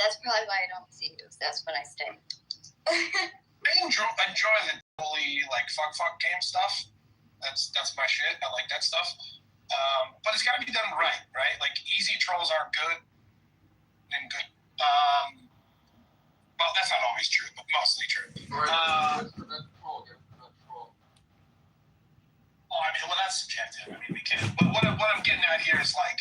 That's probably why I don't see you. That's when I stay. I enjoy the bully, like, fuck game stuff. That's my shit. I like that stuff. But it's got to be done right? Like, easy trolls aren't good and good. Well, that's not always true, but mostly true. Well, that's subjective. We can't. But what I'm getting at here is, like,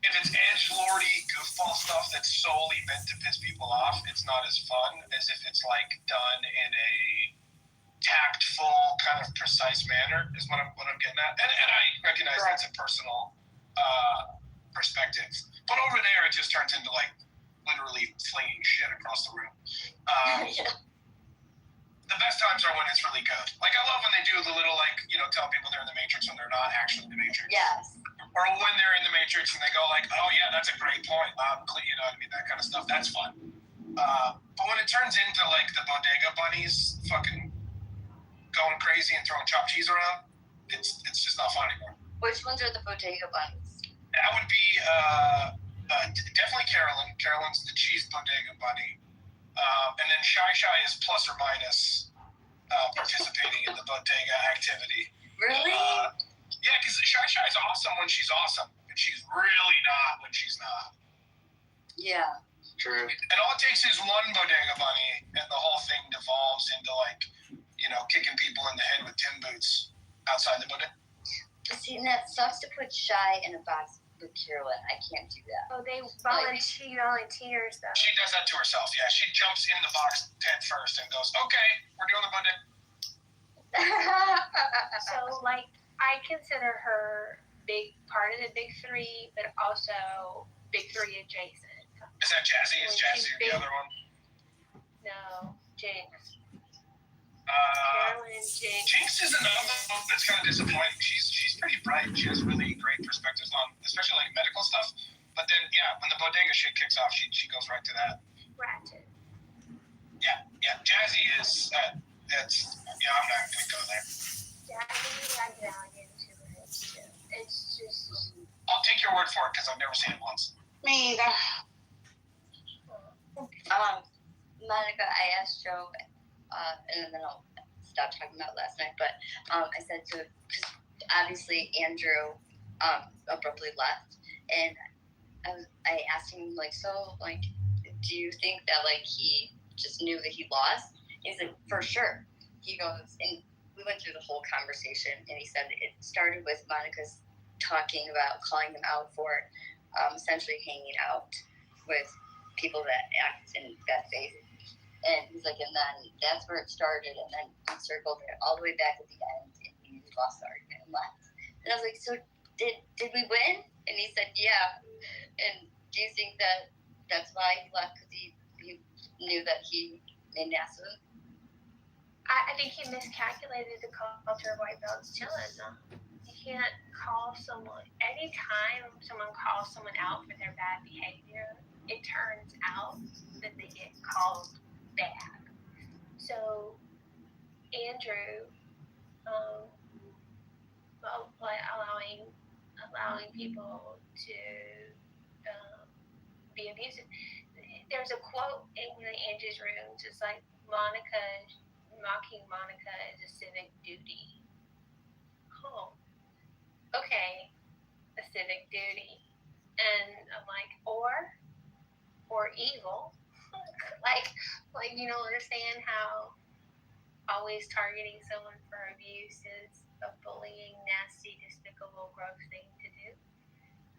if it's edgelordy, goofball stuff that's solely meant to piss people off, it's not as fun as if it's, like, done in a tactful, kind of precise manner, is what I'm getting at. And I recognize that's a personal perspective. But over there, it just turns into, like, literally flinging shit across the room. The best times are when it's really good. Like, I love when they do the little, like, tell people they're in the Matrix when they're not actually in the Matrix. Yes. Or when they're in the Matrix and they go like, oh yeah, that's a great point. That kind of stuff. That's fun. But when it turns into, like, the bodega bunnies fucking going crazy and throwing chopped cheese around, it's just not fun anymore. Which ones are the bodega bunnies? That would be definitely Carolyn. Carolyn's the cheese bodega bunny. And then Shy is plus or minus participating in the bodega activity. Really? Yeah, because Shy is awesome when she's awesome, and she's really not when she's not. Yeah. True. And all it takes is one bodega bunny, and the whole thing devolves into, like, kicking people in the head with tin boots outside the bodega. See, and that sucks to put Shy in a box with Carolyn. I can't do that. Oh, they volunteers though. She does that to herself, yeah. She jumps in the box head first and goes, okay, we're doing the bodega. So, like, I consider her big part of the big three, but also big three adjacent. Is that Jazzy? Is Jazzy the other one? No, Jinx. Carolyn, Jinx is another one that's kind of disappointing. She's pretty bright. She has really great perspectives on, especially, like, medical stuff. But then, yeah, when the bodega shit kicks off, she goes right to that. Ratchet. Yeah. Jazzy is. I'm not gonna go there. Jazzy, I get into it too. It's just. I'll take your word for it because I've never seen it once. Me either. Monica, I asked Joe, and then I'll stop talking about last night, but I said because obviously Andrew abruptly left, and I asked him, like, so, like, do you think that, like, he just knew that he lost? He's like, for sure. He goes, and we went through the whole conversation, and he said it started with Monica's talking about calling him out for essentially hanging out with people that act in bad faith. And he's like, and then that's where it started, and then he circled it all the way back at the end, and he lost the argument and left. And I was like, so did we win? And he said, yeah. And do you think that that's why he left, because he knew that he made an ass of him? I think he miscalculated the culture of white belts chilling. You can't call someone, anytime someone calls someone out for their bad behavior, it turns out that they get called bad. So Andrew, allowing people to be abusive. There's a quote in one of Andrew's rooms. It's like, mocking Monica is a civic duty. Oh, okay, a civic duty. And I'm like, or evil. like you don't understand how always targeting someone for abuse is a bullying, nasty, despicable, gross thing to do.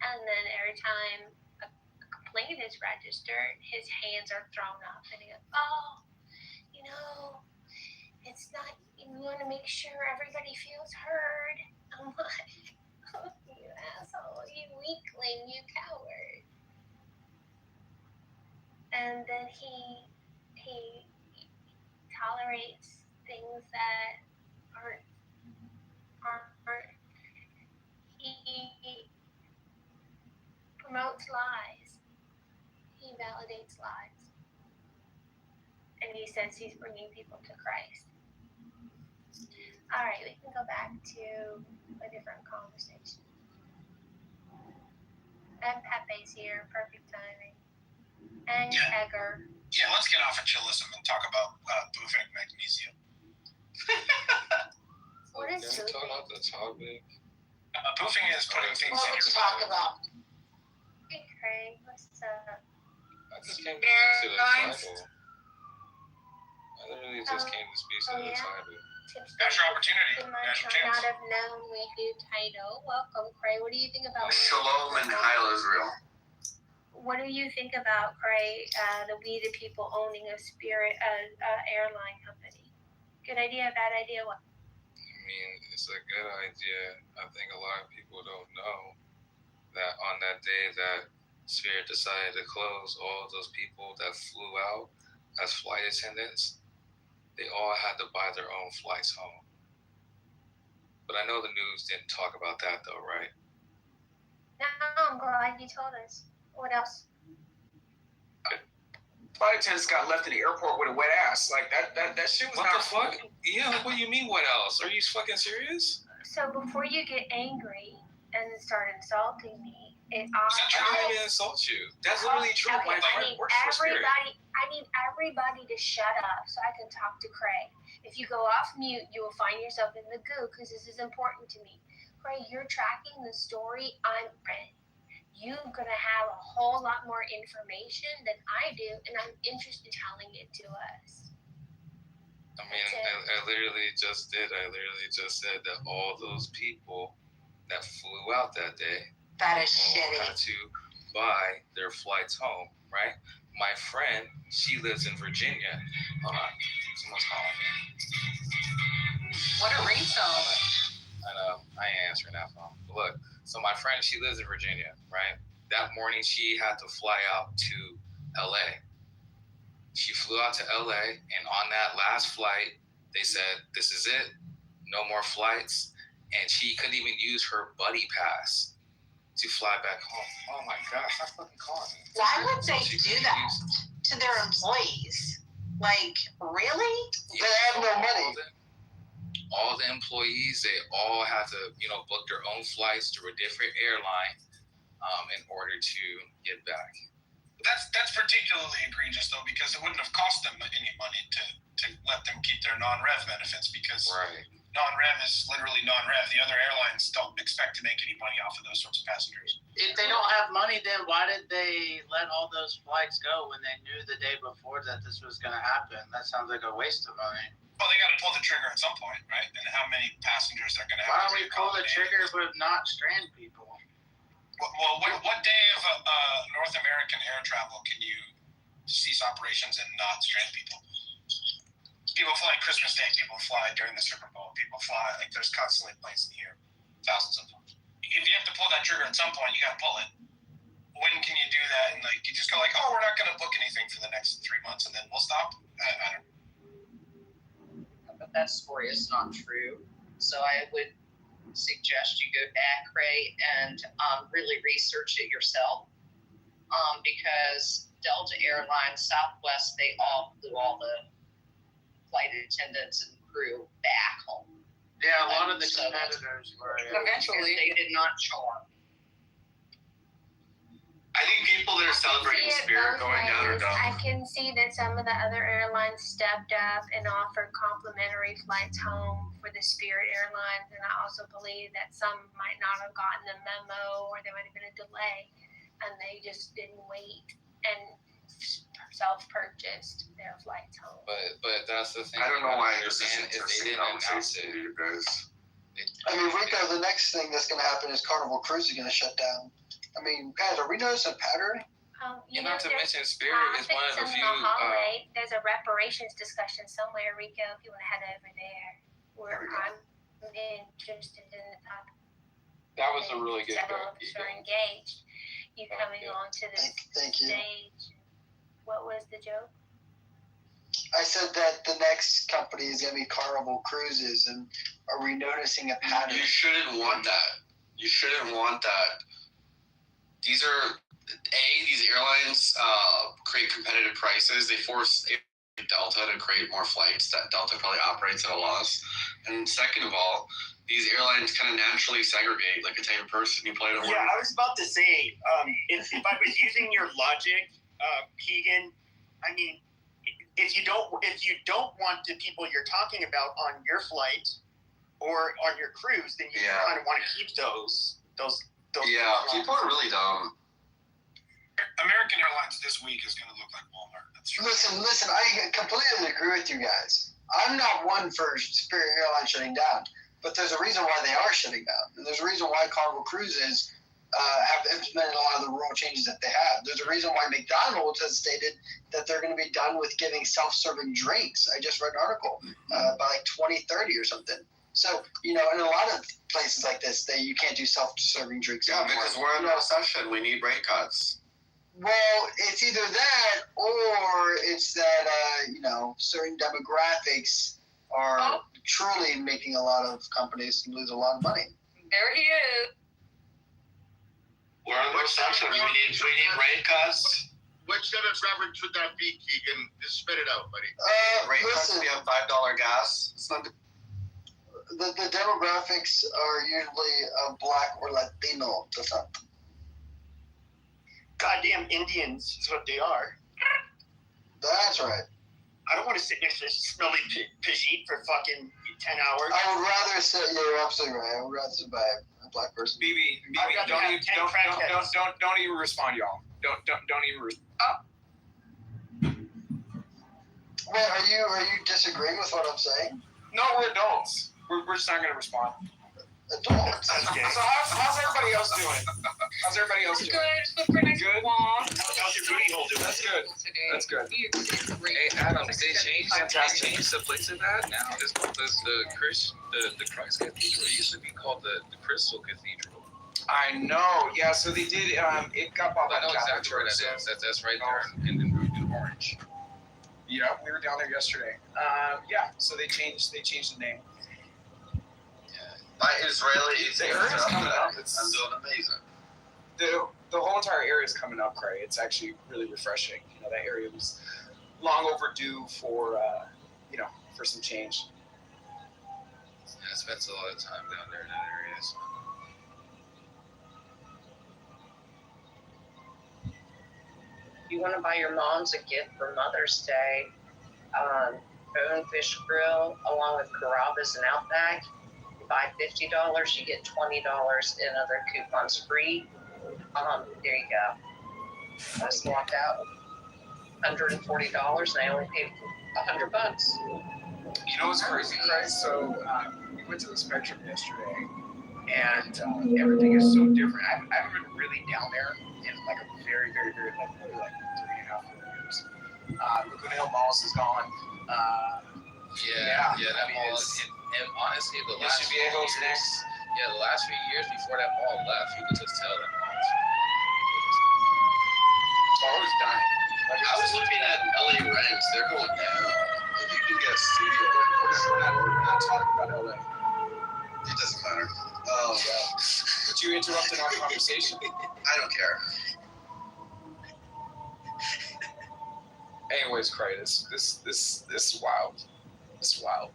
And then every time a complaint is registered, his hands are thrown up and he goes, oh, it's not, you want to make sure everybody feels heard. I'm like, oh, you asshole, you weakling, you coward. And then he tolerates things that aren't he promotes lies. He validates lies. And he says he's bringing people to Christ. All right, we can go back to a different conversation. And Pepe's here, perfect timing. and Yeah. Egger. Yeah, let's get off of chillism and talk about boofing magnesium. What is Can we talk boofing? about the topic? Boofing is putting things What in would your you talk mouth. about? Hey, Craig, what's up? I just came to speak to the Airlines. title. I literally just came to speak to Oh, the yeah? title. Now's your opportunity. You might Now's your not chance. have known we do title. Welcome, Craig. What do you think about Shalom and Heil Israel. What do you think about, Craig, the We the People owning a Spirit airline company? Good idea, bad idea, what? I mean, it's a good idea. I think a lot of people don't know that on that day that Spirit decided to close, all of those people that flew out as flight attendants, they all had to buy their own flights home. But I know the news didn't talk about that though, right? No, I'm glad you told us. What else? Flight attendants got left in the airport with a wet ass. Like that shit was What not the fuck? Yeah, like, what do you mean what else? Are you fucking serious? So before you get angry and start insulting me, I didn't even insult you. That's literally true. Okay, My friend works for Spirit. I need everybody to shut up so I can talk to Craig. If you go off mute, you will find yourself in the goo because this is important to me. Craig, you're tracking the story I'm in. You're going to have a whole lot more information than I do, and I'm interested in telling it to us. I mean, I literally just did. I literally just said that all those people that flew out that day That is all shitty. had to buy their flights home, right? My friend, she lives in Virginia. Hold on, someone's calling me. What a ringtone. I know, I ain't answering that phone. But look, so my friend, she lives in Virginia, right? That morning, she had to fly out to LA. She flew out to LA, and on that last flight, they said, this is it, no more flights. And she couldn't even use her buddy pass to fly back home. Oh my gosh, stop fucking calling me. Why would they She do couldn't that use- to their employees? Like, really? They have no money. All the employees, they all had to, book their own flights through a different airline in order to get back. That's particularly egregious though, because it wouldn't have cost them any money to let them keep their non-rev benefits, because Right. non-rev is literally non-rev. The other airlines don't expect to make any money off of those sorts of passengers. If they don't have money, then why did they let all those flights go when they knew the day before that this was going to happen? That sounds like a waste of money. Well, they got to pull the trigger at some point, right? And how many passengers they're going to Why have don't to we pull the accommodate. trigger but not strand people? Well, what day of North American air travel can you cease operations and not strand people? People fly Christmas Day. People fly during the Super Bowl. People fly, like, there's constantly planes in the air. Thousands of them. If you have to pull that trigger at some point, you got to pull it. When can you do that? And, like, you just go like, oh, we're not going to book anything for the next 3 months, and then we'll stop? I don't know. But that story is not true. So I would suggest you go back, Ray, and really research it yourself. Because Delta Airlines, Southwest, they all flew all the flight attendants and crew back home. Yeah, a lot of the competitors were. Eventually, they did not charm. I think people that are celebrating Spirit going down are dumb. I can see that some of the other airlines stepped up and offered complimentary flights home for the Spirit Airlines, and I also believe that some might not have gotten the memo, or there might have been a delay, and they just didn't wait and self-purchased their flights home. But that's the thing. I don't know why this is understand is interesting they didn't announce conversation it. to you guys. I mean, Rico, the next thing that's going to happen is Carnival Cruise is going to shut down. I mean, guys, are we noticing a pattern? And not to mention, Spirit is one of the in few. the hallway. There's a reparations discussion somewhere, Rico. If you want to head over there, where I'm interested in the topic. That was a really good Several book. of us are engaged. You coming good. on to the Thank you. stage? What was the joke? I said that the next company is going to be Carnival Cruises, and are we noticing a pattern? You shouldn't want that. You shouldn't want that. These airlines create competitive prices. They force Delta to create more flights that Delta probably operates at a loss. And second of all, these airlines kind of naturally segregate like a type of person you play to work. Yeah, I was about to say, if I was using your logic, Keegan, I mean, if you don't want the people you're talking about on your flight or on your cruise, then you kind of want to keep those. Yeah, people are really dumb. American Airlines this week is going to look like Walmart. That's true. Listen, I completely agree with you guys. I'm not one for Spirit Airlines shutting down, but there's a reason why they are shutting down. And there's a reason why Carnival Cruises have implemented a lot of the rule changes that they have. There's a reason why McDonald's has stated that they're going to be done with giving self-serving drinks. I just read an article by like 2030 or something. So, in a lot of places like this, you can't do self-serving drinks Yeah, anymore. because we're in a recession. We need rate cuts. Well, it's either that or it's that, certain demographics are truly making a lot of companies lose a lot of money. There he is. We're in a recession. We need rate cuts. Which demographic should that be, Keegan? Just spit it out, buddy. Rate cuts, we have $5 gas. It's not the demographics are usually Black or Latino descent. Goddamn Indians is what they are. That's right. I don't want to sit next to this smelly Pajit for fucking 10 hours. I would rather sit. You're absolutely right. I would rather sit by a black person. BB, don't even respond, y'all. Don't even respond. Wait, are you disagreeing with what I'm saying? No, we're adults. We're just not going to respond. Adults. Okay. So how's everybody else doing? How's everybody else doing? Good. For next Good? walk. How's your booty hole doing? That's good. That's good. Hey, Adam, they changed the place of that now. It's called the Christ Cathedral. It used to be called the Crystal Cathedral. I know. Yeah. So they did. It got bought by I know the Catholic exactly where that Church, is. That's right there in orange. Yeah, we were down there yesterday. Yeah. So they changed the name. My Israeli The area's coming up. I'm doing amazing. The whole entire area is coming up, right? It's actually really refreshing. That area was long overdue for for some change. I spent a lot of time down there in that area. So. You want to buy your moms a gift for Mother's Day, Bonefish Grill, along with Carrabba's and Outback. You buy $50, you get $20 in other coupons free. There you go. I just walked out $140, and I only paid $100. You know what's crazy, Craig? So we went to the Spectrum yesterday, and everything is so different. I haven't been really down there in like a very, very, very like 3.5 years. Laguna Hill Malls is gone. Yeah, that mall is. And honestly, the last few years, next. Yeah, the last few years before that mall left, you could just tell that mall was. I was dying. I was looking at LA rents. They're going down. If you can get a studio, We're not talking about LA. it doesn't matter. Oh, yeah. But you interrupted our conversation. I don't care. Anyways, Craig, this is wild. This is wild.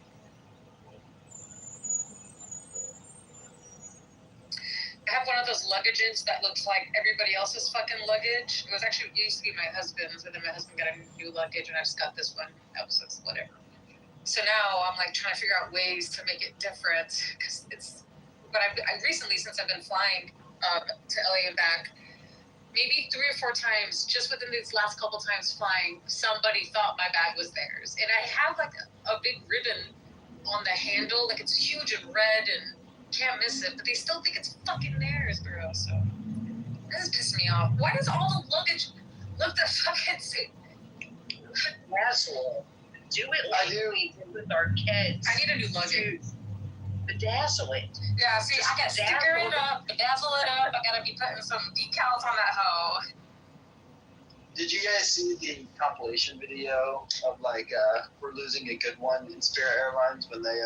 I have one of those luggages that looks like everybody else's fucking luggage. It used to be my husband's, but then my husband got a new luggage, and I just got this one. That was just whatever. So now I'm like trying to figure out ways to make it different, because But I recently, since I've been flying to LA and back, maybe 3 or 4 times, just within these last couple times flying, somebody thought my bag was theirs, and I have like a big ribbon on the handle, like it's huge and red and. Can't miss it, but they still think it's fucking theirs, bro. So this is pissing me off. Why does all the luggage look the fucking same? Asshole. Do it like we did with our kids. I need a new luggage. Bedazzle it. Yeah, see, I got sticker it up, bedazzle it up. I gotta be putting some decals on that hoe. Did you guys see the compilation video of we're losing a good one in Spirit Airlines when they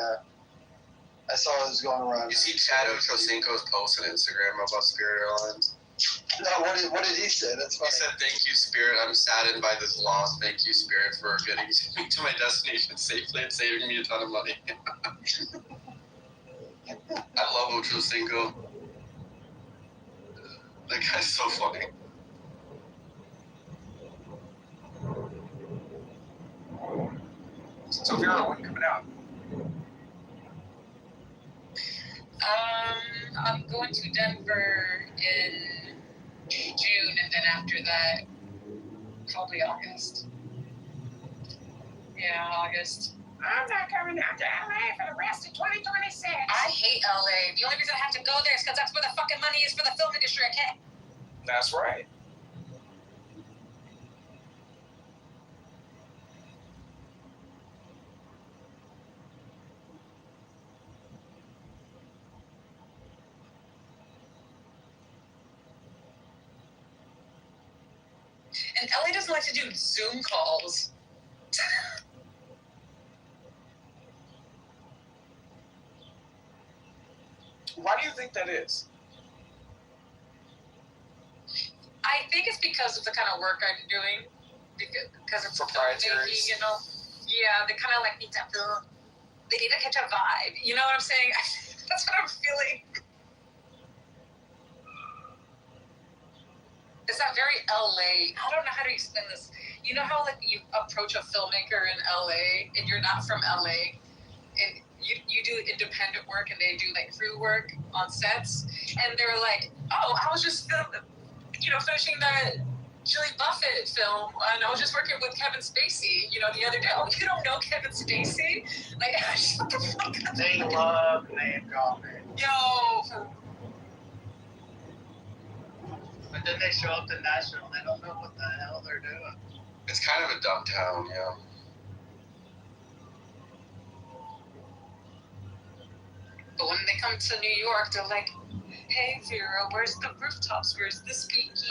I saw it was going around. You see Chad Ochocinco's post on Instagram about Spirit Airlines? No, what did he say? That's funny. He said, "Thank you, Spirit. I'm saddened by this loss. Thank you, Spirit, for getting me to my destination safely and saving me a ton of money." I love Ochocinco. That guy's so funny. So Vera, when coming out? I'm going to Denver in June, and then after that, probably August. Yeah, August. I'm not coming out to LA for the rest of 2026. I hate LA. The only reason I have to go there is because that's where the fucking money is for the film industry, okay? That's right. And LA doesn't like to do Zoom calls. Why do you think that is? I think it's because of the kind of work I'm doing. Because it's Proprietary. you know? Yeah, they kind of like need to feel, they need to catch a vibe. You know what I'm saying? That's what I'm feeling. It's not very LA. I don't know how to explain this. You know how like you approach a filmmaker in LA and you're not from LA, and you do independent work and they do like crew work on sets, and they're like, oh, I was just finishing that Jilly Buffett film, and I was just working with Kevin Spacey, the other day. Oh, you don't know Kevin Spacey? Like, shut the fuck up. They love name calling. Yo. But then they show up to Nashville and they don't know what the hell they're doing. It's kind of a dumb town, yeah. But when they come to New York, they're like, hey, Vera, where's the rooftops? Where's the speakeasy?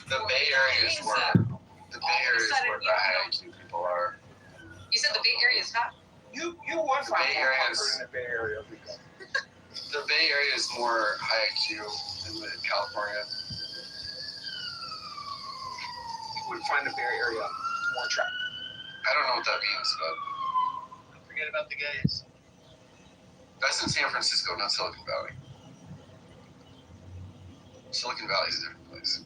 The Bay Area is where the high IQ people are. You said the Bay Area is hot? You would find more comfort in the Bay Area. The Bay Area is more high IQ than California. You would find the Bay Area more attractive. I don't know what that means, but Forget about the gays. that's in San Francisco, not Silicon Valley. Silicon Valley is a different place.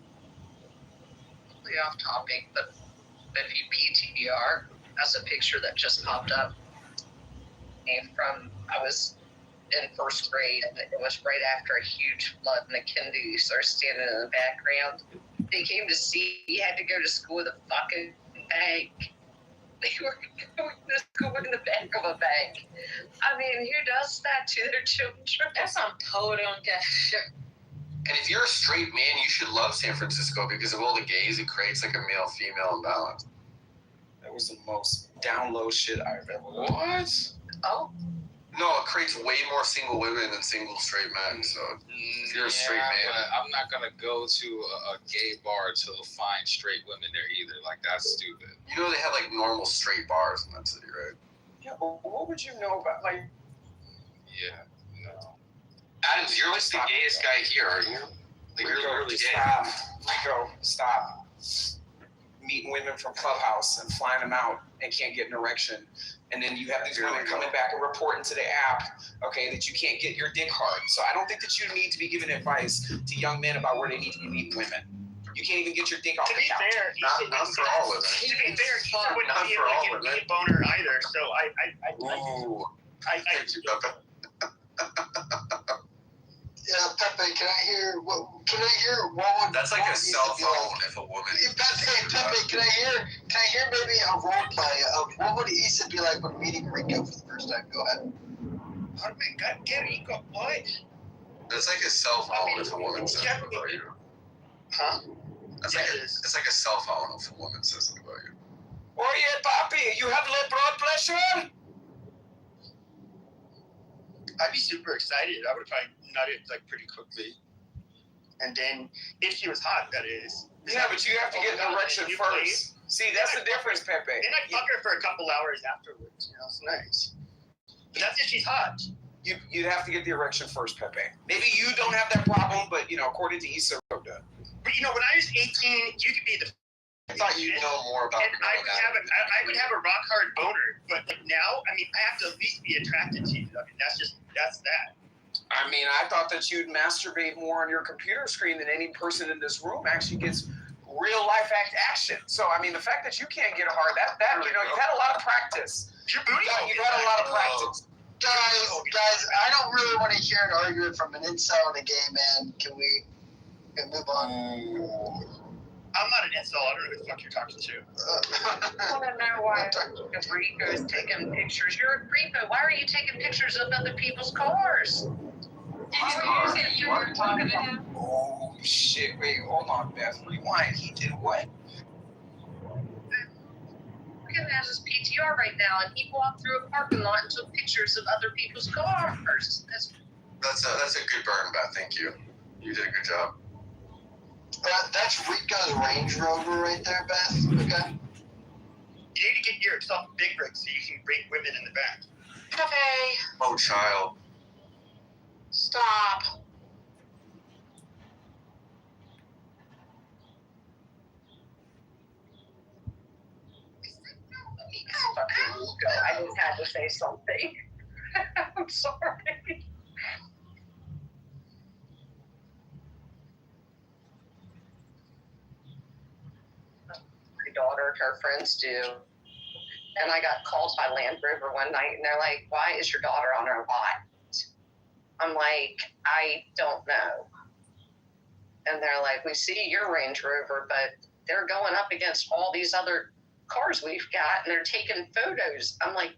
Completely off topic, but if you PTR, that's a picture that just popped up. And I was in first grade, and it was right after a huge flood, and the Kennedys are standing in the background. They came to see, he had to go to school with a fucking bank. They were going to school in the back of a bank. I mean, who does that to their children? That's some podunk shit. And if you're a straight man, you should love San Francisco because of all the gays. It creates like a male-female imbalance. That was the most down low shit I've ever heard. What? Oh. No, it creates way more single women than single straight men. So if you're a straight man, but I'm not gonna go to a gay bar to find straight women there either. Like, that's stupid. you know they have like normal straight bars in that city, right? Yeah, but what would you know about, like... Yeah, no. Adams, you're like the gayest guy here, aren't you? Like, you're really gay. Stop. Rico, stop. Meeting women from Clubhouse and flying them out and can't get an erection. And then you have these women coming back and reporting to the app, okay, that you can't get your dick hard. So I don't think that you need to be giving advice to young men about where they need to be meeting women. You can't even get your dick off To the be couch. fair, Not for all women. To be fair, he would Not not be for able all to give women. me a boner either. So Ooh. Thank you, Pepe. Yeah, Pepe, can I hear what would That's like a cell phone if a woman. Pepe, can I hear maybe a role play of what would Issa be like when meeting Rico for the first time? Go ahead. Oh my God, get Rico, what? That's like a cell phone if a woman says something about you. Huh? That's like it's like a cell phone if a woman says something about you. Oye, papi, you have low blood pressure? I'd be super excited. I would probably nut it like pretty quickly. And then, if she was hot, that is. Yeah, but you have to get an erection first. See, that's the difference, Pepe. Then I'd fuck her for a couple hours afterwards. It's nice. But that's if she's hot. You'd have to get the erection first, Pepe. Maybe you don't have that problem, but, according to Issa, But when I was 18, you could be the. I thought you'd know more about. And I would have a rock hard boner, but like now, I have to at least be attracted to you. That's that. I mean, I thought that you'd masturbate more on your computer screen than any person in this room actually gets real life action. So I mean, the fact that you can't get hard, that you know, you've had a lot of practice. You've had a lot of practice. Guys, I don't really want to hear an argument from an incel and a gay man. Can we move on? I'm not an incel. I don't know who the fuck you're talking to. I want to know why Rico's taking pictures. You're a creepo. Why are you taking pictures of other people's cars? You were talking to him? Oh shit! Wait, hold on, Beth. Rewind. He did what? Rico has his PTR right now, and he walked through a parking lot and took pictures of other people's cars. That's a good burn, Beth. Thank you. You did a good job. That's Rico's Range Rover right there, Beth. Okay. You need to get yourself a big rig so you can bring women in the back. Okay, Oh, child. stop. Fucking Rico. I just had to say something. I'm sorry. My daughter and her friends do. And I got called by Land Rover one night, and they're like, "Why is your daughter on our lot?" I'm like, "I don't know." And they're like, "We see your Range Rover, but they're going up against all these other cars we've got, and they're taking photos." I'm like,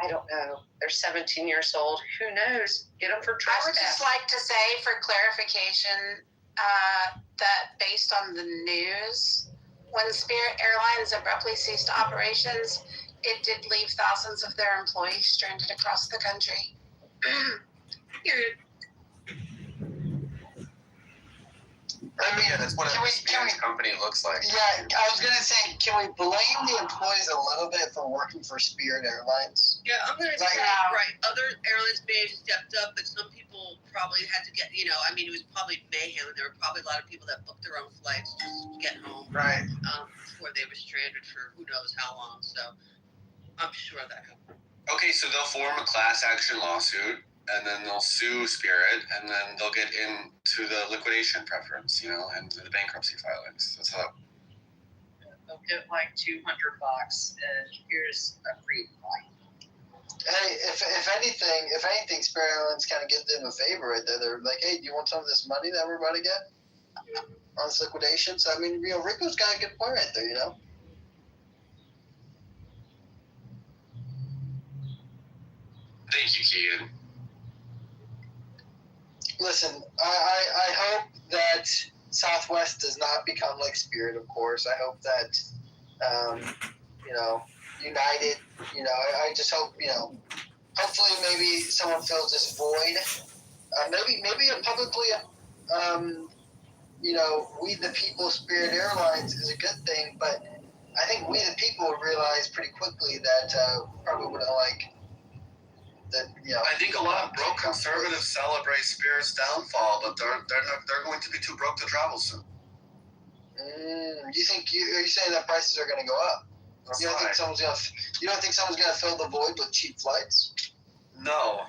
"I don't know. They're 17 years old. Who knows? Get them for trespass." I would just like to say, for clarification, that based on the news, when Spirit Airlines abruptly ceased operations, it did leave thousands of their employees stranded across the country. I mean, yeah, that's what a Spirit's company looks like. Yeah, I was gonna say, can we blame the employees a little bit for working for Spirit Airlines? Yeah, I'm gonna say right. Other airlines may have stepped up, but some people probably had to get. You know, I mean, it was probably mayhem. There were probably a lot of people that booked their own flights just to get home. Right. Before they were stranded for who knows how long. So I'm sure that happened. Okay, so they'll form a class action lawsuit, and then they'll sue Spirit, and then they'll get into the liquidation preference, you know, and the bankruptcy filings. That's how. They'll get like $200, and here's a free flight. Hey, if anything, Spirit Airlines kind of gives them a favor right there. They're like, "Hey, do you want some of this money that we're about to get on this liquidation?" So I mean, you know, Rico's got a good point right there, you know. Thank you, Keegan. Listen, I hope that Southwest does not become like Spirit, of course. I hope that, you know, United, you know, I just hope, you know, hopefully maybe someone fills this void. Maybe a publicly, you know, we the people Spirit Airlines is a good thing, but I think we the people would realize pretty quickly that probably wouldn't like that, you know. I think a lot of broke conservatives celebrate Spirit's downfall, but they're going to be too broke to travel soon. Are you saying that prices are going to go up? You don't think someone's going to fill the void with cheap flights? No.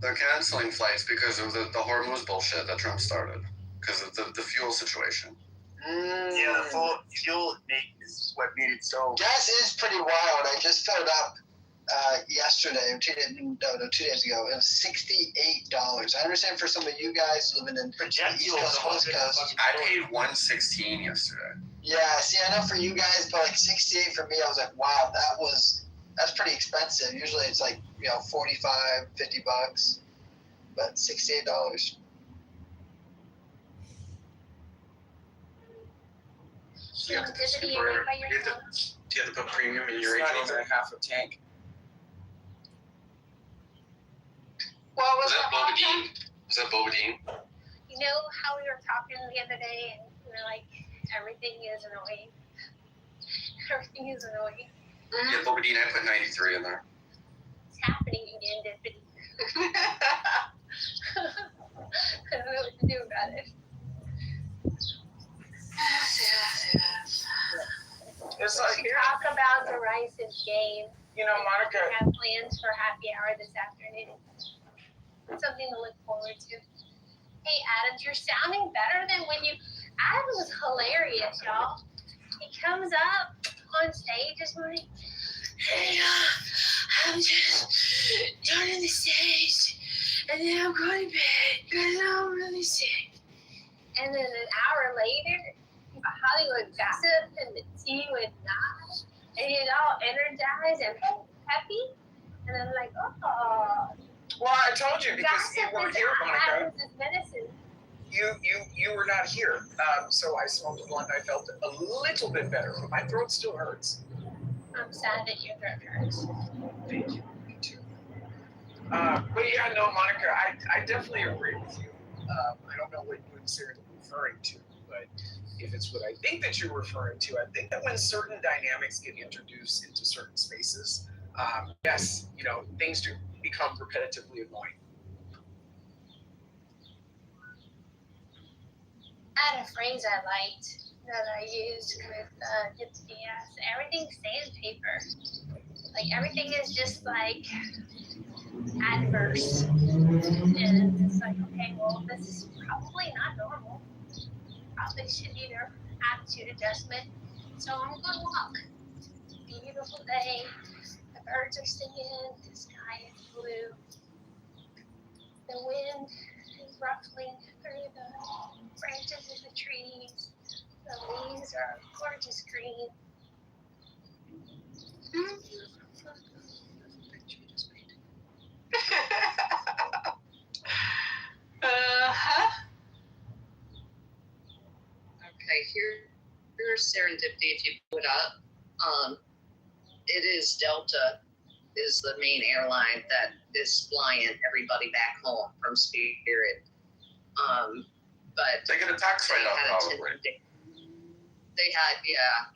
They're canceling flights because of the Hormuz bullshit that Trump started. Because of the fuel situation. Yeah, the full fuel is what made it so. Gas is pretty wild. I just filled up yesterday, 2 days ago. It was $68. I understand for some of you guys living in the East Coast, West Coast. I paid $116 yesterday. Yeah, see, I know for you guys, but like 68 for me, I was like, wow, that's pretty expensive. Usually it's like, you know, $45, $50, but $68. Do you have to put premium in your It's not even half a tank. What was that Bobadine? Is that Bobadine? You know how we were talking the other day, and we were like, everything is annoying. Everything is annoying. Yeah, Bobadine, I put 93 in there. It's happening again, Deputy. I don't know what to do about it. Yes. It's We like should talk about the Rice's game. You know, Monica. We have plans for happy hour this afternoon. Something to look forward to. Hey, Adams, you're sounding better than when you I was hilarious, y'all. He comes up on stage this morning. Hey, I'm just turning the stage, and then I'm going to bed because I'm really sick. And then an hour later, Hollywood gossip and the tea with Nas, and he's all energized and happy. And I'm like, oh. Well, I told you because you weren't here, Monica. Gossip is medicine. You were not here. So I smoked a blunt. I felt a little bit better. My throat still hurts. I'm sad that your throat hurts. Thank you. Me too. But yeah, no, Monica, I definitely agree with you. I don't know what you and Sarah are referring to, but if it's what I think that you're referring to, I think that when certain dynamics get introduced into certain spaces, yes, things do become repetitively annoying. I had a phrase I liked that I used with GPS. Everything's sandpaper. Like everything is just like adverse. And it's like, okay, well, this is probably not normal. Probably should need an attitude adjustment. So I'm going to walk. It's a beautiful day. The birds are singing. The sky is blue. The wind is ruffling through the branches of the trees. The leaves are gorgeous green. Okay, here's serendipity if you put up. It is Delta is the main airline that is flying everybody back home from Spirit. But they get a tax write-off probably.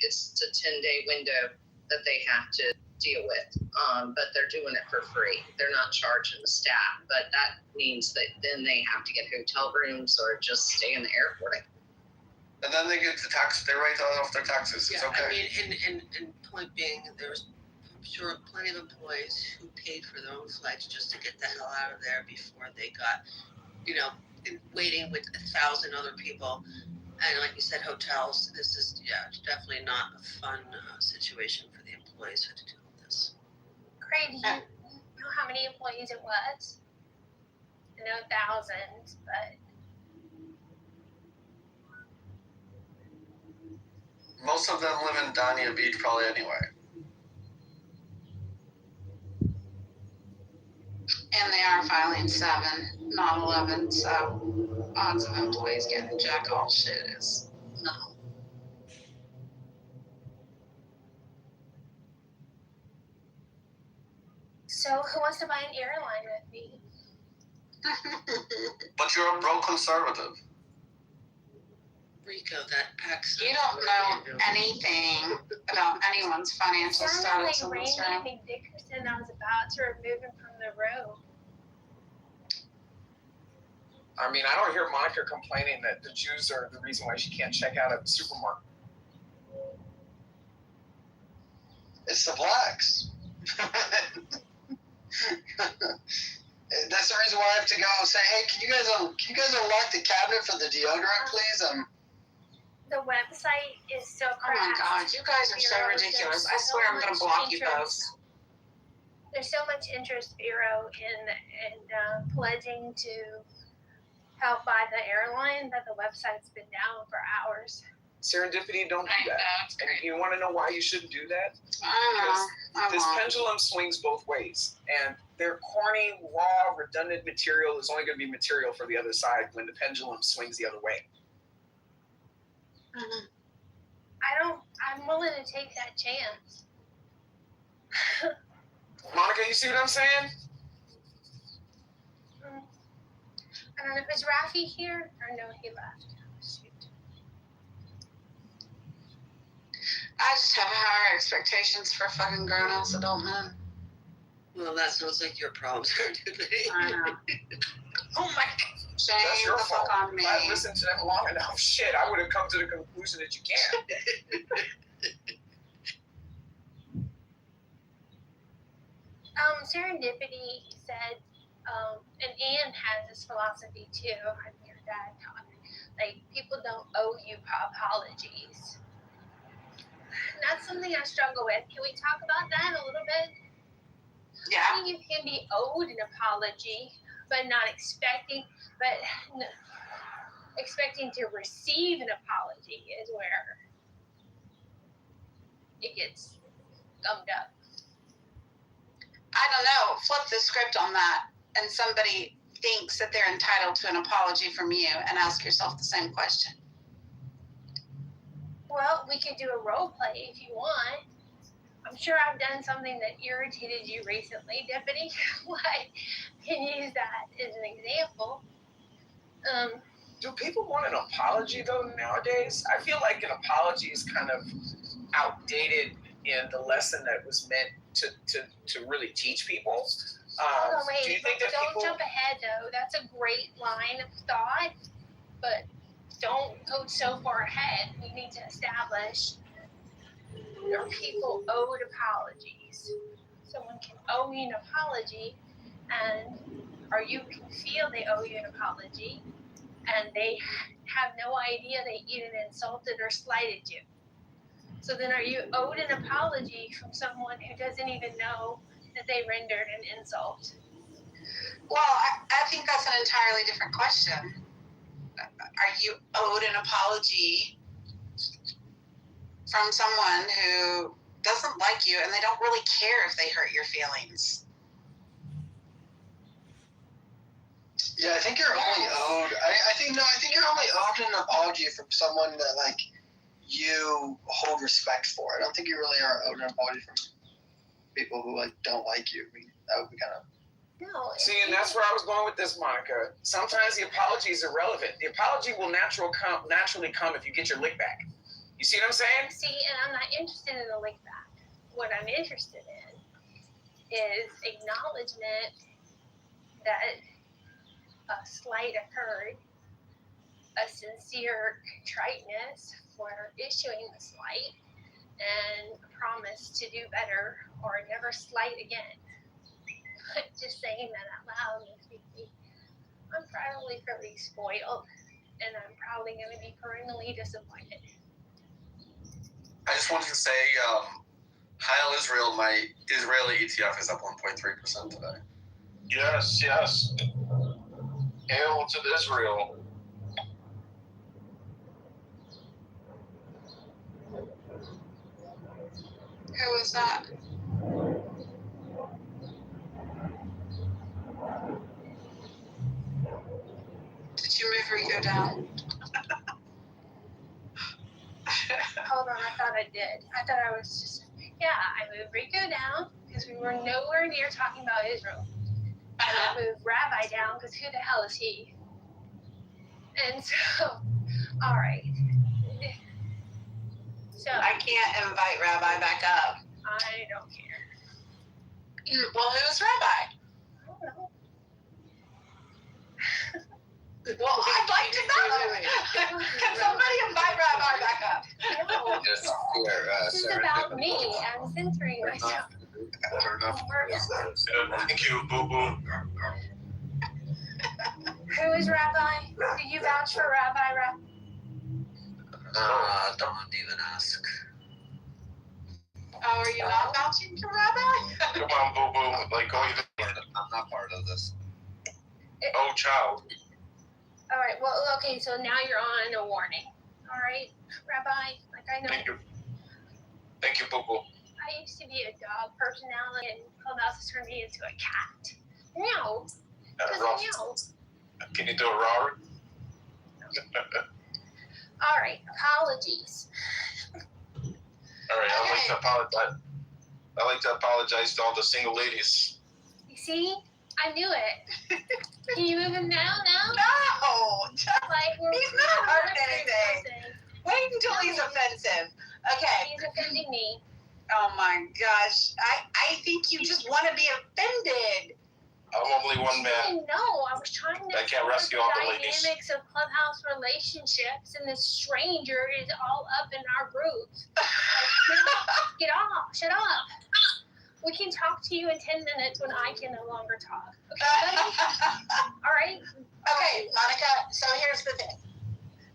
It's a 10-day window that they have to deal with. But they're doing it for free. They're not charging the staff, but that means that then they have to get hotel rooms or just stay in the airport. And then they get the tax. They write off their taxes. It's okay. I mean, and point being, there's I'm sure plenty of employees who paid for their own flights just to get the hell out of there before they got, waiting with 1,000 other people. And like you said, hotels. This is definitely not a fun situation for the employees who had to deal with this. Crazy. You know how many employees it was? I know thousands, but. Most of them live in Dania Beach probably anyway. And they are filing 7, not 11, so odds of employees getting jack all shit is no. So who wants to buy an airline with me? But you're a broke conservative. Rico, that accent. You don't know anything about anyone's financial status in this room. Randy Dickerson, I was about to remove him from the room. I mean, I don't hear Monica complaining that the Jews are the reason why she can't check out at the supermarket. It's the blacks. That's the reason why I have to go and say, hey, can you guys unlock the cabinet for the deodorant, please? The website is so crap. Oh my God, you guys are so ridiculous. I swear I'm going to block you both. There's so much interest, Bureau, in pledging to help buy the airline that the website's been down for hours. Serendipity, don't do that. And you want to know why you shouldn't do that? Because this pendulum swings both ways. And their corny, raw, redundant material is only going to be material for the other side when the pendulum swings the other way. I'm willing to take that chance. Monica, you see what I'm saying? I don't know. Is Rafi here? Or no, he left. Shoot. I just have higher expectations for fucking grown-ass adult men. Well, that sounds like your problem, Serendipity. I know. Oh my God. Shame That's your the fault. fuck on me. I listened to them long enough. Shit, I would have come to the conclusion that you can't. Serendipity said, and Anne has this philosophy too. I think her dad taught her. Like, people don't owe you apologies. And that's something I struggle with. Can we talk about that a little bit? Yeah. I think you can be owed an apology, but not expecting to receive an apology is where it gets gummed up. I don't know. Flip the script on that, and somebody thinks that they're entitled to an apology from you, and ask yourself the same question. Well, we could do a role play if you want. I'm sure I've done something that irritated you recently, Deputy. I can use that as an example. Do people want an apology though nowadays? I feel like an apology is kind of outdated in the lesson that was meant to really teach people. Wait, do you think that don't people... jump ahead though. That's a great line of thought, but don't go so far ahead. We need to establish are people owed apologies. Someone can owe you an apology, or you can feel they owe you an apology, and they have no idea they even insulted or slighted you. So then are you owed an apology from someone who doesn't even know that they rendered an insult? Well, I think that's an entirely different question. Are you owed an apology from someone who doesn't like you and they don't really care if they hurt your feelings? Yeah, I think you're only owed. I think you're only owed an apology from someone that like you hold respect for. I don't think you really are owed an apology from people who like don't like you. I mean, that would be kind of. No. See, and that's where I was going with this, Monica. Sometimes the apology is irrelevant. The apology will naturally come if you get your lick back. You see what I'm saying? See, and I'm not interested in a lick back. What I'm interested in is acknowledgement that a slight occurred, a sincere contriteness for issuing the slight, and a promise to do better or never slight again. Just saying that out loud makes me think I'm probably pretty spoiled, and I'm probably going to be perennially disappointed. I just wanted to say, Heil Israel, my Israeli ETF is up 1.3% today. Yes. Hail to Israel. Who was that? Did you move Rico down? Hold on, I thought I did. I thought I was just, I moved Rico down because we were nowhere near talking about Israel. And I moved Rabbi down because who the hell is he? And so, all right. So I can't invite Rabbi back up. I don't care. Well, who's Rabbi? I don't know. Well, I'd like to know. Can somebody invite Rabbi back up? No. This is about me. I'm censoring myself. Thank you, Boo Boo. Who is Rabbi? Do you vouch for Rabbi? Don't even ask. Oh, are you not vouching for Rabbi? Come on, Boo Boo. Like, all you do. I'm not part of this. Oh, child. All right. Well, okay. So now you're on a warning. All right, Rabbi. Like I know. Thank you, Boo Boo. I used to be a dog personality, and Clubhouse has turned me into a cat. Meow. Meow. Can you do a roar? All right. Apologies. All right. I'd like to apologize. I'd like to apologize to all the single ladies. You see? I knew it. Can you move him down now? No. Like he's not hurting anything. Wait until he's offensive. Okay. He's offending me. Oh my gosh. I think you just want to be offended. I'm only one man. No, I was trying to I can't rescue all the ladies. dynamics of Clubhouse relationships, and this stranger is all up in our group. Like, get off. Shut up. We can talk to you in 10 minutes when I can no longer talk. Okay, buddy? All right? Okay, Monica, so here's the thing.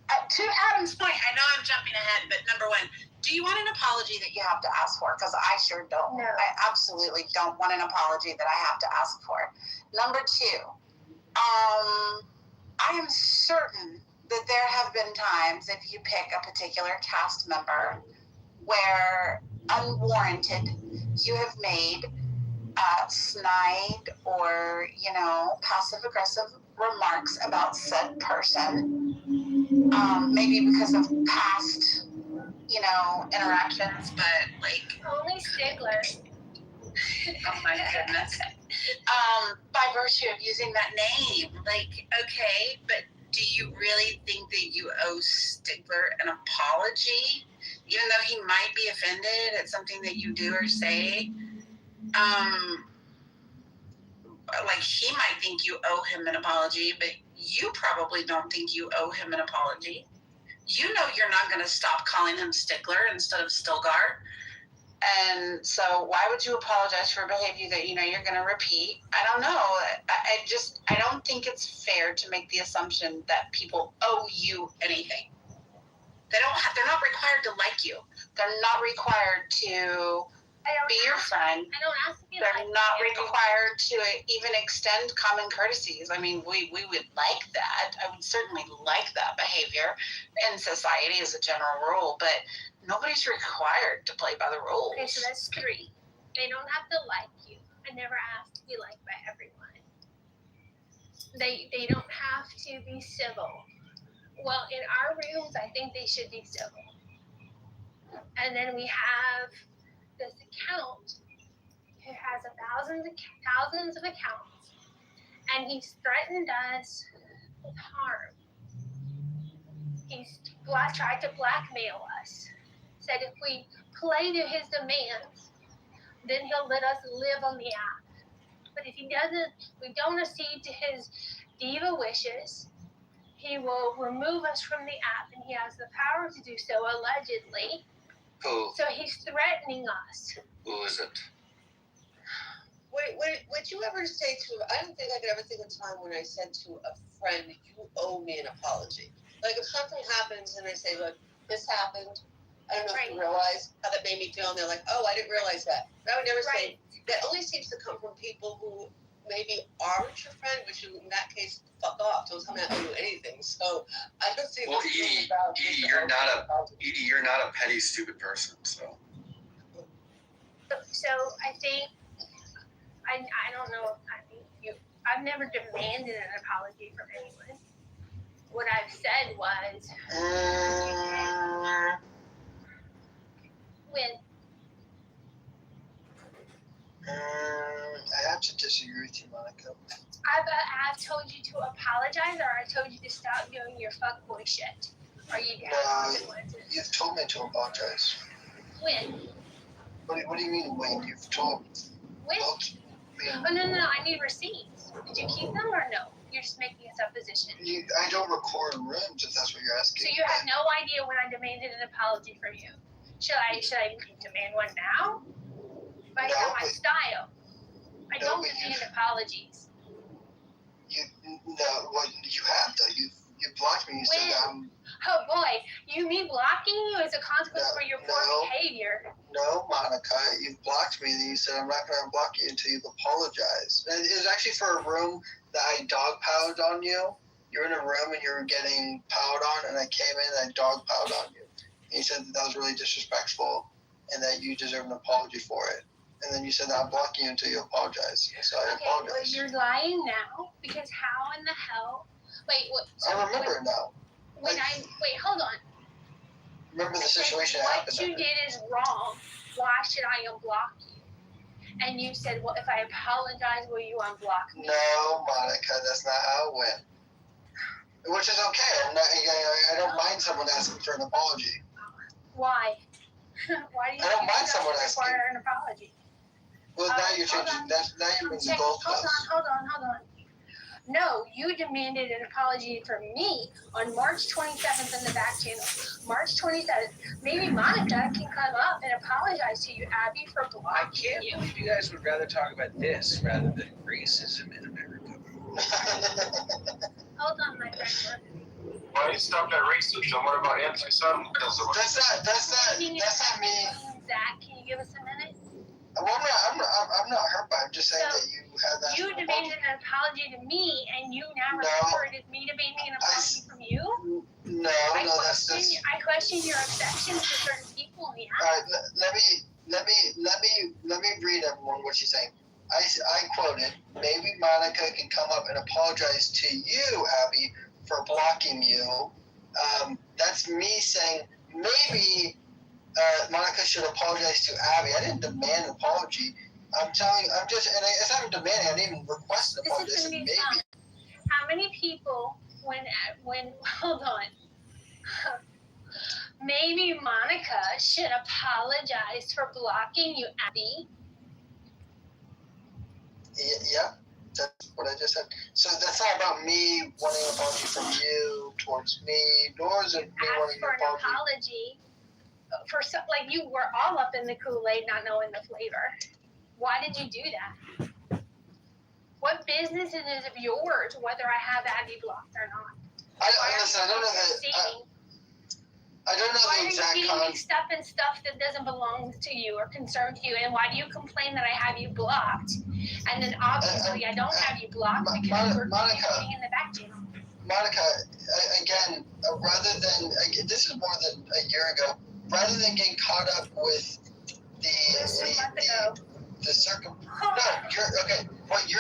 To Adam's point, I know I'm jumping ahead, but number one, do you want an apology that you have to ask for? Because I sure don't. No. I absolutely don't want an apology that I have to ask for. Number two, I am certain that there have been times, if you pick a particular cast member, where unwarranted you have made snide or, passive aggressive remarks about said person, maybe because of past, interactions, but like Only Stigler. oh my goodness. By virtue of using that name, like, okay, but do you really think that you owe Stigler an apology, even though he might be offended at something that you do or say? Like, he might think you owe him an apology, but you probably don't think you owe him an apology. You know you're not going to stop calling him Stickler instead of Stilgar. And so why would you apologize for behavior that you're going to repeat? I don't know. I don't think it's fair to make the assumption that people owe you anything. They're not required to like you. They're not required to be your friend. I don't ask to be They're liked. not required to even extend common courtesies. I mean, we would like that. I would certainly like that behavior in society as a general rule, but nobody's required to play by the rules. Okay, so that's 3. They don't have to like you. I never asked to be liked by everyone. They don't have to be civil. Well, in our rooms, I think they should be civil. And then we have this account who has thousands of accounts, and he's threatened us with harm. He's tried to blackmail us. Said if we play to his demands, then he'll let us live on the app. But if we don't accede to his diva wishes, he will remove us from the app, and he has the power to do so, allegedly. Who? So he's threatening us. Who is it? Would you ever say to, I don't think I could ever think of a time when I said to a friend, you owe me an apology. Like if something happens and I say, look, this happened, I don't know if you realize how that made me feel, and they're like, oh, I didn't realize that. But I would never say, that only seems to come from people who maybe aren't your friend, which in that case, fuck off. Don't tell me I owe you anything. So I don't see Well, Edie, you're not a petty, stupid person, so. So I think, I don't know, I've never demanded an apology from anyone. What I've said was, when I have to disagree with you, Monica. I've told you to apologize, or I told you to stop doing your fuckboy shit. Or you You've told me to apologize. When? What do you mean when? You've told me. When? Oh, no, I need receipts. Did you keep them or no? You're just making a supposition. I don't record rooms if that's what you're asking. So you have no idea when I demanded an apology from you. Should I demand one now? That's not my style. I don't demand apologies. You have though. You blocked me. You said Oh boy, me blocking you is a consequence for your poor behavior. No, Monica, you've blocked me. And you said I'm not going to block you until you've apologized. And it was actually for a room that I dogpiled on you. You're in a room and you were getting piled on, and I came in and I dogpiled on you. And you said that was really disrespectful and that you deserve an apology for it. And then you said that I'm blocking you until you apologize. So I apologize. Well, you're lying now, because how in the hell? Wait, what? So I remember it now. Hold on. Remember the situation that happened. What you did is wrong. Why should I unblock you? And you said, well, if I apologize, will you unblock me? No, Monica, that's not how it went. Which is okay. I don't mind someone asking for an apology. Why? Why do you I don't mind someone asking. Require an apology? Well, now you're changing. Now you're moving goalposts. Hold on. No, you demanded an apology from me on March 27th in the back channel. March 27th. Maybe Monica can come up and apologize to you, Abby, for blocking you. I can't believe you guys would rather talk about this rather than racism in America. Hold on, my friend. Why you stop that racism? What about anti-Semitism? That's not me. Zach, can you give us a minute? Well, I'm not hurt by it. I'm just saying that you have that. You demanded an apology to me, and you now refer it as me demanding an apology from you? No, I question your affections to certain people in the app. All right, let me read everyone what she's saying. I quoted, maybe Monica can come up and apologize to you, Abby, for blocking you. That's me saying maybe Monica should apologize to Abby. I didn't demand an apology. It's not even demanding. I didn't even request an apology. I said maybe. How many people when hold on. Maybe Monica should apologize for blocking you, Abby. Yeah, that's what I just said. So that's not about me wanting an apology from you towards me, nor is it me wanting an apology. For like you were all up in the Kool-Aid not knowing the flavor. Why did you do that? What business is it of yours whether I have Abby blocked or not? I don't know that. I don't know the exact. Why are you getting mixed up in stuff that doesn't belong to you or concern you? And why do you complain that I have you blocked? And then obviously I don't have you blocked because we're communicating in the back channel. Monica, again, rather than this is more than a year ago. Rather than getting caught up with the circum. No, you're okay. What you're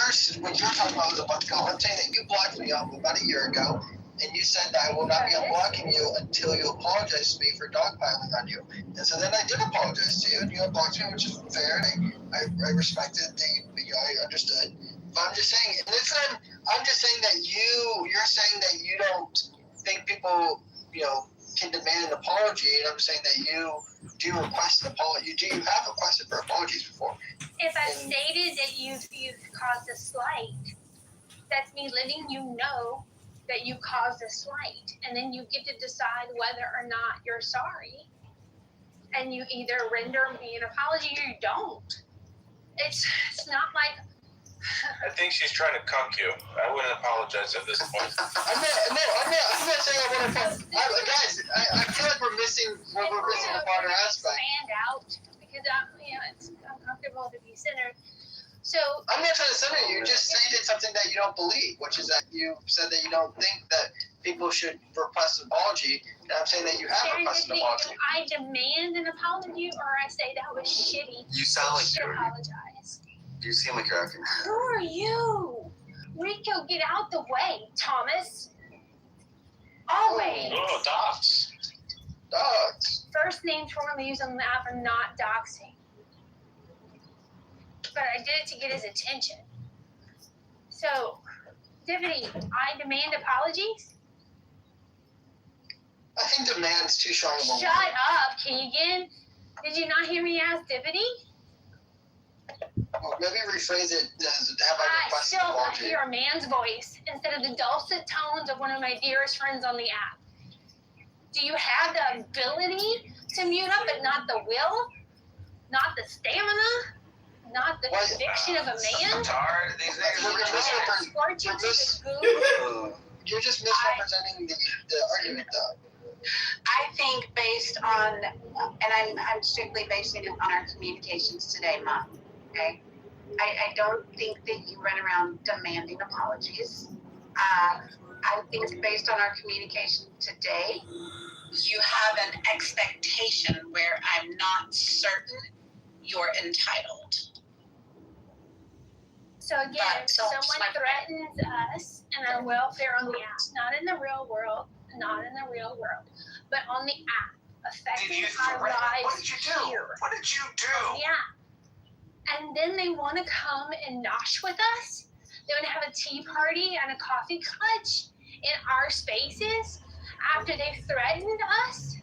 talking about was a month ago. I'm saying that you blocked me about a year ago. And you said that I will not be unblocking you until you apologize to me for dogpiling on you. And so then I did apologize to you, and you unblocked me, which is fair. And I respected I understood. But I'm just saying, I'm just saying that you're saying that you don't think people, can demand an apology, and I'm saying that you do request an apology. You have requested for apologies before. If I stated that you've caused a slight, that's me letting you know that you caused a slight, and then you get to decide whether or not you're sorry, and you either render me an apology or you don't. It's not like. I think she's trying to cuck you. I wouldn't apologize at this point. I'm not saying I want to apologize. Guys, I feel like we're missing the broader aspect. Stand out because it's uncomfortable to be centered. So I'm not trying to center you. You just stated something that you don't believe, which is that you said that you don't think that people should request an apology. And I'm saying that you have requested an apology. I demand an apology, or I say that was shitty. You sound like you apologize. You seem like you're acting. Who are you? Rico, get out the way, Thomas. Always. Oh, dogs. First names formally used on the app are not doxing. But I did it to get his attention. So, Divinity, I demand apologies. I think demand's too strong of a word. Shut up, Keegan. Did you not hear me ask Divinity? Well, maybe rephrase it as have I requested an apology. I still hear a man's voice instead of the dulcet tones of one of my dearest friends on the app. Do you have the ability to mute up, but not the will? Not the stamina? Not the conviction of a man? I'm tired of these niggas. You're just misrepresenting the argument, though. I think based on, and I'm strictly basing it on our communications today, Mom. Okay, I don't think that you run around demanding apologies. I think based on our communication today, you have an expectation where I'm not certain you're entitled. So again, someone threatens us and our welfare on the app, not in the real world, but on the app, affecting our lives. What did you do? What did you do? Yeah. And then they want to come and nosh with us. They want to have a tea party and a coffee clutch in our spaces after they've threatened us.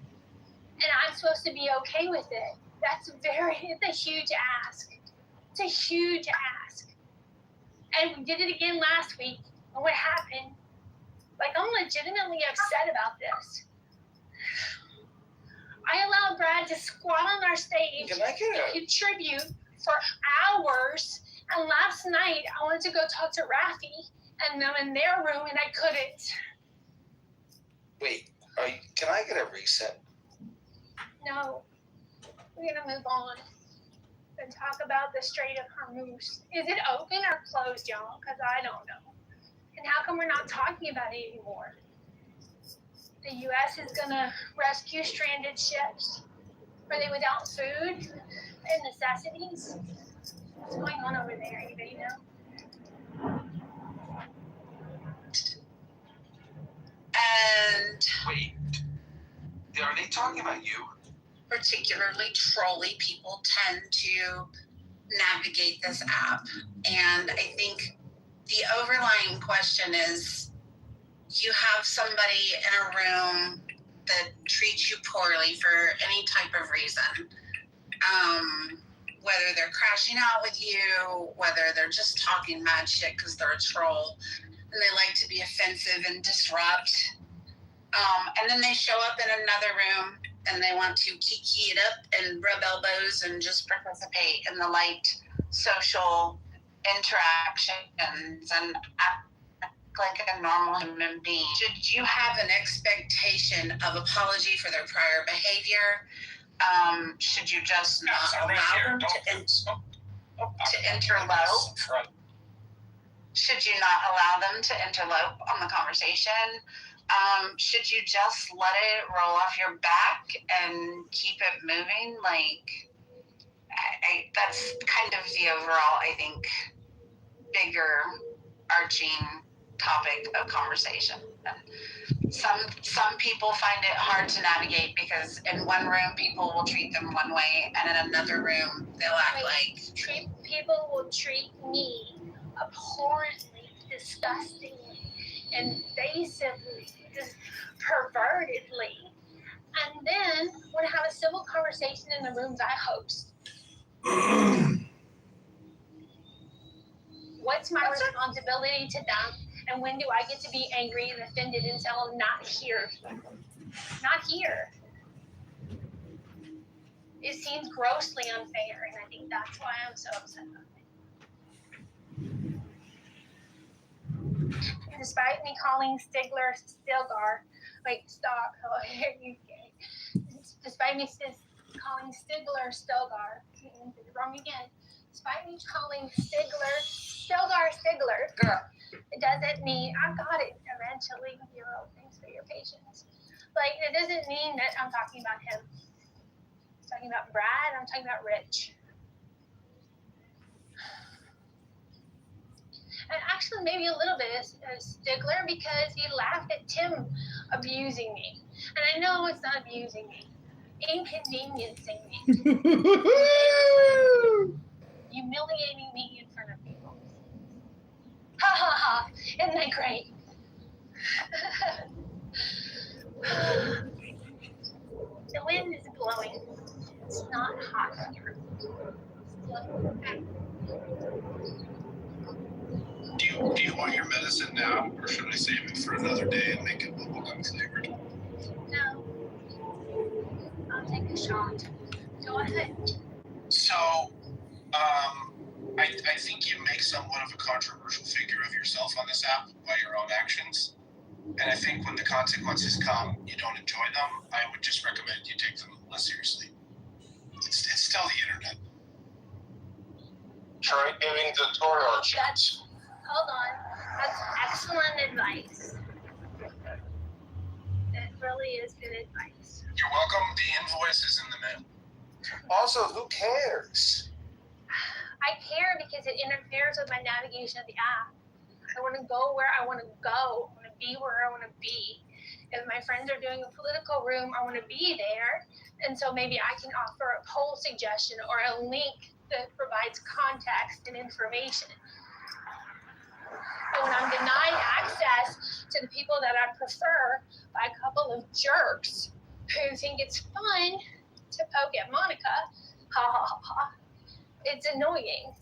And I'm supposed to be okay with it. It's a huge ask. It's a huge ask. And we did it again last week. And what happened? Like, I'm legitimately upset about this. I allowed Brad to squat on our stage and contribute for hours. And last night, I wanted to go talk to Rafi and them in their room, and I couldn't. Wait, can I get a reset? No, we're gonna move on and talk about the Strait of Hormuz. Is it open or closed, y'all? Because I don't know. And how come we're not talking about it anymore? The U.S. is gonna rescue stranded ships. Are they without food and necessities? What's going on over there? Anybody know? And Wait, are they talking about you? particularly trolley people tend to navigate this app. And I think the overlying question is, you have somebody in a room that treats you poorly for any type of reason. Whether they're crashing out with you, whether they're just talking mad shit because they're a troll and they like to be offensive and disrupt. And then they show up in another room and they want to kiki it up and rub elbows and just participate in the light social interactions and act like a normal human being. Should you have an expectation of apology for their prior behavior? Should you just not allow them to interlope? Should you not allow them to interlope on the conversation? Should you just let it roll off your back and keep it moving? Like, that's kind of the overall, I think, bigger arching topic of conversation. Some people find it hard to navigate because in one room people will treat them one way, and in another room they'll act like people will treat me abhorrently, disgustingly, invasively, just pervertedly, and then want to have a civil conversation in the rooms I host. What's my responsibility to them? And when do I get to be angry and offended and tell them not here? Not here. It seems grossly unfair, and I think that's why I'm so upset about it. Despite me calling Stigler Stilgar, despite me calling Stigler Stilgar, wrong again. Despite me calling Stilgar, girl, it doesn't mean I got it eventually. Thanks for your patience. Like, it doesn't mean that I'm talking about him. I'm talking about Brad. I'm talking about Rich. And actually, maybe a little bit of Stigler because he laughed at Tim abusing me. And I know it's not abusing me, inconveniencing me, humiliating me in front of people. Ha ha ha! Isn't that great? The wind is blowing. It's not hot here. It's blowing. Do you want your medicine now, or should I save it for another day and make it bubblegum flavored? No. I'll take a shot. Go ahead. So, I think you make somewhat of a controversial figure of yourself on this app by your own actions. And I think when the consequences come, you don't enjoy them. I would just recommend you take them less seriously. It's still the internet. Try giving tutorial chats. Hold on. That's excellent advice. That really is good advice. You're welcome. The invoice is in the mail. Also, who cares? I care because it interferes with my navigation of the app. I want to go where I want to go. I want to be where I want to be. If my friends are doing a political room, I want to be there. And so maybe I can offer a poll suggestion or a link that provides context and information. But when I'm denied access to the people that I prefer by a couple of jerks who think it's fun to poke at Monica, ha ha ha ha, it's annoying.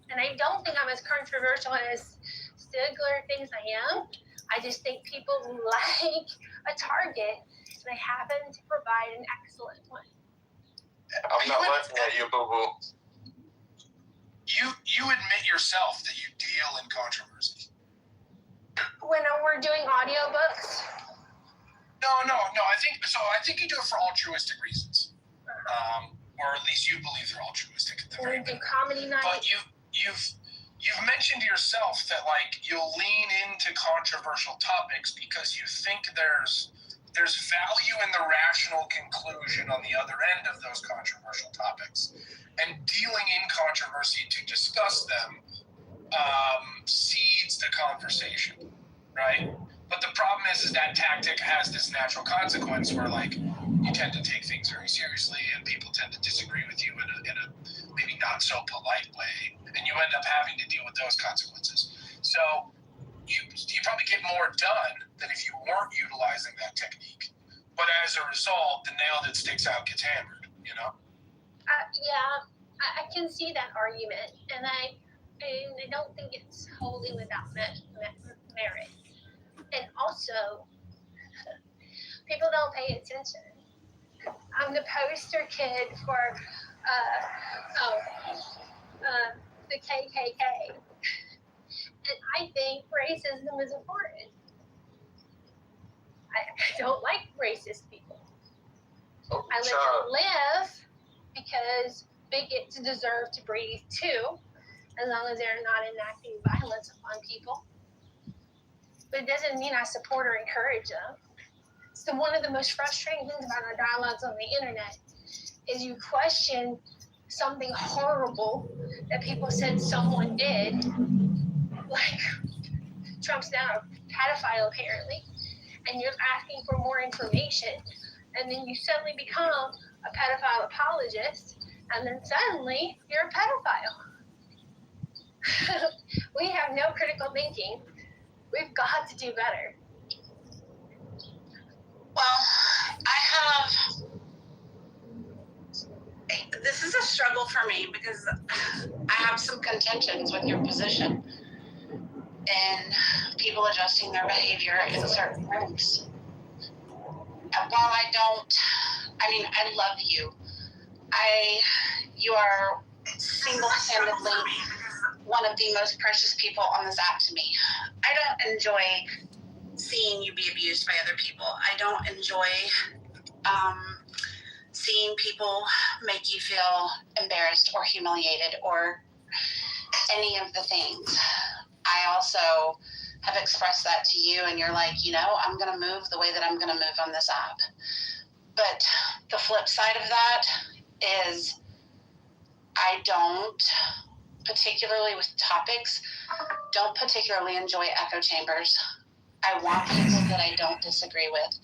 And I don't think I'm as controversial as Stigler thinks I am. I just think people like a target, and I happen to provide an excellent one. I'm not laughing at you, boo-boo. You admit yourself that you deal in controversy. when we're doing audiobooks? No. I think you do it for altruistic reasons, or at least you believe they're altruistic. At the very do minimum. comedy night. But you've mentioned yourself that like you'll lean into controversial topics because you think there's value in the rational conclusion on the other end of those controversial topics, and dealing in controversy to discuss them seeds the conversation, right? But the problem is that tactic has this natural consequence where like you tend to take things very seriously and people tend to disagree with you in a maybe not so polite way, and you end up having to deal with those consequences. So you probably get more done than if you weren't utilizing that technique. But as a result, the nail that sticks out gets hammered, you know? I can see that argument, and I don't think it's wholly without merit. And also, people don't pay attention. I'm the poster kid for the KKK. And I think racism is important. I don't like racist people. I let them live because bigots deserve to breathe too, as long as they're not enacting violence upon people. But it doesn't mean I support or encourage them. So one of the most frustrating things about our dialogues on the internet is you question something horrible that people said someone did, like Trump's now a pedophile apparently, and you're asking for more information, and then you suddenly become a pedophile apologist, and then suddenly you're a pedophile. We have no critical thinking. We've got to do better. Well, this is a struggle for me because I have some contentions with your position and people adjusting their behavior in certain rooms. And while I love you. You are single-handedly one of the most precious people on this app to me. I don't enjoy seeing you be abused by other people. I don't enjoy seeing people make you feel embarrassed or humiliated or any of the things. I also have expressed that to you, and you're like, I'm going to move the way that I'm going to move on this app. But the flip side of that is I don't, particularly with topics, don't particularly enjoy echo chambers. I want people that I don't disagree with.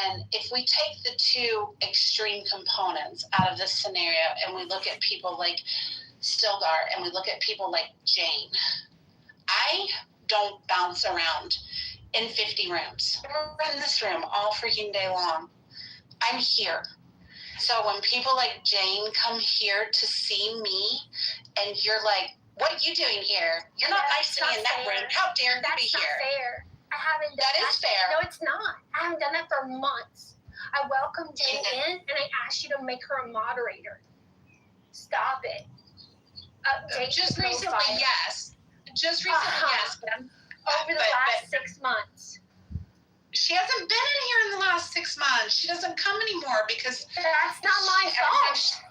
And if we take the two extreme components out of this scenario and we look at people like Stilgar and we look at people like Jane, I don't bounce around in 50 rooms. We're in this room all freaking day long. I'm here. So when people like Jane come here to see me and you're like, what are you doing here? You're not nice to me in that room. How dare you be here? That's not fair. I haven't done that. That is fair. No, it's not. I haven't done that for months. I welcomed Jane in and I asked you to make her a moderator. Stop it. Just recently, yes. Just recently, yes. But over the last 6 months. She hasn't been in here in the last 6 months. She doesn't come anymore because that's not my fault.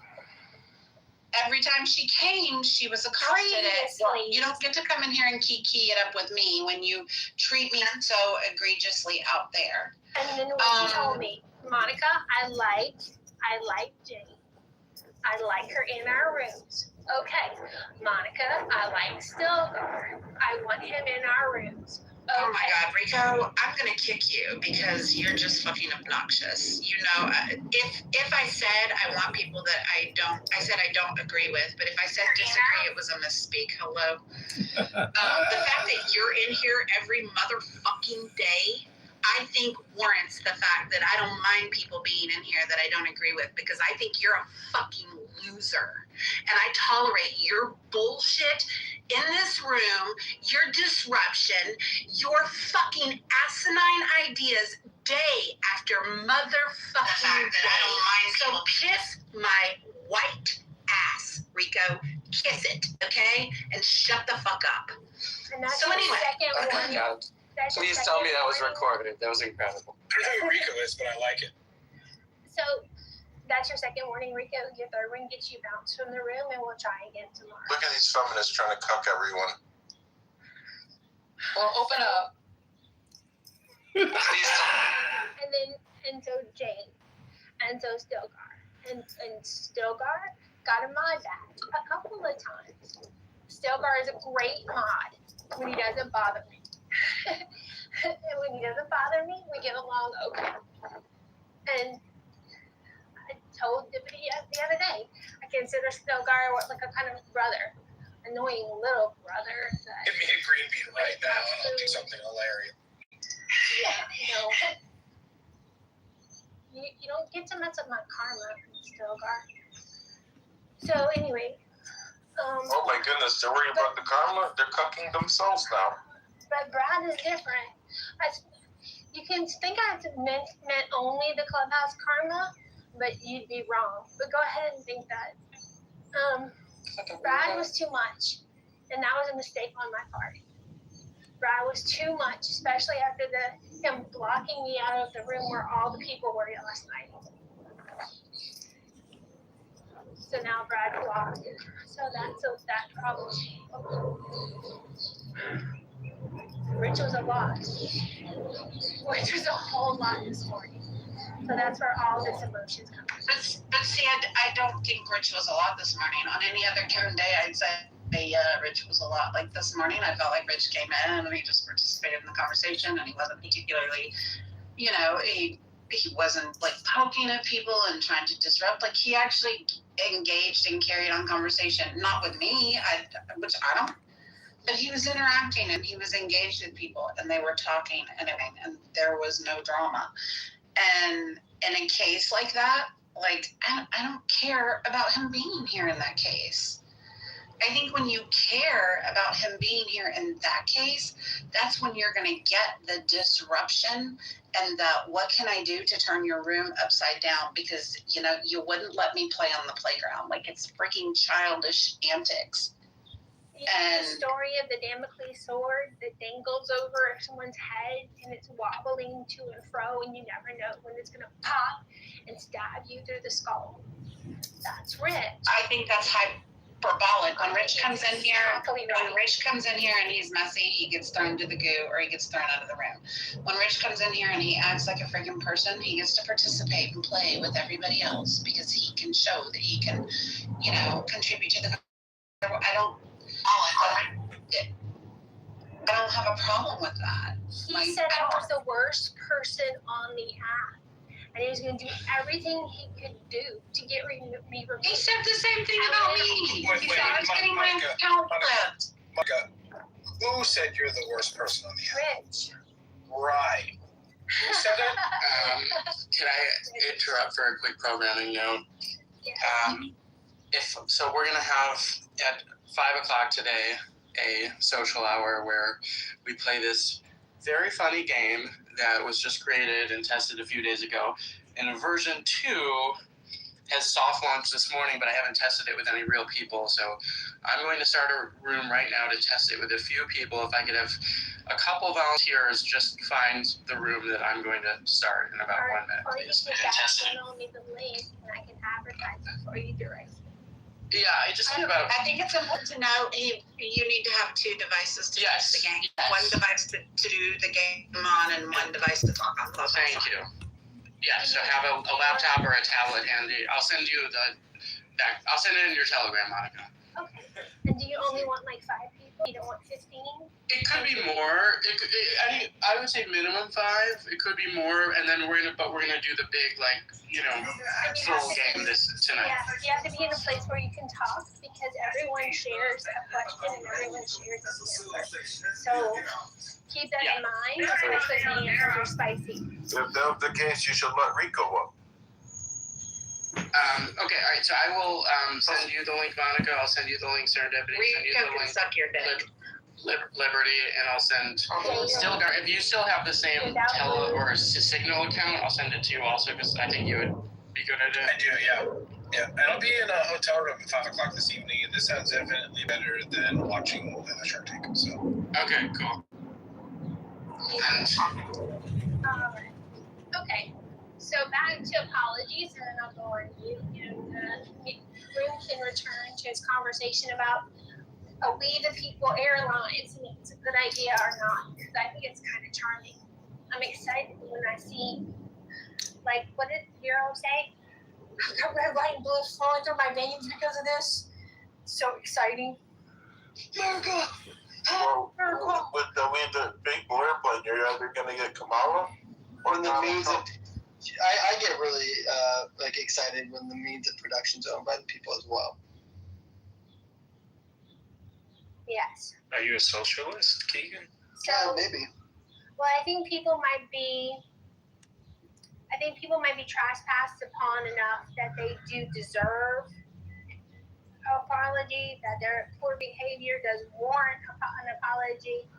Every time she came, she was accosted. You don't get to come in here and kiki it up with me when you treat me so egregiously out there. And then when she told me, Monica, I like Jane. I like her in our rooms. Okay, Monica, I like Stilgar. I want him in our rooms. Okay. Oh my God, Rico, I'm gonna kick you because you're just fucking obnoxious. If I said I want people that I said I don't agree with, but if I said disagree, it was a misspeak. Hello. The fact that you're in here every motherfucking day, I think warrants the fact that I don't mind people being in here that I don't agree with because I think you're a fucking loser. And I tolerate your bullshit in this room, your disruption, your fucking asinine ideas day after motherfucking day. So kiss my white ass, Rico. Kiss it, okay? And shut the fuck up. And that's so anyway. That's your Please tell me second that was warning. recorded. That was incredible. I don't know who Rico is, but I like it. So that's your second warning, Rico. Your third one gets you bounced from the room, and we'll try again tomorrow. Look at these feminists trying to cuck everyone. Well, open up. And so Jane, and so Stilgar, and Stilgar got a mod badge a couple of times. Stilgar is a great mod when he doesn't bother me. And when he doesn't bother me, we get along okay. And I told Dippity the other day, I consider Stilgar like a kind of brother, annoying little brother. Give me a green bean right now, and I'll do something hilarious. Yeah, you don't get to mess up my karma, Stilgar. So anyway, Oh my goodness, they're worried about the karma? They're cucking themselves now. but Brad is different. You can think I meant only the clubhouse karma, but you'd be wrong. But go ahead and think that. Brad was too much, and that was a mistake on my part. Brad was too much, especially after him blocking me out of the room where all the people were last night. So now Brad blocked. So that problem. Rich was a lot. Which was a whole lot this morning. So that's where all this emotions come from. But see, I don't think Rich was a lot this morning. On any other given day, I'd say Rich was a lot. Like this morning, I felt like Rich came in and he just participated in the conversation, and he wasn't particularly, he wasn't like poking at people and trying to disrupt. Like he actually engaged and carried on conversation, not with me, which I don't. But he was interacting and he was engaged with people, and they were talking and everything, and there was no drama. And in a case like that, like I don't care about him being here in that case. I think when you care about him being here in that case, that's when you're going to get the disruption and the what can I do to turn your room upside down, because you wouldn't let me play on the playground. Like it's freaking childish antics. And the story of the Damocles sword that dangles over someone's head and it's wobbling to and fro, and you never know when it's going to pop and stab you through the skull. That's Rich. I think that's hyperbolic. When Rich comes in here, and he's messy, he gets thrown to the goo or he gets thrown out of the room. When Rich comes in here and he acts like a freaking person, he gets to participate and play with everybody else because he can show that he can, contribute to the. I don't have a problem with that. He said I was the worst person on the app, and he was going to do everything he could do to get me removed. He said the same thing about me. He said I was getting my account flipped. Micah, who said you're the worst person on the app? Rich. Right. Who said that? Can I interrupt for a quick programming note? Yes. So we're going to have at 5 o'clock today a social hour where we play this very funny game that was just created and tested a few days ago. And version 2 has soft launched this morning, but I haven't tested it with any real people. So I'm going to start a room right now to test it with a few people. If I could have a couple volunteers just find the room that I'm going to start in about 1 minute, please. Or you can email me the link and I can advertise it for you directly. Yeah, I think it's important to know you need to have 2 devices to use the game. Yes. One device to do the game on, and one device to talk on Clubhouse. Thank you. Yeah, so have a laptop or a tablet handy. I'll send you I'll send it in your Telegram, Monica. Okay. And do you only want like 5 people? You don't want 15? It could be more. I would say minimum 5. It could be more, and then we're gonna do the big full game tonight. Yeah, you have to be in a place where you can talk, because everyone shares a question and everyone shares an answer. So keep that in mind, especially when the answers are spicy. If that's the case, you should let Rico up. Okay, all right. So I will send you the link, Monica. I'll send you the link, Serendipity. Rico can suck your dick. Liberty, and I'll send Stilgar. If you still have the same Tele or Signal account, I'll send it to you also, because I think you would be good at it. I do, yeah. Yeah, and I'll be in a hotel room at 5 o'clock this evening, and this sounds infinitely better than watching Shark Tank. So. Okay, cool. Okay. So back to apologies, and then I'll go on mute, and Room can return to his conversation about a We the People Airlines, and if it's a good idea or not, because I think it's kind of charming. I'm excited when I see, like, what did Hero say? I've got red, white, and blue flowing through my veins because of this. So exciting. America! America! With the big blue airplane, you're either gonna get Kamala or When the Donald means Trump. of, I get really like excited when the means of production's owned by the people as well. Yes. Are you a socialist, Keegan? So, maybe. well, I think people might be trespassed upon enough that they do deserve an apology, that their poor behavior does warrant an apology.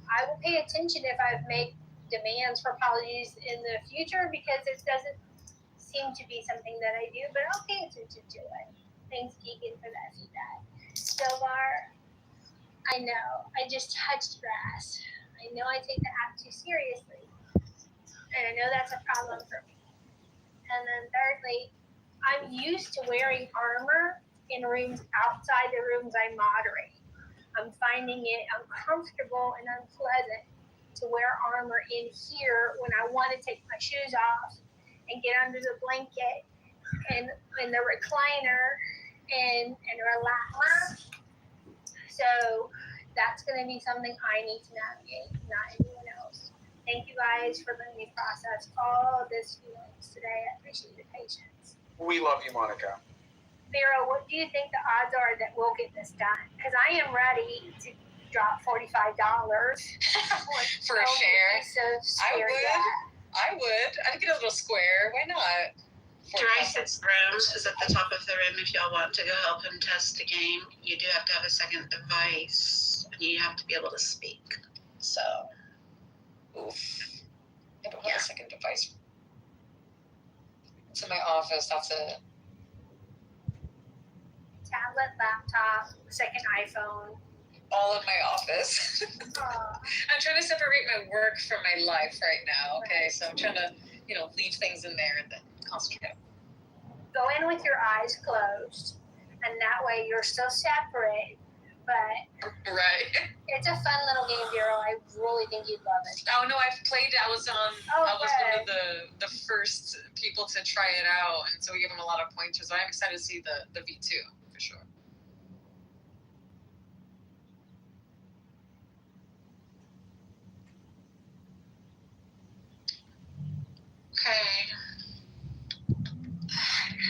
I will pay attention if I make demands for apologies in the future, because it doesn't seem to be something that I do, but I'll pay attention to it. Thanks, Keegan, for that feedback. Silvar, I know, I just touched grass. I know I take the app too seriously, and I know that's a problem for me. And then thirdly, I'm used to wearing armor in rooms outside the rooms I moderate. I'm finding it uncomfortable and unpleasant to wear armor in here when I want to take my shoes off and get under the blanket and in the recliner and relax. So that's going to be something I need to navigate, not anyone else. Thank you guys for letting me process all of this feelings today. I appreciate your patience. We love you, Monica. Vero, what do you think the odds are that we'll get this done? Because I am ready to drop $45 for a share. I would. I'd get a little square. Why not? Dry's Rooms is at the top of the room if y'all want to go help him test the game. You do have to have a second device, and you have to be able to speak. So. Oof. I don't have a second device. It's in my office. That's it. Tablet, laptop, second iPhone. All in my office. I'm trying to separate my work from my life right now. Okay, so I'm trying to, leave things in there and then concentrate. Go in with your eyes closed, and that way you're still separate. But it's a fun little game, Vero. I really think you'd love it. Oh no, I've played it. I was one of the first people to try it out, and so we give them a lot of pointers. So I'm excited to see the V2 for sure. Okay.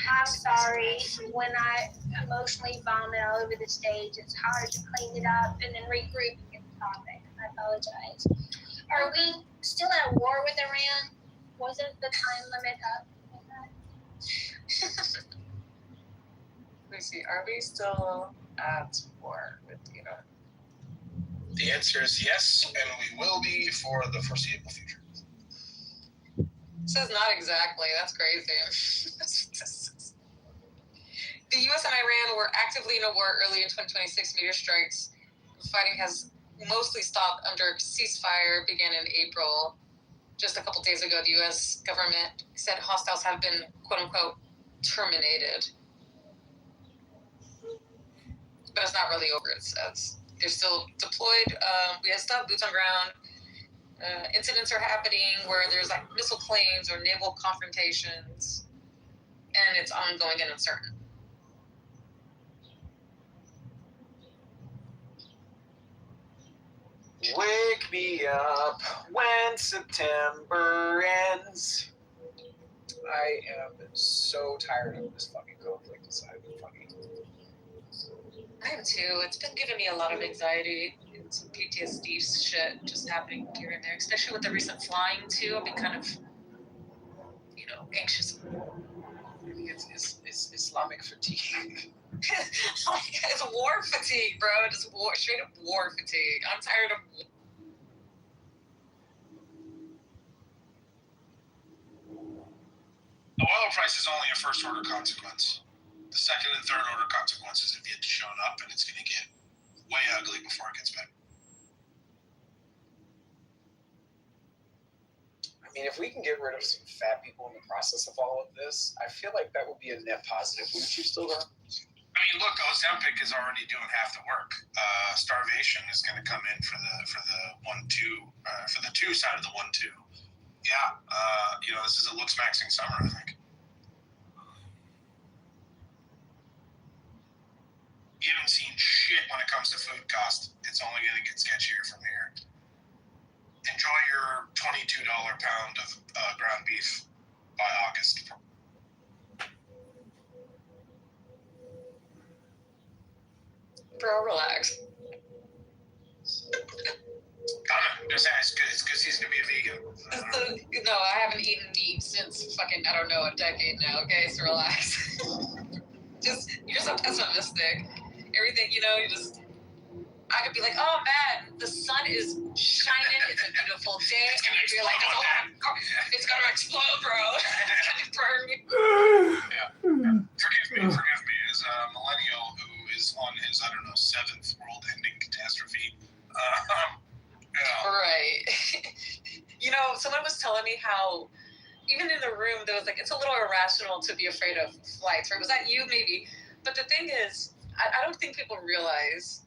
I'm sorry. When I emotionally vomit all over the stage, it's hard to clean it up and then regroup and get the topic. I apologize. Are we still at war with Iran? Wasn't the time limit up? Let me see. Are we still at war with Iran? The answer is yes, and we will be for the foreseeable future. Says not exactly. That's crazy. The U.S. and Iran were actively in a war early in 2026. Major strikes. Fighting has mostly stopped under ceasefire began in April. Just a couple days ago, the U.S. government said hostiles have been, quote unquote, terminated. But it's not really over, it says. They're still deployed. We have still boots on ground. Incidents are happening where there's like missile claims or naval confrontations, and it's ongoing and uncertain. Wake me up when September ends. I am so tired of this fucking conflict inside the fucking. I am too. It's been giving me a lot of anxiety and some PTSD shit just happening here and there, especially with the recent flying too. I've been kind of, anxious. I think it's Islamic fatigue. It's war fatigue, bro. Just straight up war fatigue. I'm tired of. The oil price is only a first order consequence. The second and third order consequences have yet to show up, and it's going to get way ugly before it gets better. mean, if we can get rid of some fat people in the process of all of this, I feel like that would be a net positive. Wouldn't you still, though? I mean, look, Ozempic is already doing half the work. Starvation is going to come in for the 2 side of the 1-2. Yeah, this is a looks maxing summer, I think. You haven't seen shit when it comes to food cost. It's only going to get sketchier from here. Enjoy your $22 pound of ground beef by August. Bro, relax. Just ask, it's because he's going to be a vegan. No, I haven't eaten meat since fucking, I don't know, a decade now, okay? So relax. You're so pessimistic. Everything, I could be like, oh man, the sun is shining, it's a beautiful day, and you'd be like, oh, it's gonna explode, bro. It's gonna burn me. Yeah. Forgive me, as a millennial who is on his, 7th world-ending catastrophe. Right. Someone was telling me how, even in the room, there was like, it's a little irrational to be afraid of flights, or was that you maybe? But the thing is, I don't think people realize,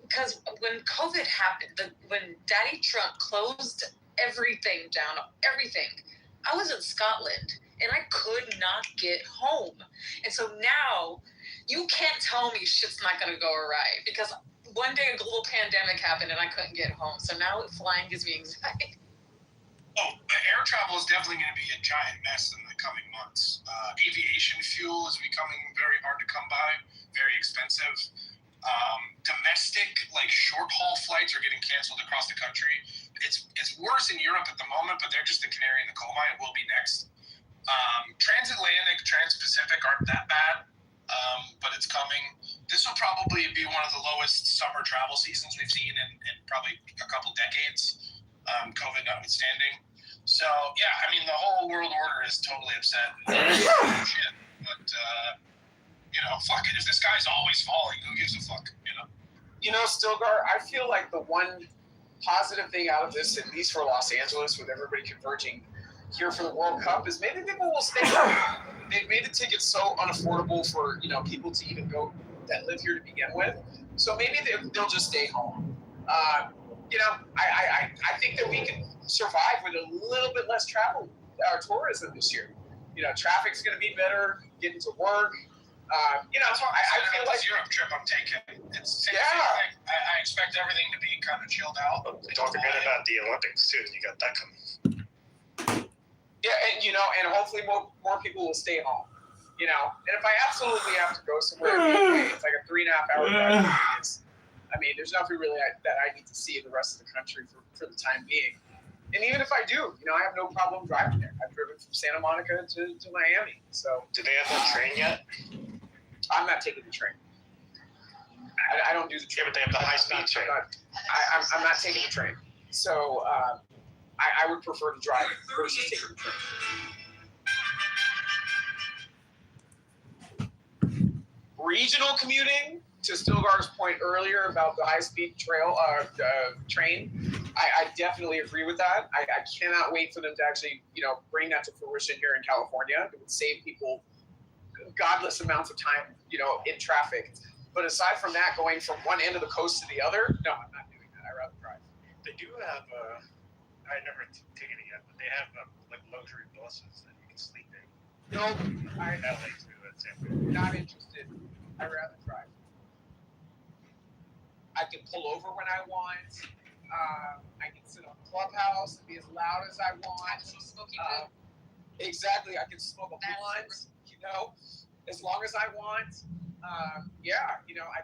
because when COVID happened, when Daddy Trump closed everything down, I was in Scotland and I could not get home. And so now you can't tell me shit's not going to go right, because one day a global pandemic happened and I couldn't get home. So now flying gives me anxiety. Oh, air travel is definitely going to be a giant mess in the coming months. Aviation fuel is becoming very hard to come by, very expensive. Domestic, short-haul flights are getting canceled across the country. It's worse in Europe at the moment, but they're just the canary in the coal mine. It will be next. Transatlantic, Trans-Pacific aren't that bad, but it's coming. This will probably be one of the lowest summer travel seasons we've seen in probably a couple decades. COVID notwithstanding. So, yeah, the whole world order is totally upset. Shit. But, fuck it. If the sky's always falling, who gives a fuck, Stilgar, I feel like the one positive thing out of this, at least for Los Angeles, with everybody converging here for the World Cup, is maybe people will stay home. They've made the tickets so unaffordable for, people to even go that live here to begin with. So maybe they'll just stay home. I think that we can survive with a little bit less travel or tourism this year. Traffic's going to be better, getting to work. I feel like Europe trip I'm taking. I expect everything to be kind of chilled out. Don't forget about the Olympics too. You got that coming. Yeah, and hopefully more people will stay home. And if I absolutely have to go somewhere, it's like a 3.5 hour drive to Vegas. There's nothing really that I need to see in the rest of the country for the time being. And even if I do, I have no problem driving there. I've driven from Santa Monica to Miami. So, do they have that train yet? I'm not taking the train. I don't do the train. Yeah, but they have the high-speed train. I'm not taking the train. So I would prefer to drive versus taking the train. Regional commuting, to Stilgar's point earlier about the high-speed train, I definitely agree with that. I cannot wait for them to actually, bring that to fruition here in California. It would save people godless amounts of time, in traffic. But aside from that, going from one end of the coast to the other, no, I'm not doing that. I'd rather drive. They do have, I never taken it yet, but they have luxury buses that you can sleep in. No, I'm LA too. That's it. not interested. I'd rather drive. I can pull over when I want. I can sit on Clubhouse and be as loud as I want. Exactly. I can smoke a blunt, as long as I want. I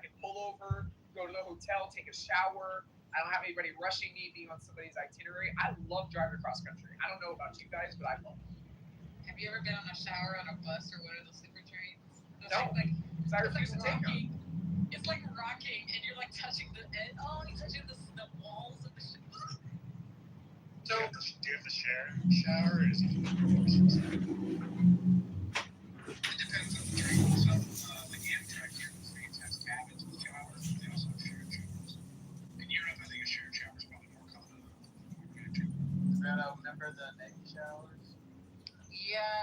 can pull over, go to the hotel, take a shower. I don't have anybody rushing me, being on somebody's itinerary. I love driving across country. I don't know about you guys, but I love it. Have you ever been on a shower on a bus or one of those sleeper trains? No, because I refuse to take them. It's like rocking, and you're like touching the edge. Oh, you're touching the walls of the ship. Do you have to share a shower, or is it? It depends on the train. So, Amtrak here, the trains has cabins with showers. They also have shared showers. In Europe, I think a shared shower is probably more common. Renato, remember the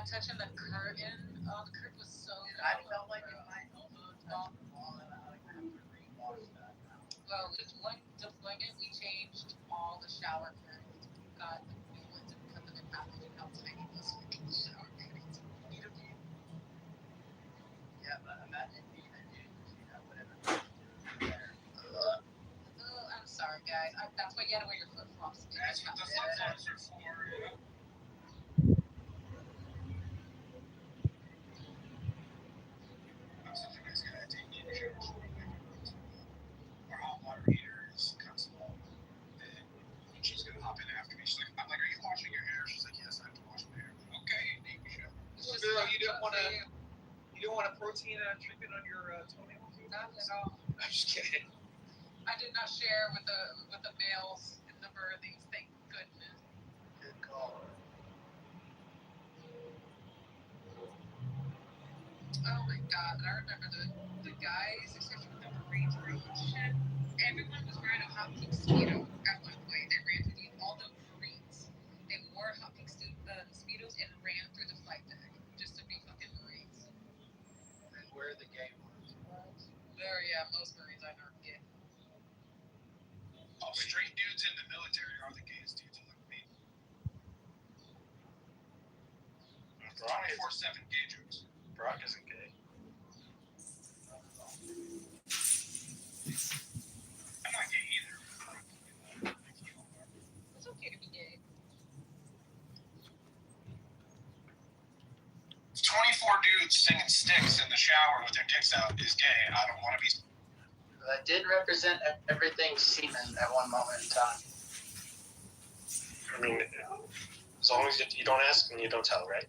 touching the curtain. Oh, the curtain was so. I felt like if my elbow touched the wall, and I would have to rewash that now. Well, with one deployment, we changed all the shower curtains. We got the new ones and cut them in half and how tiny those fucking shower curtains. Yeah, but imagine being a dude, whatever. Oh, I'm sorry, guys. That's why you gotta wear your flip flops. That's what the flip flops are for. Our hot water heater is kind of small, and she's gonna hop in after me. She's like, I'm like, are you washing your hair? She's like, yes, I have to wash my hair. I'm like, okay, take a shower. Girl, you don't want a protein treatment on your toenails? Not at all. I'm just kidding. I did not share with the males in the birthings. Thank goodness. Good call. Oh my god! And I remember the guys, especially with the Marines group and shit. Everyone was wearing a hot pink speedo at one point. They ran through all the Marines. They wore hot pink speedos and ran through the flight deck just to be fucking Marines. And where are the gay ones? There, yeah, most Marines I know are gay. Oh, straight dudes in the military are the gayest dudes I've ever met. 24/7 gay jokes. Brock isn't gay. I'm not gay either. It's okay to be gay. 24 dudes singing Sticks in the shower with their dicks out is gay. I don't want to be. That did represent everything semen at one moment in time. I mean, as long as you don't ask and you don't tell, right?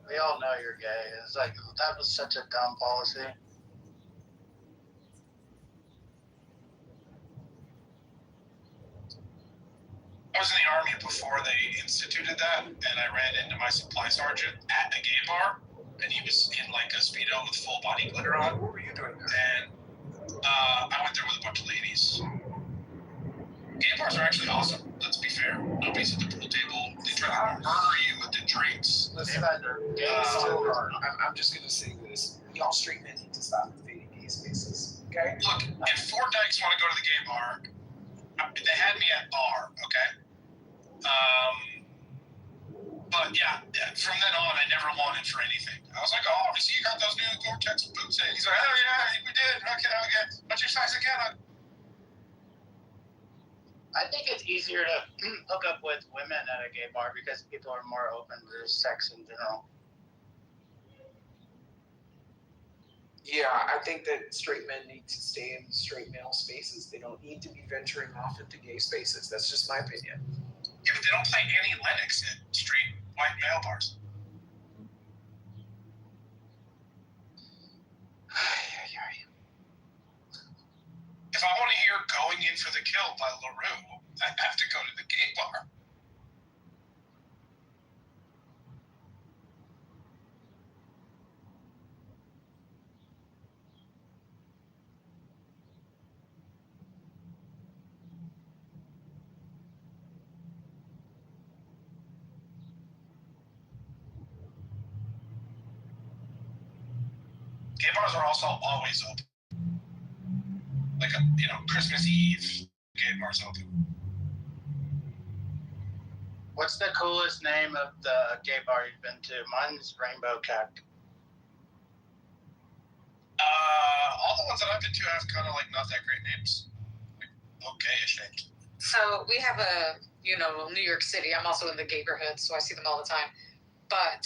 We all know you're gay. It's like, that was such a dumb policy. I was in the Army before they instituted that, and I ran into my supply sergeant at a gay bar, and he was in like a Speedo with full body glitter on. What were you doing there? And I went there with a bunch of ladies. Gay bars are actually awesome, let's be fair. Nobody's at the pool table. They try to murder you with the drinks. They've had their gay Still hard. I'm just gonna say this. Y'all straight men need to stop invading gay spaces. Okay? Look, if four dykes want to go to the gay bar, they had me at bar, okay? But yeah, from then on, I never wanted for anything. I was like, oh, I see you got those new Gore-Tex boots in. He's like, oh yeah, we did. Okay. What's your size again? I think it's easier to hook up with women at a gay bar because people are more open to sex in general. Yeah, I think that straight men need to stay in straight male spaces. They don't need to be venturing off into gay spaces. That's just my opinion. Yeah, but they don't play Annie Lennox at straight white male bars. If I want to hear Going In for the Kill by LaRue, I have to go to the gay bar. Gay bars are also always open. Like, Christmas Eve, gay bars open. What's the coolest name of the gay bar you've been to? Mine's Rainbow Cact. All the ones that I've been to have kind of like not that great names. Like, okay-ish names. So we have New York City. I'm also in the neighborhood, so I see them all the time. But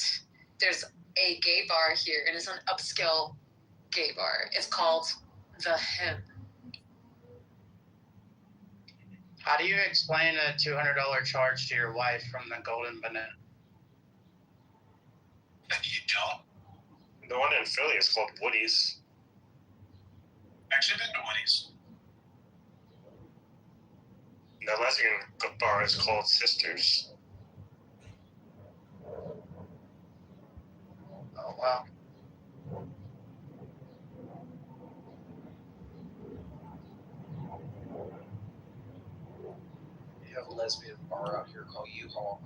there's a gay bar here, and it's an upscale gay bar. It's called The Hen. How do you explain a $200 charge to your wife from the Golden Banana? You don't? The one in Philly is called Woody's. Actually been to Woody's. The lesbian bar is called Sisters. Oh, wow. You have a lesbian bar out here called U-Haul.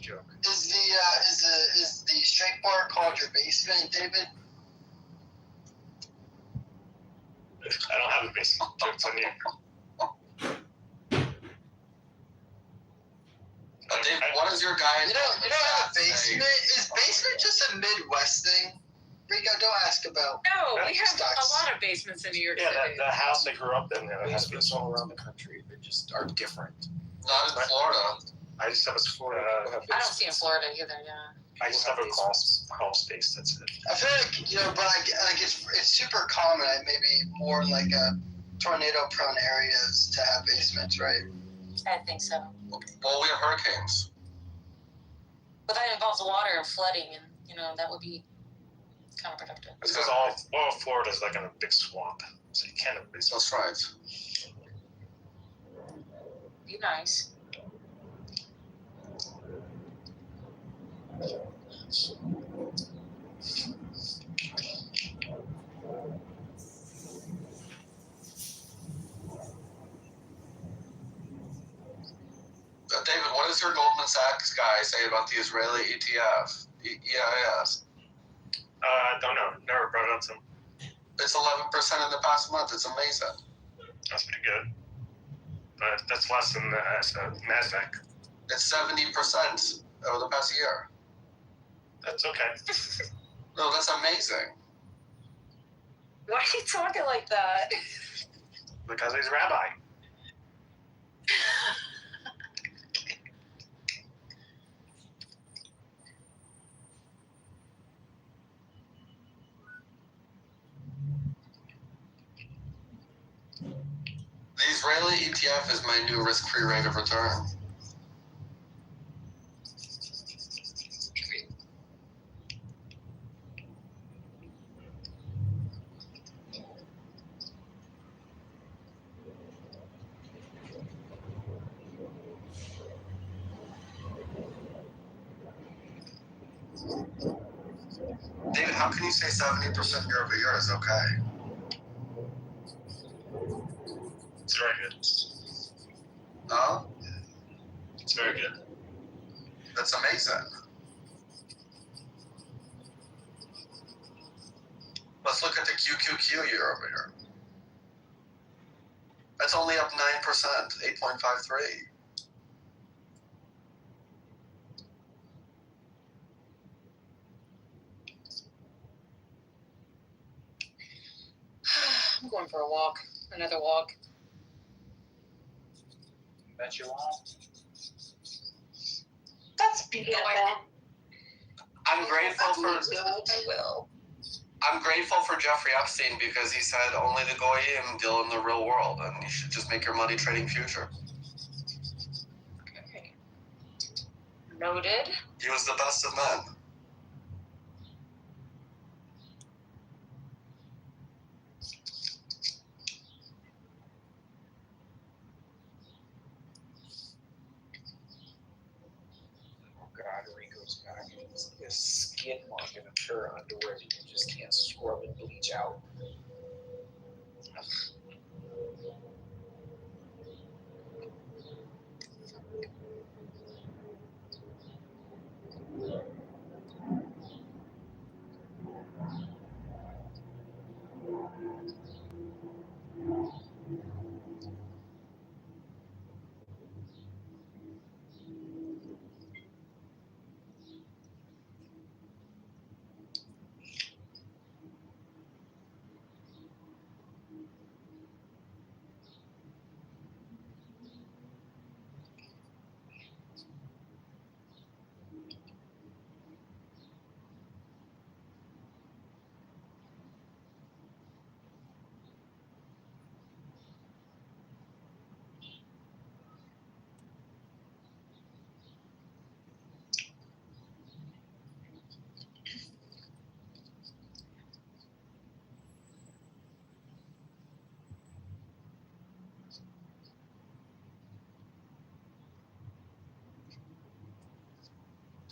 joke. Is the straight bar called your basement, David? I don't have a basement. Jokes on you. Dave, what is your guy? You don't have a basement? Is basement just a Midwest thing? Rico, don't ask about. No, we have stocks. a lot of basements in New York Yeah, City. the house I grew up in, there has Basements all around the country, they just are different. Not in Florida. I just have a Florida people have I don't see in basements. Florida either, yeah. I just have a crawl space. That's it. I feel like, but like it's super common. Maybe more like tornado-prone areas to have basements, right? I think so. Well, we have hurricanes. But that involves water and flooding, and that would be counterproductive. It's because all of Florida is like in a big swamp, so you can't have a basement. That's right. Be nice. David, what does your Goldman Sachs guy say about the Israeli ETF? EIS? Don't know. Never brought it up to him. It's 11% in the past month. It's amazing. That's pretty good. But that's less than the NASDAQ. It's 70% over the past year. That's okay. No, that's amazing. Why are you talking like that? Because he's a rabbi. The Israeli ETF is my new risk-free rate of return. David, how can you say 70% year over year is okay? It's very good. No? It's very good. That's amazing. Let's look at the QQQ year over year. That's only up 9%, 8.53. I'm going for a walk. Another walk. Bet you won't. That's beautiful. I'm grateful for. I will. I'm grateful for Jeffrey Epstein because he said only the goyim deal in the real world, and you should just make your money trading future. Okay. Noted. He was the best of men. Oh God, Rico's back. It's this skin mark in her underwear that you just can't scrub and bleach out.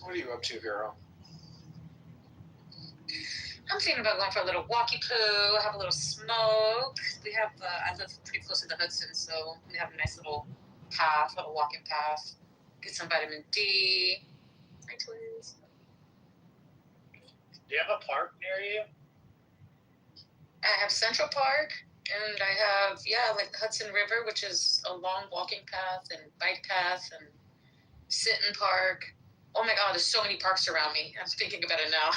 What are you up to, girl? I'm thinking about going for a little walkie poo, have a little smoke. We have, I live pretty close to the Hudson, so we have a nice little path, little walking path. Get some vitamin D. park near you? I have Central Park, and I have, like Hudson River, which is a long walking path and bike path, and Sinton Park. Oh my God, there's so many parks around me. I'm thinking about it now.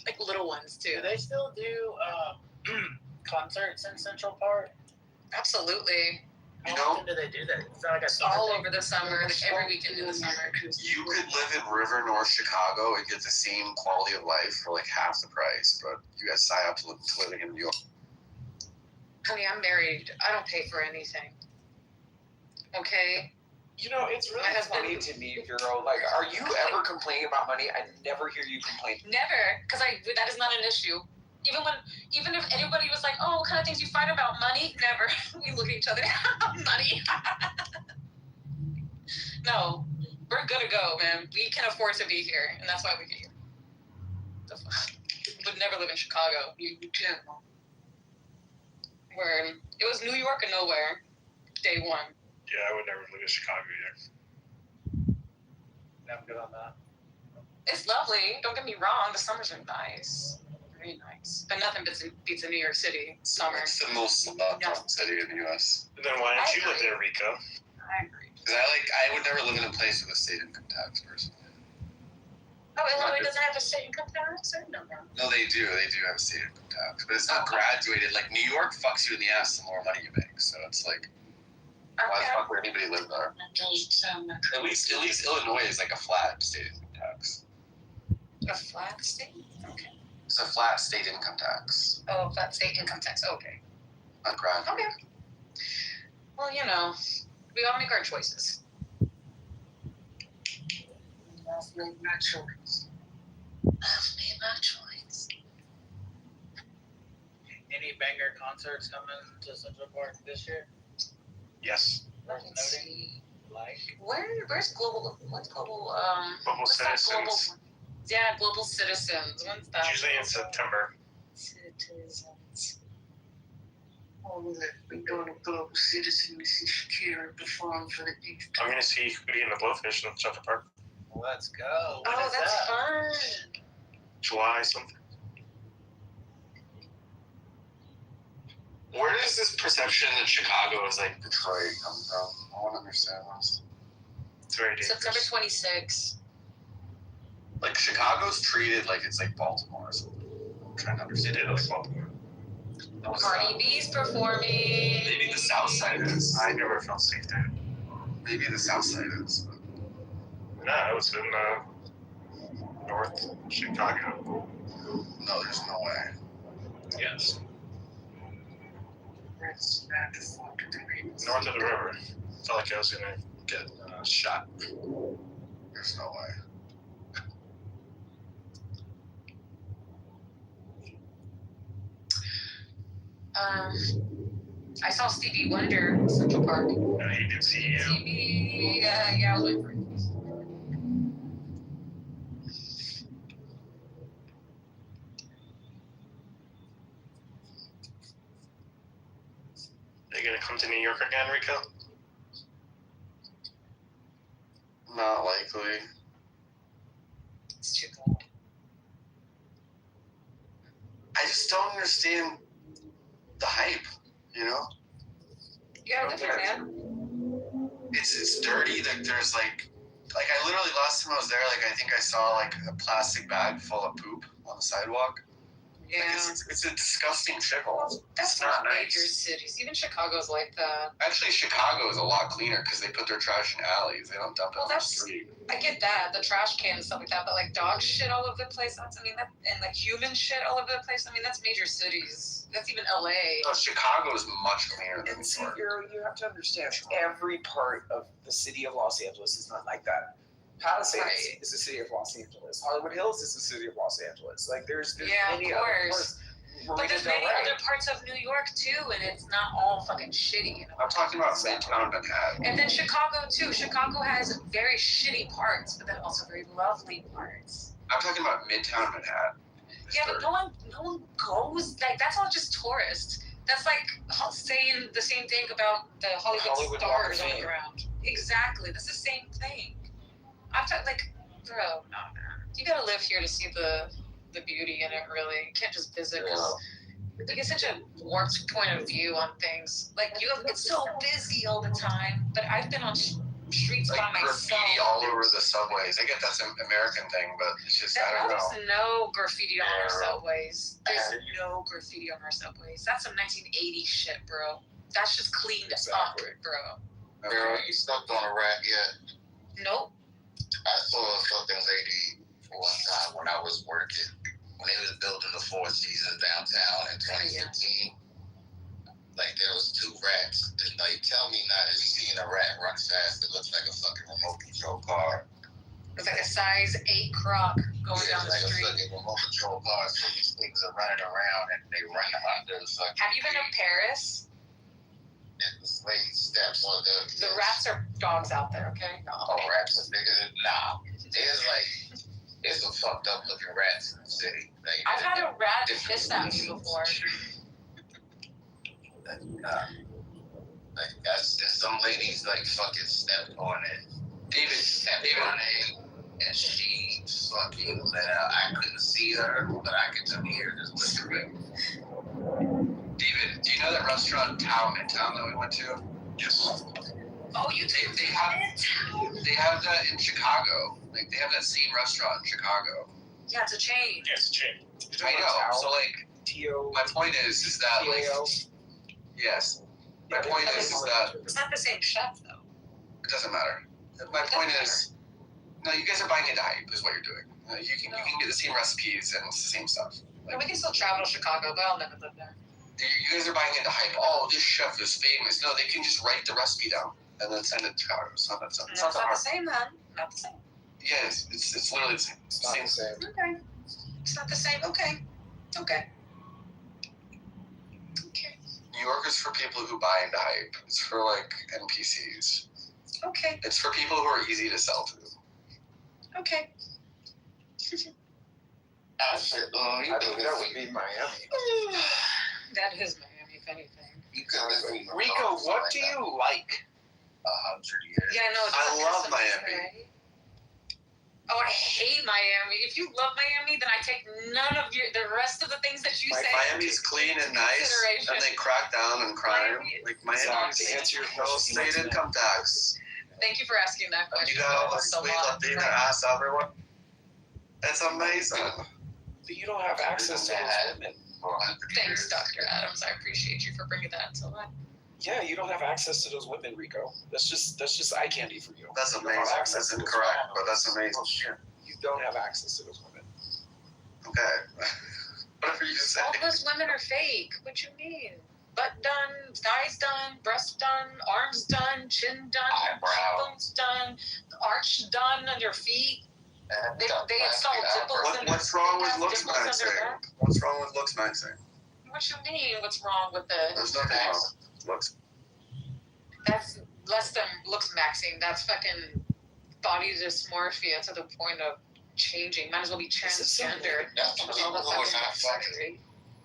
Like little ones, too. Do they still do concerts in Central Park? Absolutely. You How know, often do they do that? Is that like a summer All thing? over the summer, like every weekend in the summer. you could live in River, North Chicago and get the same quality of life for like half the price, but you got to sign up to living in New York. Honey, I'm married. I don't pay for anything. Okay? You know, it's really My husband- funny to me, Vero. Like, are you ever complaining about money? I never hear you complain. Never, because that is not an issue. Even if anybody was like, oh, what kind of things you fight about? Money? Never. We look at each other, money. No, we're good to go, man. We can afford to be here, and that's why we're here. The fuck? Would never live in Chicago. You can't. Where it was New York or nowhere, day one. Yeah, I would never live in Chicago either. I'm good on that. It's lovely. Don't get me wrong. The summers are nice. Very nice. But nothing beats a New York City summer. It's the most loved city in the U.S. And then why don't I you live agree. there, Rico? I agree. Because I would never live in a place with a state income tax, personally. Oh, Illinois doesn't have a state income tax? I didn't know that. No, they do. They do have a state income tax, but it's not graduated. Like New York fucks you in the ass the more money you make. So it's like, why the fuck would anybody live there? At least Illinois is like a flat state income tax. A flat state? Okay. It's a flat state income tax. Oh, flat state income tax. Okay. Not graduated. Okay. Well, you know, we all make our choices. I've made my choice. I've made my choice. Any banger concerts coming to Central Park this year? Yes. Worth Let's noting? see. Like? Where's Global? What's Global? Global what's that Citizens. Global? Yeah, Global Citizens. When's that? Usually in September. Citizens. Oh, we're going to Global Citizens and Shakira perform for the youth. I'm going to see Hootie and the Blowfish in Central Park. Let's go. When Oh, is that's that? fun. July something. Where does this perception that Chicago is like Detroit come from? I want to understand this. It's very dangerous. September 26th. Like Chicago's treated like it's like Baltimore or something. I'm trying to understand. It is like Baltimore. No, it's Cardi not. B's performing. Maybe the South Side is. I never felt safe there. Maybe the South Side is. But No, I was in North Chicago. no, there's no way. Yes. North of the river. Felt like I was going to get shot. There's no way. I saw Stevie Wonder in Central Park. He did see you. Stevie, yeah, I was waiting for him. Are you going to come to New York again, Rico? Not likely. It's too cold. I just don't understand the hype, you know? You gotta live here, man. It's dirty. Like there's like I literally last time I was there, like I think I saw like a plastic bag full of poop on the sidewalk. Yeah. Like, it's a disgusting shithole. That's It's not major nice. cities. Even Chicago's like that. Actually, Chicago is a lot cleaner because they put their trash in alleys. They don't dump it Well, on the that's- street. I get that, the trash can and stuff like that, but like dog shit all over the place. And like human shit all over the place. I mean, that's major cities. That's even LA. No, Chicago is much cleaner than And see, New York. you have to understand, every part of the city of Los Angeles is not like that. Palisades Right. is the city of Los Angeles. Hollywood Hills is the city of Los Angeles. Like there's Yeah, of many other course. parts. But Marina there's Del many Rey. other parts of New York too, and it's not all fucking shitty. You know? I'm talking about Midtown Manhattan. And then Chicago too. Chicago has very shitty parts, but then also very lovely parts. I'm talking about Midtown Manhattan. It's Yeah, but dirty. no one goes like that's all just tourists. That's like saying the same thing about the Hollywood Walk of stars on the Fame. ground. Exactly, that's the same thing. I'm talking like, bro, no, man. You gotta live here to see the the beauty in it. Really, you can't just visit because you get such a warped point of view on things. Like it's so busy all the time. But I've been on streets like by myself. graffiti all over the subways. I get that's an American thing, but it's just I don't know. There's no graffiti on our subways. There's no graffiti on our subways. That's some 1980 shit, bro. That's just cleaned up, bro. Girl, you stepped on a rat yet? Nope. I saw a fucking lady for one time when I was working when they was building the Four Seasons downtown in 2015. Like there was 2 rats, and like tell me not if you seen a rat run fast, it looks like a fucking remote control car. It's like a size 8 croc going down the like street. a fucking remote control car, so these things are running around and they run under the fucking. Have you been to Paris? And the slave steps on the rats are dogs out there, okay? Oh, rats are bigger than There's like there's some fucked up looking rats in the city. Like, I've had a rat piss at me before. Like that's some ladies like fucking stepped on it. David stepped on it, and she fucking let out. I couldn't see her, but I could hear this whispering. David, do you know that restaurant Town in Town that we went to? Yes. Oh, you did. They have that in Chicago. Like they have that same restaurant in Chicago. Yeah, it's a chain. Yeah, it's a chain. I know. So like, my point is that like, yes. My point is that it's not the same chef though. It doesn't matter. My point is, no, you guys are buying into hype. Is what you're doing. You can get the same recipes and it's the same stuff. Like, we can still travel to Chicago, but I'll never live there. You guys are buying into hype. Oh, this chef is famous. No, they can just write the recipe down and then send it to Chicago. It's not that simple. It's not the same then. Not the same. Yes, it's literally the same. It's not the same. Okay. It's not the same. Okay. Okay. New York is for people who buy into hype. It's for like NPCs. Okay. It's for people who are easy to sell to. Okay. I think that would be Miami. That is Miami, if anything. Rico, what do you like? 100 years. Yeah, I know. I love Miami. Oh, I hate Miami. If you love Miami, then I take none of the rest of the things that you say. Miami's clean and nice, and they crack down on crime. Like Miami, to answer your no question, state income tax. Thank you for asking that question. You got all the sweet Latina ass everyone. It's amazing. But you don't have access to those women. Thanks, Dr. Adams. I appreciate you for bringing that to light. Yeah, you don't have access to those women, Rico. That's just eye candy for you. That's amazing. That's incorrect, but that's amazing. You don't have access to those women. Okay. Whatever you say. All those women are fake. What you mean? Butt done, thighs done, breast done, arms done, chin done, cheekbones done, arch done under feet. They install dimples in their What's wrong with looks maxing? What's wrong with looks maxing? What you mean? What's wrong with the? There's nothing wrong with looks. That's less than looks maxing. That's fucking body dysmorphia to the point of changing. Might as well be transgender.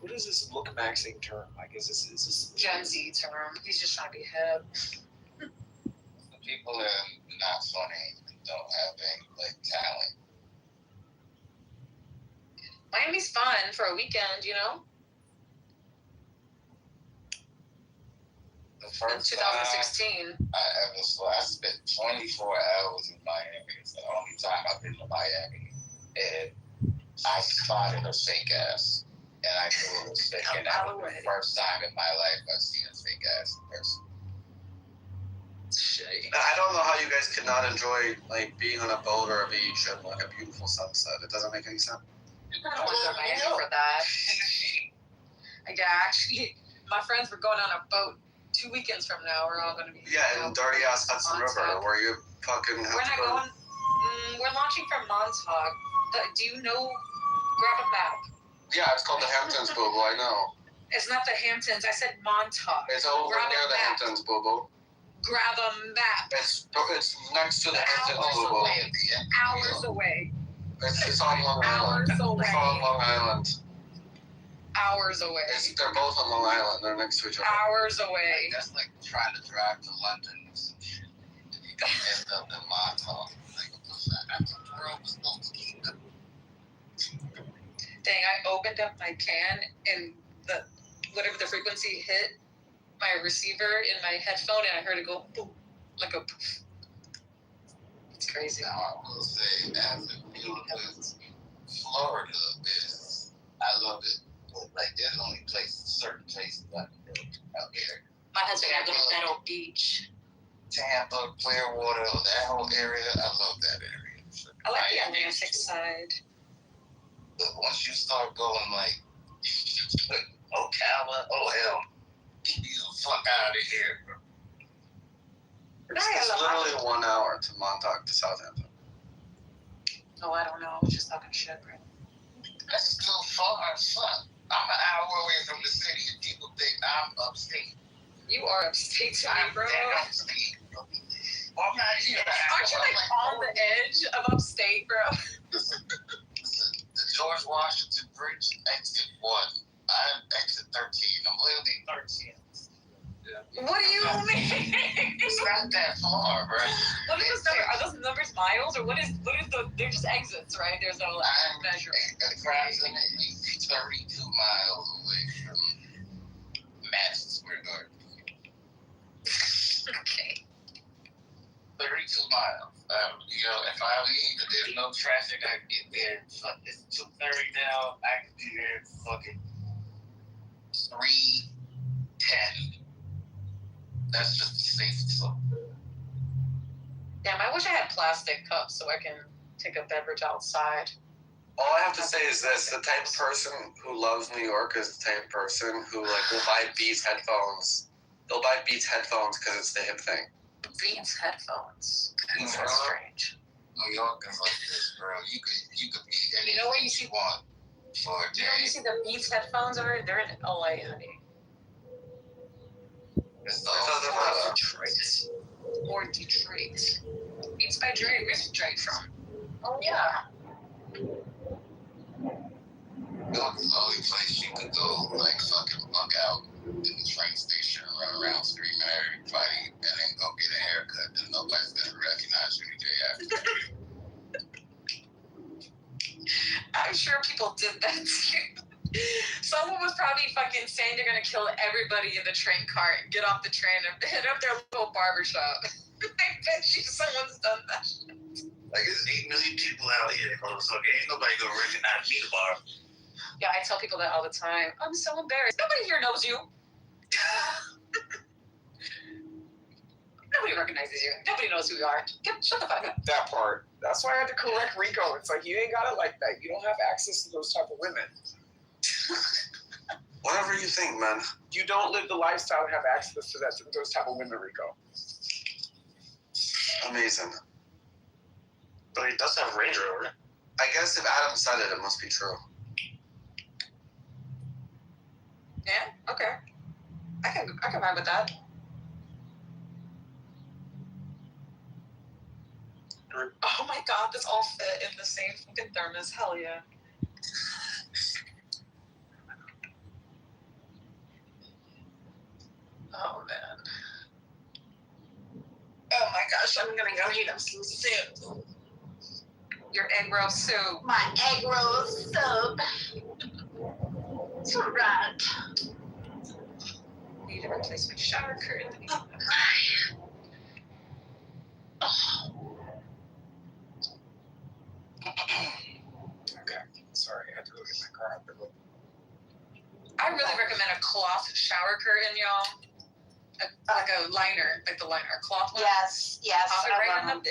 What is this look maxing term? Like, is this Gen Z term? He's just trying to be hip. People are not funny and don't have any like talent. Miami's fun for a weekend, you know. The first in 2016. I spent 24 hours in Miami. It's the only time I've been to Miami. And I spotted a fake ass. And I knew it was fake. And that was the first time in my life I've seen a fake ass in person. I don't know how you guys could not enjoy like being on a boat or a beach and like a beautiful sunset. It doesn't make any sense. I don't want to go to Miami for that. Actually, my friends were going on a boat 2 weekends from now. We're all going to be. Yeah, in dirty ass Hudson River, where you fucking. We're not going. We're launching from Montauk. Do you know? Grab a map. Yeah, it's called the Hamptons, boo boo. I know. It's not the Hamptons. I said Montauk. It's over near the Hamptons, boo boo. Grab a map. It's next to the Hamptons, boo boo. Hours away. It's on Long Island. It's on Long Island. Hours away. They're both on Long Island. They're next to each other. Hours away. That's like trying to drive to London or some shit. You can end up in Montauk. Like, that's a world was supposed to keep them. I opened up my can and whatever the frequency hit my receiver in my headphone, and I heard it go boom, like a poof. It's crazy. Now I will say, as beautiful as Florida is, I love it. But like, there's only certain places I can go out there. My husband got to go to that old beach. Tampa, Clearwater, that whole area, I love that area. I like the Atlantic side. But once you start going like, Ocala, oh hell, get the fuck out of here, bro. It's literally 1 hour to Montauk to Southampton. Oh, I don't know. I was just talking shit, bro. That's still far as fuck. I'm an hour away from the city, and people think I'm upstate. You are upstate to me, bro. I'm upstate. Well, I'm not here. Aren't you like on the edge of upstate, bro? Listen, the George Washington Bridge, exit 1. I'm exit 13. I'm literally 13. Yeah. What do you mean? It's not that far, bro. What is this number? Are those numbers miles, or what is they're just exits, right? There's no measure. Approximately 32 miles away from Madison Square Garden. Okay. 32 miles. If I leave, if there's no traffic, I can get there. It's 2:30 now. I can be there fucking 3:10. That's just the safest zone. Damn, I wish I had plastic cups so I can take a beverage outside. All I have to say is this: the type of person who loves New York is the type of person who will buy Beats headphones. They'll buy Beats headphones because it's the hip thing. Beats headphones. That's strange. New York is like this, bro. You could be anything you know where you want for a day. You know where you see the Beats headphones over? They're in LA, honey. Detroit. Or Detroit. Beats by Dre. Where's Dre from? Oh, yeah. New York is the only place you could go, like, fucking bug out in the train station, run around screaming at everybody, and then go get a haircut, and nobody's gonna recognize you the day after. I'm sure people did that too. Someone was probably fucking saying they're gonna kill everybody in the train car and get off the train and hit up their local barbershop. I bet you someone's done that shit. Like, there's 8 million people out here, motherfucker. Ain't nobody gonna recognize me tomorrow. Yeah, I tell people that all the time. I'm so embarrassed. Nobody here knows you. Nobody recognizes you. Nobody knows who you are. Shut the fuck up. That part. That's why I had to correct Rico. It's like, you ain't got it like that. You don't have access to those type of women. Whatever you think, man. You don't live the lifestyle and have access to those type of women, Rico. Amazing. But he does have a Range Rover. I guess if Adam said it, it must be true. Yeah, okay. I can vibe with that. Oh my god, this all fit in the same fucking thermos. Hell yeah. Oh man. Oh my gosh, I'm gonna go heat up some soup. Your egg roll soup. My egg roll soup. It's right. Need to replace my shower curtain. Okay, sorry, I had to go get my car. I really recommend a cloth shower curtain, y'all. Like a liner, like the liner, cloth one. Yes. Pop it right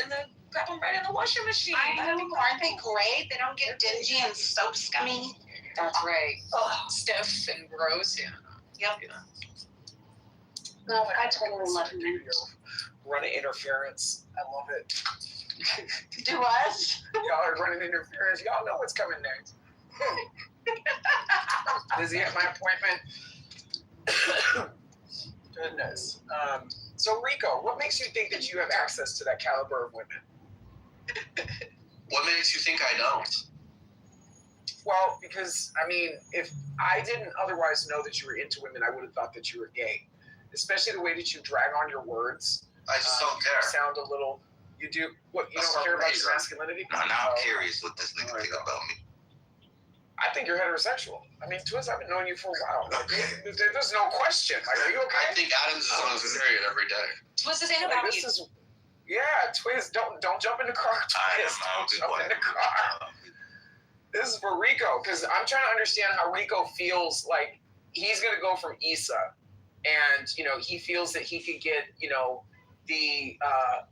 grab them right in the washing machine. I know, aren't they great? They don't get dingy and soap scummy. That's right. Stiff and gross, yeah. Yep. No, I totally love it. Running interference. I love it. Do what? Y'all are running interference. Y'all know what's coming next. Busy at my appointment. Goodness. So Rico, what makes you think that you have access to that caliber of women? What makes you think I don't? Well, because, I mean, if I didn't otherwise know that you were into women, I would have thought that you were gay. Especially the way that you drag on your words. I just don't care. You sound a little, you do, what, you don't care about your masculinity? No, now I'm curious what this nigga think about me. I think think you're heterosexual. I mean, Twins, I've been knowing you for a while. Like, there's no question. Like, are you okay? I think Adams is on his period every day. Twins, this ain't about you. Twins, don't jump in the car. Twins, don't jump in the car. This is for Rico, because I'm trying to understand how Rico feels like he's going to go from Issa, and, you know, he feels that he could get, you know, the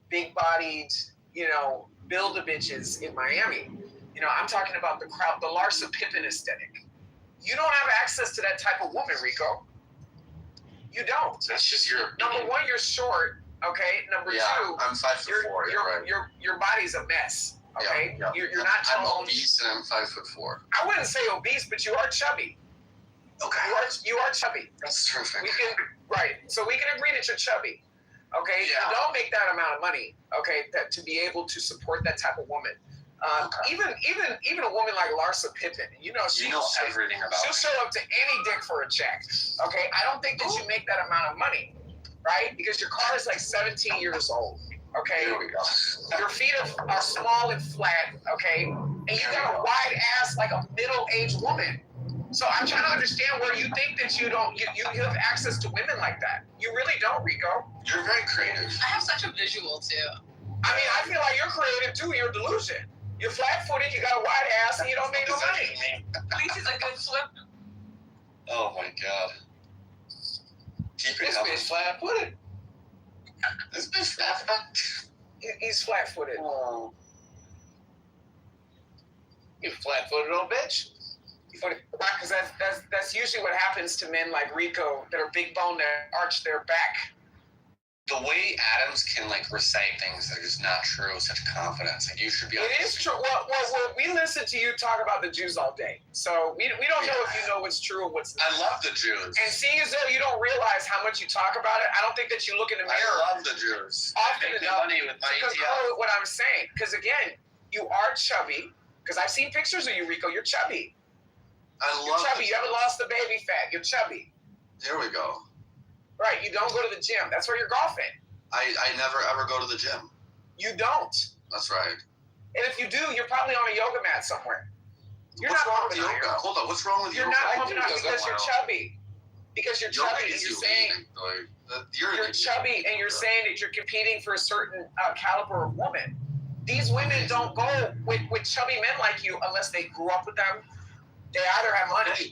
big-bodied, you know, build-a-bitches in Miami. You know, I'm talking about the crowd, the Larsa Pippen aesthetic. You don't have access to that type of woman, Rico. You don't. That's just your Number one, you're short. Okay. Number two, I'm 5'4". Your body's a mess. Okay. Yeah. You're not toned. I'm obese and I'm 5'4". I wouldn't say obese, but you are chubby. Okay. You are chubby. That's terrific. So we can agree that you're chubby. Okay. Yeah. You don't make that amount of money. Okay. That to be able to support that type of woman. Even a woman like Larsa Pippen, you know everything about she'll show up to any dick for a check. Okay, I don't think that you make that amount of money, right? Because your car is like 17 years old. Okay, Here we go. your feet are small and flat. Okay, and you got a wide ass like a middle-aged woman. So I'm trying to understand where you think that you have access to women like that. You really don't, Rico. You're very creative. I have such a visual too. I mean, I feel like you're creative too. You're a delusion. You're flat-footed, you got a wide ass, and you don't make no money. At least he's a good swimmer. Oh my god. This bitch flat-footed. This bitch flat-footed. He's flat-footed. Oh. You flat-footed old bitch. Because that's usually what happens to men like Rico that are big boned that arch their back. The way Adams can like recite things that are just not true with such confidence, like you should be. It is true. Well, we listen to you talk about the Jews all day, so we don't know if you know what's true and what's not. I love the Jews. And seeing as though you don't realize how much you talk about it, I don't think that you look in the mirror. I love the Jews. Often I make enough money with my to concur with what I'm saying. Because again, you are chubby. Because I've seen pictures of you, Rico. You're chubby. You're chubby. You haven't lost the baby fat. You're chubby. There we go. Right. You don't go to the gym. That's where you're golfing. I never ever go to the gym. You don't. That's right. And if you do, you're probably on a yoga mat somewhere. What's wrong with yoga? Hold on. What's wrong with yoga? You're not pumping out because you're chubby. Because you're chubby and you're saying you're chubby and you're saying that you're competing for a certain caliber of woman. These women don't go with chubby men like you unless they grew up with them. They either have money, okay,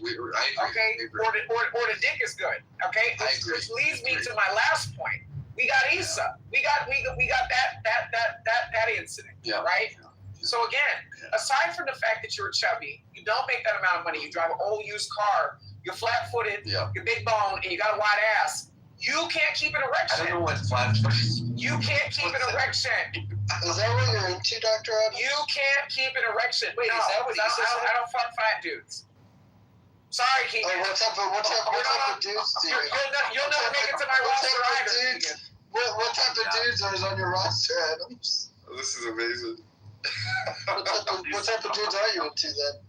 or the dick is good, okay. Which leads me to my last point. We got Issa. We got that incident, right? Yeah. So again, aside from the fact that you're chubby, you don't make that amount of money. You drive an old used car. You're flat-footed. Yeah. You're big bone, and you got a wide ass. You can't keep an erection. I don't know what flat-footed is. You can't keep an erection. Is that what you're into, Dr. Adams? You can't keep an erection. Wait, is that what I don't fuck fat dudes. Sorry, Keegan. Oh, what's up with dudes do you? You'll never make it to my roster either. What type of dudes are on your roster, Adams? This is amazing. What type of dudes are you into then?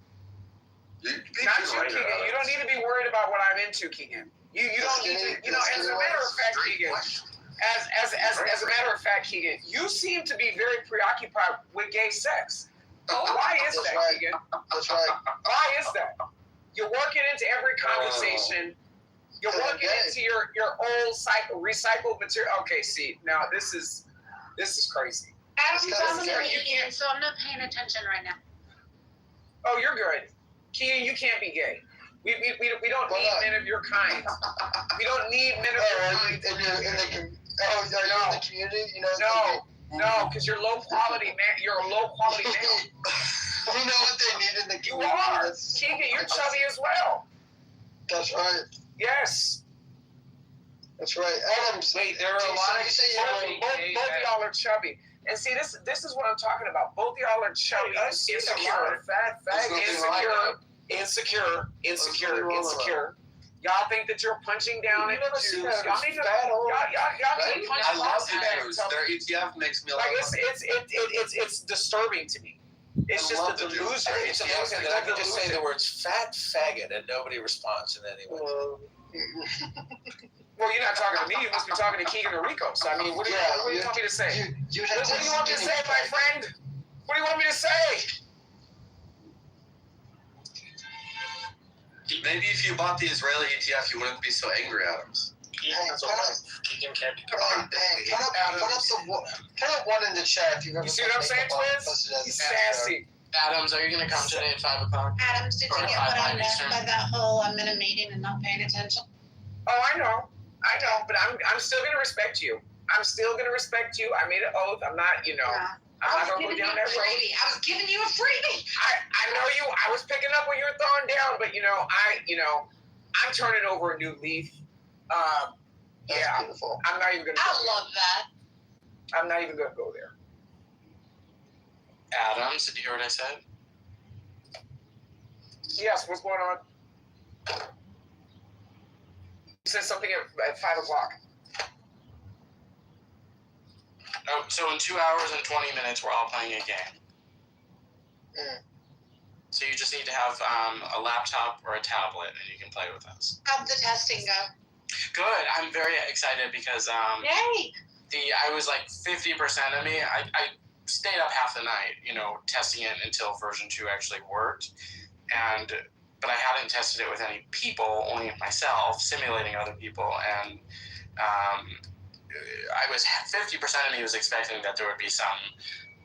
Not you, Keegan. You don't need to be worried about what I'm into, Keegan. You don't need to. You know, as a matter of fact, Keegan. As a matter of fact, Keegan, you seem to be very preoccupied with gay sex. Why is that, Keegan? That's right. Why is that? You're working into every conversation. You're working into your old recycled material. Okay, see, now this is crazy. Adam's also an idiot, so I'm not paying attention right now. Oh, you're good. Keegan, you can't be gay. We don't need men of your kind. We don't need men of your kind. Are you in the community? You know, no, because you're low quality man. You're a low quality male. You know what they need in the community? You are. Keegan, you're chubby as well. That's right. Yes. That's right. Adams. Wait, there are a lot of both y'all are chubby. And see, this is what I'm talking about. Both y'all are chubby, insecure. Y'all think that you're punching down at the Jews. Y'all need to punch I love the Jews. Their ETF makes me like it's disturbing to me. It's just a delusion. It's amazing that I can just say the words fat faggot and nobody responds in any way. Well, you're not talking to me. You must be talking to Keegan or Rico. So, I mean, what do you want me to say? What do you want me to say, my friend? What do you want me to say? Maybe if you bought the Israeli ETF, you wouldn't be so angry, Adams. Hey, put up one in the chat if you've ever. You see what I'm saying, Twins? He's sassy. Adams, are you going to come today at 5 o'clock? Adams, did you get what I meant by that whole I'm in a meeting and not paying attention? Oh, I know, but I'm still going to respect you. I'm still going to respect you. I made an oath. I'm not, I'm not going to go down that road. I was giving you a freebie. I know you. I was picking up what you were throwing down, but, I'm turning over a new leaf. That's beautiful. I'm not even going to I love that. I'm not even going to go there. Adams, did you hear what I said? Yes, what's going on? You said something at 5 o'clock. Oh, so in 2 hours and 20 minutes, we're all playing a game. So you just need to have a laptop or a tablet, and you can play with us. How'd the testing go? Good. I'm very excited because Yay! I was like 50% of me. I stayed up half the night, testing it until version 2 actually worked, but I hadn't tested it with any people, only myself, simulating other people, and I was 50% of me was expecting that there would be some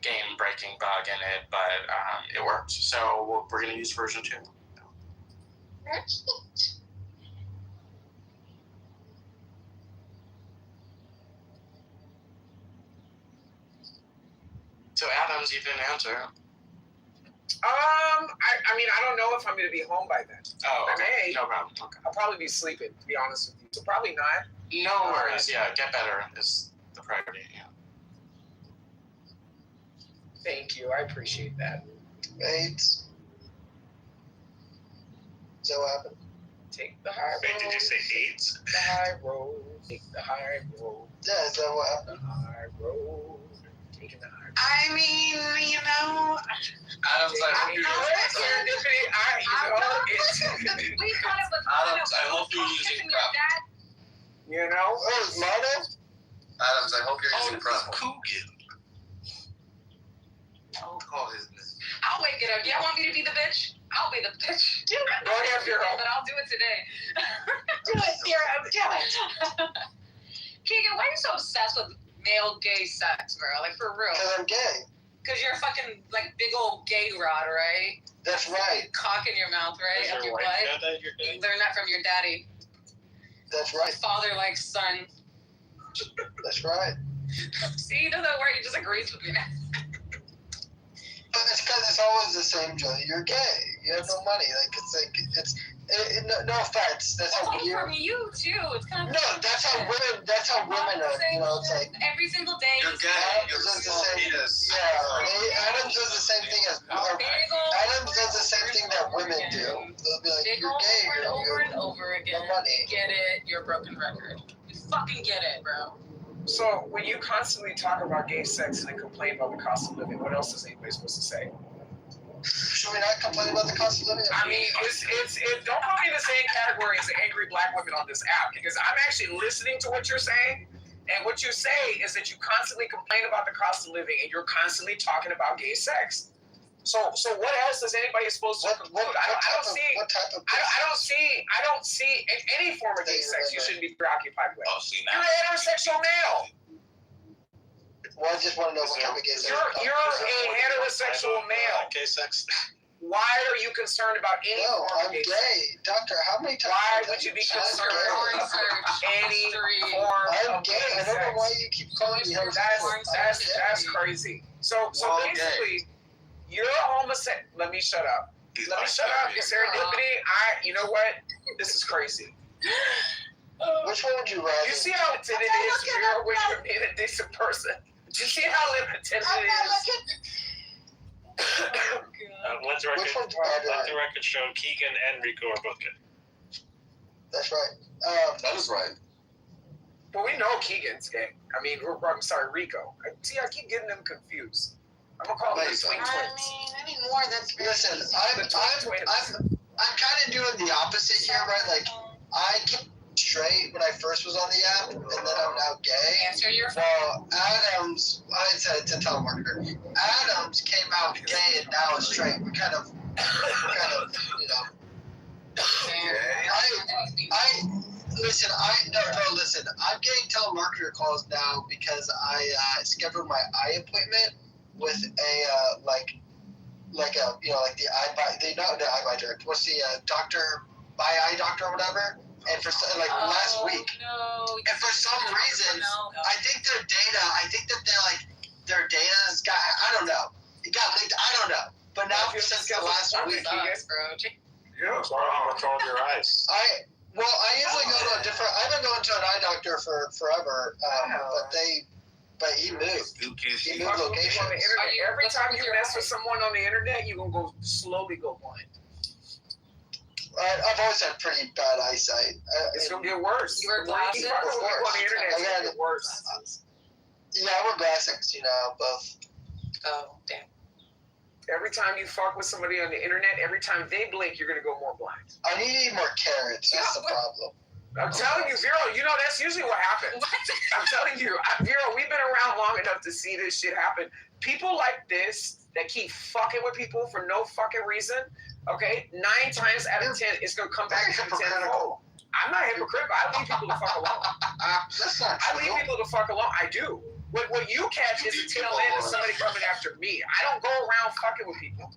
game-breaking bug in it, but it worked. So we're going to use version 2. So Adams, you didn't answer. I don't know if I'm going to be home by then. Oh, okay. I may. No problem. Okay. I'll probably be sleeping, to be honest with you. So probably not. No worries. Yeah, get better is the priority. Yeah. Thank you. I appreciate that. AIDS. Is that what happened? Take the high road. Wait, did you say AIDS? The high road. Take the high road. Yeah, is that what happened? The high road. Taking the high road. I mean, Adams, I hope you're Adams, I hope you're using prep. Oh, it's Marta? Adams, I hope you're using prep. Coogan. Don't call his name. I'll wake it up. Y'all want me to be the bitch? I'll be the bitch. Do it. Go ahead, Vero. But I'll do it today. do it, Vero. Do it. Keegan, why are you so obsessed with male gay sex, bro? Like, for real. Because I'm gay. Because you're a fucking, big old gay rod, right? That's right. Cock in your mouth, right? Up your butt. You learned that from your daddy. That's right. Father like son. That's right. See, he doesn't work. He just agrees with me now. But it's because it's always the same, Joe. You're gay. You have no money. No offense. That's how weird. From you too. It's kind of. No, that's how women. That's how women are. It's like every single day. You're gay. You're does the same. Yeah, Adams does the same thing as. Adams does the same thing that women do. They'll be like, "You're gay." Over and over again. No money. Get it? You're a broken record. You fucking get it, bro. So when you constantly talk about gay sex and then complain about the cost of living, what else is anybody supposed to say? Should we not complain about the cost of living? I mean, don't put me in the same category as the angry black women on this app, because I'm actually listening to what you're saying, and what you say is that you constantly complain about the cost of living, and you're constantly talking about gay sex. So what else is anybody supposed to conclude? I don't see any form of gay sex you shouldn't be preoccupied with. You're an heterosexual male. Well, I just want to know what kind of gay sex. You're a heterosexual male. Gay sex. Why are you concerned about any form of gay sex? Gay. Doctor, how many times? Why would you be concerned about any form I'm of gay. gay I don't know sex? why you keep calling me homosexual. That's crazy. So basically, you're a homosexual. Let me shut up. Let me shut up. Serendipity. You know what? This is crazy. Which one would you rather? You see how limited it is when you're being a decent person? Do you see how limited it is? Let the record show Keegan and Rico are both gay. That's right. That is right. But we know Keegan's gay. I mean, I'm sorry, Rico. See, I keep getting them confused. I'm gonna call them the twin twins. I mean, anymore, that's Listen, I'm kind of doing the opposite here, right? Like, I kept straight when I first was on the app, and then I'm now gay. Answer your phone. Well, Adams, I said it's a telemarketer. Adams came out gay and now is straight. We kind of, Listen, I'm getting telemarketer calls now because I scheduled my eye appointment with a like the eye doctor. What's the doctor, my eye doctor or whatever? And for last week. No. And for some reason, I think their data's got, I don't know. It got leaked. I don't know. But now since the last week, Yeah, what's wrong with all your eyes? I usually go to a different. I've been going to an eye doctor for forever, but he moved. He moved location. On the internet. Every time you mess with someone on the internet, you're gonna slowly go blind. I've always had pretty bad eyesight. It's gonna get worse. You wear glasses? You fuck with people on the internet, it's gonna get worse. Yeah, I wear glasses. Both. Oh, damn. Every time you fuck with somebody on the internet, every time they blink, you're gonna go more blind. I need to eat more carrots. That's the problem. I'm telling you, Vero, that's usually what happens. I'm telling you, Vero, we've been around long enough to see this shit happen. People like this that keep fucking with people for no fucking reason, okay, 9 times out of 10, it's going to come back to 10-fold. I'm not hypocritical. I leave people to fuck alone. I leave people to fuck alone. I do. What you catch is the tail end of somebody coming after me. I don't go around fucking with people.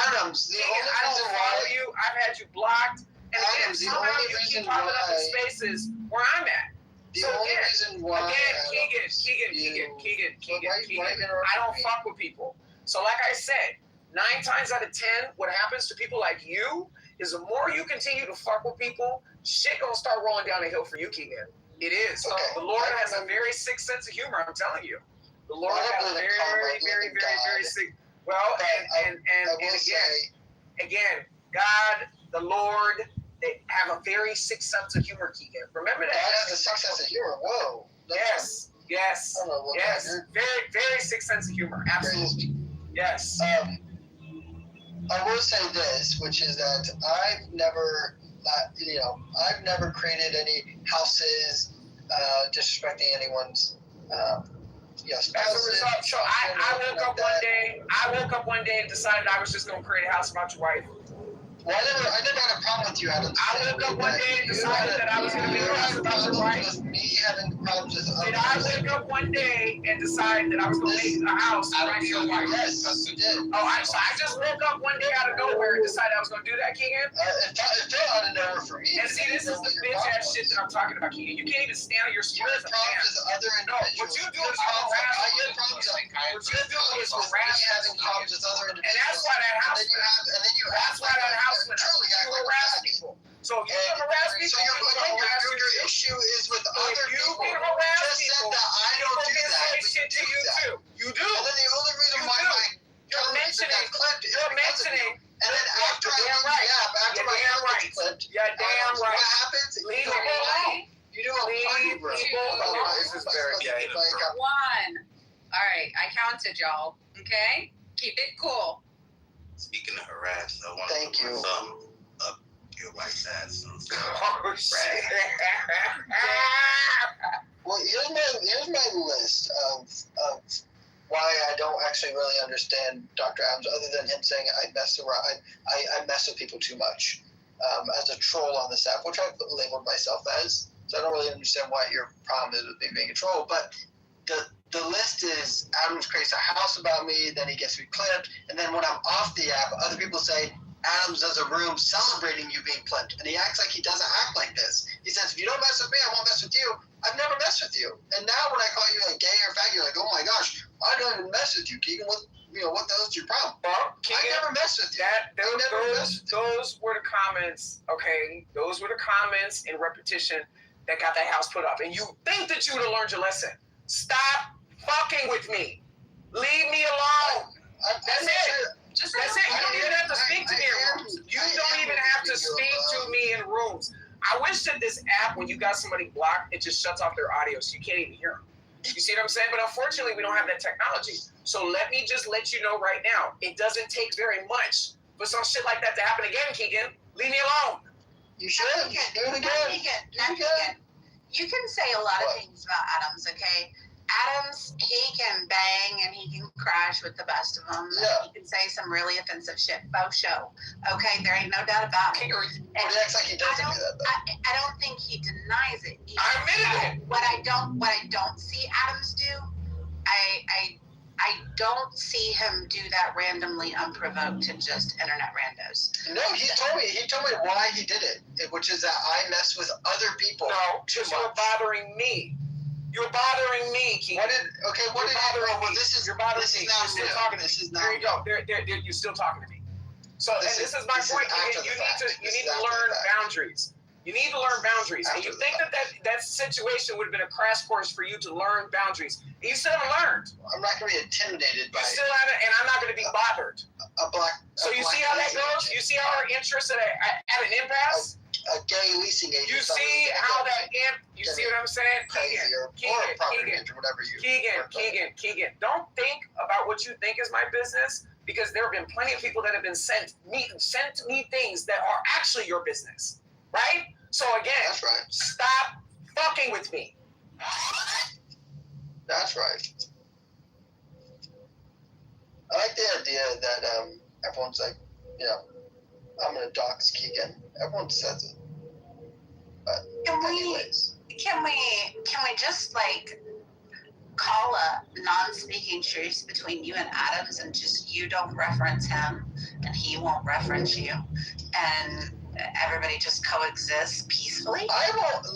Adams, I don't follow you. I've had you blocked. And again, somehow you keep popping up in spaces where I'm at. The only reason why. Keegan, I don't fuck with people. So like I said, 9 times out of 10, what happens to people like you is the more you continue to fuck with people, shit gonna start rolling down the hill for you, Keegan. It is. Okay. The Lord has a very sick sense of humor, I'm telling you. The Lord has a very sick. Well, and again, God, the Lord, they have a very sick sense of humor, Keegan. Remember that. God has a sick sense of humor. Whoa. Yes. Very, very sick sense of humor. Absolutely. Yes. I will say this, which is that I've never created any houses disrespecting anyone's spouses. As a result, so I woke up one day and decided I was just going to create a house about your wife. Well, I never had a problem with you, Adam. I woke up one day and decided that I was going to make a house about your wife. Me having problems with others. Did I wake up one day and decide that I was going to make a house about your wife? Yes, you did. Oh, I just woke up one day out of nowhere and decided I was going to do that, Keegan? It felt out of nowhere for me. And see, this is the bitch ass shit that I'm talking about, Keegan. You can't even stand on your square as a man. No, what you do is harass people. And that's why that house went up. You harass people. So if you can harass people, your issue is with other people. You can harass people. Said that I don't do that. Shit to you too. You do. And then the only reason why you're mentioning. And then after I leave the app, after my account gets clipped, what happens? Leave people alone. You do a funny bro. This is very gay. 1. All right, I counted y'all. Okay, keep it cool. Speaking of harass, I want to put my thumb up your wife's ass. Oh shit! Well, here's my list of why I don't actually really understand Dr. Adams, other than him saying I mess with people too much as a troll on this app, which I've labeled myself as. So I don't really understand what your problem is with me being a troll. But the list is Adams creates a house about me, then he gets me clipped, and then when I'm off the app, other people say Adams does a room celebrating you being clipped, and he acts like he doesn't act like this. He says, if you don't mess with me, I won't mess with you. I've never messed with you. And now when I call you a gay or faggot, you're like, oh my gosh, I don't even mess with you, Keegan. What the hell's your problem? Well, Keegan, I never messed with you. Those were the comments, okay? Those were the comments in repetition that got that house put up. And you think that you would have learned your lesson. Stop fucking with me. Leave me alone. That's it. That's it. You don't even have to speak to me in rooms. You don't even have to speak to me in rooms. I wish that this app, when you got somebody blocked, it just shuts off their audio so you can't even hear them. You see what I'm saying? But unfortunately, we don't have that technology. So let me just let you know right now, it doesn't take very much for some shit like that to happen again, Keegan. Leave me alone. You should. Do it again. Keegan. You can say a lot of things about Adams, okay? Adams, he can bang and he can crash with the best of them. Yeah. He can say some really offensive shit. Faux show. Okay, there ain't no doubt about it. Or he acts like he doesn't do that, though. I don't think he denies it. I admitted it. What I don't see Adams do, I don't see him do that randomly, unprovoked to just internet randos. No, he told me why he did it, which is that I mess with other people. No, because you're bothering me. You're bothering me, Keith. What did bothering me. This is you're bothering this me. is not You're still new. talking to This me. is not There you go. There, you're still talking to me. So this is my point. You need to learn boundaries. You need to learn boundaries. And you think that situation would have been a crash course for you to learn boundaries. You still haven't learned. I'm not going to be intimidated by. You still haven't, and I'm not going to be bothered. So you see how that goes? You see how our interests at an impasse? A gay leasing agent. You see how that you see what I'm saying? Keegan, Don't think about what you think is my business, because there have been plenty of people that have been sent me things that are actually your business. Right? So again, that's right. Stop fucking with me. That's right. I like the idea that everyone's like, I'm gonna dox Keegan. Everyone says it. But can we just like call a non-speaking truce between you and Adams, and just you don't reference him and he won't reference you, and everybody just coexists peacefully? I won't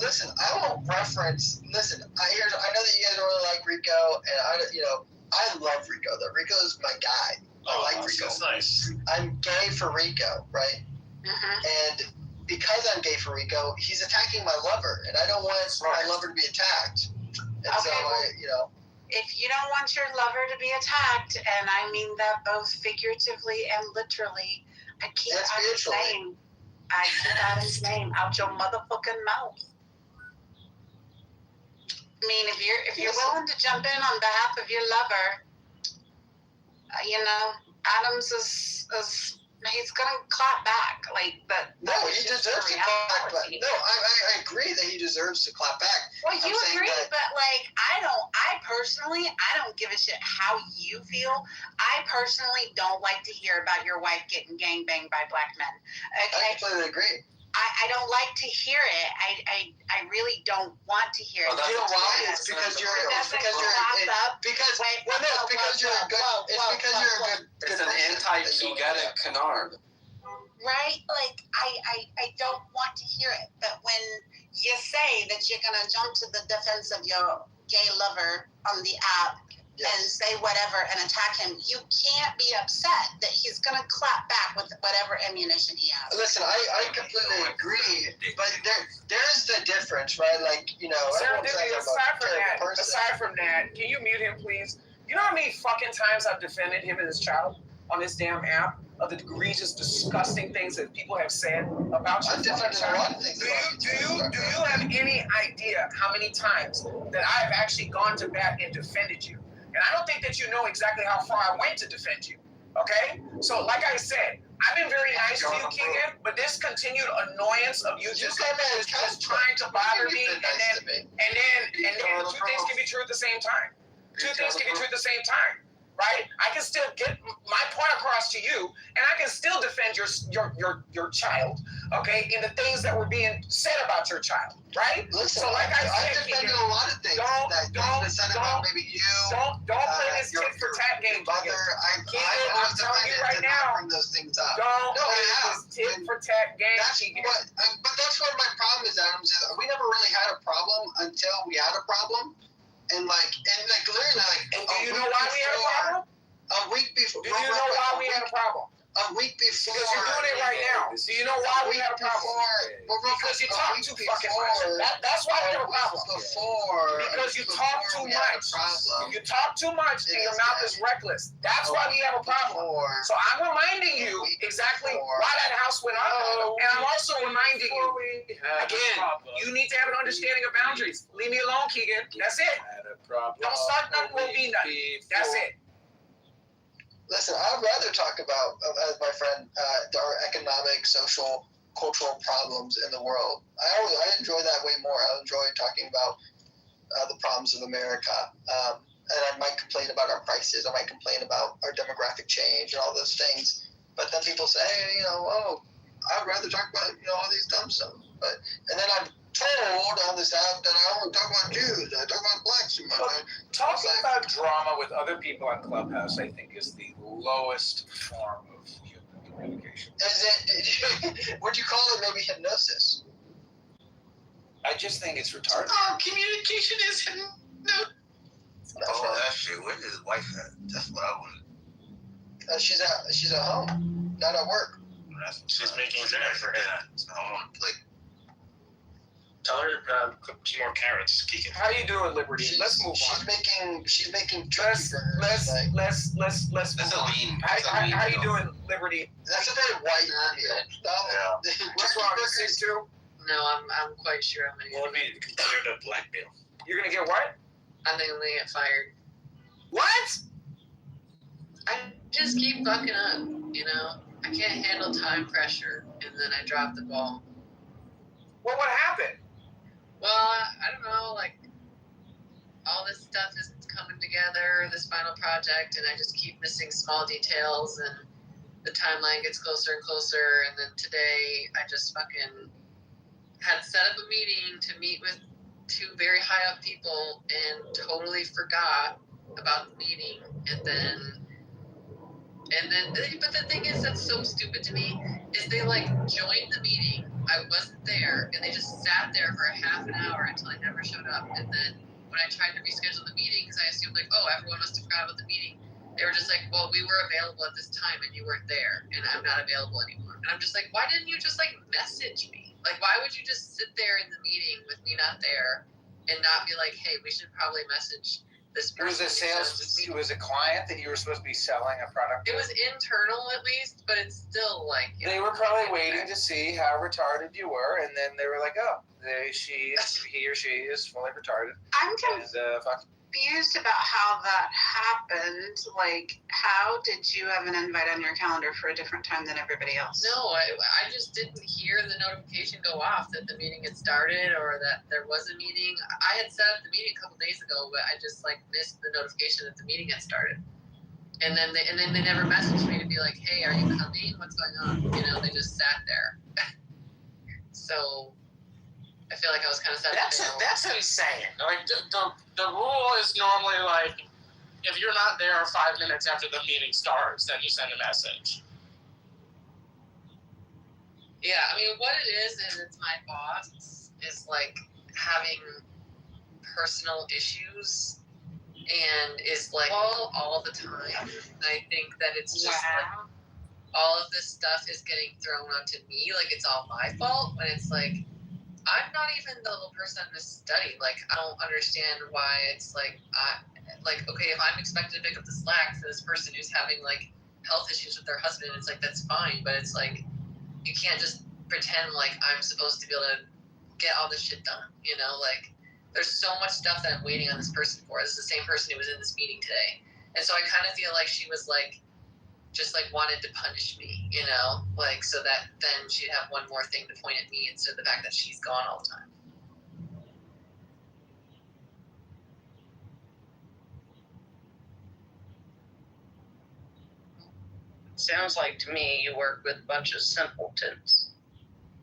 reference. Listen, I know that you guys don't really like Rico, and I love Rico. Though Rico is my guy. I like Rico. That's nice. I'm gay for Rico, right? And because I'm gay for Rico, he's attacking my lover, and I don't want my lover to be attacked. And okay, so if you don't want your lover to be attacked, and I mean that both figuratively and literally, I keep Adam's name. I keep Adam's name out your motherfucking mouth. I mean, if you're willing to jump in on behalf of your lover, Adams is he's gonna clap back No, he deserves to clap back. No, I agree that he deserves to clap back. Well, you agree, but I personally don't give a shit how you feel. I personally don't like to hear about your wife getting gangbanged by black men. Okay? I completely agree. I don't like to hear it. I really don't want to hear it. You know why? It's because you're a good It's an anti-Keeganic canard. Right? I don't want to hear it. But when you say that you're gonna jump to the defense of your gay lover on the app and say whatever and attack him, you can't be upset that he's gonna clap back with whatever ammunition he has. Listen, I completely agree, but there's the difference, right? Sarah, aside from that, can you mute him, please? You know how many fucking times I've defended him and his child on this damn app of the egregious, disgusting things that people have said about you? I've defended a lot of things. Do you have any idea how many times that I've actually gone to bat and defended you? And I don't think that you know exactly how far I went to defend you. Okay? So, like I said, I've been very nice to you, Keegan, but this continued annoyance of you just trying to bother me, and then two things can be true at the same time. Two things can be true at the same time, right? I can still get my point across to you, and I can still defend your child, okay, in the things that were being said about your child, right? Listen, so like I said, defended a lot of things don't maybe you. Don't play this tit for tat game. I'm telling you right now. Bring those things up. Don't play this tit for tat game. But that's what my problem is, Adams. Is we never really had a problem until we had a problem. And literally, do you know why we had a problem? A week before. Do you know why we had a problem? A week before. Because you're doing it right now. Do you know why we had a problem? Because you talk too fucking much. That's why we have a problem. Because you talk too much. You talk too much and your mouth is reckless. That's why we have a problem. So I'm reminding you exactly why that house went up. And I'm also reminding you, again, you need to have an understanding of boundaries. Leave me alone, Keegan. That's it. Don't start nothing, won't be nothing. That's it. Listen, I'd rather talk about, as my friend, our economic, social, cultural problems in the world. I enjoy that way more. I enjoy talking about the problems of America. And I might complain about our prices. I might complain about our demographic change and all those things. But then people say, hey, I'd rather talk about, all these dumb stuff. And then I'm told on this app that I only talk about Jews. I talk about blacks. Talking about drama with other people on Clubhouse, I think, is the lowest form of human communication. Would you call it maybe hypnosis? I just think it's retarded. Oh, communication is hypnosis. Oh, that shit. Where is his wife at? That's what I wanted. She's at home, not at work. She's making dinner for him. Tell her to cook some more carrots. Keegan. How you doing, Liberty? Let's move on. She's making let's That's a lean. How you doing, Liberty? That's a very white idea. What's wrong? 6'2"? No, I'm quite sure I'm gonna. Well, I mean, considered a blackmail. You're gonna get what? I think I'm gonna get fired. What? I just keep fucking up, I can't handle time pressure, and then I drop the ball. Well, what happened? Well, I don't know, all this stuff is coming together, this final project, and I just keep missing small details, and the timeline gets closer and closer, and then today I just fucking had set up a meeting to meet with 2 very high up people and totally forgot about the meeting, but the thing is that's so stupid to me is they joined the meeting. I wasn't there, and they just sat there for a half an hour until I never showed up. And then when I tried to reschedule the meeting, because I assumed everyone must have forgot about the meeting, they were just like, well, we were available at this time and you weren't there, and I'm not available anymore. And I'm just like, why didn't you just message me? Why would you just sit there in the meeting with me not there and not be like, hey, we should probably message this person? It was a client that you were supposed to be selling a product to? It was internal at least, but it's still they were probably waiting to see how retarded you were, and then they were like, oh, he or she is fully retarded. I'm confused about how that happened. How did you have an invite on your calendar for a different time than everybody else? No, I just didn't hear the notification go off that the meeting had started or that there was a meeting. I had set up the meeting a couple days ago, but I just missed the notification that the meeting had started. And then they never messaged me to be like, hey, are you coming? What's going on? They just sat there. So I feel like I was kind of sad. That's insane. The rule is normally if you're not there 5 minutes after the meeting starts, then you send a message. Yeah, I mean, what it is it's my boss is having personal issues and is all the time. And I think that it's just all of this stuff is getting thrown onto me. It's all my fault when it's I'm not even the little person in this study. I don't understand why it's okay, if I'm expected to pick up the slack for this person who's having health issues with their husband, it's that's fine. But it's you can't just pretend I'm supposed to be able to get all this shit done. There's so much stuff that I'm waiting on this person for. It's the same person who was in this meeting today, and so I kind of feel like she was just wanted to punish me, so that then she'd have one more thing to point at me instead of the fact that she's gone all the time. Sounds like to me you work with a bunch of simpletons,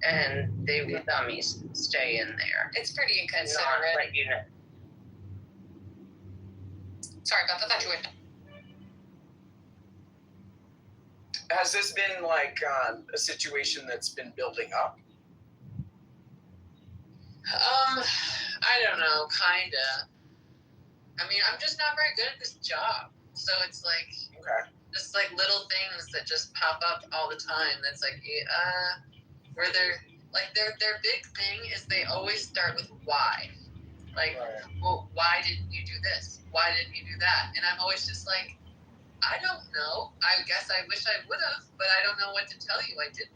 and they were dummies. Stay in there. It's pretty inconsiderate. Not let you know. Sorry about that. I thought you would. Has this been a situation that's been building up? I don't know, kinda. I mean, I'm just not very good at this job, so it's okay. Just little things that just pop up all the time. That's where they're their big thing is they always start with why. Well, why didn't you do this? Why didn't you do that? And I'm always just I don't know. I guess I wish I would have, but I don't know what to tell you. I didn't,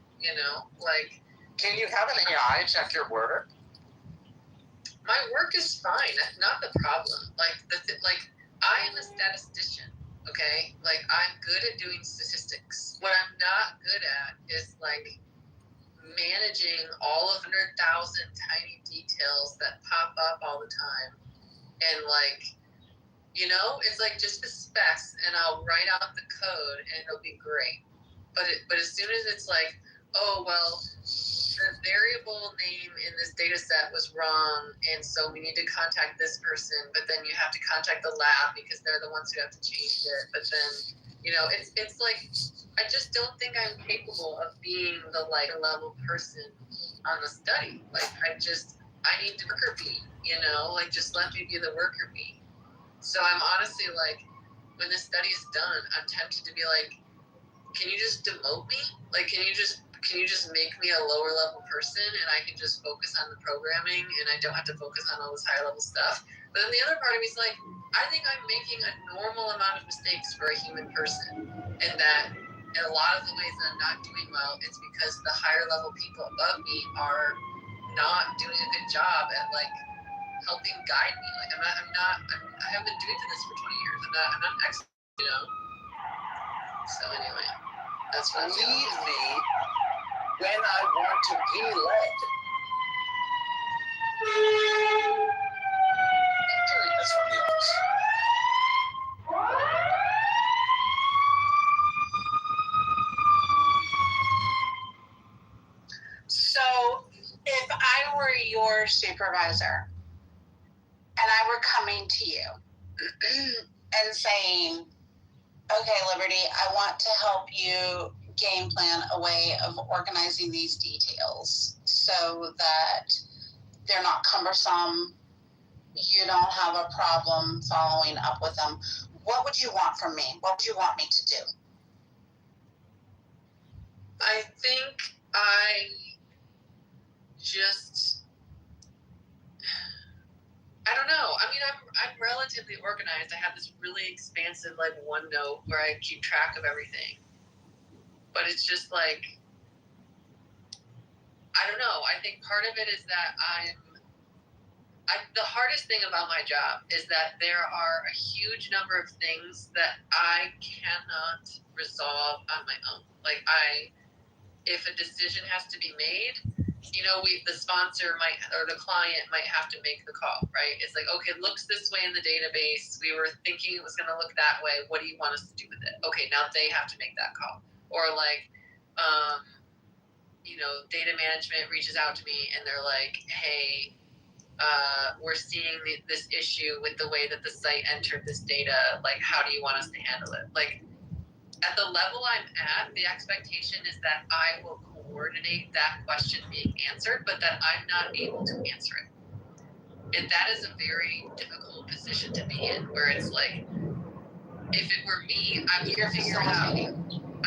Can you have an AI check your work? My work is fine. That's not the problem. I am a statistician, okay? I'm good at doing statistics. What I'm not good at is, managing all of 100,000 tiny details that pop up all the time and like, you know, it's like just the specs, and I'll write out the code, and it'll be great. But as soon as it's like, oh well, the variable name in this data set was wrong, and so we need to contact this person, but then you have to contact the lab because they're the ones who have to change it. But then, you know, it's like, I just don't think I'm capable of being the like level person on the study. Like I need the worker bee, you know, like just let me be the worker bee. So I'm honestly like, when this study is done, I'm tempted to be like, can you just demote me? Like, can you just make me a lower level person, and I can just focus on the programming, and I don't have to focus on all this higher level stuff? But then the other part of me is like, I think I'm making a normal amount of mistakes for a human person, and that in a lot of the ways that I'm not doing well, it's because the higher level people above me are not doing a good job at like helping guide me. Like I haven't been doing this for 20 years. I'm not an expert, you know? So anyway, that's what I'm Lead feeling. me when I want to be led. That's from the office. So if I were your supervisor and I were coming to you and saying, okay, Liberty, I want to help you game plan a way of organizing these details so that they're not cumbersome, you don't have a problem following up with them, what would you want from me? What would you want me to do? I think I don't know. I mean, I'm relatively organized. I have this really expansive like OneNote where I keep track of everything. But it's just like, I don't know. I think part of it is that the hardest thing about my job is that there are a huge number of things that I cannot resolve on my own. Like if a decision has to be made, you know, the sponsor might, or the client might have to make the call, right? It's like, okay, it looks this way in the database. We were thinking it was going to look that way. What do you want us to do with it? Okay, now they have to make that call. Or like, you know, data management reaches out to me and they're like, hey, we're seeing this issue with the way that the site entered this data. Like, how do you want us to handle it? Like, at the level I'm at, the expectation is that I will coordinate that question being answered, but that I'm not able to answer it. And that is a very difficult position to be in, where it's like, if it were me, I would figure it out.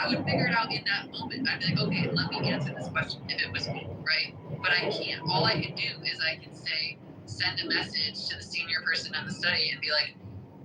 I would figure it out in that moment. I'd be like, okay, let me answer this question if it was me, right? But I can't. All I can do is I can send a message to the senior person in the study and be like,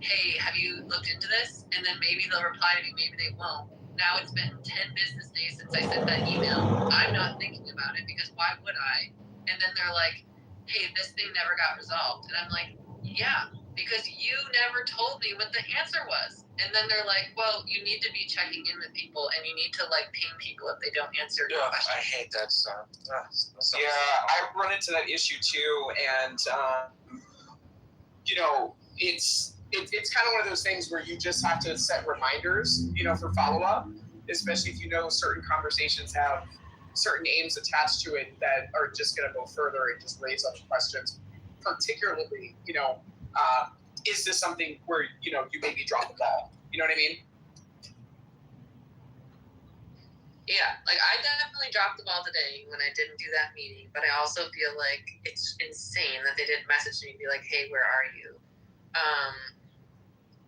hey, have you looked into this? And then maybe they'll reply to me, maybe they won't. Now it's been 10 business days since I sent that email. I'm not thinking about it because why would I? And then they're like, hey, this thing never got resolved. And I'm like, yeah, because you never told me what the answer was. And then they're like, well, you need to be checking in with people and you need to like ping people if they don't answer your question. I hate that stuff. Yeah, I run into that issue too, and you know, it's kind of one of those things where you just have to set reminders, you know, for follow-up, especially if you know certain conversations have certain aims attached to it that are just going to go further and just raise other questions. Particularly, you know, is this something where, you know, you maybe drop the ball? You know what I mean? Yeah, like I definitely dropped the ball today when I didn't do that meeting, but I also feel like it's insane that they didn't message me and be like, hey, where are you?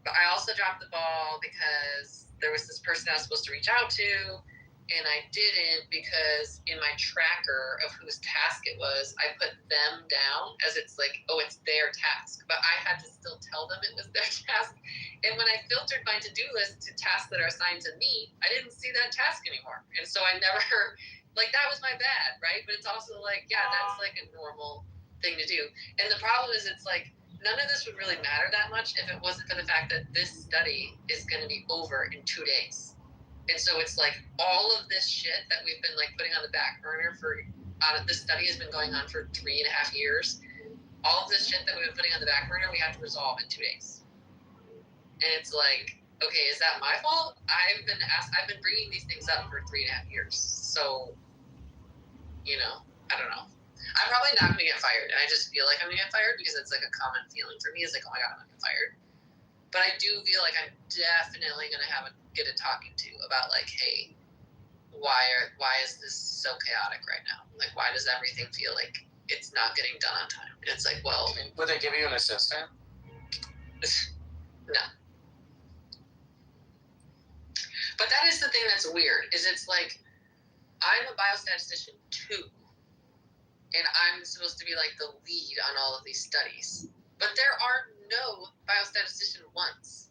But I also dropped the ball because there was this person I was supposed to reach out to, and I didn't because in my tracker of whose task it was, I put them down as it's like, oh, it's their task. But I had to still tell them it was their task. And when I filtered my to-do list to tasks that are assigned to me, I didn't see that task anymore. And so I never, like, that was my bad, right? But it's also like, yeah, that's like a normal thing to do. And the problem is it's like, none of this would really matter that much if it wasn't for the fact that this study is going to be over in 2 days. And so it's like all of this shit that we've been like putting on the back burner for, this study has been going on for 3.5 years. all of this shit that we've been putting on the back burner, we have to resolve in 2 days. And it's like, okay, is that my fault? I've been bringing these things up for 3.5 years. So, you know, I don't know. I'm probably not going to get fired, and I just feel like I'm going to get fired because it's like a common feeling for me. It's like, oh my God, I'm going to get fired. But I do feel like I'm definitely going to get a talking to about like, hey, why is this so chaotic right now? Like, why does everything feel like it's not getting done on time? And it's like, well, would they give you an assistant? No. But that is the thing that's weird, is it's like, I'm a biostatistician too, and I'm supposed to be like the lead on all of these studies. But there are no biostatistician ones.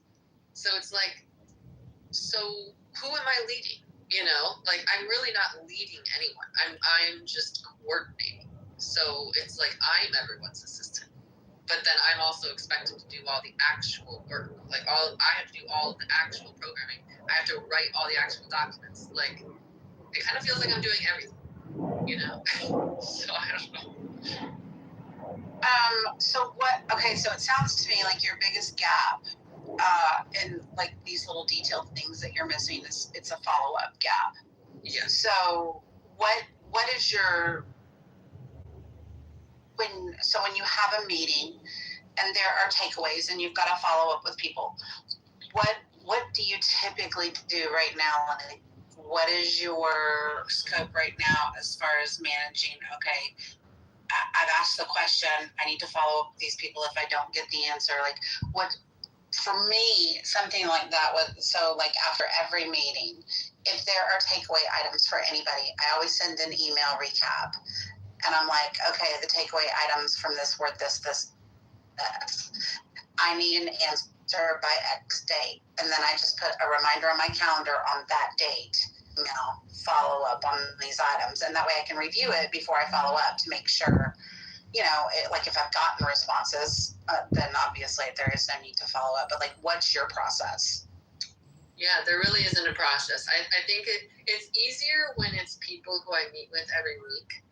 So it's like, so who am I leading? You know, like I'm really not leading anyone. I'm just coordinating. So it's like I'm everyone's assistant. But then I'm also expected to do all the actual work. Like I have to do all of the actual programming. I have to write all the actual documents. Like it kind of feels like I'm doing everything, you know? So I don't know. So it sounds to me like your biggest gap in like these little detailed things that you're missing is it's a follow-up gap. Yeah. So what is your when you have a meeting and there are takeaways and you've got to follow up with people, what do you typically do right now? Like, what is your scope right now as far as managing, okay, I've asked the question, I need to follow up with these people if I don't get the answer. Like what, for me, something like that so like after every meeting, if there are takeaway items for anybody, I always send an email recap. And I'm like, okay, the takeaway items from this were this. I need an answer by X date. And then I just put a reminder on my calendar on that date, follow up on these items. And that way I can review it before I follow up to make sure, like if I've gotten responses, then obviously there is no need to follow up. But like, what's your process? Yeah, there really isn't a process. I think it's easier when it's people who I meet with every week.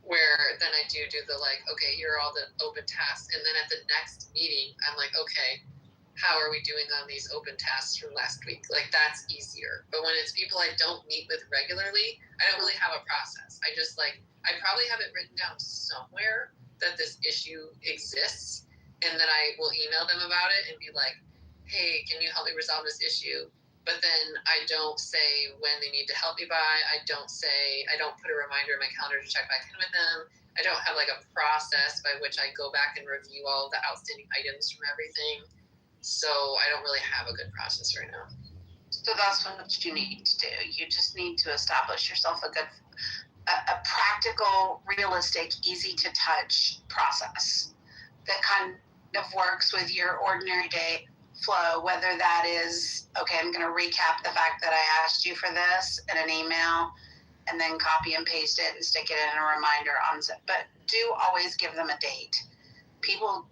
Where then I do the like, okay, here are all the open tasks. And then at the next meeting, I'm like, okay, how are we doing on these open tasks from last week? Like, that's easier. But when it's people I don't meet with regularly, I don't really have a process. I just like, I probably have it written down somewhere that this issue exists. And then I will email them about it and be like, hey, can you help me resolve this issue? But then I don't say when they need to help me by. I don't put a reminder in my calendar to check back in with them. I don't have like a process by which I go back and review all the outstanding items from everything. So I don't really have a good process right now. So that's what you need to do. You just need to establish yourself a practical, realistic, easy to touch process that kind of works with your ordinary day flow, whether that is, okay, I'm going to recap the fact that I asked you for this in an email and then copy and paste it and stick it in a reminder but do always give them a date. People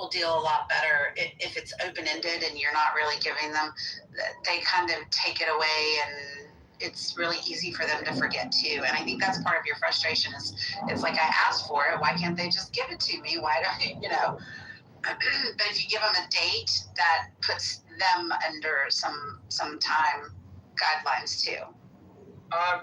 deal a lot better if it's open-ended and you're not really giving them, they kind of take it away and it's really easy for them to forget too. And I think that's part of your frustration is it's like, I asked for it, why can't they just give it to me? Why don't but if you give them a date, that puts them under some time guidelines too.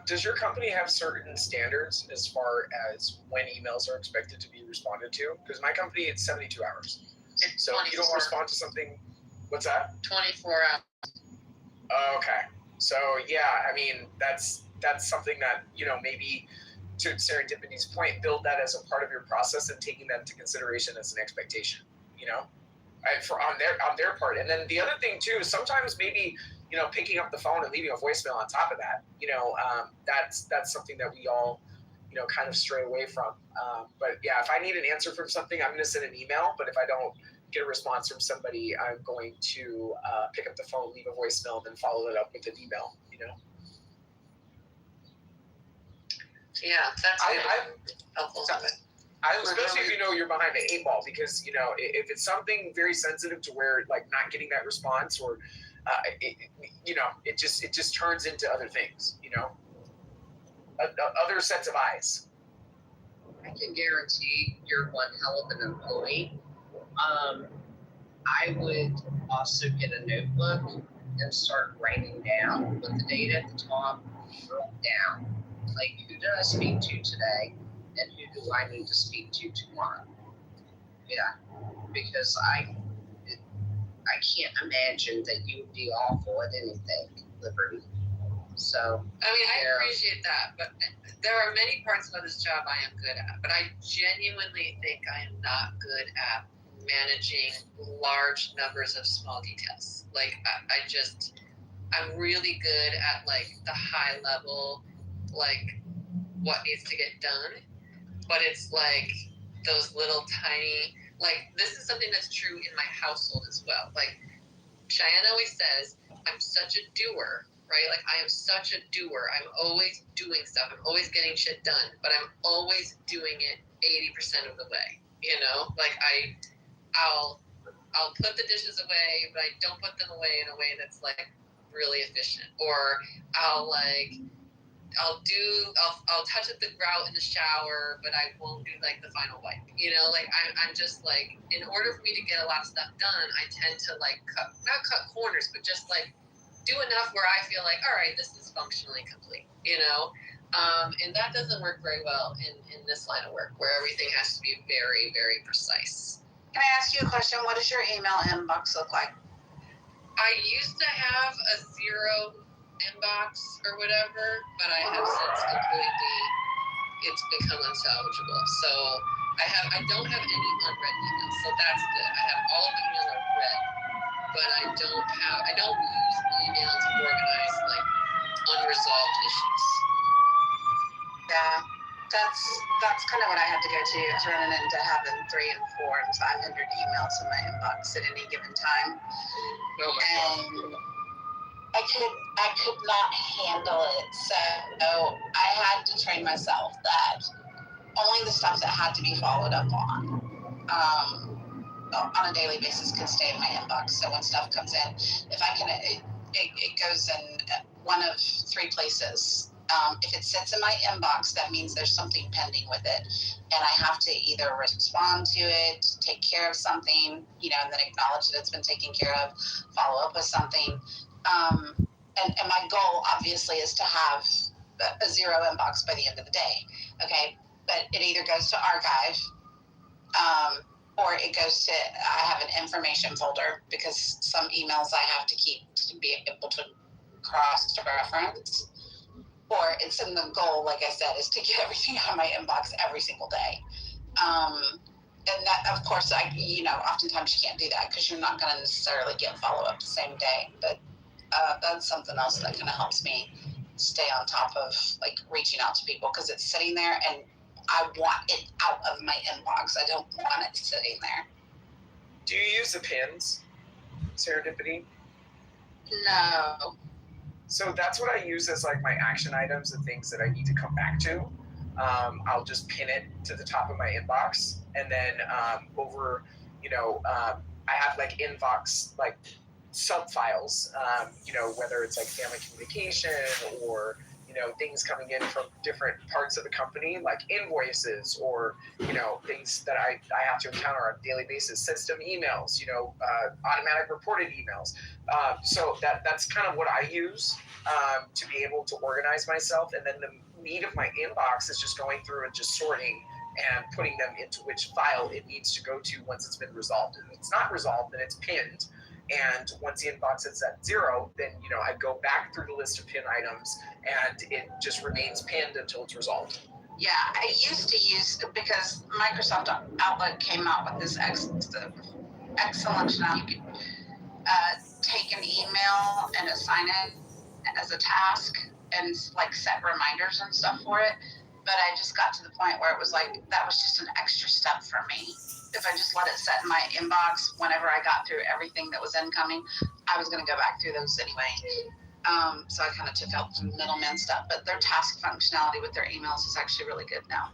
Does your company have certain standards as far as when emails are expected to be responded to? Because my company, it's 72 hours. So if you don't respond to something, what's that? 24 hours. Okay. So yeah, I mean, that's something that, maybe to Serendipity's point, build that as a part of your process and taking that into consideration as an expectation, on their part. And then the other thing too is sometimes maybe, picking up the phone and leaving a voicemail on top of that, that's something that we all, kind of stray away from. But yeah, if I need an answer from something, I'm going to send an email. But if I don't get a response from somebody, I'm going to pick up the phone, leave a voicemail, and then follow it up with an email, Yeah, that's helpful. Especially if you're behind the 8 ball, because if it's something very sensitive to where like not getting that response or it just turns into other things, other sets of eyes. I can guarantee you're one hell of an employee, I would also get a notebook and start writing down with the date at the top down. Like, who did I speak to today, and who do I need to speak to tomorrow? Yeah, because I can't imagine that you would be awful at anything, Liberty. So, I mean, I appreciate that, but there are many parts of this job I am good at, but I genuinely think I am not good at managing large numbers of small details. Like, I'm really good at, like, the high level, like, what needs to get done, but it's, like, those little tiny, like, this is something that's true in my household as well. Like, Cheyenne always says, I'm such a doer, right? Like, I am such a doer. I'm always doing stuff. I'm always getting shit done, but I'm always doing it 80% of the way, you know? Like, I'll put the dishes away, but I don't put them away in a way that's, like, really efficient. Or I'll touch up the grout in the shower, but I won't do, like, the final wipe. You know, like, I'm just, like, in order for me to get a lot of stuff done, I tend to, like, not cut corners, but just, like, do enough where I feel like, all right, this is functionally complete, you know? And that doesn't work very well in this line of work, where everything has to be very, very precise. Can I ask you a question? What does your email inbox look like? I used to have a 0 inbox or whatever, but I have since completely, it's become unsalvageable. So I don't have any unread emails, so that's good. I have all of the emails are read, but I don't use email to organize, like, unresolved issues. Yeah, that's kind of what I had to go to, is running into having 300 and 400 and 500 emails in my inbox at any given time. Oh my God. I could not handle it, so I had to train myself that only the stuff that had to be followed up on a daily basis could stay in my inbox. So when stuff comes in, if I can, it goes in one of 3 places. If it sits in my inbox, that means there's something pending with it, and I have to either respond to it, take care of something, you know, and then acknowledge that it's been taken care of, follow up with something. And my goal, obviously, is to have a 0 inbox by the end of the day. Okay, but it either goes to archive, or it goes to, I have an information folder, because some emails I have to keep to be able to cross-reference, or it's in the goal, like I said, is to get everything out of my inbox every single day. And that, of course, oftentimes you can't do that because you're not going to necessarily get follow-up the same day, but that's something else that kind of helps me stay on top of, like, reaching out to people, because it's sitting there and I want it out of my inbox. I don't want it sitting there. Do you use the pins, Serendipity? No. So that's what I use as, like, my action items and things that I need to come back to. I'll just pin it to the top of my inbox, and then I have, like, inbox, like, sub-files, whether it's, like, family communication or, things coming in from different parts of the company, like invoices or, things that I have to encounter on a daily basis, system emails, automatic reported emails. So that's kind of what I use to be able to organize myself. And then the meat of my inbox is just going through and just sorting and putting them into which file it needs to go to once it's been resolved. If it's not resolved, then it's pinned. And once the inbox is at 0, then, I go back through the list of pin items and it just remains pinned until it's resolved. Yeah, I used to use, because Microsoft Outlook came out with this excellent functionality. You could take an email and assign it as a task and, like, set reminders and stuff for it. But I just got to the point where it was like, that was just an extra step for me. If I just let it set in my inbox, whenever I got through everything that was incoming, I was going to go back through those anyway. So I kind of took out the middleman stuff. But their task functionality with their emails is actually really good now.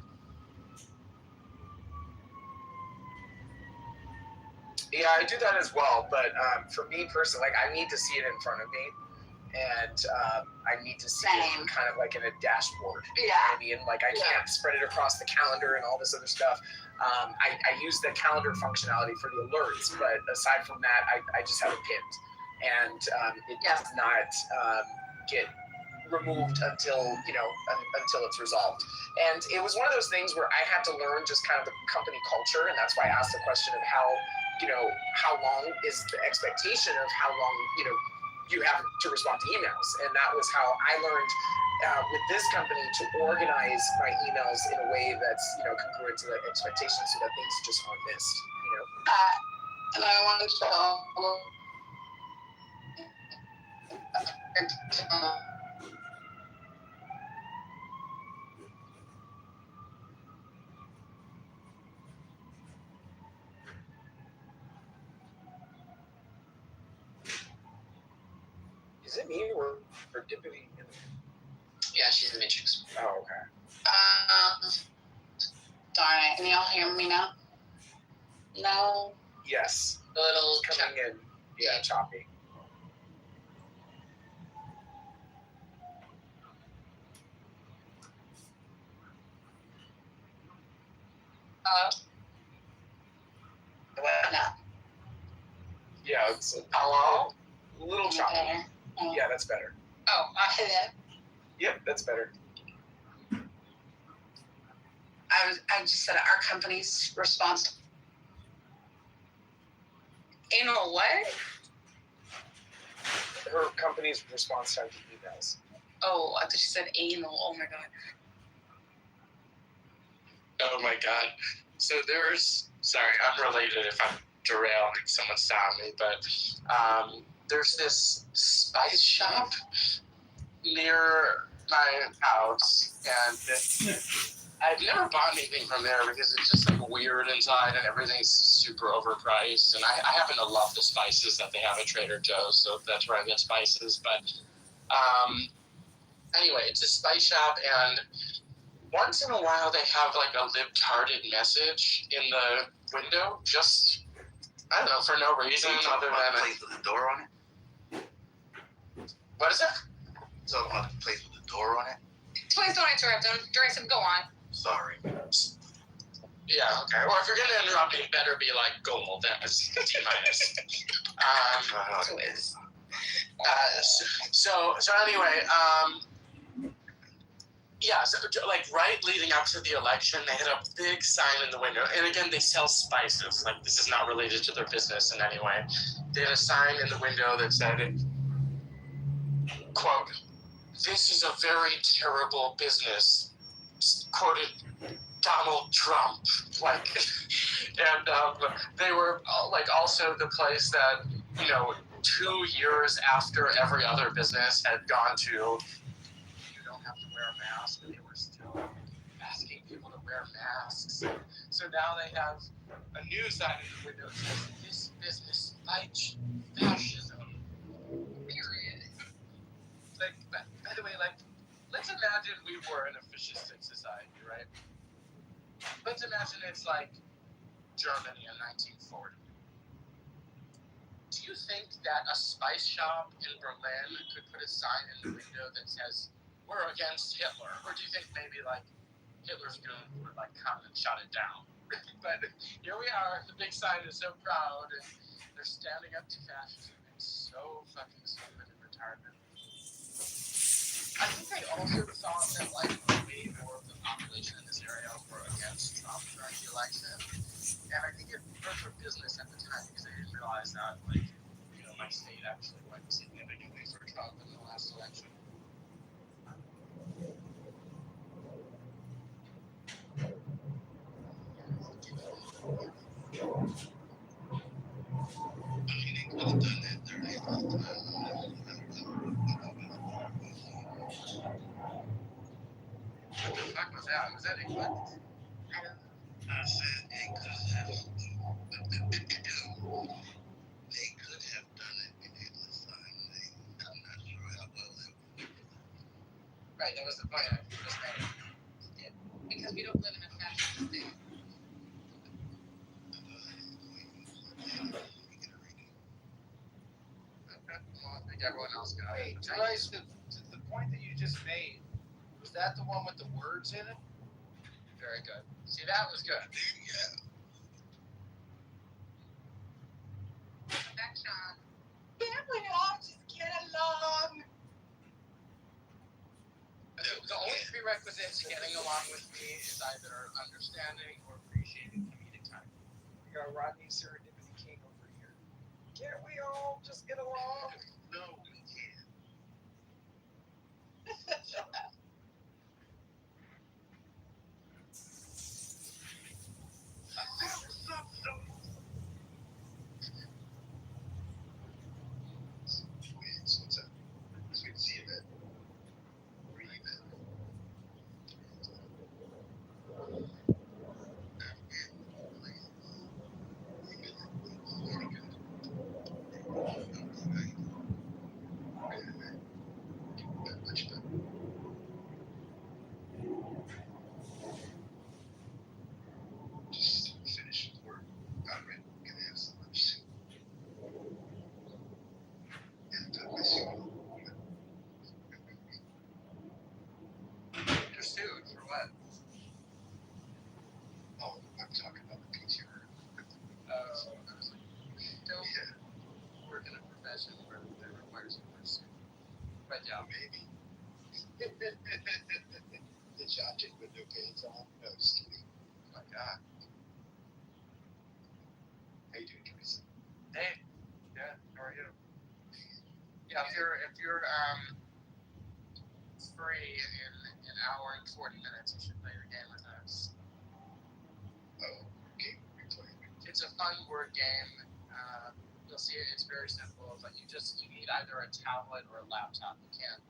Yeah, I do that as well. But for me personally, like, I need to see it in front of me. and I need to see it kind of like in a dashboard. Yeah. I mean, like I can't spread it across the calendar and all this other stuff. I use the calendar functionality for the alerts, but aside from that, I just have it pinned, and it does not get removed until until it's resolved. And it was one of those things where I had to learn just kind of the company culture, and that's why I asked the question of how long is the expectation of how long you have to respond to emails. And that was how I learned with this company to organize my emails in a way that's congruent to the expectations, so that things just aren't missed. And I wanted to Is it me or Dippity? Yeah, she's in the Matrix. Oh, okay. Darn it. Can y'all hear me now? No. Yes. A little coming in. Yeah, choppy. What now? Yeah, it's hello. A little choppy. Yeah, that's better. Oh, hello. Yep, that's better. I just said our company's response. Anal what? Her company's response time to emails. Oh, I thought you said anal. Oh my god. Oh my god. So sorry, I'm related if I'm derailing, someone stop me, but there's this spice shop near my house, and I've never bought anything from there because it's just like weird inside and everything's super overpriced. And I happen to love the spices that they have at Trader Joe's, so that's where I get spices. But anyway, it's a spice shop, and once in a while they have like a libtarded message in the window, just, I don't know, for no reason other than the place with the door on it? What is that? So about the place with the door on it? Please don't interrupt him. Durason, go on. Sorry. Yeah, okay. Or if you're going to interrupt me, it better be like gold. That is T-minus. So anyway, yeah, so like right leading up to the election, they had a big sign in the window. And again, they sell spices. Like, this is not related to their business in any way. They had a sign in the window that said, quote, "This is a very terrible business," quoted Donald Trump. Like, and they were like also the place that, 2 years after every other business had gone to, you don't have to wear a mask, and they were still asking people to wear masks. So now they have a new sign in the window that says, "This business fights fascism." Period. Like, by the way, like, let's imagine we were in a fascistic society, right? Let's imagine it's like Germany in 1940. Do you think that a spice shop in Berlin could put a sign in the window that says, "We're against Hitler"? Or do you think maybe like Hitler's goons would like come and shut it down? But here we are, the big sign is so proud, and they're standing up to fascism. It's so fucking stupid and retarded. I think they also thought that like way more of the population in this area were against Trump during the election, and I think it hurt their business at the time because they didn't realize that my state actually went significantly for Trump in the last election. What the fuck was that? Was that England? I don't know. I said they could have done it in Hitler's time. I'm not sure how well they would. Right, that was the point I just made. Because we don't live in a fascist state. Okay, well, think everyone else got it. Wait, Bryce, the point that you just made, was that the one with the words in it? Very good. See, that was good. Back, Sean. Can't we all just get along? The only prerequisite to getting along with me is either understanding or appreciating comedic timing. We got Rodney Serendipity King over here. Can't we all just get along? No, we can't. What's up? Sweet to see you, man. Where you been? Much better. Just finished with work. I'm ready. Gonna have some lunch soon. And I miss you all. You're sued for what? Oh, I'm talking about the Kitover. I was like, don't work in a profession where that requires you to sue. But yeah, maybe. The job chick with no pants on. No, just kidding. Oh my God. How you doing, Teresa? Hey. Yeah. How are you? Yeah. If you're free in an hour and 40 minutes, you should play your game with us. Oh, okay. We're playing. It's a fun word game. You'll see it's very simple. But you need either a tablet or a laptop. You can't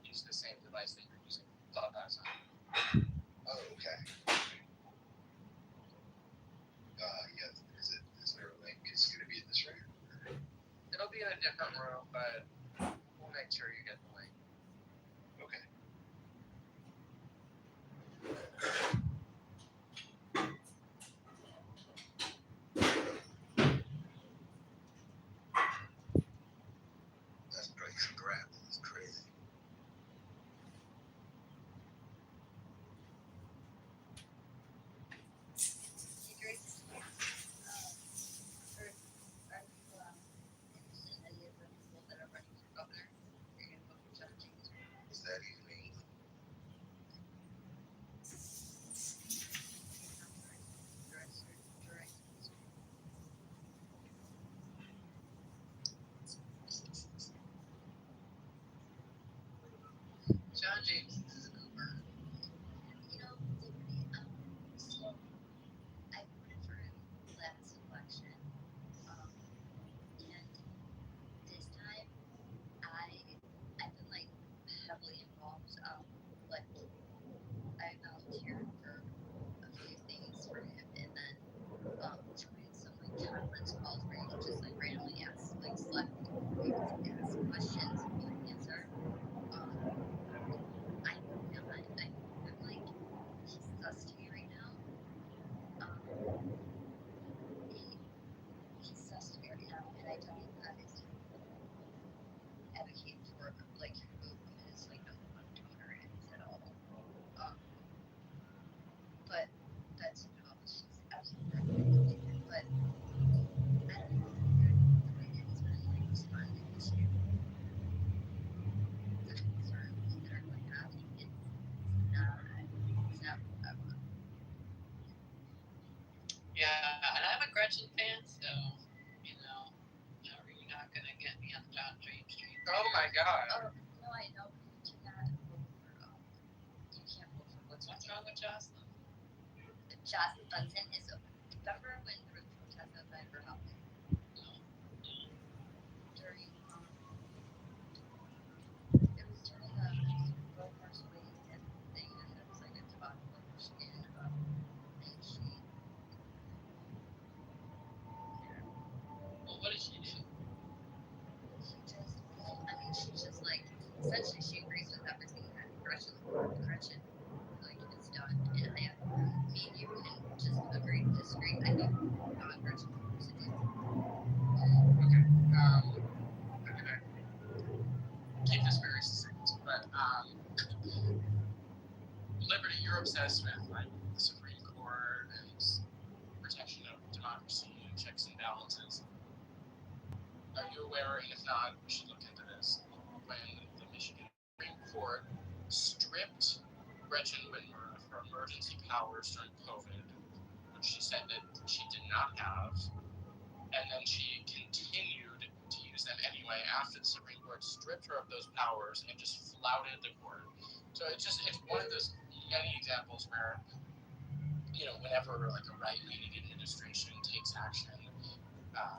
use the same device that you're using Clubhouse on. Oh, okay. Yeah. Is there a link? Is it gonna be in this room? It'll be in a different room, but we'll make sure you get the link. Okay. That's great. Congrats. That's crazy. Is that even me? John James is an Uber. So I voted for him last election, and this time I've been like heavily involved. Like I volunteered for a few things for him, and then joined some like conference calls where you can just like randomly ask like select people, you can ask questions and you answer. I'm like he's sus to me right now. He's sus to me right now, and I don't obviously advocate for like who his like number one donor is at all. But that's she's absolutely right. But I don't know the way that he's been like responding to the concerns that are going on. It's not what I want. Yeah, and I'm a Gretchen fan, so, you know, you're not going to get me on the John James street. Oh my God. Oh, no, I know, but you cannot vote for, you can't vote for What's wrong with Jocelyn? Jocelyn Bunton is a, remember when there was a protest outside her house? During, it was during the Roe versus Wade thing, and there was like a talk like in, and she, Well, what did she do? She's just like, essentially she agrees with everything that Gretchen like is done, and me and you can just agree to disagree. I think Gretchen should do. Okay. Liberty, you're obsessed with like the Supreme Court and protection of democracy and checks and balances. Are you aware, and if not, we should look into this, when the Michigan Supreme Court stripped Gretchen Whitmer of her emergency powers during COVID, which she said that she did not have, and then she continued to use them anyway after the Supreme Court stripped her of those powers and just flouted the court. So it's one of those many examples where, whenever like a right-leaning administration takes action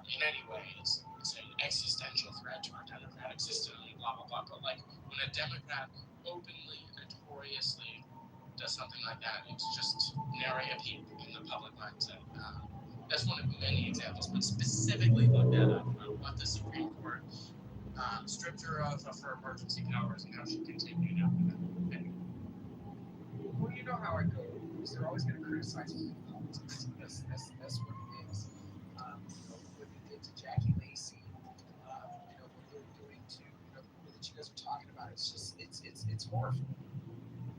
in any way, it's an existential threat to our democratic system, blah, blah, blah. But like when a Democrat openly, notoriously does something like that, it's just nary a peep in the public mindset. That's one of many examples, but specifically looked at what the Supreme Court stripped her of her emergency powers and how she continued after that. Anyway. Well, you know how it goes. They're always going to criticize politics. That's what it is. What they did to Jackie Lacey, what they're doing to the people that you guys are talking about. It's just, it's horrible.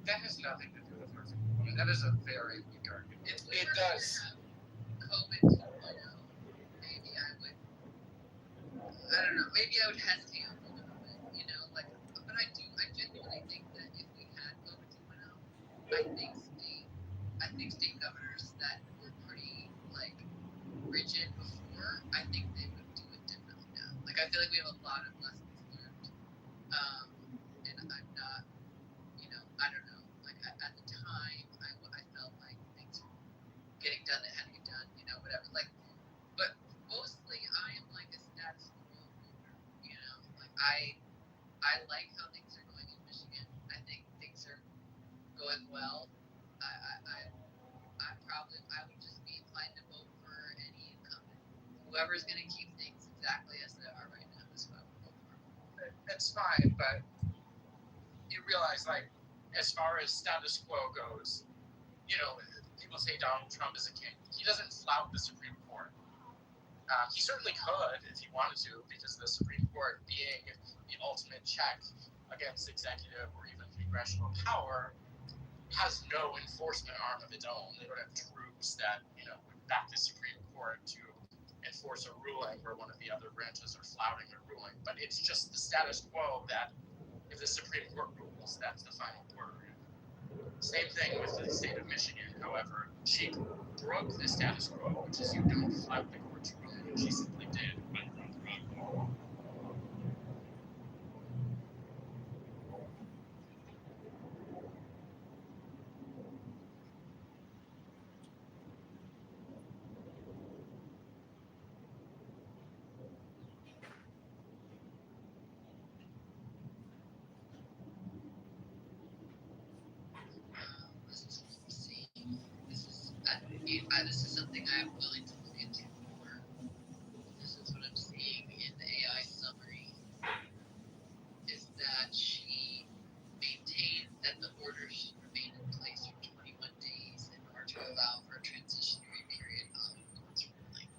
That has nothing to do with her. I mean, that is a very weak argument. It does. COVID 2.0, maybe I would, I don't know, maybe I would hesitate a little bit, but I genuinely think that if we had COVID 2.0, I think state governors that were pretty, rigid before, I think they would do it differently now. I feel like we have a lot of lessons learned, and I'm not, I don't know, at the time, I felt like things were getting done that had to get done, whatever, but mostly I am a status quo holder, I like how things are going in Michigan. I think things are going well. I would just be inclined to vote for any incumbent. Whoever's going to keep things exactly as they are right now is what I would vote for. That's fine, but you realize, as far as status quo goes, people say Donald Trump is a king. He doesn't flout the Supreme Court. He certainly could if he wanted to, because the Supreme Court, being the ultimate check against executive or even congressional power, has no enforcement arm of its own. They don't have troops that, would back the Supreme Court to enforce a ruling where one of the other branches are flouting a ruling. But it's just the status quo that if the Supreme Court rules, that's the final word. Same thing with the state of Michigan. However, she broke the status quo, which is you don't flout the court's ruling. She simply did. This is something I am willing to look into more. This is what I'm seeing in the AI summary, is that she maintained that the order should remain in place for 21 days in order to allow for a transitionary period of the court's ruling.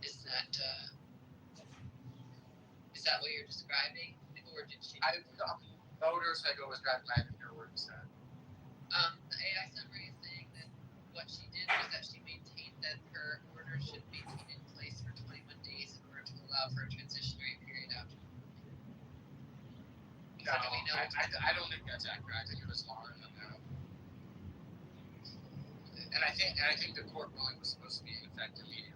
Is that what you're describing, or did she? Voters, I go was driving by and hear what you said. The AI summary is saying that what she did was that she maintained that her order should maintain in place for 21 days in order to allow for a transitionary period after. No, I don't think that's accurate. I think it was longer than that. And I think the court ruling was supposed to be in effect immediately.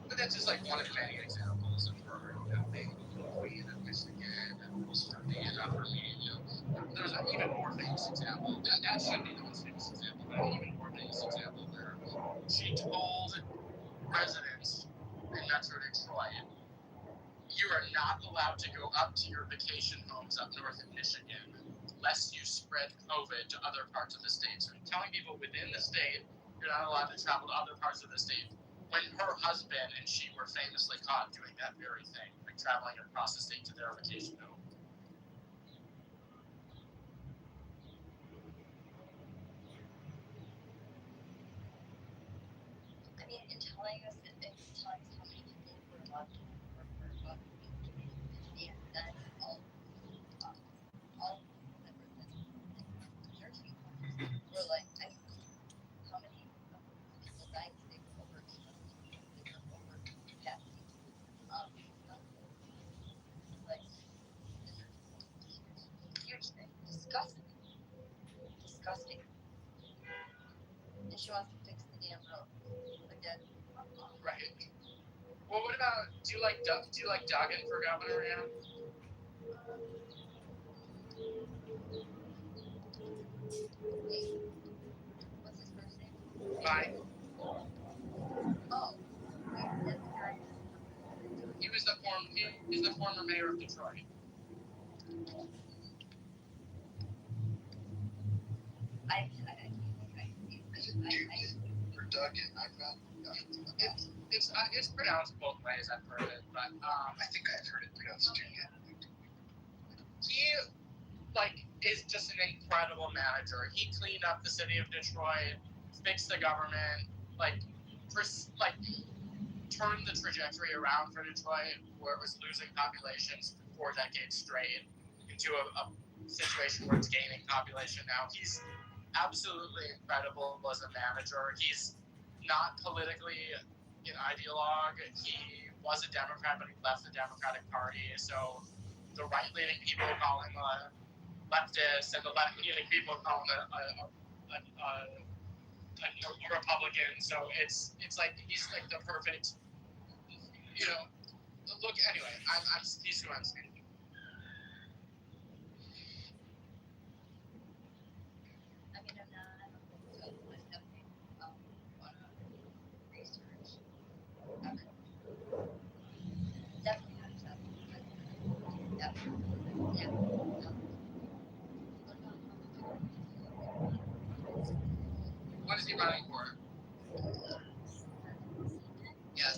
But that's just one of many examples of her being the queen of Michigan and standing up for me. There's an even more famous example. That should be the most famous example, but an even more famous example where she told residents in Metro Detroit, you are not allowed to go up to your vacation homes up north in Michigan lest you spread COVID to other parts of the state. So telling people within the state you're not allowed to travel to other parts of the state, when her husband and she were famously caught doing that very thing, traveling across the state to their vacation home. I mean, in telling us how many people were allowed to work for disgusting. And she wants to fix the damn road. Again. Right. Well, what about, do you like Duggan for governor, yeah? What's his first name? Mike. Oh, wait, that's the guy. He's the former mayor of Detroit. For Duggan, I've got. It's pronounced both ways. I've heard it, but I think I've heard it pronounced Duggan. he is just an incredible manager. He cleaned up the city of Detroit, fixed the government, turned the trajectory around for Detroit, where it was losing populations for 4 decades straight, into a situation where it's gaining population now. He's absolutely incredible as a manager. He's not politically an ideologue. He was a Democrat, but he left the Democratic Party. So the right-leaning people call him a leftist, and the left-leaning people call him a Republican. So it's like he's like the perfect, look. Anyway, he's who I'm saying. I mean, I'm not definitely want to research. Definitely not acceptable. Yeah. What is he running for? Yes.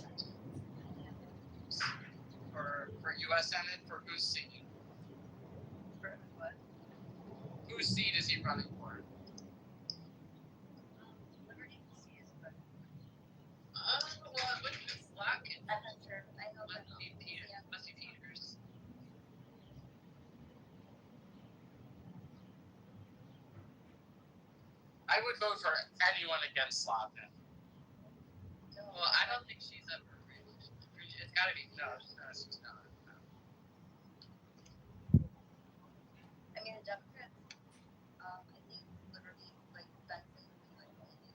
For U.S. Senate, for whose seat? For what? Whose seat is he running for? Liberty is but Well, it wouldn't be Slack. I'm not sure. I know that. Must be Peters. I would vote for anyone against Slavin. Well, I don't think she's up for re-election. It's got to be. No, she's not. No. I mean, the Democrats. I think Liberty, Benson, would be the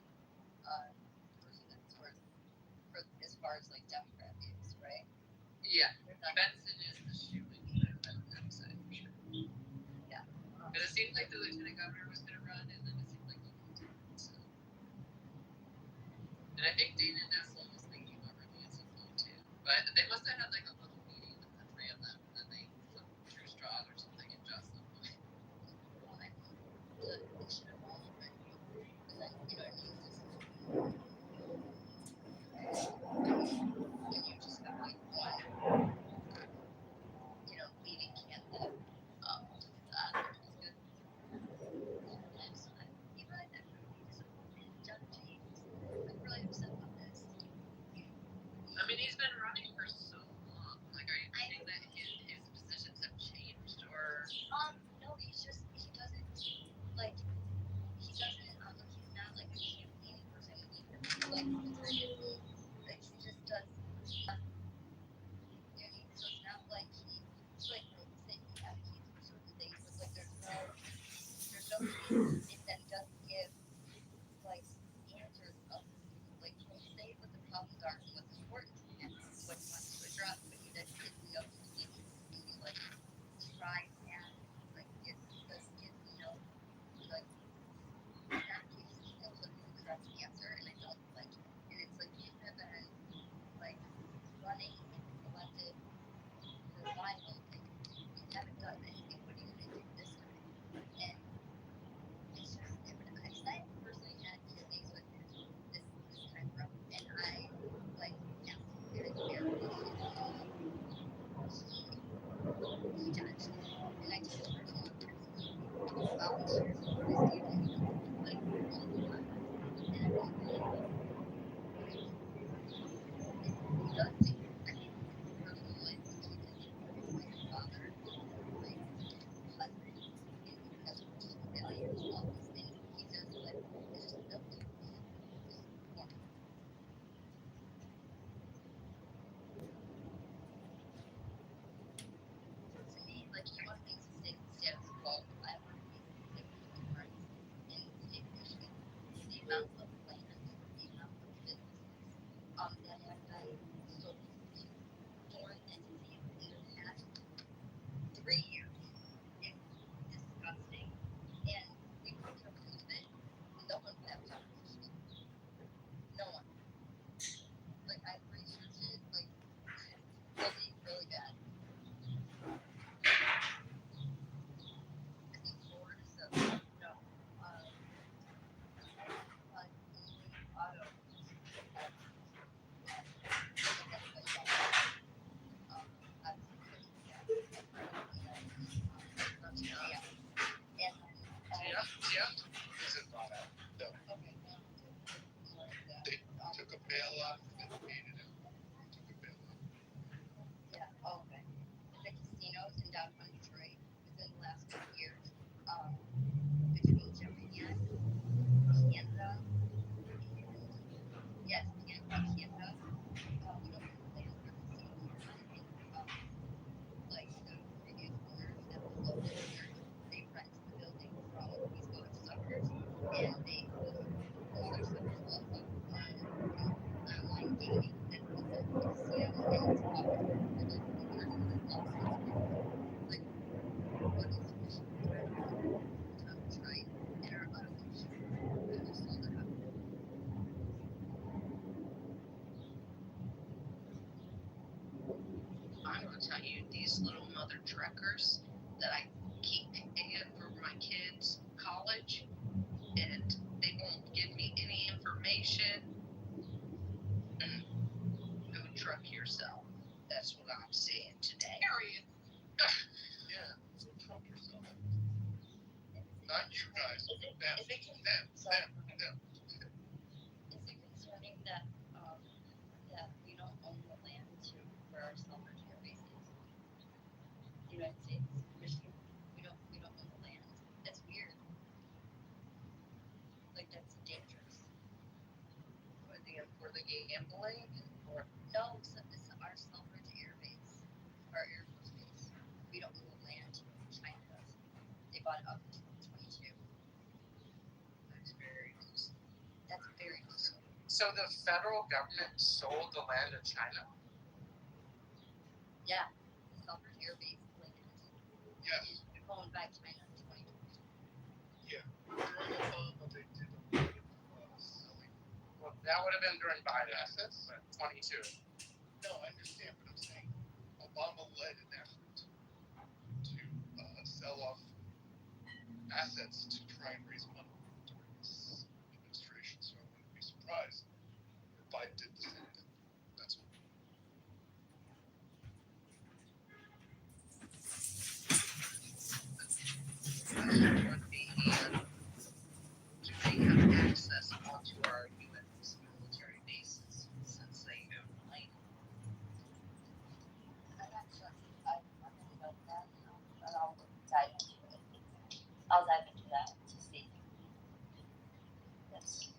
only person that's for as far as Democrat views, right? Yeah, Benson is the shoe-in. I would say for sure. Yeah. But it seemed like the lieutenant governor was going to run, and then it seemed like he didn't. So. And I think Dana Nessel was thinking about running at some point too. But they must have had a little meeting with the 3 of them, and then they drew straws or something and just them. Well, I mean, they should have all been. Because then, you know what I mean? And you just have one, leading candidate. That's good. Even I never really disappointed John James. I'm really upset about this. I mean, he's been running for so long. Are you saying that his positions have changed, or? No, he doesn't, he's not a campaigning person either. He just does, so it's not like he advocates for certain things, but there's no it then doesn't give answers of he'll say what the problems are and what's important and what he wants to address, but he then gives no try and not cases and looking for correct answer, and I don't like it. And it's you have been running and elected for a while, you haven't done anything. What are you going to do this time? And it's just, I personally had kidneys with this time around, and I asked him very clearly. He dodged it, and I took it personally because volunteers for this evening, all the time, and it was really he does take it. I mean, personal life, he did my father, my husband, and that's what just failures, all these things he does, but it's just built to perform. To me, he wants things to stay status quo. I want things to stay different. these little mother truckers that I keep paying for my kids' college, and they won't give me any information. Go truck yourself. That's what I'm saying today. Period. Yeah, so trump yourself. Not you guys. Them. Is it concerning that that we don't own the land for our self-care bases? The United States, Michigan, we don't own the land. That's weird. Like that's dangerous. For the gambling, or No, it's our Selfridge Air Base, our Air Force Base. We don't own the land. China does. They bought it up in 2022. that's very nice. That's very nice. So the federal government sold the land to China? Yeah, the Selfridge Air Base land. Yes. It's owned by China in 2022. Yeah. During what they did selling. Well, that would have been during Biden assets, 22. No, I understand, but I'm saying Obama led an effort to sell off assets to try and raise money during this administration. So I wouldn't be surprised if Biden did the same thing. That's all. On the hand, do they have access onto our U.S. military bases since they own land? I really don't know that, but I'll dive into it. I'll dive into that to see. That's,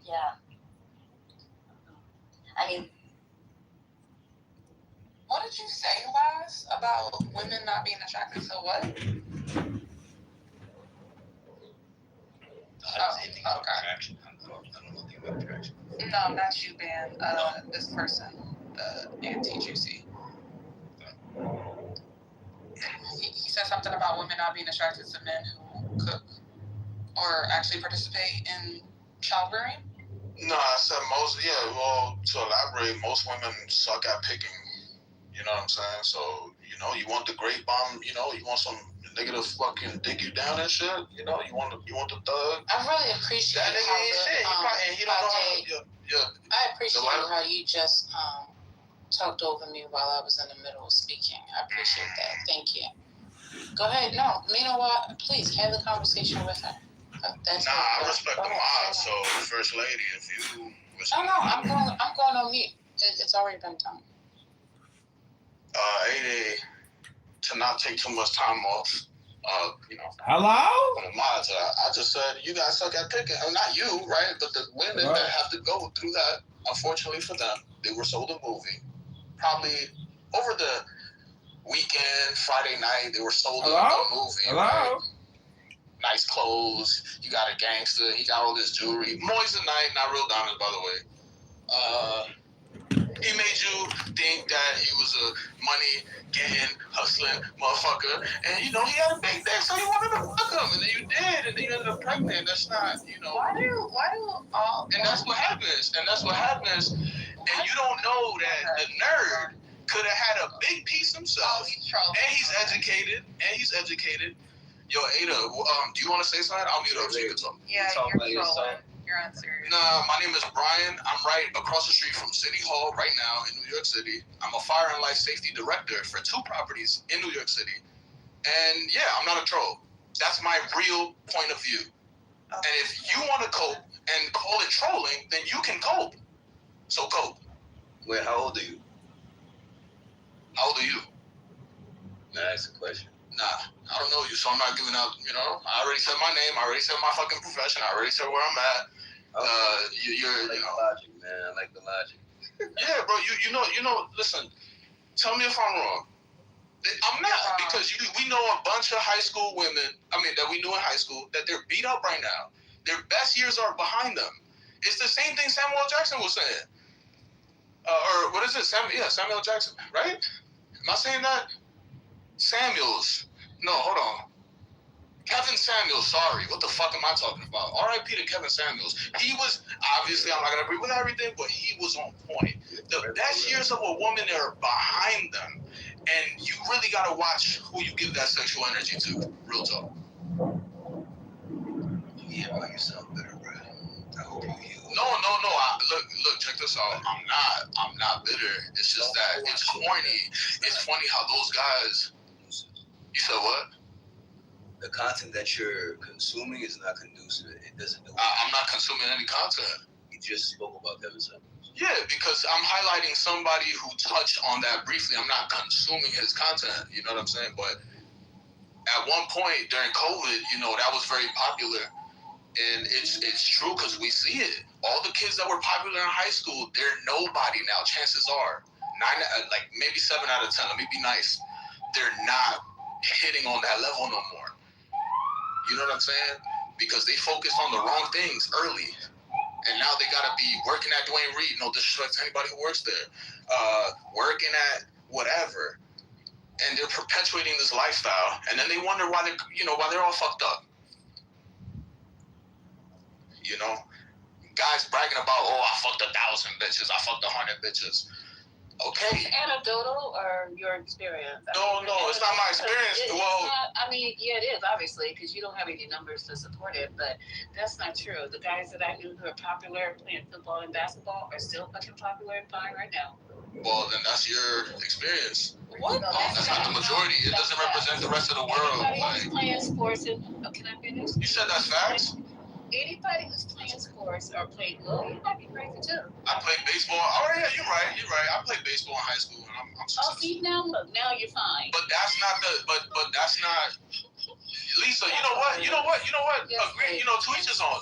yeah. I mean, What did you say last about women not being attracted to what? Anything about okay. attraction? I don't know anything about attraction. No, not you, Ben. This person, the anti-juicy. He said something about women not being attracted to men who cook or actually participate in childbearing. No, I said well, to elaborate, most women suck at picking. You know what I'm saying? So, you want the great bomb, you want some nigga to fucking dig you down and shit, you want the thug. I really appreciate That nigga ain't shit. He don't know how I appreciate how you just talked over me while I was in the middle of speaking. I appreciate that. Thank you. Go ahead. No, what? Please have the conversation with her. I respect the mod. So, First Lady, if you... No, I'm going on mute. It's already been done. 8A, to not take too much time off. Hello? For the mods, I just said you guys suck at picking. Not you, right? But the women that have to go through that. Unfortunately for them, they were sold a movie. Probably over the weekend, Friday night, they were sold a movie. Hello? Right? Nice clothes. You got a gangster. He got all this jewelry. Moissanite, not real diamonds, by the way. He made you think that he was a money-getting, hustling motherfucker. And, he had a big dick, so you wanted to fuck him. And then you did, and then you ended up pregnant. That's not, Why do all... And that's what happens. And you don't know that the nerd could have had a big piece himself. And he's educated. Yo, Ada, do you want to say something? I'll mute up so you can talk. Yeah, you're trolling. You're unserious. Nah, my name is Brian. I'm right across the street from City Hall right now in New York City. I'm a fire and life safety director for 2 properties in New York City. And yeah, I'm not a troll. That's my real point of view. Okay. And if you want to cope and call it trolling, then you can cope. So cope. Wait, how old are you? How old are you? Nah, that's a question. Nah, I don't know you, so I'm not giving out, I already said my name, I already said my fucking profession, I already said where I'm at. You're the logic, man. I like the logic. Yeah, bro, you know, listen, tell me if I'm wrong. I'm not, because we know a bunch of high school women, that we knew in high school, that they're beat up right now. Their best years are behind them. It's the same thing Samuel Jackson was saying. Or what is it? Samuel Jackson, right? Am I saying that? Samuels. No, hold on. Kevin Samuels, sorry. What the fuck am I talking about? R.I.P. to Kevin Samuels. He was, obviously, I'm not going to agree with everything, but he was on point. The best years of a woman are behind them. And you really gotta watch who you give that sexual energy to. Real talk. Yeah, you sound better, bro. I hope you heal. No. Look, check this out. I'm not bitter. It's just that it's corny. It's funny how those guys. You said what? The content that you're consuming is not conducive. It doesn't do. I'm not consuming any content. You just spoke about Kevin Samuels. Yeah, because I'm highlighting somebody who touched on that briefly. I'm not consuming his content. You know what I'm saying? But at one point during COVID, that was very popular. And it's true because we see it. All the kids that were popular in high school, they're nobody now. Chances are, maybe 7 out of 10. Let me be nice. They're not hitting on that level no more. You know what I'm saying? Because they focused on the wrong things early, and now they gotta be working at Dwayne Reed. No disrespect to anybody who works there. Working at whatever, and they're perpetuating this lifestyle, and then they wonder why they're all fucked up. Guys bragging about, I fucked 1,000 bitches, I fucked 100 bitches. Okay. Anecdotal or your experience? No, it's not my experience. It is, obviously, because you don't have any numbers to support it, but that's not true. The guys that I knew who are popular playing football and basketball are still fucking popular and fine right now. Well, then that's your experience. What? That's not the majority. It doesn't represent the rest of the world. Anybody who's playing sports can I finish? You said that's facts? Anybody who's playing sports or played you might be crazy too. I played baseball. Oh yeah, you're right. I played baseball in high school, and I'm successful. Oh, see now you're fine. But that's not that's not. Lisa, you know what? Yes, agree. To each his own.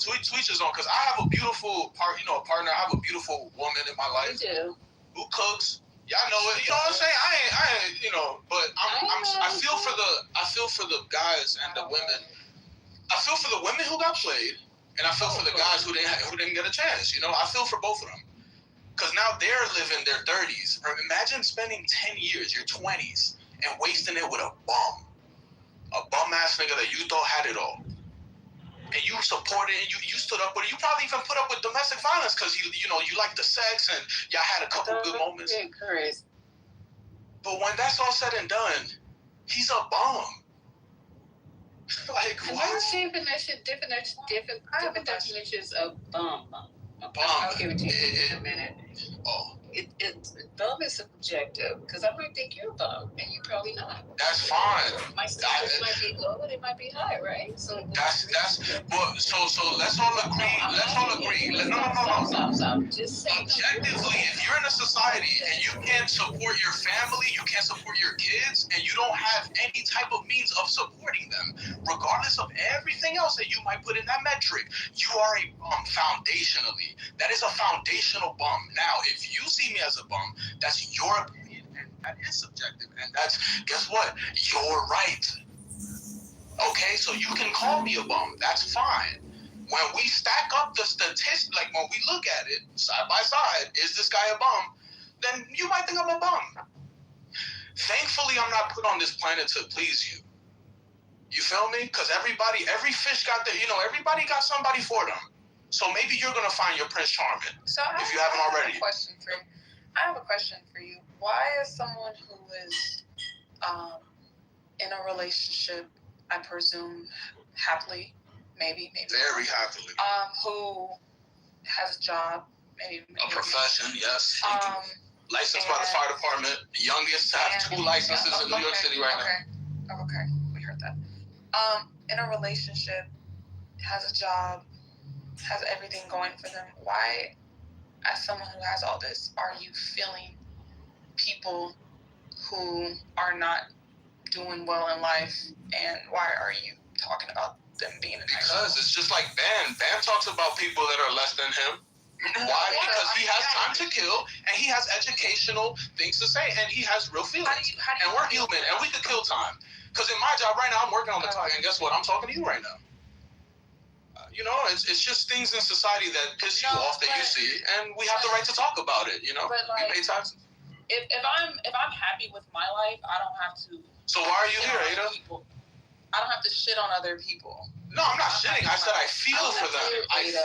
Because I have a beautiful partner. I have a beautiful woman in my life. You do. Who cooks? Y'all know it. You know what I'm saying? I ain't. But I feel for the guys and the women. I feel for the women who got played. And I feel for the guys who didn't get a chance. I feel for both of them. Because now they're living their 30s. Imagine spending 10 years, your 20s, and wasting it with a bum. A bum-ass nigga that you thought had it all. And you supported it, you stood up with it. You probably even put up with domestic violence because you like the sex and y'all had a couple good moments. But when that's all said and done, he's a bum. Like what? There's different definitions of bum. Bum. I'll give it to you in a minute. Oh. Bum is subjective because I might think you're a bum and you're probably not. That's fine. My standards might be low and it might be high, right? So let's all agree. No. Just say objectively, if you're in a society and you can't support your family, you can't support your kids, and you don't have any type of means of supporting them, regardless of everything else that you might put in that metric, you are a bum foundationally. That is a foundational bum. Now, if you see me as a bum, that's your opinion, and that is subjective, and that's, guess what? Your right. Okay, so you can call me a bum. That's fine. When we stack up the statistics, like when we look at it side by side, is this guy a bum? Then you might think I'm a bum. Thankfully, I'm not put on this planet to please you. You feel me? Because every fish got everybody got somebody for them. So maybe you're gonna find your Prince Charming if you haven't already. I have a question for you. Why is someone who is in a relationship, I presume happily, maybe very happily, who has a job, maybe a profession, yes, licensed by the fire department, youngest to have 2 licenses in New York City right now. Okay, we heard that. In a relationship, has a job, has everything going for them. Why, as someone who has all this, are you feeling people who are not doing well in life, and why are you talking about them being in Because it's just like Bam. Bam talks about people that are less than him. Why? Because he has time to kill, and he has educational things to say, and he has real feelings. And we're human, and we could kill time. Because in my job right now, I'm working on the talk, and guess what? I'm talking to you right now. It's just things in society that piss you off that you see, and we have the right to talk about it. But like, we pay taxes. If I'm happy with my life, I don't have to. So why are you here, Ada? I don't have to shit on other people. No, I'm not shitting. I said I feel for them. I feel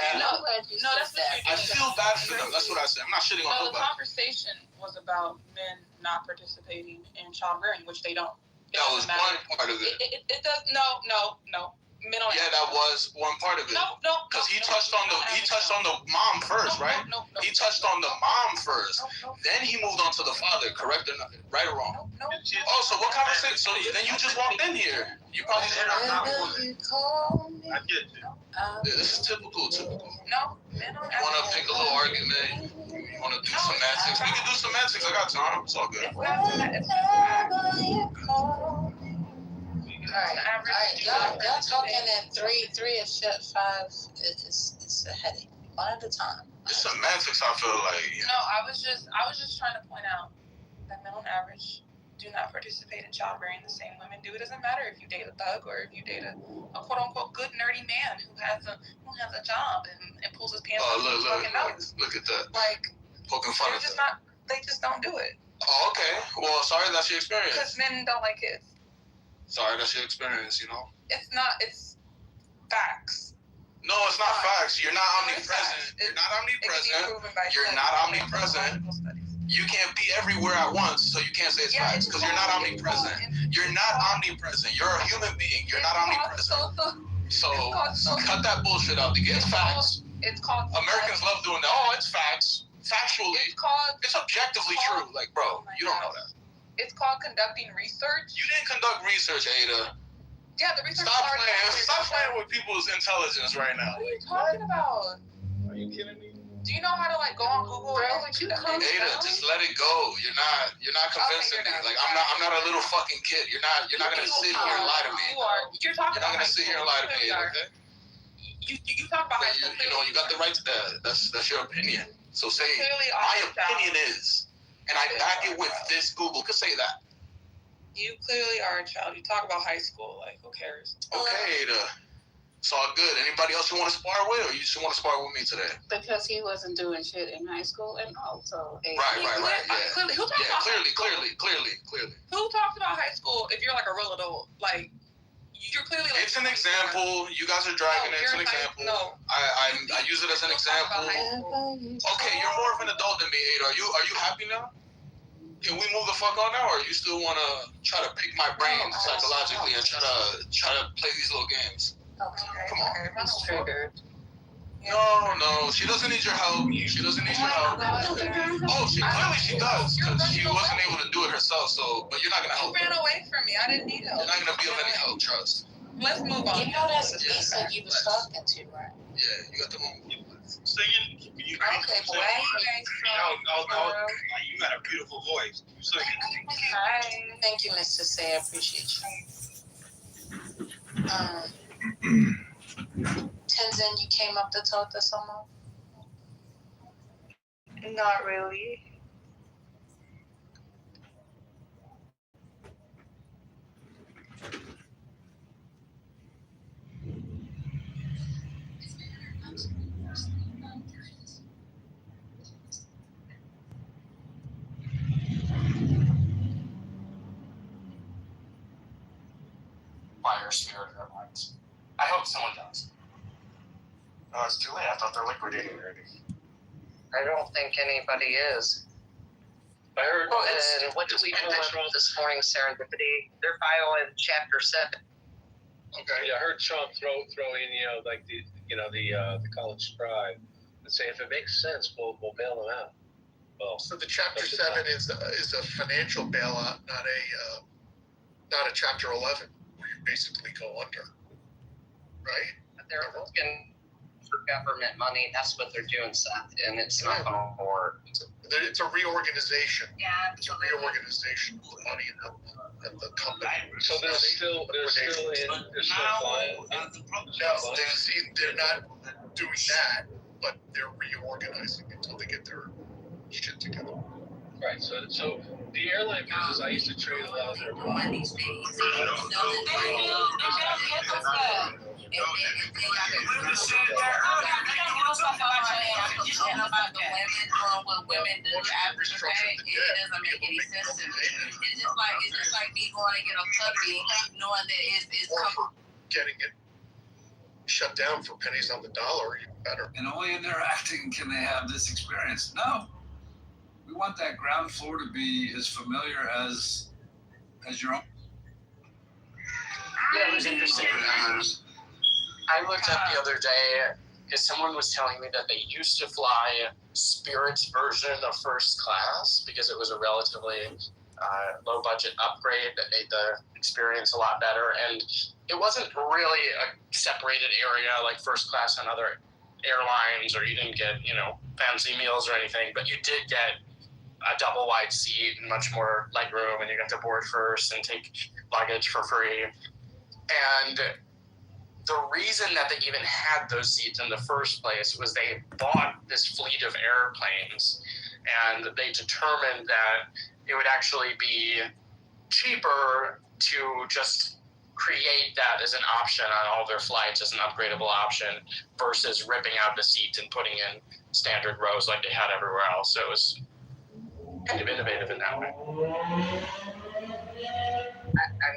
bad for them. That's what I said. I'm not shitting on nobody. The conversation was about men not participating in child rearing, which they don't. That was one part of it. It does no. Mental. Yeah, that was one part of it. No. Because he touched on the mom first, right? No. He touched on the mom first. Then he moved on to the father. Correct or not? Right or wrong? No. Oh, so what conversation? So then you just walked in here. You probably said I'm not woman. I get you. This is typical. No. You want to pick a little argument? You want to do semantics? We can do semantics. I got time. It's all good. Alright, y'all talking at three and shit 5 is a headache. One at a time. It's semantics. I feel like. No, I was just trying to point out that men on average do not participate in child rearing the same women do. It doesn't matter if you date a thug or if you date a quote unquote good nerdy man who has a job and pulls his pants up his fucking nose. Look at that. Like poking fun at that. They just don't do it. Oh, okay. Well, sorry that's your experience. Because men don't like kids. Sorry, that's your experience, you know? It's not, it's facts. No, it's not facts. You're not omnipresent. You're not omnipresent. You're not omnipresent. You can't be everywhere at once, so you can't say it's facts, because you're not omnipresent. You're not omnipresent. You're a human being. You're not omnipresent. So, cut that bullshit out. It's facts. It's called... Americans love doing that. Oh, it's facts. Factually. It's objectively true. Like, bro, you don't know that. It's called conducting research. You didn't conduct research, Ada. Yeah, the research. Stop playing with people's intelligence right now. What are you talking about? Are you kidding me? Do you know how to like go on Google? Ada, just let it go. You're not convincing me. Like I'm not a little fucking kid. You're not gonna sit here and lie to me. You are. You're talking. You're not gonna sit here and lie to me, okay? You talk about high school. You know, you got the right to that. That's your opinion. So say my opinion is. And I back it with this Google. Could say that. You clearly are a child. You talk about high school. Like, who cares? Okay, it's all good. Anybody else you want to spar with, or you just want to spar with me today? Because he wasn't doing shit in high school and also... Right. Yeah. Clearly. Who talks about Clearly. Who talks about high school if you're like a real adult? Like, you're clearly like... It's an example. You guys are dragging it. It's an example. No. I use it as an example. Okay, you're more of an adult than me, Ada. Are you happy now? Can we move the fuck on now, or you still want to try to pick my brain psychologically and try to play these little games? Okay. Come on. He's triggered. No. She doesn't need your help. She doesn't need your help. Oh, she does, because she wasn't able to do it herself. So, but you're not gonna help. You ran away from me. I didn't need help. You're not gonna be of any help. Trust. Let's move on. You know that's the piece that you was talking to, right? Yeah, you got the wrong. Singing. Okay, boy. You got a beautiful voice. You sing. Hi. Thank you, Mr. Say. I appreciate you. Tenzin, you came up to talk to someone? Not really. Fire Spirit Airlines. I hope someone does. Oh, it's too late. I thought they're liquidating already. I don't think anybody is. I heard. And what did we do this morning, Serendipity? They're filing Chapter 7. Okay. Yeah, I heard Trump throw in, the college scribe and say if it makes sense, we'll bail them out. Well, so the Chapter 7 is a financial bailout, not a Chapter 11 where you basically go under, right? They're looking for government money. That's what they're doing, Seth, and it's not going to work. It's a reorganization. Yeah, it's a reorganization of the money and the company. So they're still flying. No, they're not doing that, but they're reorganizing until they get their shit together. Right. So the airline business, I used to trade a lot of their money. Women do after the fact, it doesn't make any sense to me. It's just like me going to get a puppy, knowing that it's getting it shut down for pennies on the dollar, even better. And only in their acting can they have this experience. No. We want that ground floor to be as familiar as your own. Yeah, it was interesting. I looked up the other day because someone was telling me that they used to fly Spirit's version of first class because it was a relatively low budget upgrade that made the experience a lot better. And it wasn't really a separated area like first class on other airlines, or you didn't get, fancy meals or anything, but you did get a double wide seat and much more legroom, and you got to board first and take luggage for free. And the reason that they even had those seats in the first place was they bought this fleet of airplanes, and they determined that it would actually be cheaper to just create that as an option on all their flights as an upgradable option versus ripping out the seats and putting in standard rows like they had everywhere else. So it was kind of innovative in that way. I'm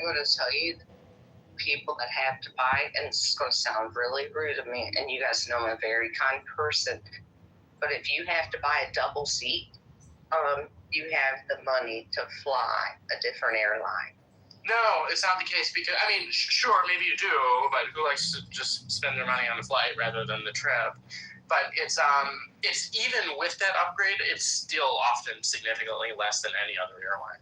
going to tell you, people that have to buy, and this is going to sound really rude of me, and you guys know I'm a very kind person, but if you have to buy a double seat, you have the money to fly a different airline. No, it's not the case because, sure, maybe you do, but who likes to just spend their money on the flight rather than the trip? But it's even with that upgrade, it's still often significantly less than any other airline.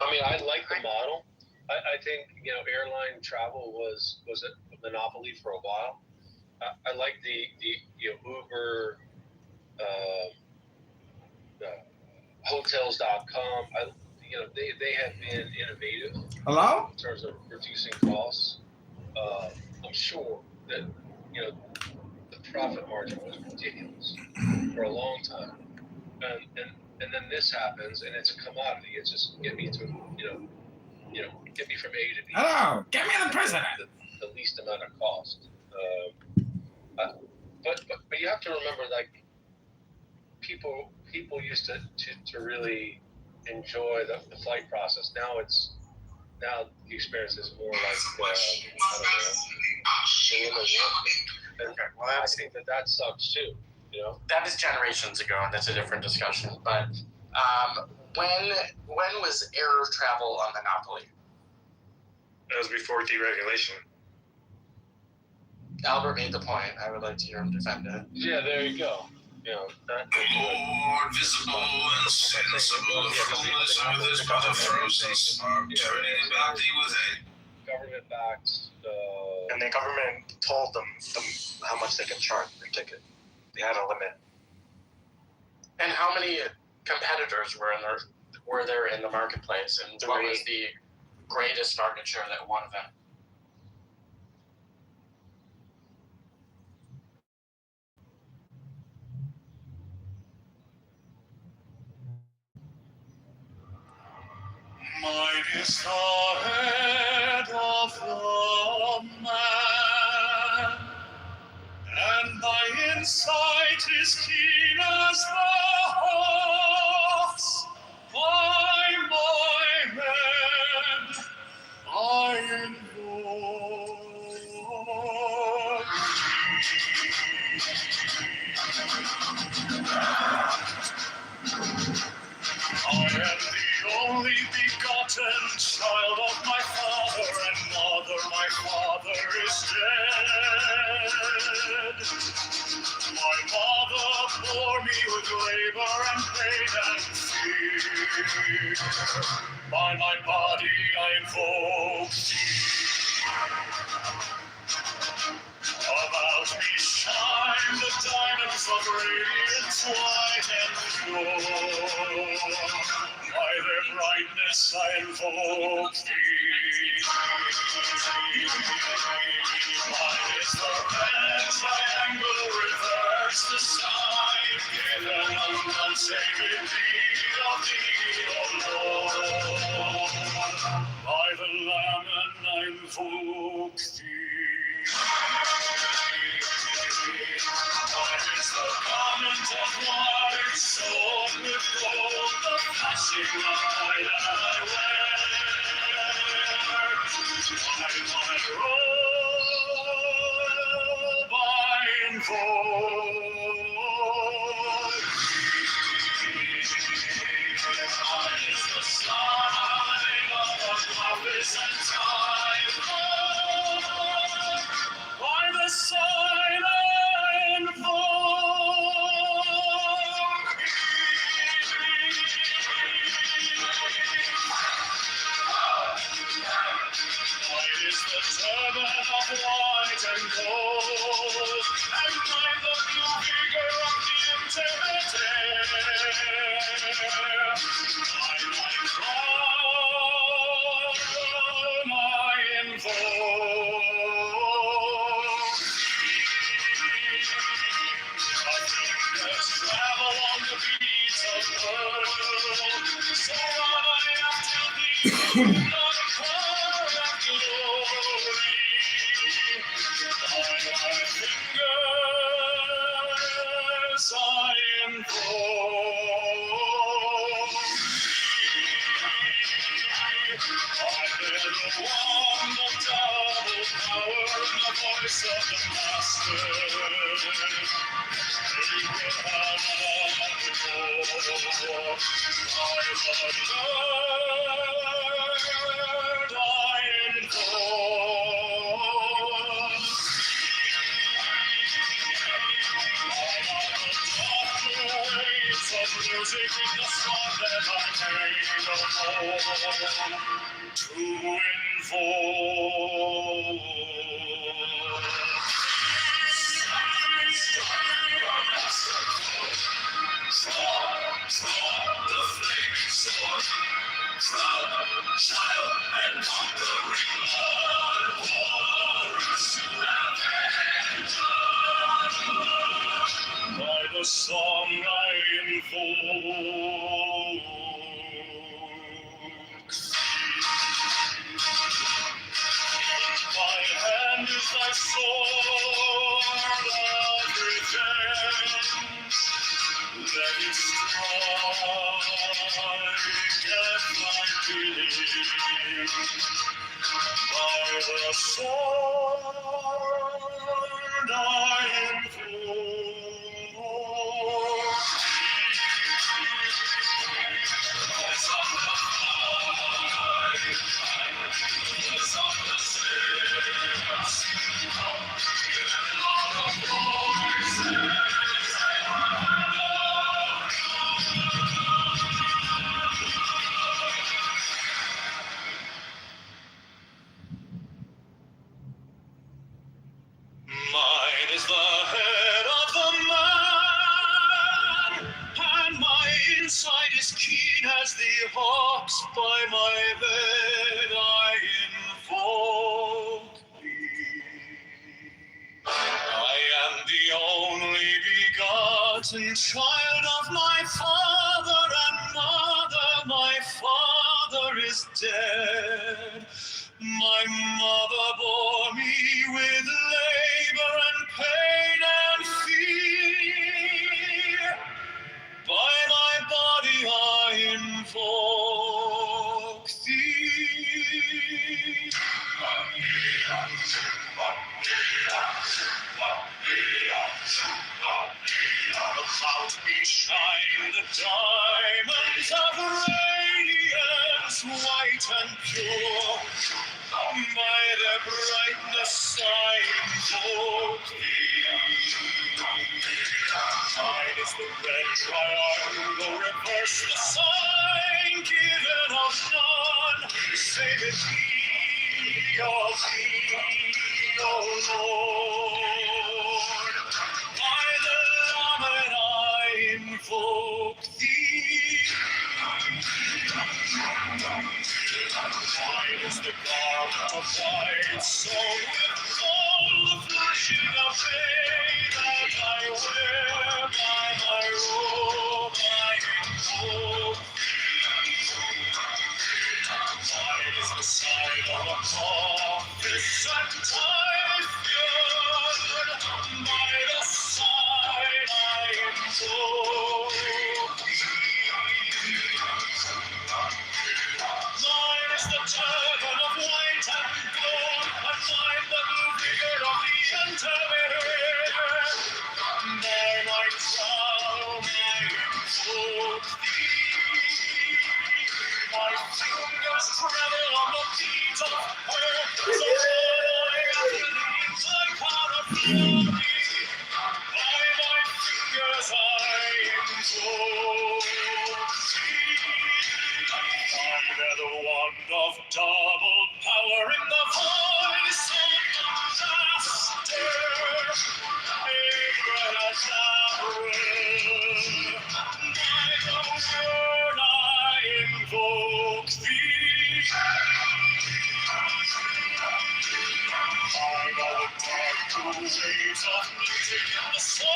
I like the model. I think airline travel was a monopoly for a while. I like the Uber, hotels.com. They have been innovative. Hello? In terms of reducing costs. I'm sure that the profit margin was ridiculous for a long time, and then this happens, and it's a commodity. It's just get me to get me from A to B. Hello, get me the president. The least amount of cost. But you have to remember, like, people used to really enjoy the flight process. Now the experience is more like I think that sucks too. That is generations ago, and that's a different discussion. But when was air travel a monopoly? That was before deregulation. Albert made the point. I would like to hear him defend it. Yeah, there you go. More visible and sensible from this earth but a frozen spark turning back thee with a government backed. And the government told them how much they could charge per ticket. They had a limit. And how many competitors were there in the marketplace, and what was the greatest market share that one of them? Mine is the head of the man, and my insight is keen as the hawk's. By my head I invoke I am the only begotten child of my father and mother. My father is dead. My mother bore me with labor and pain and fear. By my body I invoke thee. About me shine the diamonds of radiant white and pure. By their brightness I invoke thee. Mine is the red triangle, reverse the sign, given undone, sacred deed of thee, O Lord. By the Lamb I invoke thee. Mine is the garment of white, sewn with gold, the flashing light I wear. By my robe I invoke Under the wand of double power in the voice of the master, by the word I invoke thee. I know the dark ways of music and the song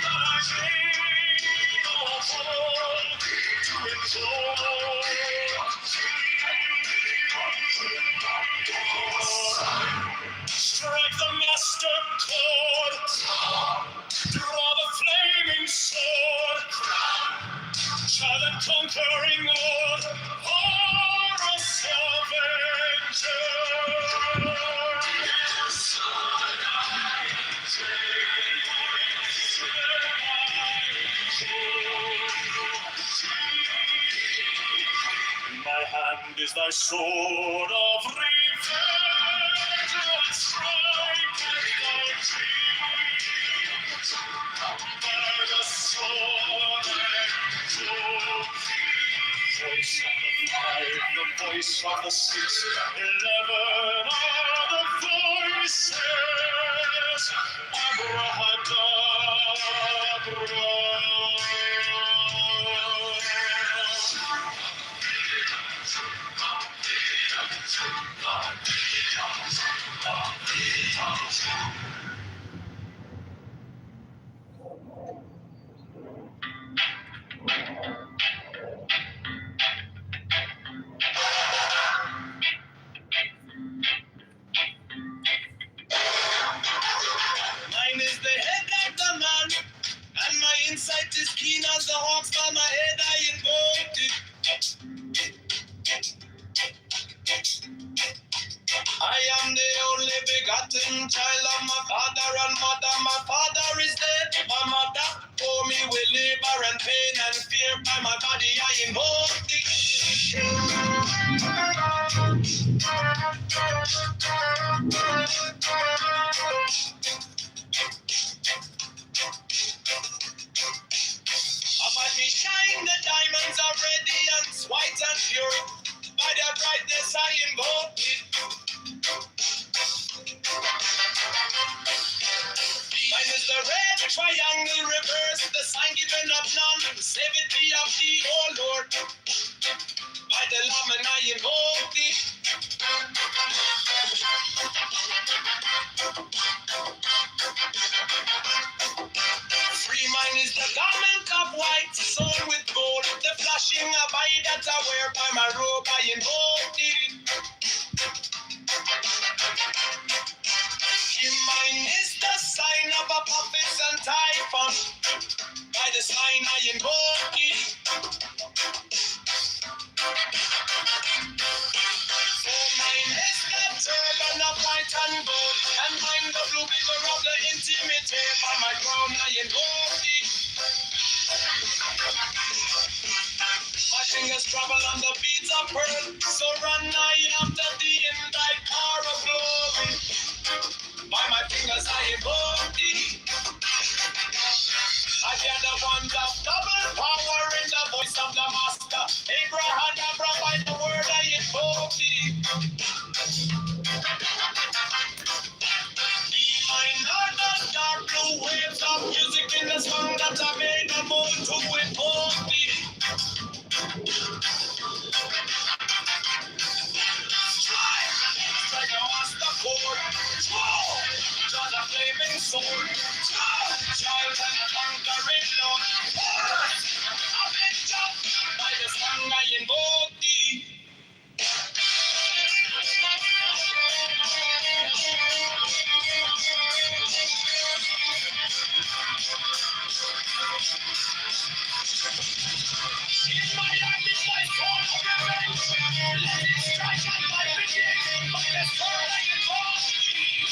that I made of all to invoke. Strike the master chord, draw the flaming sword, child and conquering Lord, Horus Avenger. In my hand is thy sword of revenge, and strike at thy feet. By the sword and voice of the five, the voice of the 6, 11 are the voices. Abrahadabra. Mine is the head like the man, and my insight is keen as the hawks. By my head I invoked it. I am the only begotten child of my father and mother. My father is dead. My mother bore me with labor and pain and fear. By my body I invoke thee. About me shine the diamonds are radiant, white and pure. By their brightness I invoke it. Mine is the red triangle reverse, the sign given of none. Save it be of thee, O Lord. By the Lamb and I invoke thee. Free mine is the garment of white, sewn with gold. The flashing abide that I wear by my robe, I invoke thee. Mine is the sign of a prophet and typhon. By the sign I invoke thee. For mine is the turban of white and gold, and mine the blue vigor of the intimate. By my crown I invoke thee. My fingers travel on the beads of pearl, so run I after thee in thy car of glory. By my fingers I invoke thee. I hear the wand of double power in the voice of the master. Abrahadabra, by the word I invoke thee. Be mine are the dark blue waves of music in the song that I made the moon to invoke thee. Strike the master chord. Draw the flaming sword. Child and conquering Lord. Avenger, by the song I invoke thee. In my hand is my sword of revenge. Let it strike at my beginning. By the sword I invoke thee.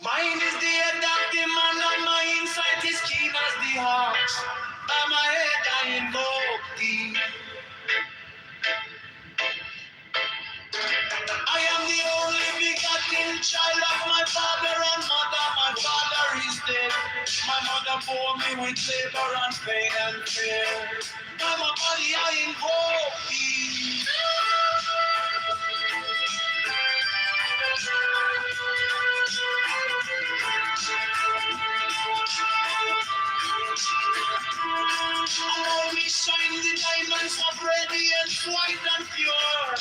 Mine is the adaptive man, and my insight is keen as the heart. By my head I invoke thee. I am the only begotten child of my father and mother. My father is dead. My mother bore me with labor and pain and fear. By my body I invoke thee. And always shine the diamonds of radiance, white and pure.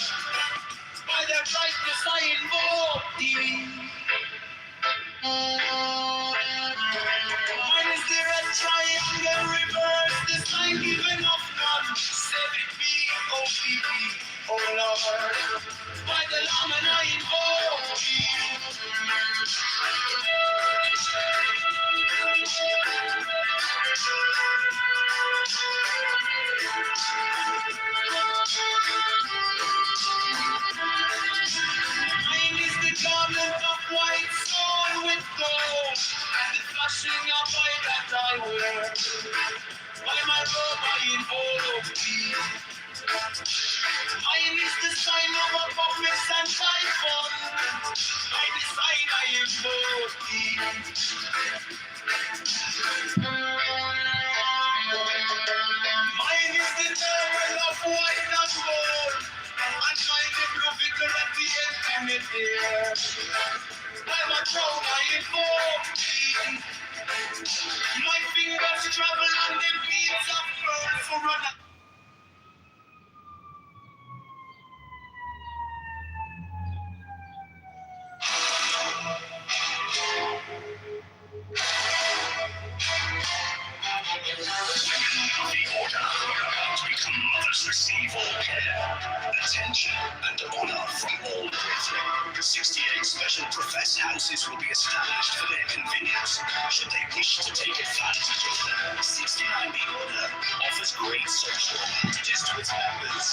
By their brightness I invoke thee. Mine is the red triangle reverse, the sign given of none. Save it be, oh baby, oh Lord. By the Lamb and I invoke thee. Mine is the garment of white stone with gold, and the flashing of light that I wear. By my robe I invoke thee. Mine is the sign of a puppet and typhon. By the sign I invoke thee. Mine is the turban of white and gold, and mine the blue victor at the intimate ear. By my crown I invoke thee. My fingers travel on the beats of pearls for run. The order are about to become mothers receive all care, attention, and honor from all brethren. 68 special professed houses will be established for their convenience, should they wish to take advantage of them. 69 The Order offers great social advantages to its members,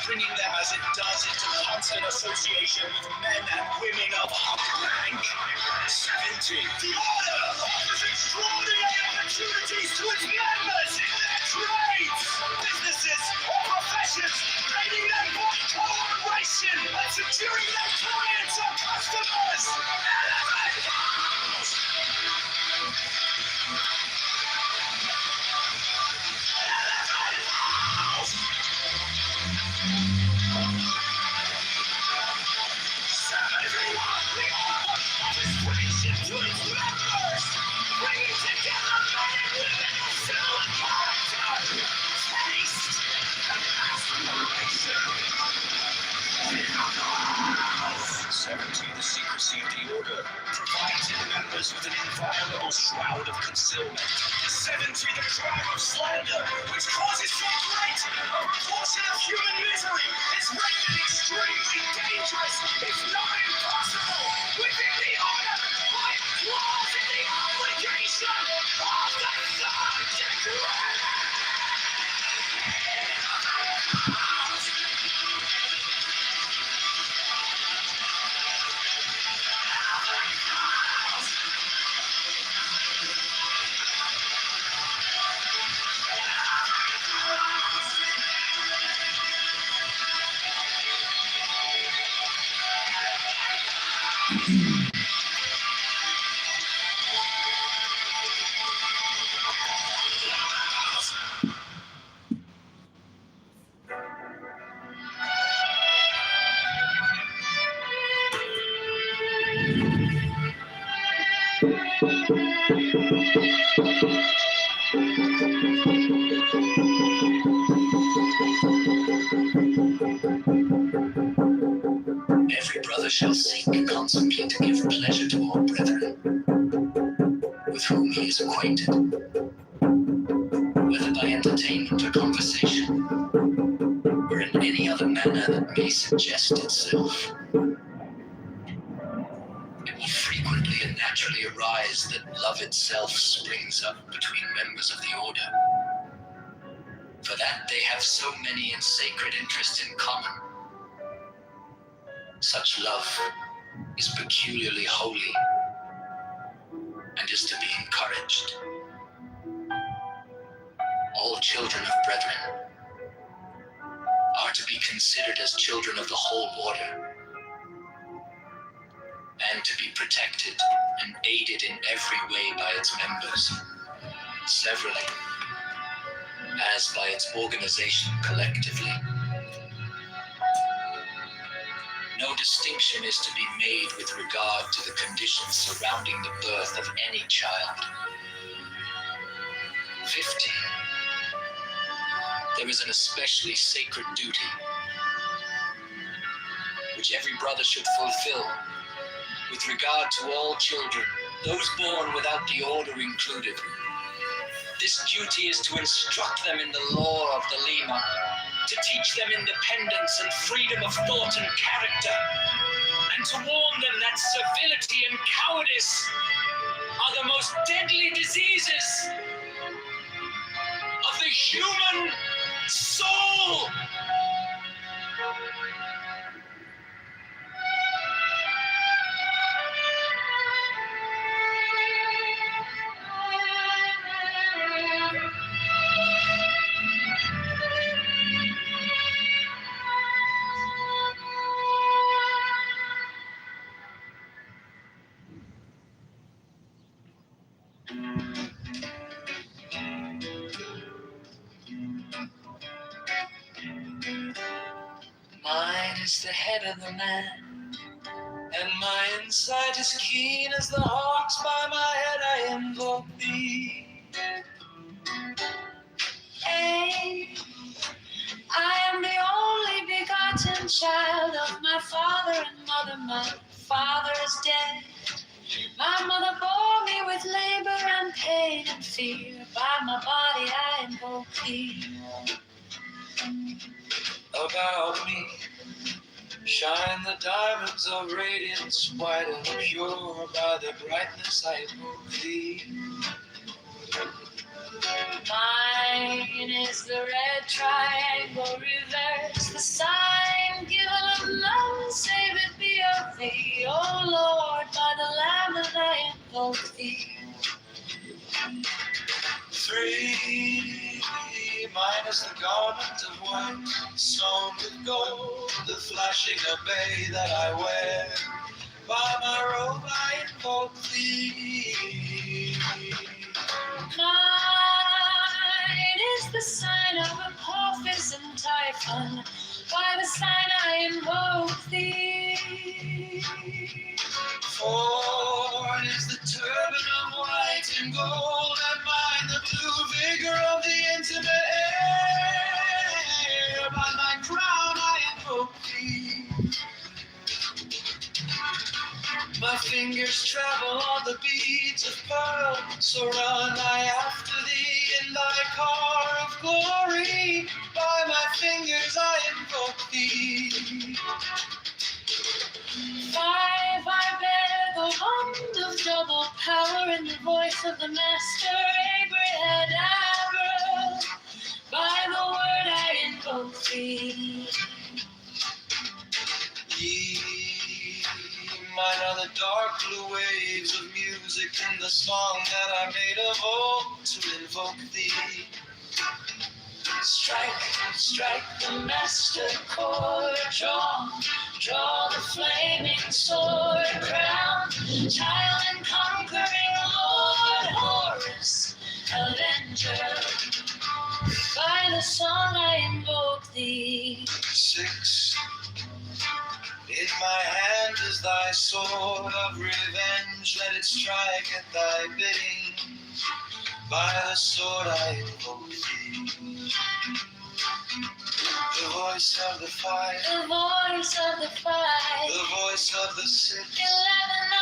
bringing them as it does into constant association with men and women of high rank. 70 The Order offers extraordinary opportunities to its members in their trades, businesses, or professions, aiding them by cooperation and securing their clients or customers. Elevate House! Elevate House! 71 The Order offers friendship to its members, bringing together men and women of similar character, taste, and aspiration. 70 The secrecy of the order provides its members with an inviolable shroud of concealment. 70 The crown of slander, which causes so great a proportion of human misery, is rendered extremely dangerous, if not impossible, within the order by a clause in the obligation of the third degree. Every brother shall seek constantly to give pleasure to all brethren, with whom he is acquainted, whether by entertainment or conversation, or in any other manner that may suggest itself. It will frequently and naturally arise that love itself springs up between members of the order. For that they have so many and sacred interests in common. Such love is peculiarly holy and is to be encouraged. All children of brethren are to be considered as children of the whole order, and to be protected and aided in every way by its members, severally, as by its organization collectively. No distinction is to be made with regard to the conditions surrounding the birth of any child. 15. There is an especially sacred duty which every brother should fulfill with regard to all children, those born without the order included. This duty is to instruct them in the law of the Lima, to teach them independence and freedom of thought and character, and to warn them that servility and cowardice are the most deadly diseases of the human soul. Mine is the head of the man, and my insight is keen as the hawks. By my head I invoke thee. Hey, I am the only begotten child of my father and mother. My father is dead. My mother bore me with labor and pain and fear. By my body I invoke thee. About me shine the diamonds of radiance, white and pure. By the brightness I invoke thee. Mine is the red triangle reverse, the sign given of none save it be of thee. O Lord, by the Lamb that I invoke thee. 3, mine is the garment of white, sewn with gold, the flashing obey that I wear. By my robe I invoke thee. Mine is the sign of Apophis and Typhon. By the sign I invoke thee. 4 is the turban of white and gold, and mine the blue vigor of the intimate air. By my crown I invoke thee. My fingers travel on the beads of pearl, so run I after thee in thy car of glory. By my fingers I invoke thee. 5, I bear the wand of double power in the voice of the Master Abraham. By the word I invoke thee. Mine are the dark blue waves of music in the song that I made of old to invoke thee. Strike, strike the master chord, draw the flaming sword crown, child and conquering Lord Horus, avenger. By the song I invoke thee. 6, in my hand is thy sword of revenge, let it strike at thy bidding. By the sword I invoke thee. The voice of the fire, The voice of the five, the voice of the 6, 11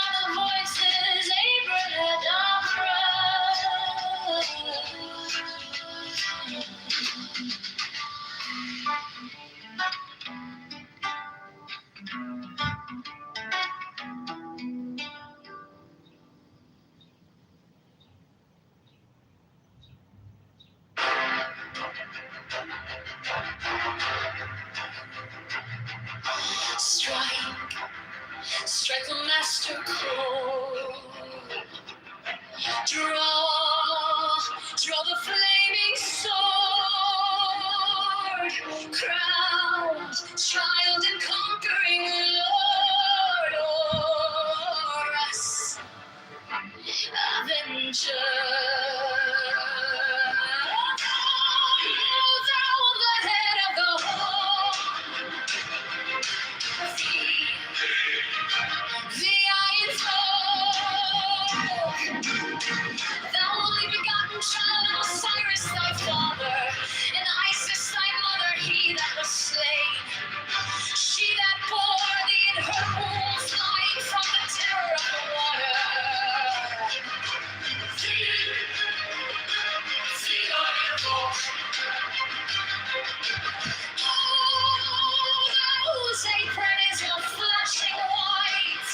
other voices, Abraham, Draw the flaming sword, crowned child and conquering Lord, o'er us, Avenger. Thou the head of the home, the iron throne. Thou only begotten child of Osiris thy father, and Isis thy mother, he that was slain. She that bore thee in her wombs, lying from the terror of the water. See thy invoke. Oh, those apron is your flashing white,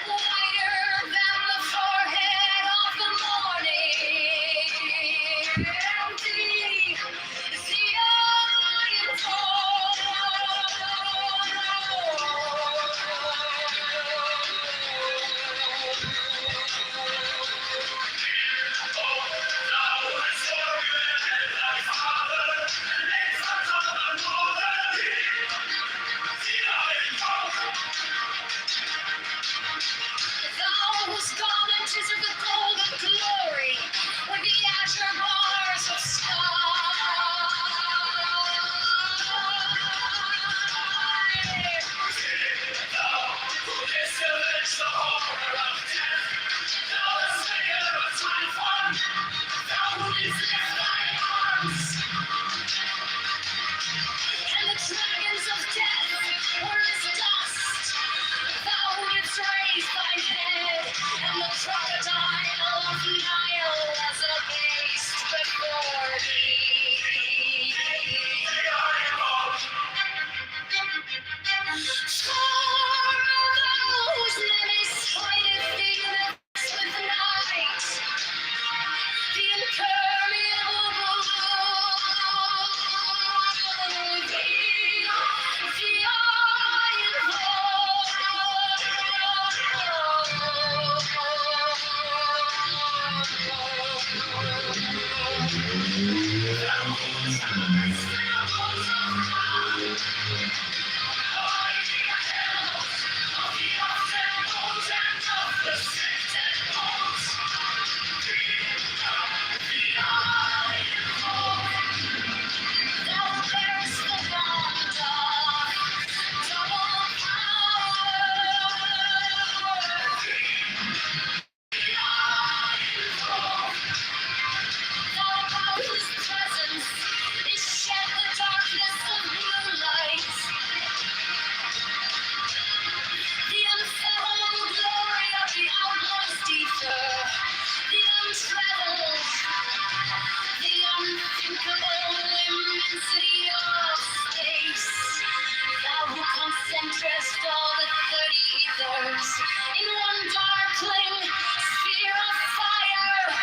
whiter than the forehead of the morning. The iron Those garments of the golden glory, with the azure bars of and the dragons of death were as dust. Thou didst raise thine head, and the crocodile of Nile was abased before thee. For those menace hideth the universe with night, the impermeable concentrest all the 30 ethers in one darkling sphere of fire.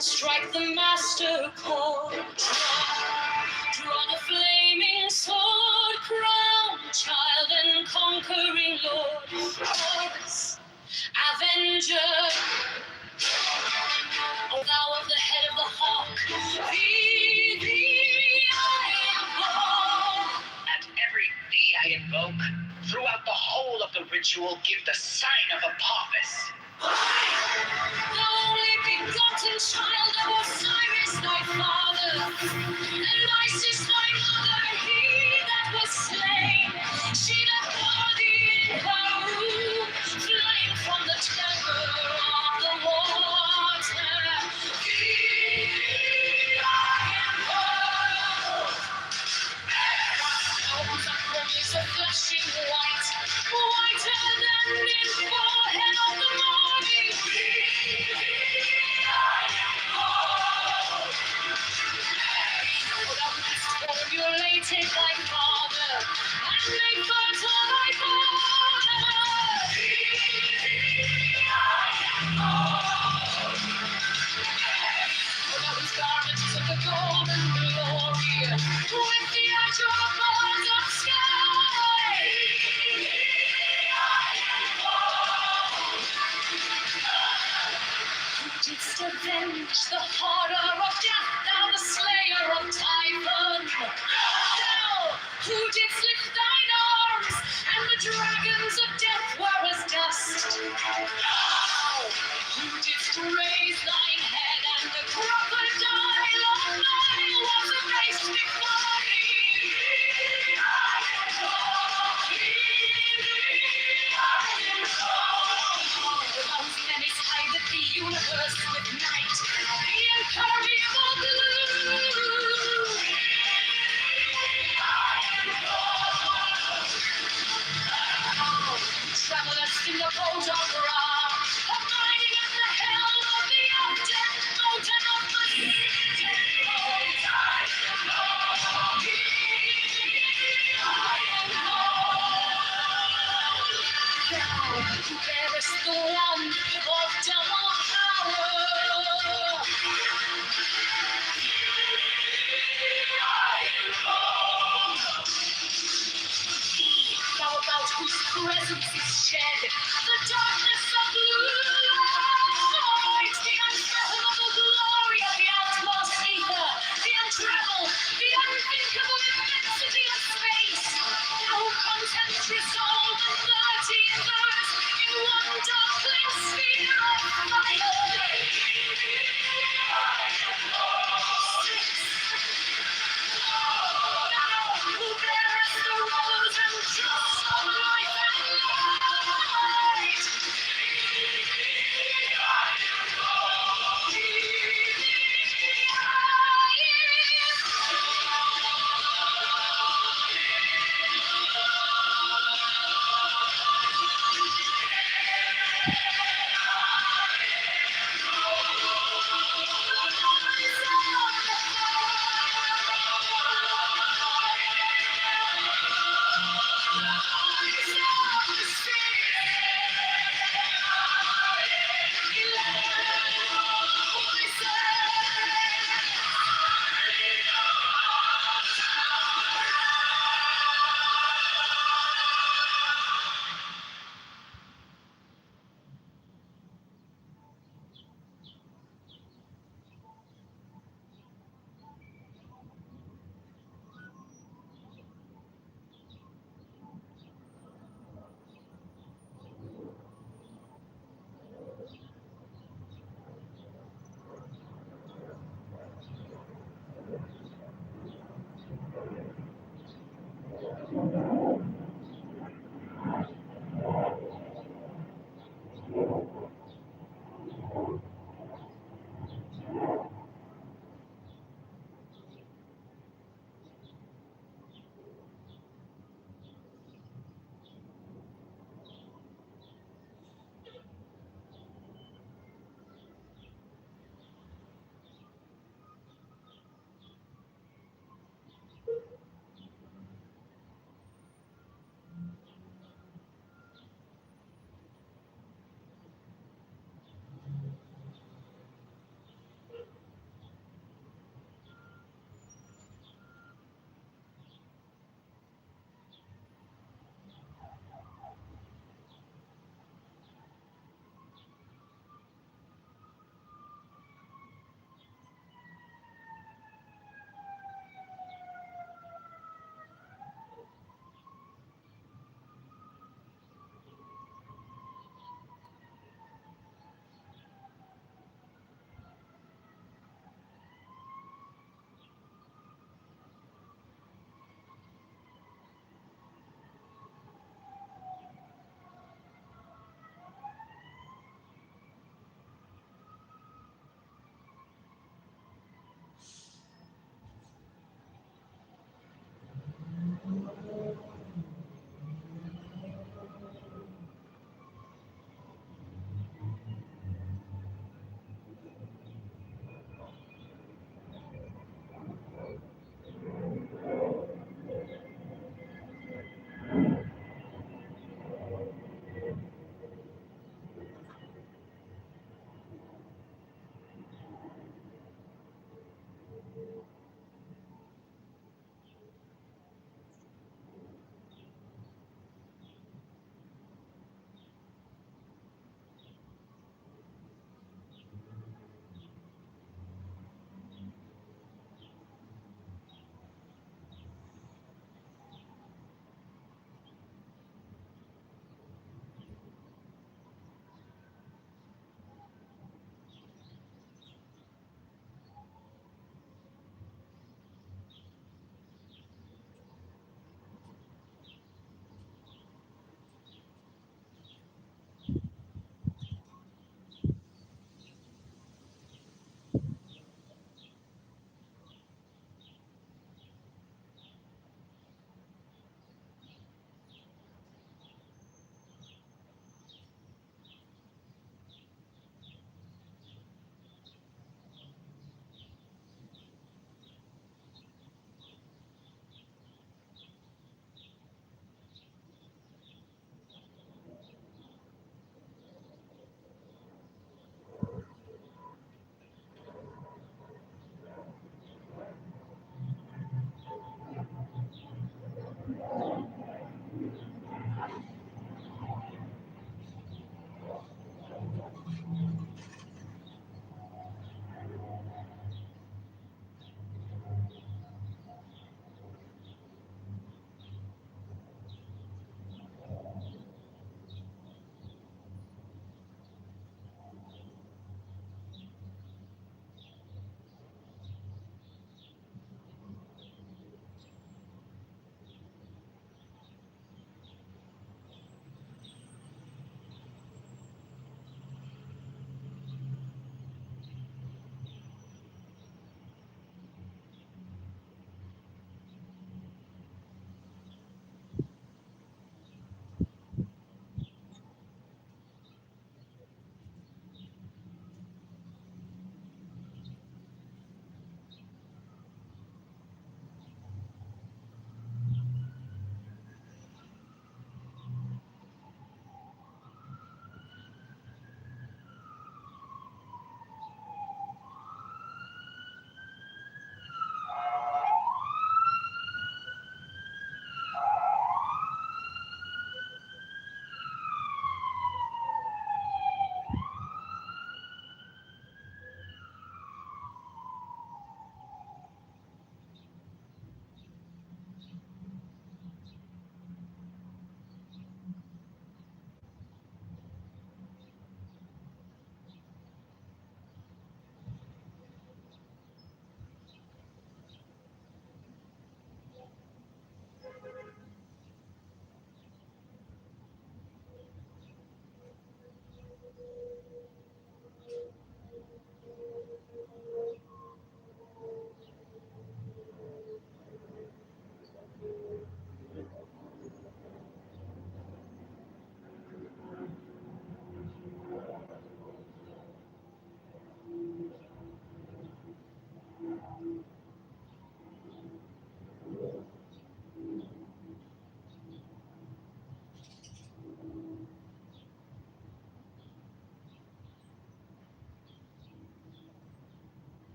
Strike the master chord. Draw the flaming sword, crown child and conquering Lord. Chorus, avenger. O thou of the head of the hawk, thee I invoke. At every thee I invoke, throughout the whole of the ritual, give the sign of Apophis. The only begotten child of Osiris, thy father, and Isis, thy mother, he that was slain. She that bore thee in her womb, flying from the terror of the water. Thee I invoke. Bones and bones of flashing white, whiter than in forehead of the morning. Formulated thy father, and made fertile thy father. Those garments of the golden glory, with the azure birds of sky. Who didst avenge the horror of death, thou the slayer of Typhon? Thou, who didst lift thine arms, and the dragons of death were as dust? Thou, who didst raise thine head, and the crocodile of Nile was erased before thee? Those menace hide the universe with night, the impermeable blue. Travelers in the boat of Ra, abiding at the helm of the up-deck boat and of the Thou who bearest the wand of double power.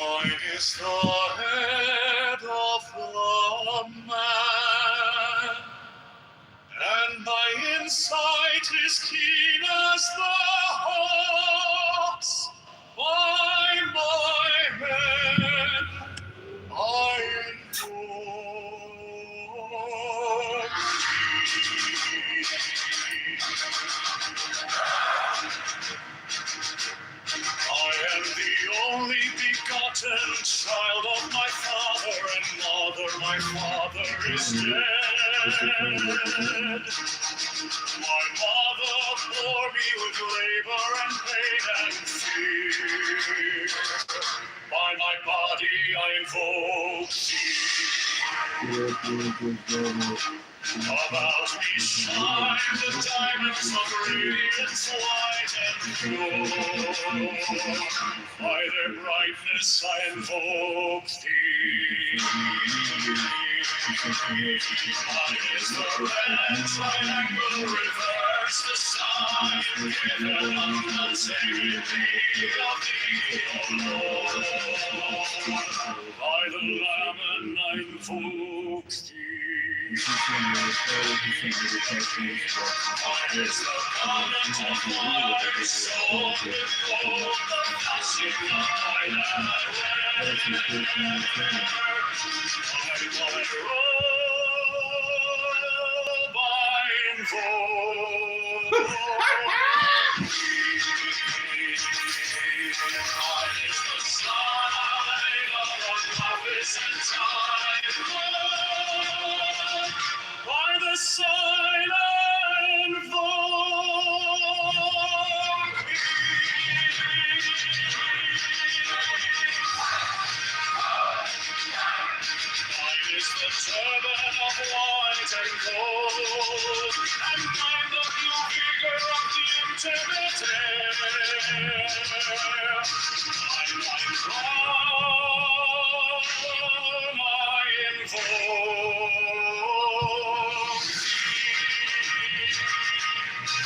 Mine is the head of the man, and my insight is keen as the hawk's. By my head I invoke I am the only begotten child of my father and mother. My father is dead. My mother bore me with labor and pain and fear. By my body I invoke thee. About me shine the diamonds of radiance white and pure. By their brightness I invoke thee. Mine is the red triangle, reverse the sign, given on the dignity of thee, O Lord. By the Lamb I invoke thee. Mine is the garment of my soul, with gold the passing of my land. By my robe I invoke. Mine is the sign of the prophets and time. By the sign I invoke thee. Mine is the turban of white and gold, and mine the blue vigor of the intimate air. Mine my crown I invoke.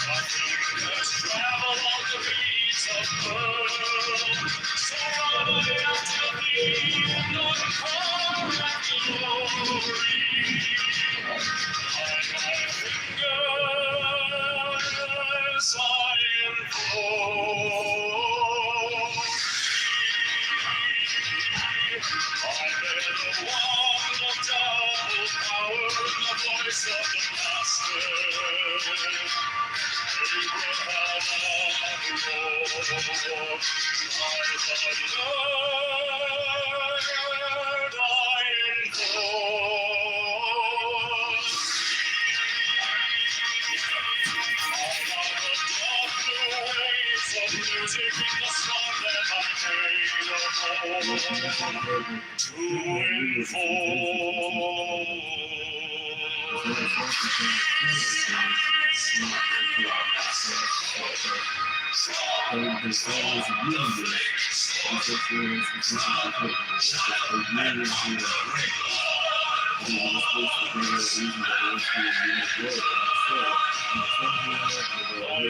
My fingers travel on the beats of pearl, so run I after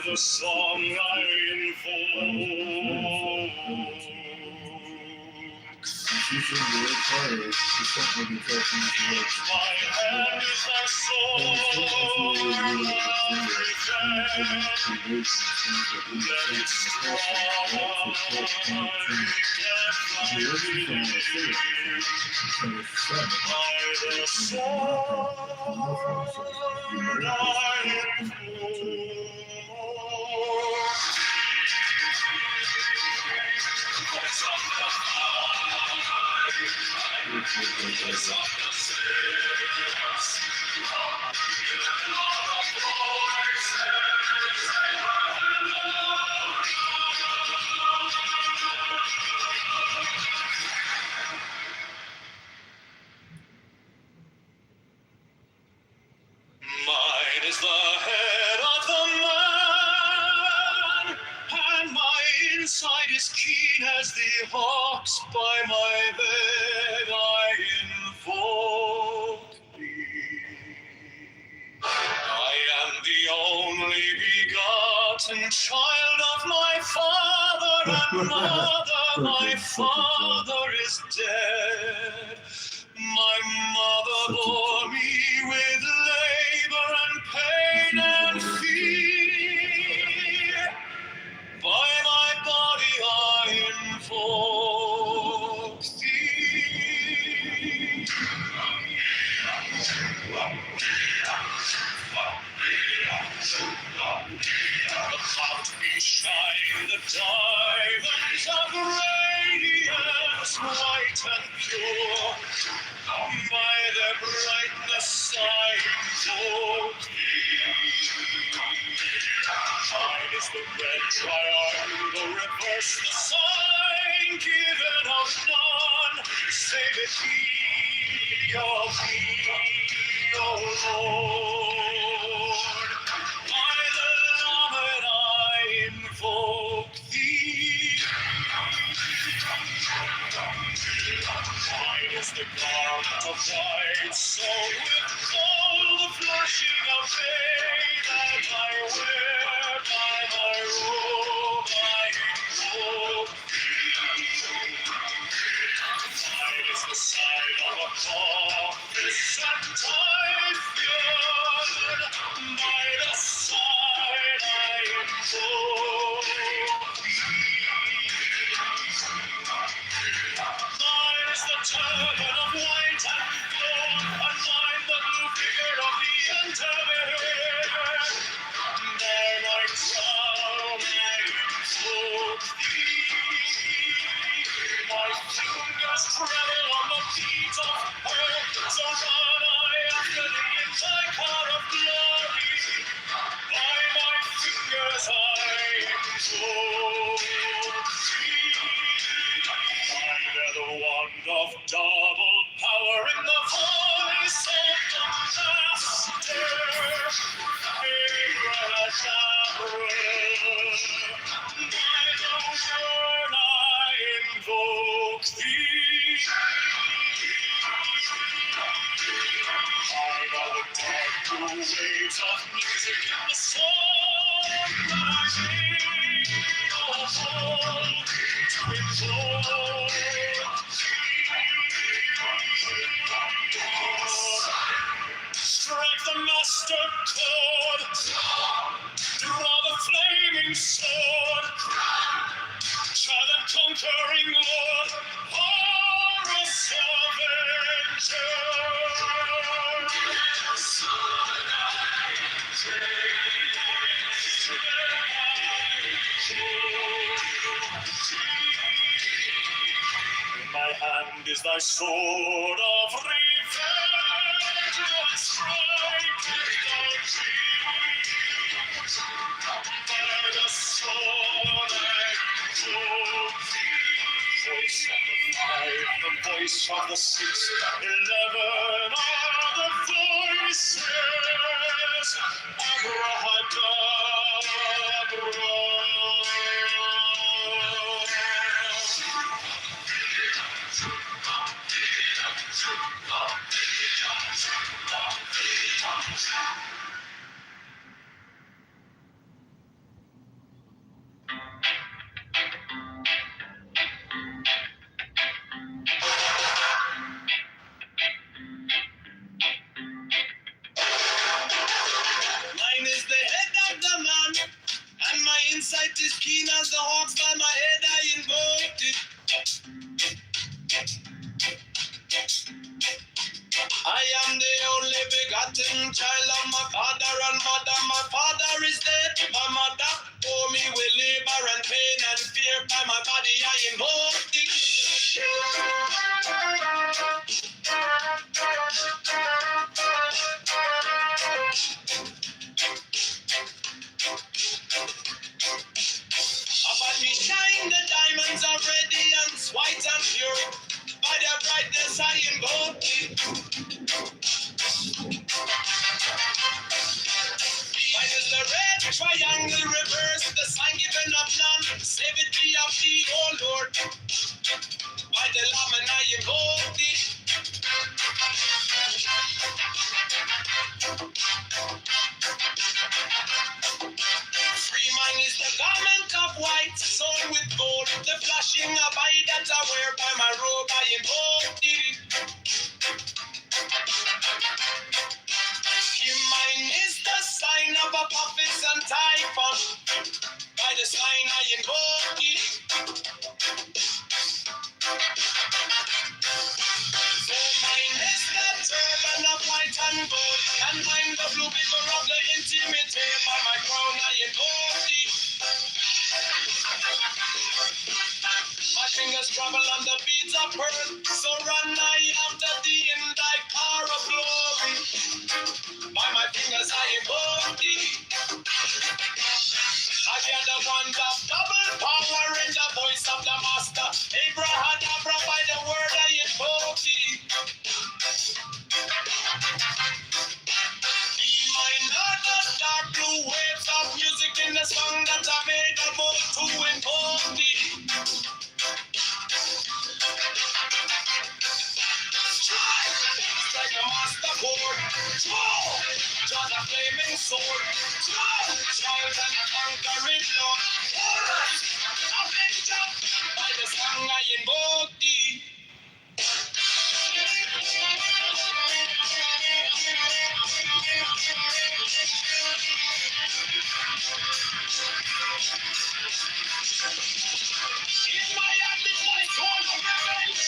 The song I invoke. My hand is thy sword, my revenge. Let it strike by the sword I invoke. Mine is the head of the man, and my inside is keen as the hawk's. By my bed I invoke thee. I am the only begotten child of my father and mother. My father is dead. My mother bore me with labor and pain and fear. By my body I invoke thee. About me shine the diamonds of radiance, white and pure. By their brightness I invoke thee. Mine is the red triangle, reverse the sign, given of none, save it be of thee, O Lord. By the Lord I invoke thee. Mine is the garment of white, sewn with gold, the flushing of day that I wear. By my robe I invoke thee. Mine is the sign of a compass and Typhoon. By the side I invoke thee. Mine is the turban of white and gold, and mine the blue figure of the intermediate. By my crown I invoke thee. My fingers tremble on the beat of earth, so run I after thee in thy car of glory. By my fingers I invoke thee. I bear the wand of double power in the voice of the Master. By the word I invoke thee. I know the dark blue waves of music in the song that I sing, oh, to invoke thee. cord, draw the flaming sword, child and conquering Lord, Horus Avenger. In my hand is thy sword of revenge, and strike with thy teeth. By the sword I hold thee. Voice of the 5, the voice of the 6, 11 are the voices. Mine is the head of the man, and my insight is keen as the hawks. By my head I invoked it. I am the only begotten child of my father and mother. My father is dead. My mother bore me with labor and pain and fear. By my body I invoked it. About me shine the diamonds of radiance, white and pure. By their brightness I invoke it. Mine is the red triangle reverse, the sign given of none. Save it be of thee, O Lord. By the Lamb and I invoke thee. Free mine is the garment of white, sewn with gold. The flashing of eye that I wear by my robe I invoke thee. Mine is the sign of a prophet and typhon. By the sign I invoke thee. So mine is the turban of white and gold, and mine the blue figure of the intimate. By my crown I invoke thee. My fingers travel on the beads of pearl, so run I after thee in thy car of glory. By my fingers I invoke thee. I hear the wand of double power in the voice of the master. Abrahadabra, by the word I invoke thee. Be mine are the dark blue waves of music in the song that I made above to invoke thee. Strike the master chord. Draw the flaming sword. Child and conquering Lord. Horus, Avenger. By the song I invoke thee. In my hand is my sword of revenge.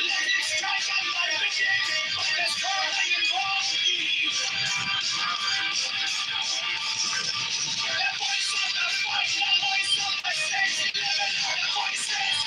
Let it strike and light begin. By the sword I invoke thee. The voice of the fight, the voice of the saints, 11 are the voices.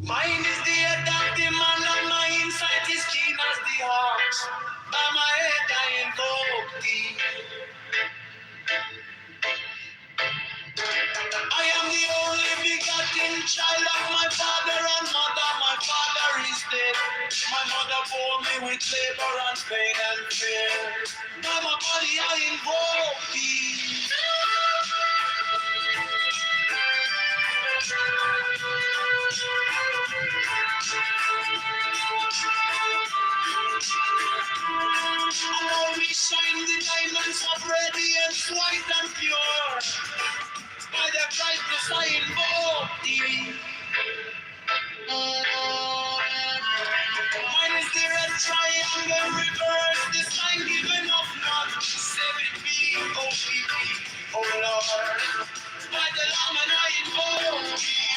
Mine is the adaptive man and my insight is keen as the heart. By my head I invoke thee. I am the only begotten child of my father and mother. My father is dead. My mother bore me with labor and pain and fear. By my body I invoke thee. Allow me shine the diamonds of radiance, white and pure. By the brightness I invoke thee. Mine is the red triangle reverse, the sign given of none. Save it be, oh be, oh Lord. By the Lamb and I invoke thee.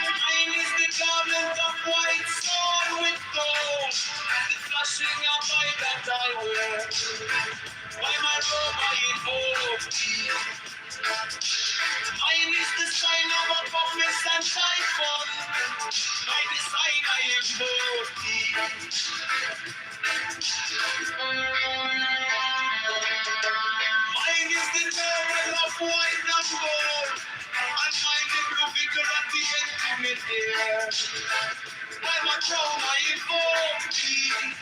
Mine is the garment of white stone with gold, and the flashing of light that I wear. By my robe I invoke thee. Mine is the sign of a promise and typhoon. By the sign I invoke thee. Mine is the turban of white and gold, and mine the blue vigor at the intimate air. By my crown I invoke thee.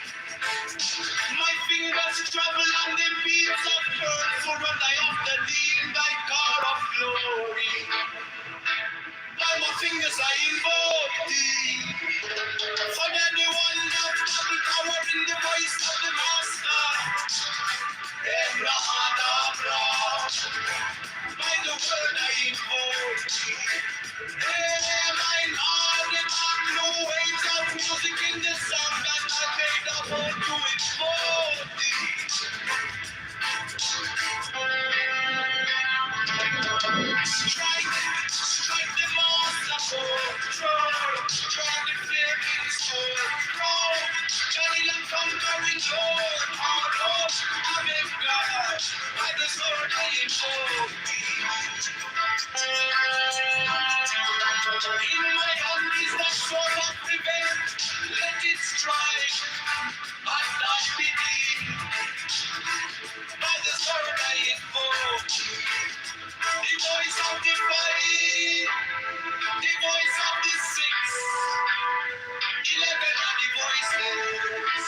My fingers travel on the beats of pearl, for when I offer thee in thy car of glory. By my fingers I invoke thee. For then the one that has the power in the voice of the master. Abraham, by the word I invoke thee. Hey, mine are the new waves of music in the song that I made up all to invoke thee. Strike the master sword, strike the flaming sword, child and conquering Lord, our Lord, our God, by the sword I invoke thee. In my hand is the sword of revenge, let it strike, and I believe, by the sword I invoke thee. The voice of the fight, the voice of the six, 11 of the voices.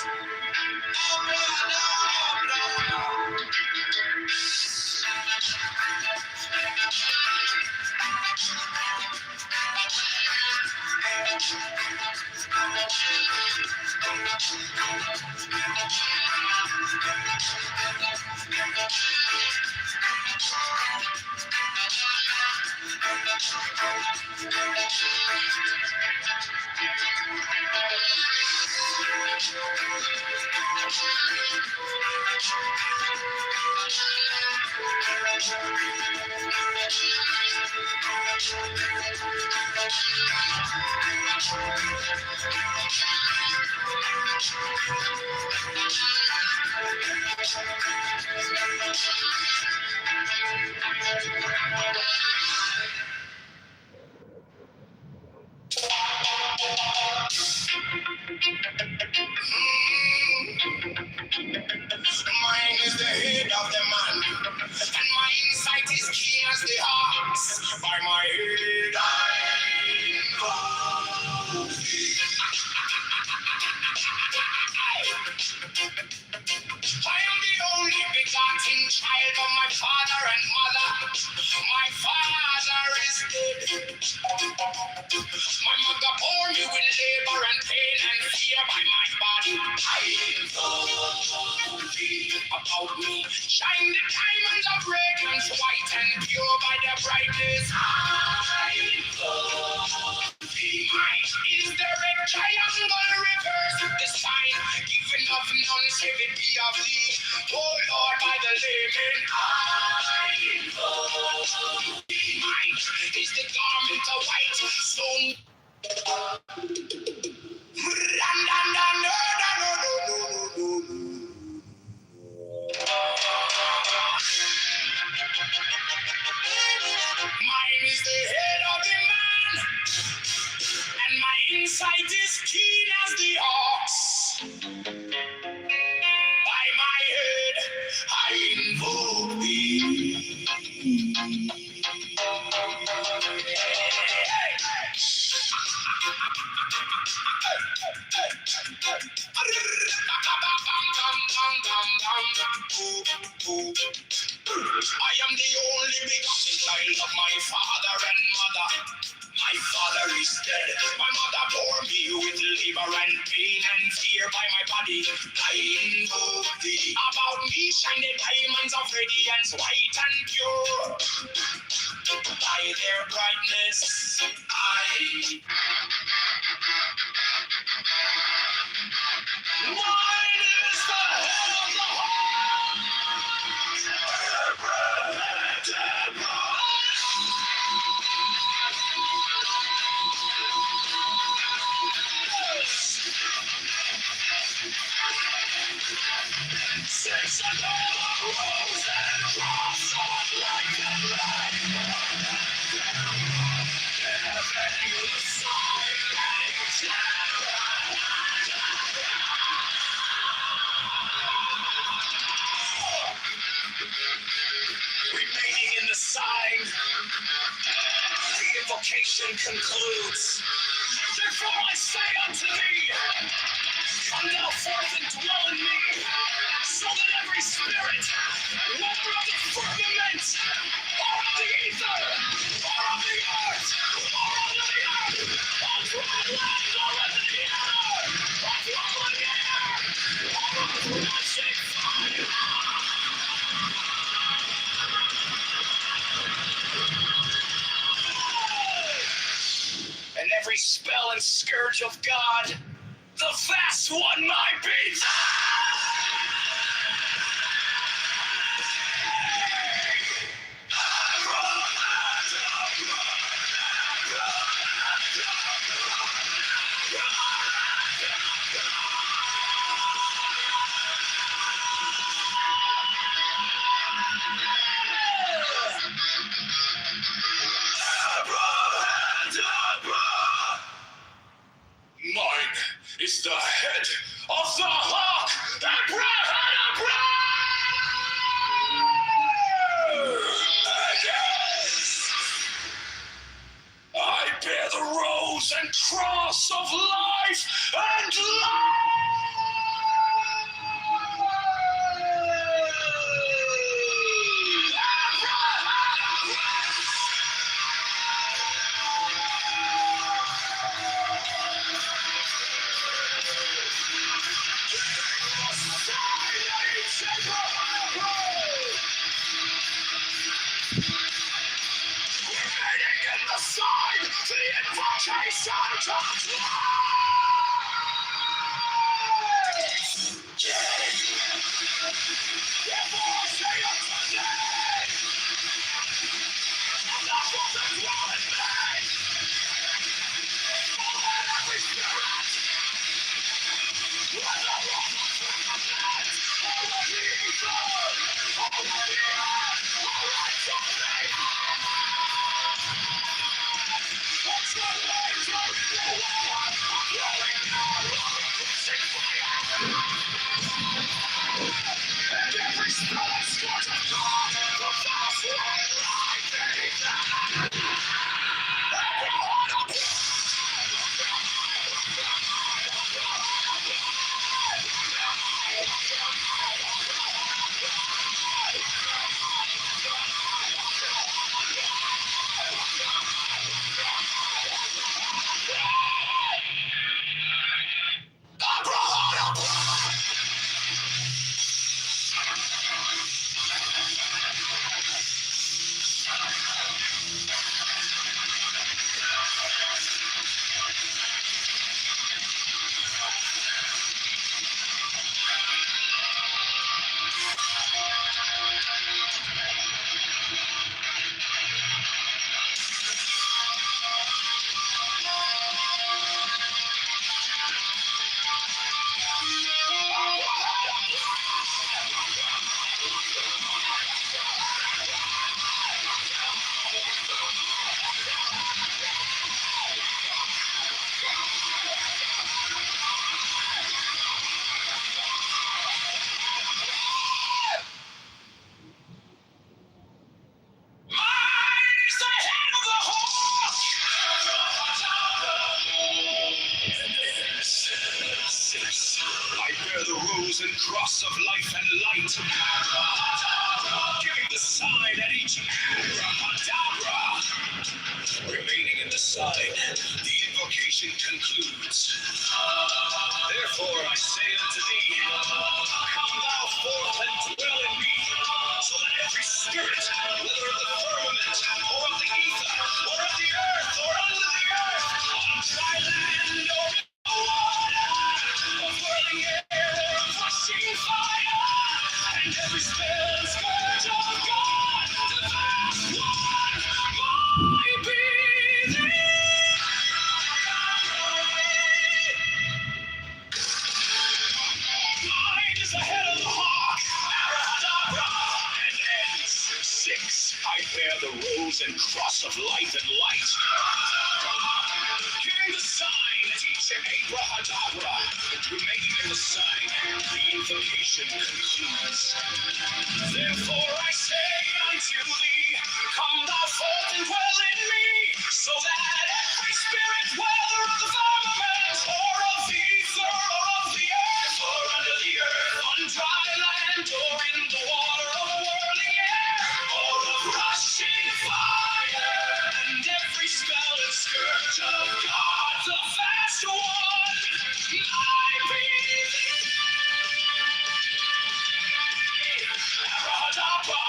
Mine is the head of the man, and my insight is keen as the ox. By my head I invoke thee. I am the only begotten child of my father and mother. My father is dead. My mother bore me with labor and pain and fear. By my body I invoke thee. About me shine the diamonds of radiance, white and pure. By the brightness I invoke and save it be of thee. Oh Lord, by the layman, I invoke thee. Mine is the garment of white stone. Mine is the head of the man, and my insight is keen as the ox. By my head, I invoke thee. I am the only begotten child of my father and mother. My father is dead. My mother bore me with labor and pain and fear by my body. I invoke thee. About me shine the diamonds of radiance, white and pure. By their brightness, mine is the head of the six and all rose and cross on like a light. Remaining in the sign, the invocation concludes. Therefore I say unto thee, come thou forth and dwell in me, so that every spirit, whether of the firmament, or of the ether, or of the earth, or under the earth, or dry land, or in the air, or flowing air, or of rushing fire, and every spell and scourge of God, the vast one might be. Mine is the head of the hawk, Abraham. I bear the rose and cross of life and life. Sign the invocation to purification concludes. Therefore I say unto thee, come thou forth and dwell in me, so that every spirit, whether of the firmament, or of the ether, or of the earth, or under the earth, on dry land, or in the water, of whirling air, or of rushing fire, and every spell and scourge of God, the vast one, might be thee. Mine is the head of the hawk, abracadabra, and ends. 6. I bear the rose and cross of life and light. Hearing the sign, teach him abracadabra. Remaining in the sign, the invocation concludes. Therefore I say unto thee, come thou forth and dwell in me, so that every spirit, whether of the firmament, or of the ether, or of the earth, or under the earth, on dry land, or in the water, of whirling air, or of rushing fire, and every spell and scourge of God, the vast one, might be thee. Abracadabra.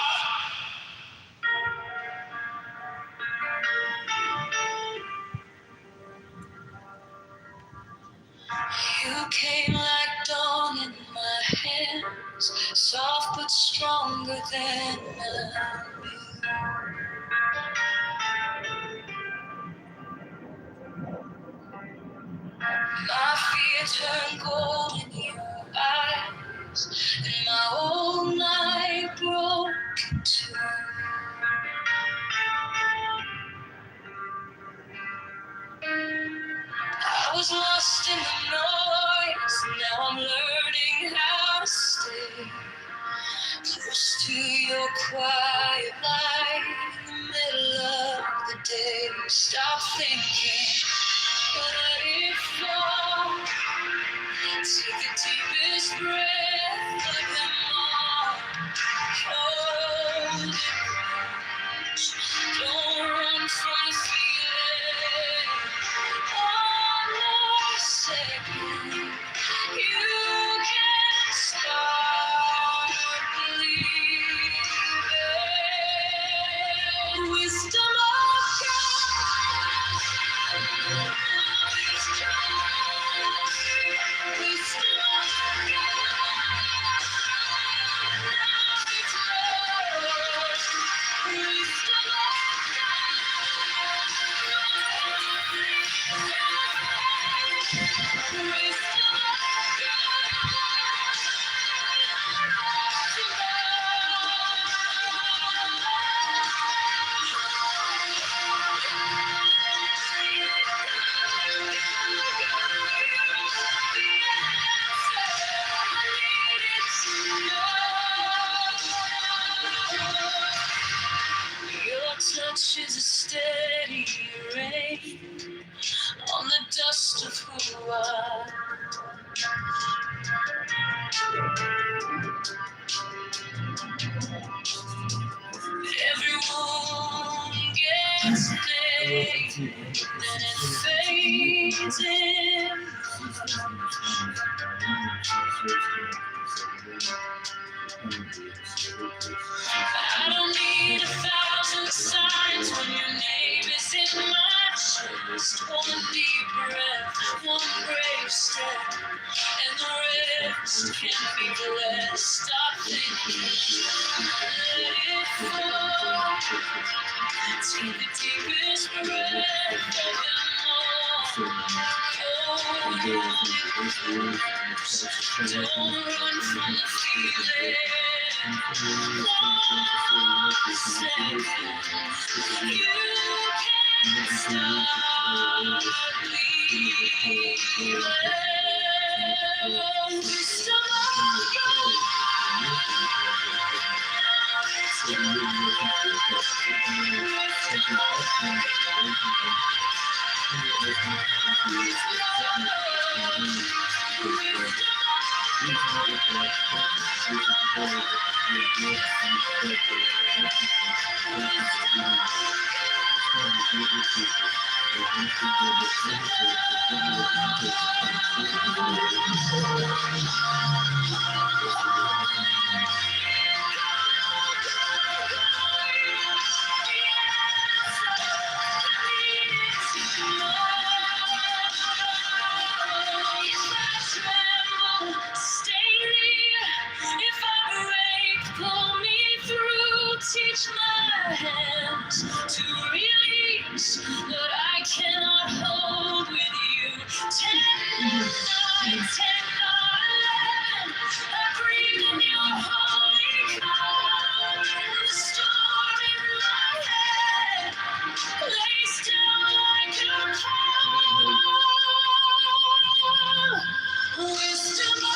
You came like dawn in my hands, soft but stronger than I. My fear turned gold in your eyes, and my old night broke in two. I was lost in the noise, now I'm learning how to stay close to your quiet light in the middle of the day. Stop thinking, let it fall. Take the deepest breath of them all. Hold it. Don't run from the feeling. One more second. You can start believing. Wisdom of God. Wisdom of Your touch is a steady rain on the dust of who I am. Every wound gets naked, then it fades in. I don't need 1,000 signs when your name is in my chest. One deep breath, one brave step, and the rest can be blessed. Stop thinking, let it fall. Take the deepest breath of them all. Hold it. Don't run from the feeling. One second, you can start believing. Wisdom of Teach my hands to release what I cannot hold with you. Tender, tender land, I breathe in your holy calm. The storm in my head lays down like a palm. Wisdom of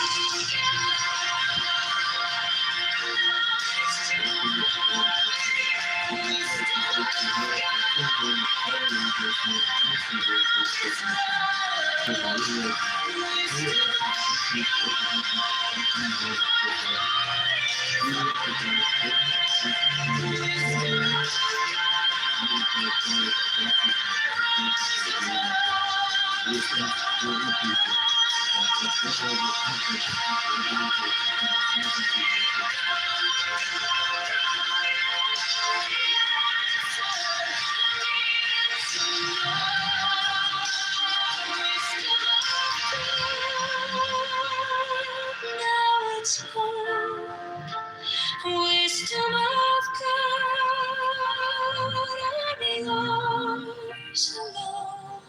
wisdom of God, I'm yours alone.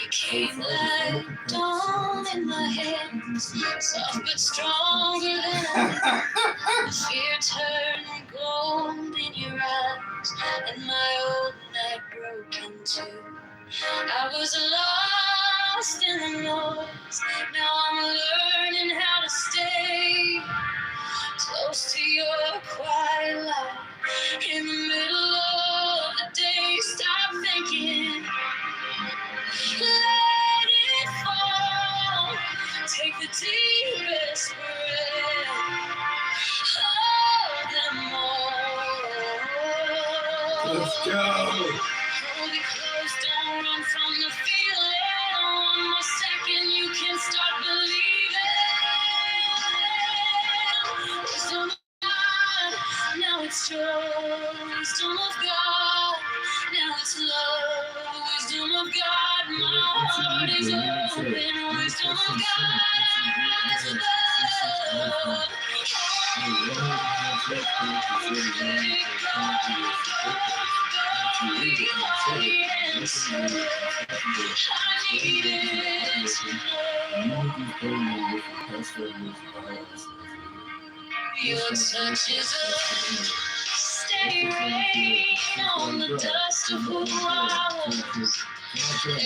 You came like dawn in my head, soft but stronger than I. Fear turned gold in your eyes, and my old night broke in two. I was lost in the noise, now I'm learning how to stay close to your quiet light. In the middle of the day, stop thinking, let it fall. Take the deepest breath, hold them all. Let's go. Hold it close, don't run from the feeling. One more second, you can start believing. Wisdom of God, now it's joy. Wisdom of God, now it's love. Wisdom of God, my heart is open. Wisdom of God, I rise above. Let it go, you are the answer. I need it to know. Your touch is a steady rain on the dust of who I was. Every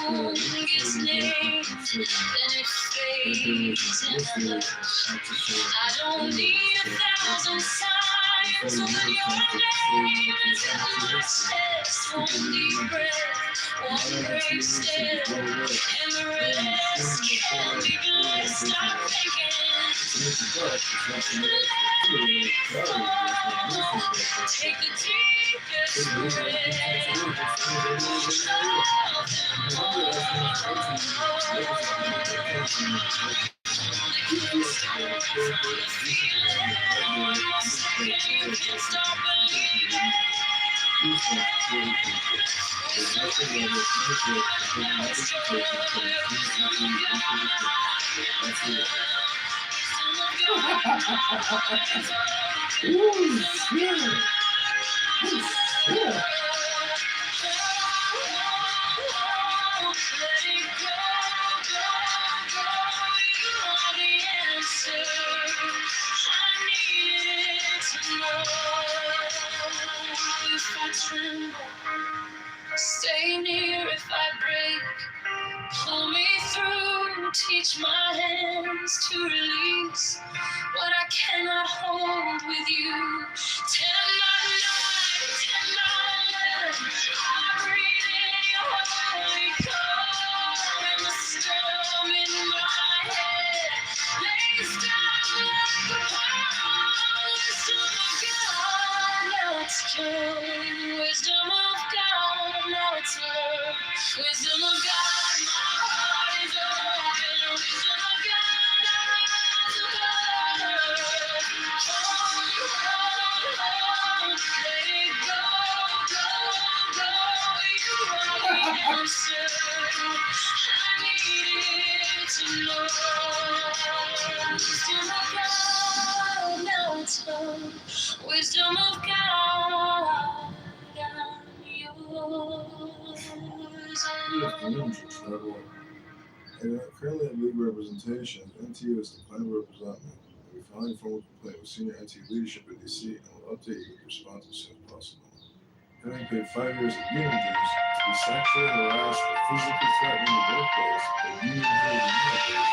wound gets named, then it fades in a hush. I don't need 1,000 signs when your name is in my chest. One deep breath, one brave step, and the rest can be blessed. I'm thinking, take the deepest breath. You can stop believing. Ooh, shit. Yeah. Stay near if I break. Pull me through, teach my hands to release what I cannot hold with you. Tender night, tender land, I breathe in your holy calm, and the storm in my head lays down like a palm. Wisdom of God, now it's love. Wisdom of God, my heart is open. Wisdom of God, I rise above. Hold, let it go, go, go. You are the answer. I needed to know. Wisdom of God, now it's love. Wisdom of God, I'm yours. And currently in league representation, NTU is the plan to represent me. We finally formed a complaint with senior NTU leadership in DC and will update you with response as soon as possible. Having paid 5 years of union dues to be sexually harassed or physically threatened in the workplace, the union heard the union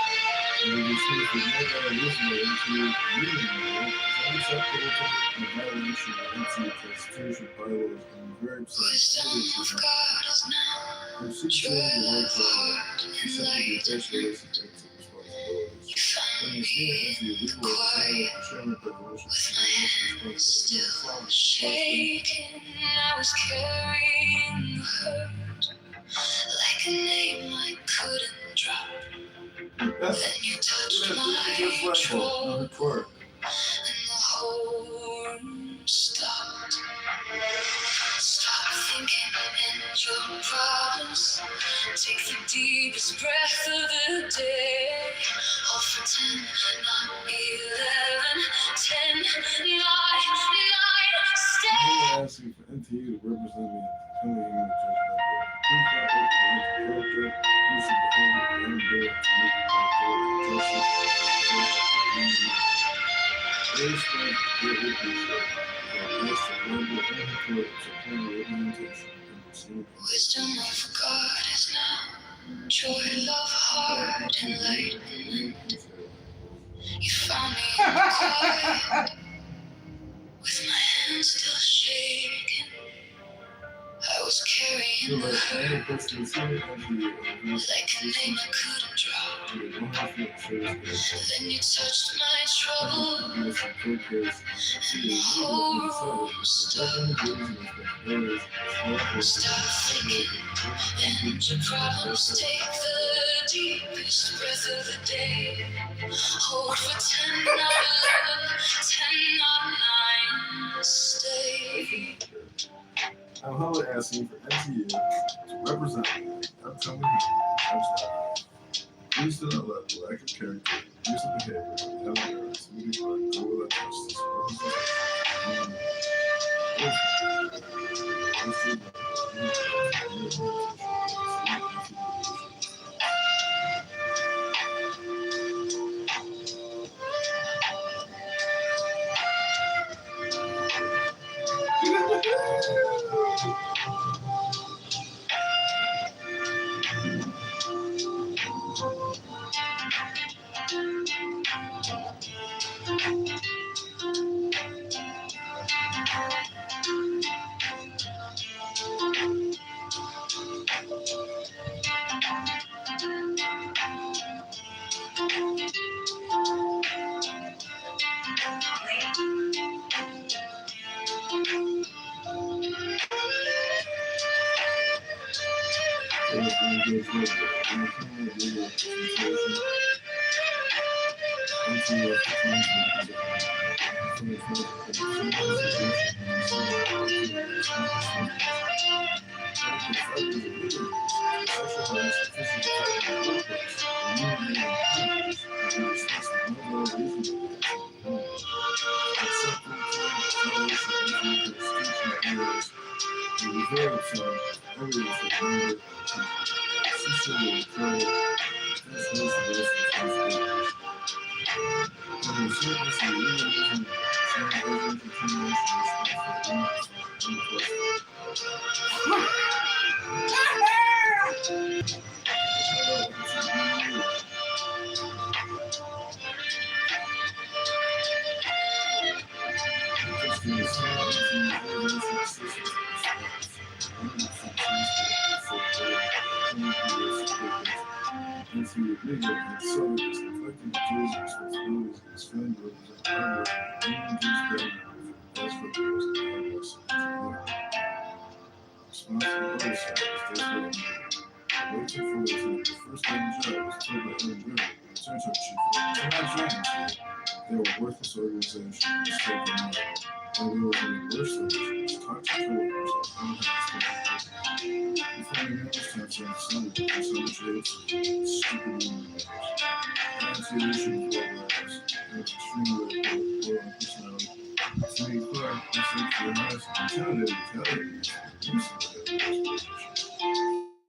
and they refused to admit that reasonable into union rule is unacceptable to me and a violation of NTU constitution, bylaws, and I'm very upset with the I'm seeking the right to simply be faced with this and take responsibilities. When you see it as the illegal chairman of the resolution, Still shaking, I was carrying the hurt like a name I couldn't drop. Then you touched my trouble, and the whole room stopped. Stop thinking and your problems. Take the deepest breath of the day. Hold for 10, not 11, 10, 9, stay. I'm asking for NTU to represent me in coming here with judgmental. Please not recognize the character, use of behavior, and ability to make the right justice. Very strange, greatly appreciated. I asked the global inventory of supplying representation and receiving Wisdom of God is now joy, love, heart, enlightenment. You found me in the quiet, with my hands still shaking. I was carrying the hurt like a name I couldn't drop. Then you touched my trouble, and the whole room stopped. Stop thinking and your problems. Take the deepest breath of the day. Hold for 10, not 11, 10, not 9, stay. I'm humbly asking for NTU to represent me in the upcoming judge. Please do not let the lack of character, use of behavior, and having errors to be defined go without justice or NCAA legal and so is neglecting the duties and responsibilities of his family to represent hard work and union dues for the past 4 years in the West responsible oversight is therefore needed. Waiting for the first day job was told by Ellen Barrett, the internship chief, to not join NCAA. They were a worthless organization, mistaken money. And we were even worse than this, talked to coworkers at home and before the news time to understand it, there's so much hate for stupid union members. NCAA should be organized, and extremely low personality. To be clear, this is for the last intimidated retaliated against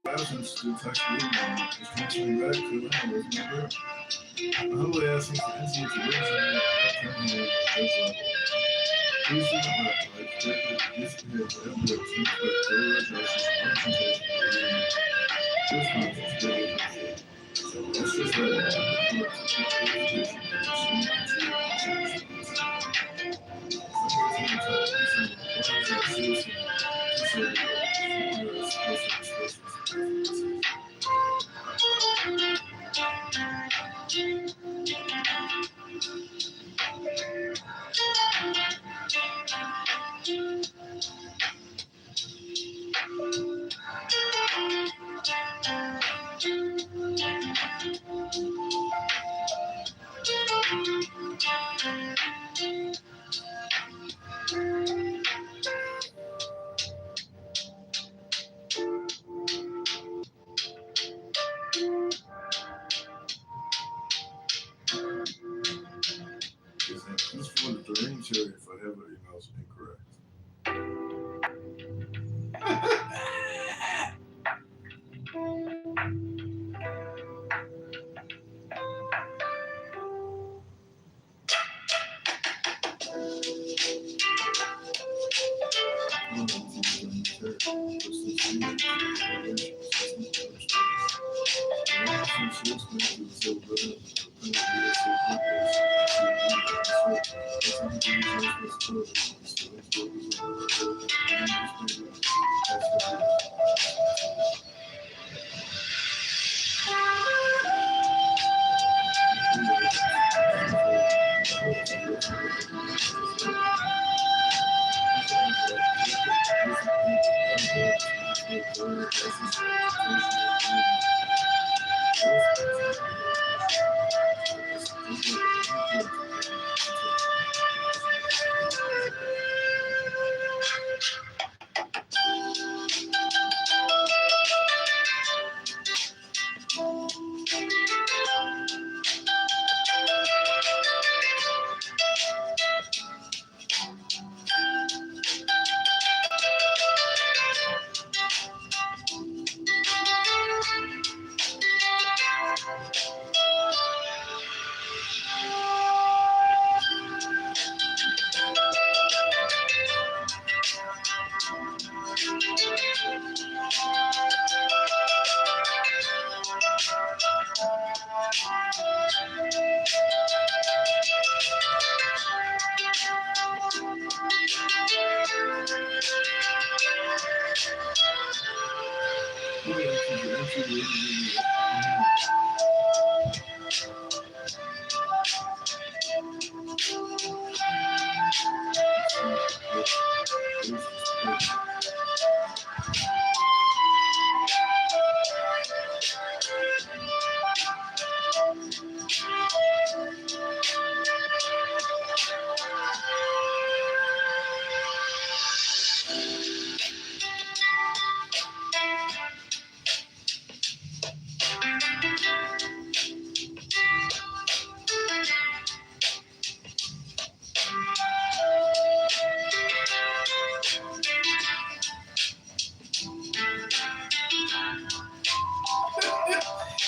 thousands to tax legal is transferring back to Atlanta with my girl. I'm humbly asking for NCAA to raise the upcoming judge level. Please do not let life break this head to have the team put federal justice representation of the union. This month is greatly appreciated. That's just right. The collective education and the same country Please forward the ring to if I have your emails incorrect.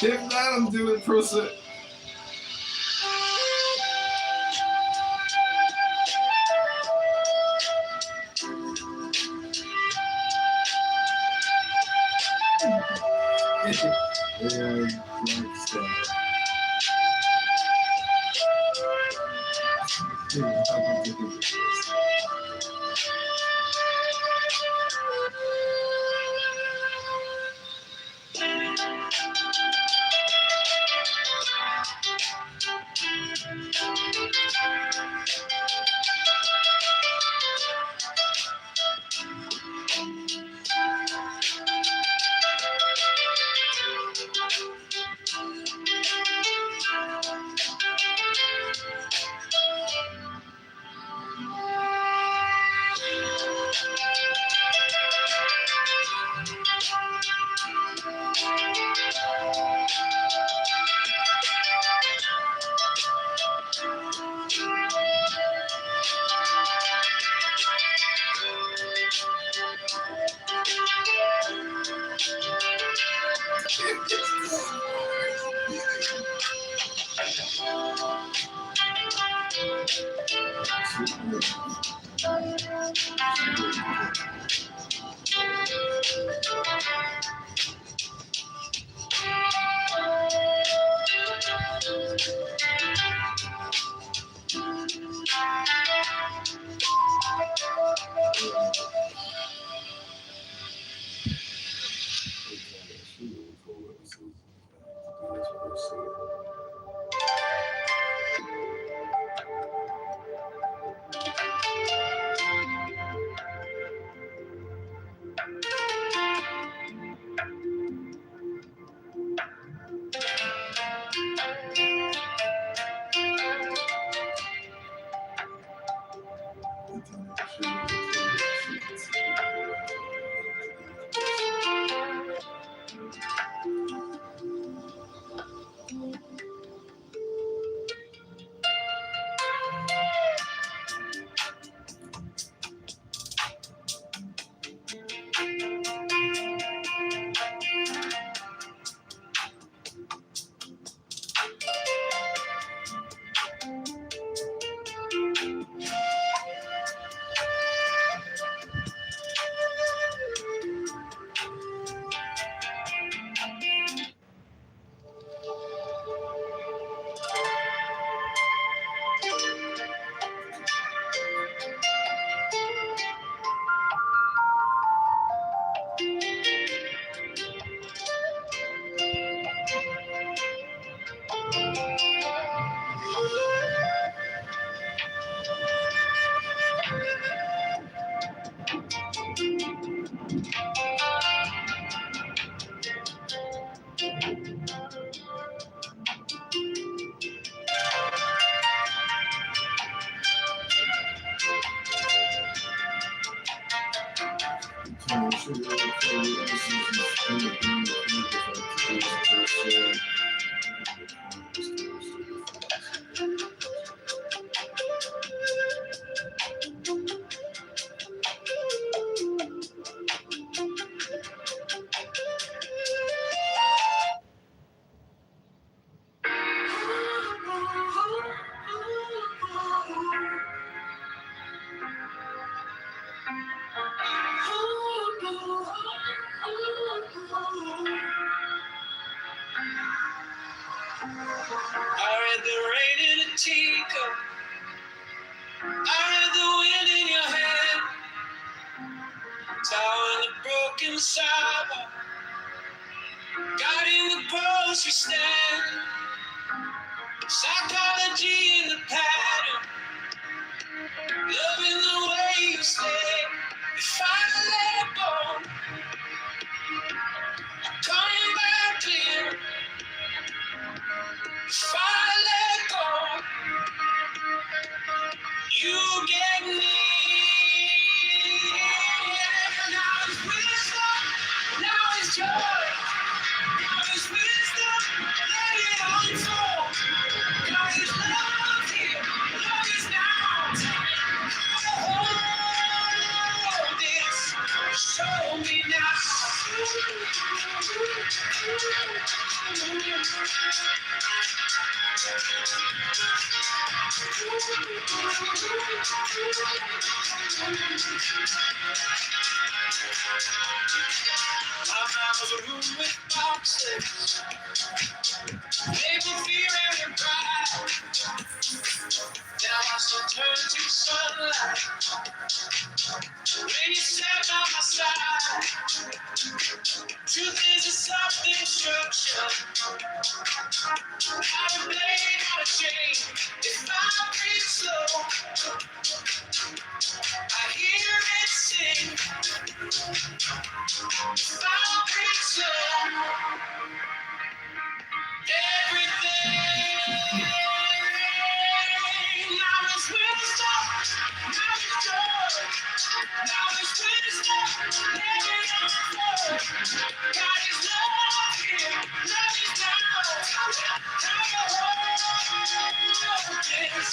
If not, I'm doing percent.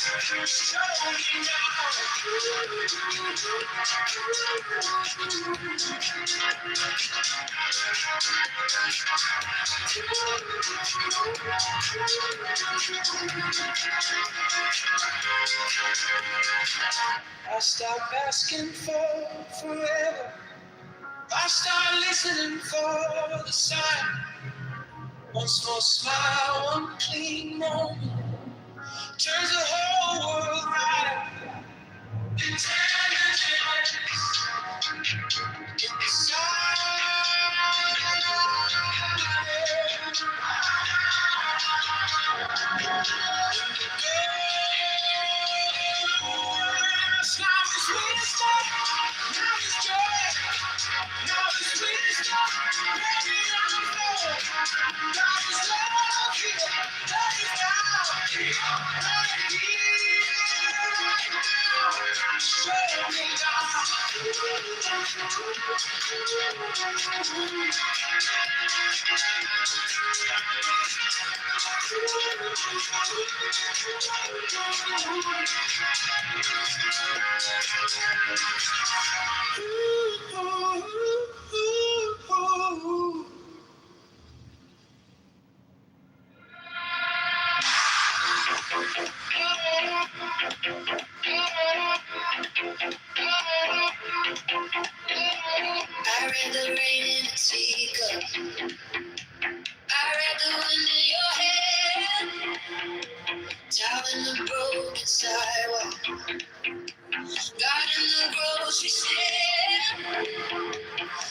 I stopped asking for forever. I start listening for the sign. One small smile, one clean moment turns the whole world right. In the I read the rain in a teacup. I read the wind in your hair. Towel in the broken sidewalk. God in the grocery store.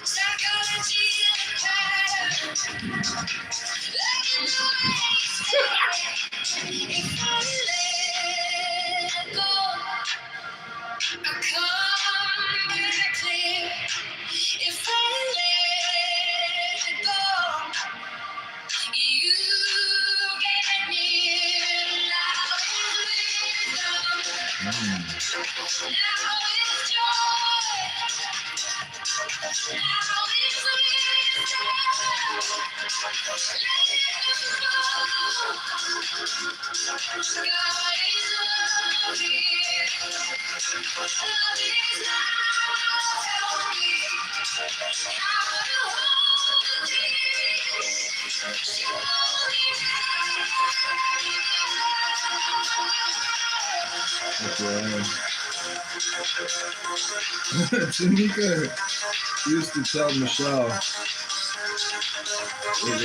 Psychology in the pattern. Like in the way. If I let go, I come back clear. If I let go, you get near. Now is wisdom. Now is joy. Now is wisdom. Let it go. God is love here. Love is now. Help me how to hold it. Show Tanika used to tell Michelle it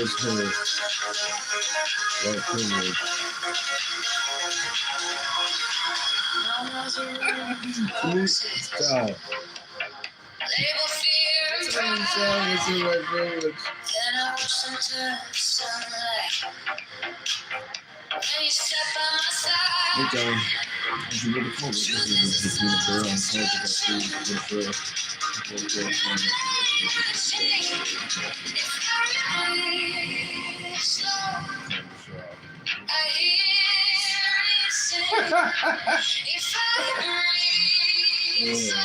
was her white privilege. Stop. Label fear and Song pride. is her white privilege. Then I watch them turn to sunlight. When you step by my side. Okay. If you look at this is between a barrel and salt, you got food I hear you sing. If I breathe slow,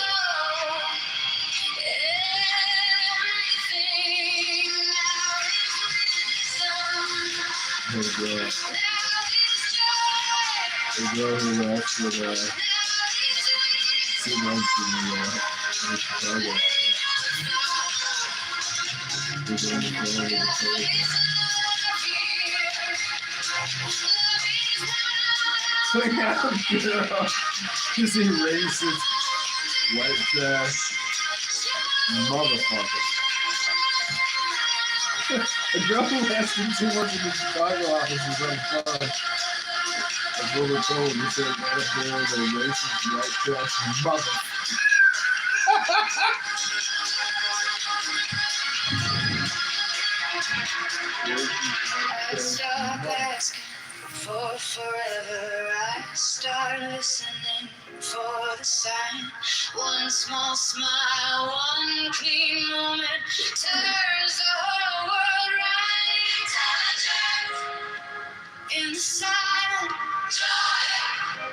everything now is wisdom. The girl who asked for the 2 months in Chicago was on the phone with the like that girl, just a racist, white trash motherfucker. A girl who lasted 2 months in the Chicago office is on the phone. As what we're told, he said that girl is a racist, white trash motherfucker. I stop asking for forever. I start listening for the sign. One small smile, one clean moment turns the whole world right. In the silence, joy.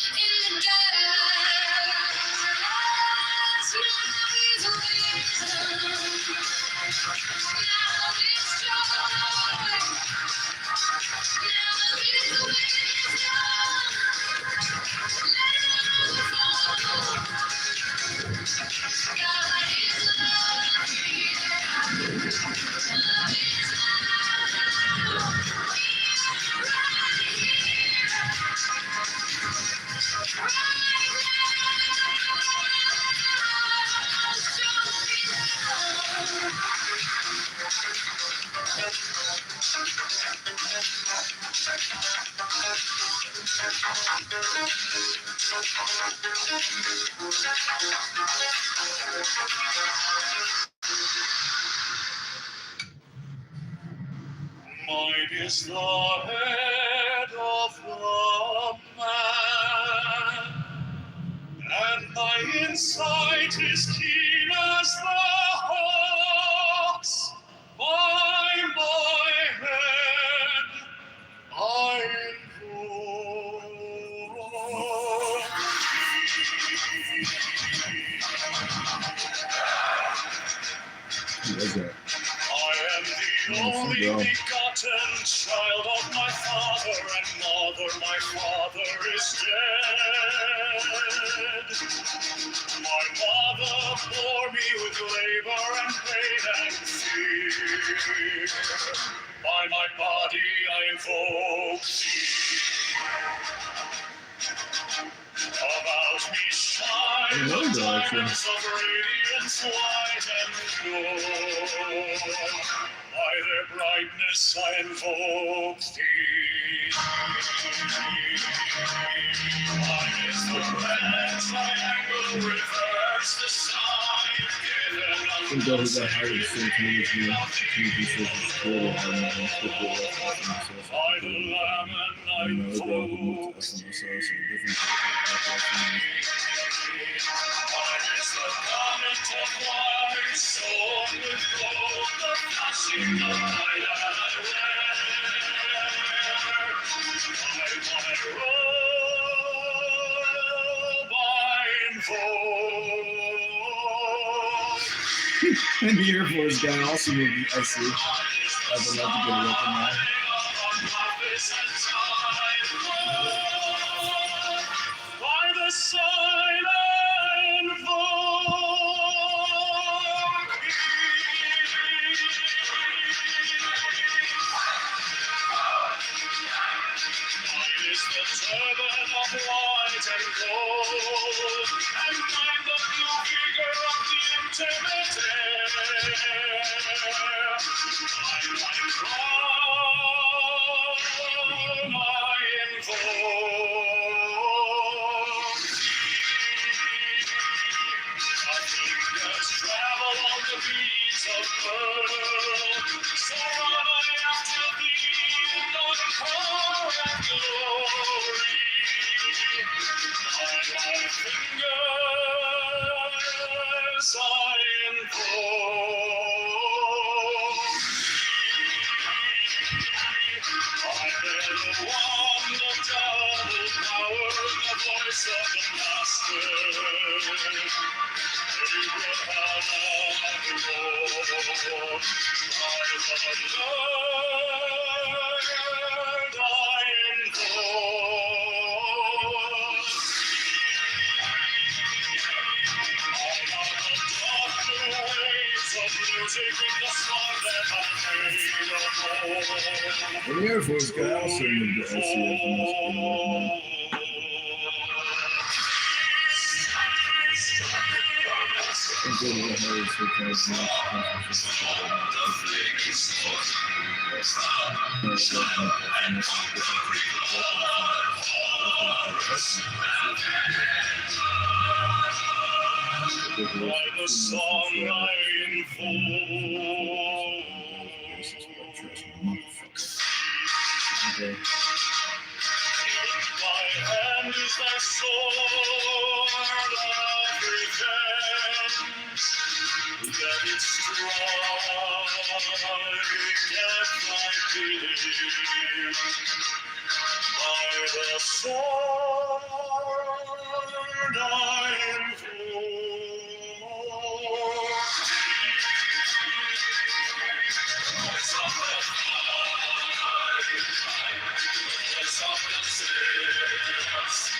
In the dark, now is wisdom. Now is joy. Now is wisdom. Mine is the head of the man, and my insight is keen as the hawk's. By my head I invoke. Who was that? I am the only begotten child of my father and mother. My father is dead. My mother bore me with labor and pain and fear. By my body I invoke thee. About me shine the diamonds of radiance white and pure. By their brightness I invoke thee. Mine is the red triangle, reverse the sign, given unto the sacred tree of by the Lamb and I invoke thee. Mine is the garment of white, sewn with gold, the flashing of light I wear. By my robe I invoke. And the Air Force guy also moved, I see. I'd love to get a look at that. By the sign I invoke Mine is the turban of white and gold, and mine the blue vigor of the intimate air. By my crown I invoke my fingers travel on the beats of pearl, so run I after thee in all power and glory. By my fingers I invoke I bear the wand of double power, the voice of the Master. Abraham of the Lord, by the Lord I invoke. And the Air Force guy also moved to SCF. By the song I invoke. Okay. My hand is thy sword of revenge, that it strike at thy bidding. By the sword I invoke voice of the voice of the saints,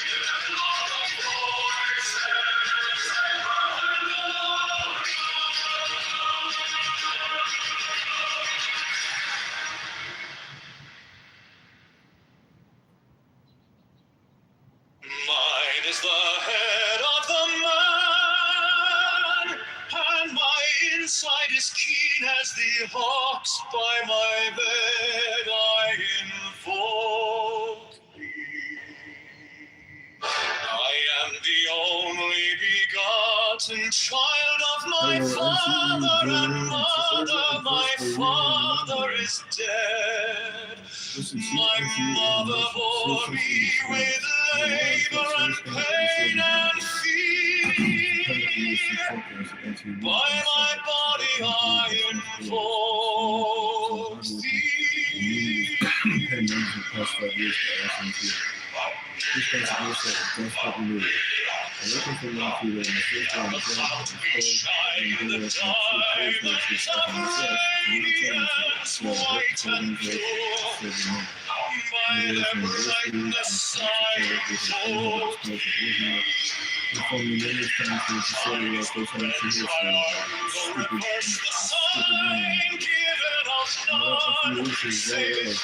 given all the voices ever known. Mine is the head of the man, and my insight is keen as the hawk's. By my bed I invoke begotten child of my father and mother. My father is dead. My mother bore me with labor and pain and fear. By my body I invoke thee. Looking for one food in the first time the cloud we shine in the diamonds of radiance, white and pure. By their brightness I invoke thee. From the many times to say that they come to hear stupid sign given of none, save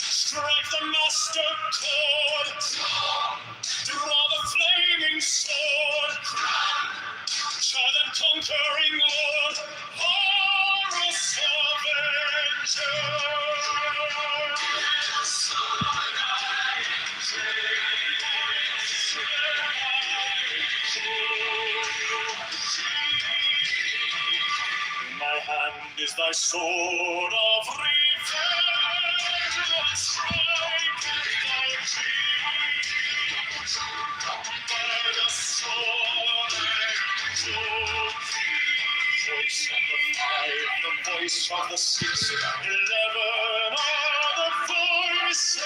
Strike the master chord, draw the flaming sword, shout and conquering Lord, Horus Avenger. In my hand is thy sword of revenge, strike thy cheek. By the sword voice of the five, the voice of the 6, 11 are the voices.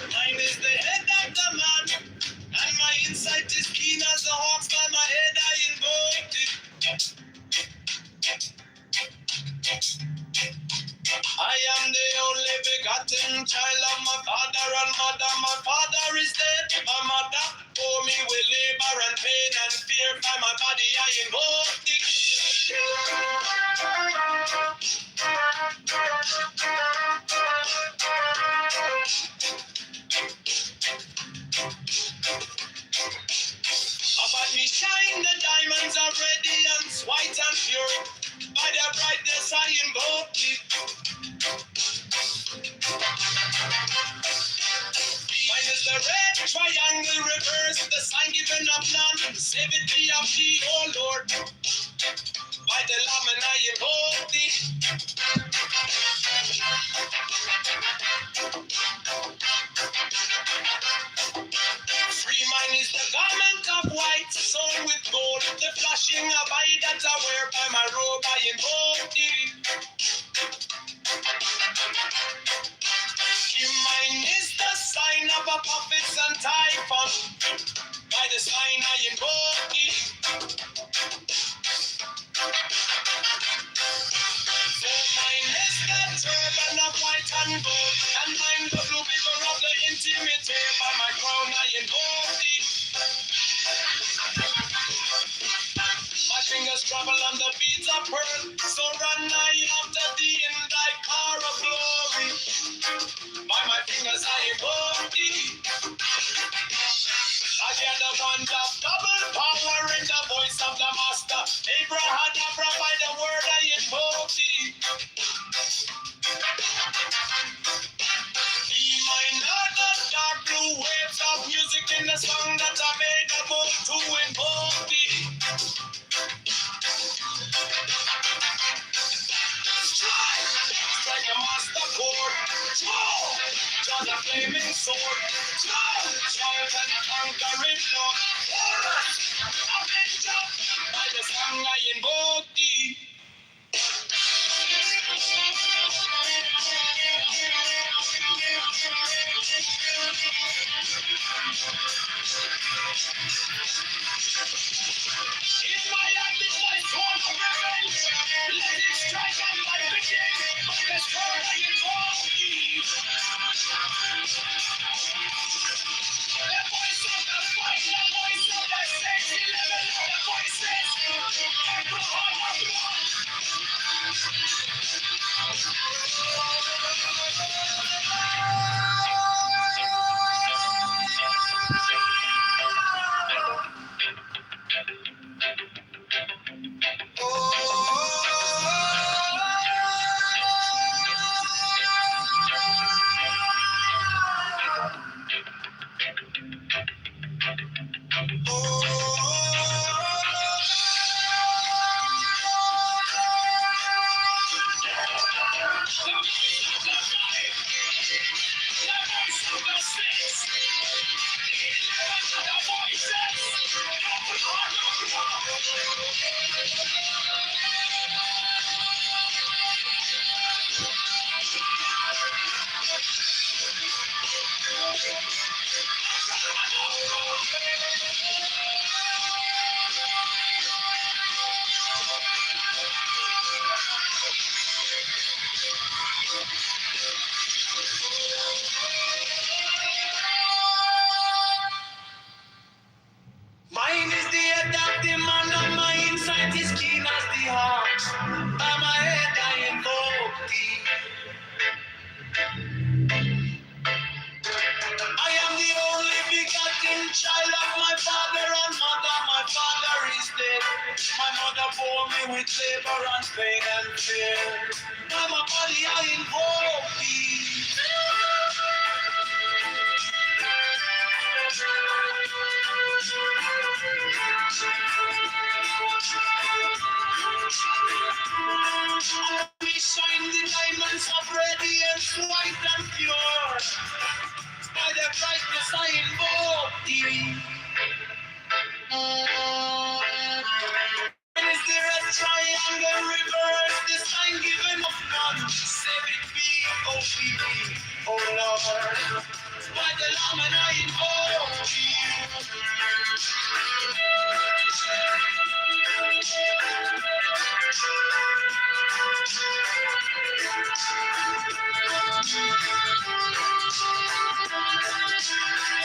Mine is the head of the man, and my insight is keen as the hawks. By my head I invoked it. I am the only begotten child of my father and mother. My father is dead. My mother bore me with labor and pain and fear. By my body I invoke thee. About me shine the diamonds of radiance, white and pure. By their brightness I invoke thee. Mine is the red triangle reverse, the sign given of none. Save it be of thee, O Lord. By the Lamb and I invoke thee. Free mine and vote. And I'm the blue figure of the intimate. By my crown I invoke thee. My fingers travel on the beats of pearl. So run I after thee in thy car of glory. By my fingers I invoke thee. I hear the band of double power in the voice of the master. Abraham, by the word I invoke thee. Be mine the dark blue waves of music in the song that I made about to invoke thee. Strike a master chord. Draw the flaming sword. Shout and conquering Lord. Avenger. By the song I invoke thee. In my hand is my sword of revenge. Let it strike and fight begin. By the sword I invoke thee. The voice of the fight, the voice of the safety level, the voices. Mine is the adaptive man and my insight is keen as the heart. By my head I invoke thee. I am the only begotten child of my father and mother. My father is dead. My mother bore me with labor and pain and fear. By my body I invoke thee. We shine the diamonds of radiance, white and pure. By the brightness I invoke thee. Is there a triangle reverse? The sign given of none. Save it be, oh be, oh Lord. By the Lamb and I invoke thee.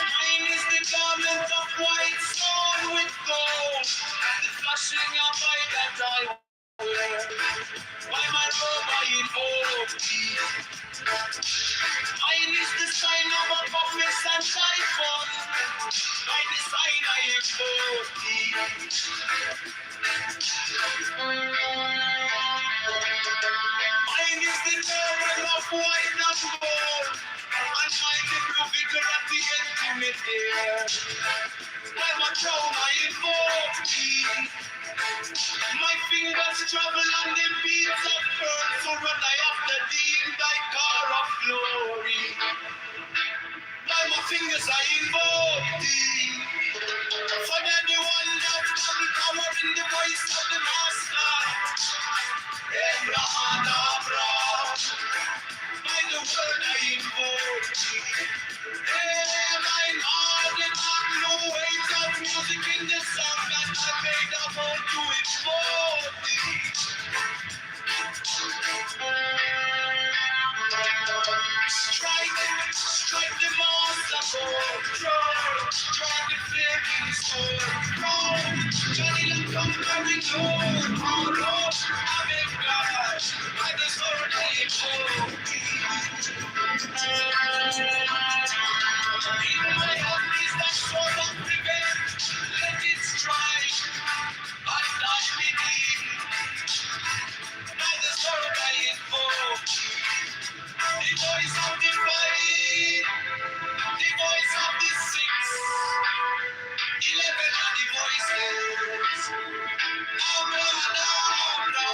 Mine is the garment of white sewn with gold, the flashing of light that I wear. By my robe I invoke thee. Mine is the sign of a promise and typhoon. By the sign I invoke thee. Mine is the garment of white and gold, and mine the blue figure at the intimate air. By my crown I invoke thee. My fingers travel on the beats of pearl, so run I after thee in thy car of glory. By my fingers I invoke thee. For anyone that has the power in the voice of the master. Abraham, by the word I invoke thee. My heart and heart, no waves of music in the song that I made about to invoke thee. Drive the flaming soul. Johnny look come very low. Oh Lord, I'm in God. I deserve to live holy. In my heart is the sword of revenge. Let it strike. I not believe. I deserve to live holy. The voice of the fight. The voice of the six. 11 are the voices. Oh, no, no, no.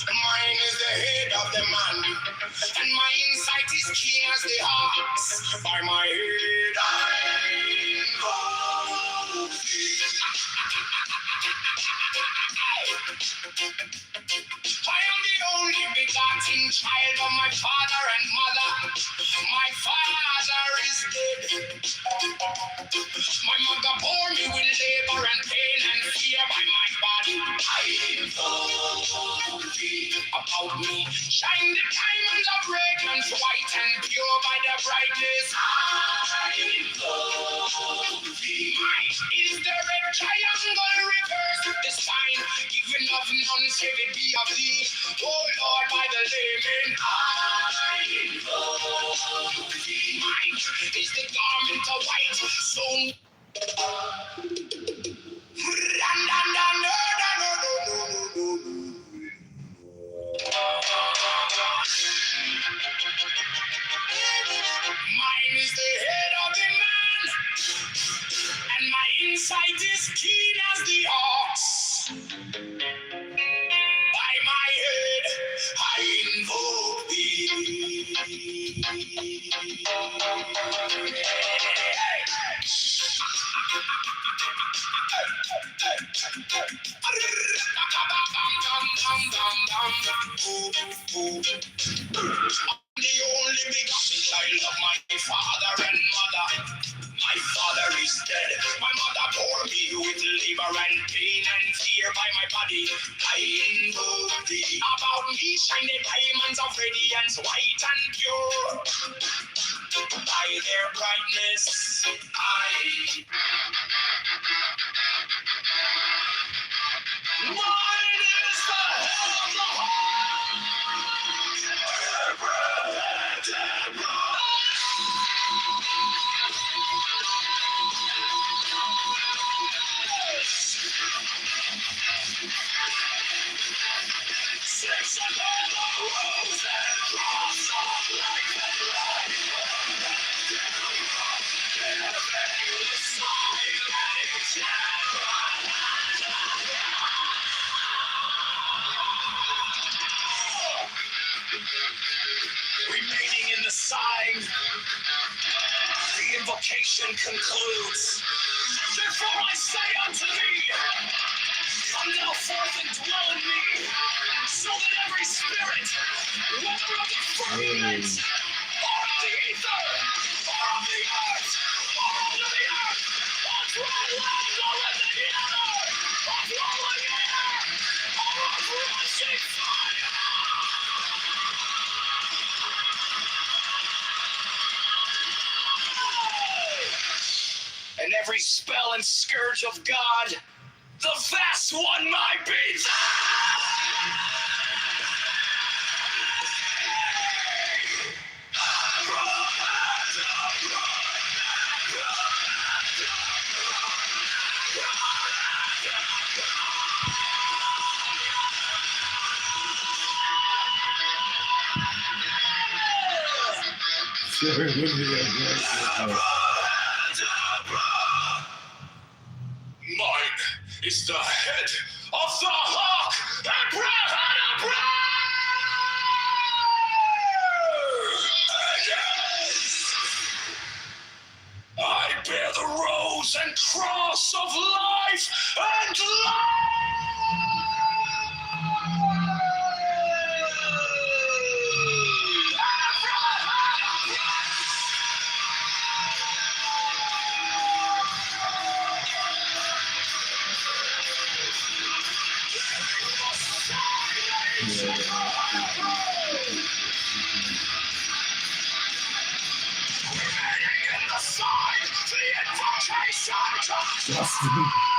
Mine is the head of the man, and my insight is keen as the ox. By my head I go thee. I am the only begotten child of my father and mother. My father is dead. My mother bore me with labor and pain and fear by my body. I know thee about me. Shine the diamonds of radiance, white and pure by the brightness. I know thee. Mine is the red triangle reverse the sign, giving of none save it be of thee. Oh Lord, by the layman. I know thee. Mine is the garment of white, so mine is the head of the man, and my insight is keen as the ox. By my head, I invoke thee. The only begotten child of my father and mother. My father is dead. My mother bore me with labor and pain and fear by my body. I invoke thee. About me shine the diamonds of radiance, white and pure. By their brightness, mine is the head of the six of the roses, cross of life and life. Remaining in the sign, the invocation concludes. Therefore I say unto thee, come thou forth and dwell in me, so that every spirit, whether of the firmament, or of the ether, or of the earth, or under the earth, or dry land, or in the ether, or rolling air, or of rushing fire, and every spell and scourge of God, the vast one might be. Scary movie, I guess. Mine is the head of the hawk, Abrahadabra! I bear the rose and cross of life and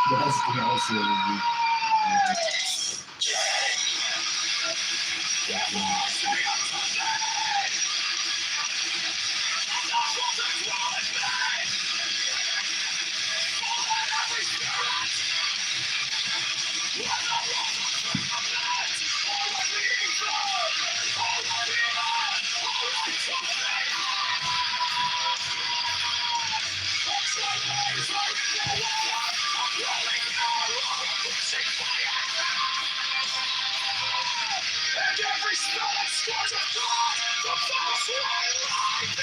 Dustin also would be. And every spell that scores a God, the false one life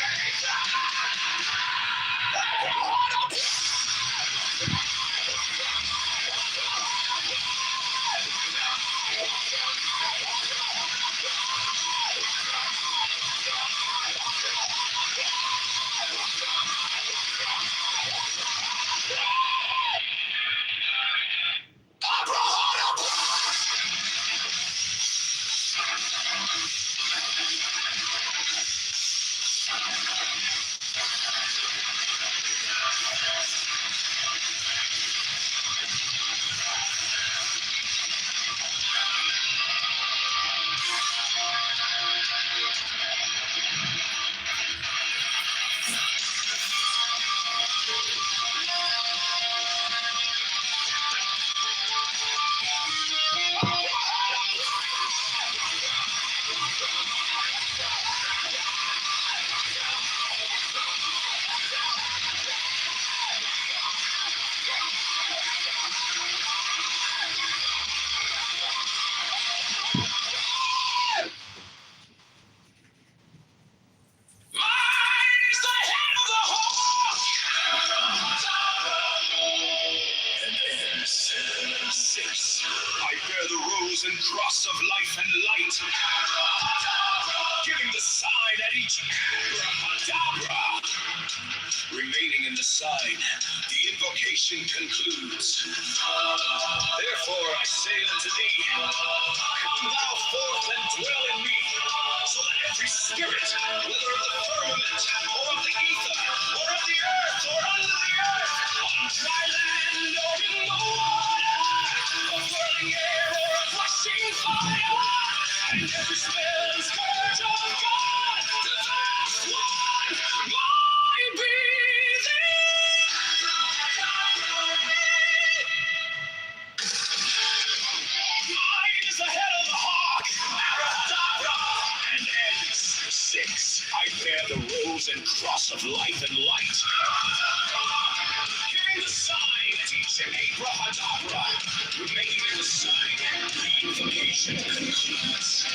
I bear the rose and cross of life and light, giving the sign at each abracadabra. Remaining in the sign, the invocation concludes. Therefore I say unto thee, come thou forth and dwell in me, so that every spirit, whether of the firmament, or of the ether, or of the earth, or under the earth, on dry land, or in the water, of whirling air, or of rushing fire, and every spell and scourge of God, the vast one, might be mine is the head of the hawk, Abracadabra, and ends 6. I bear the rose and cross of life and light, giving the sign at each abracadabra. Remaining in the sign, the invocation concludes.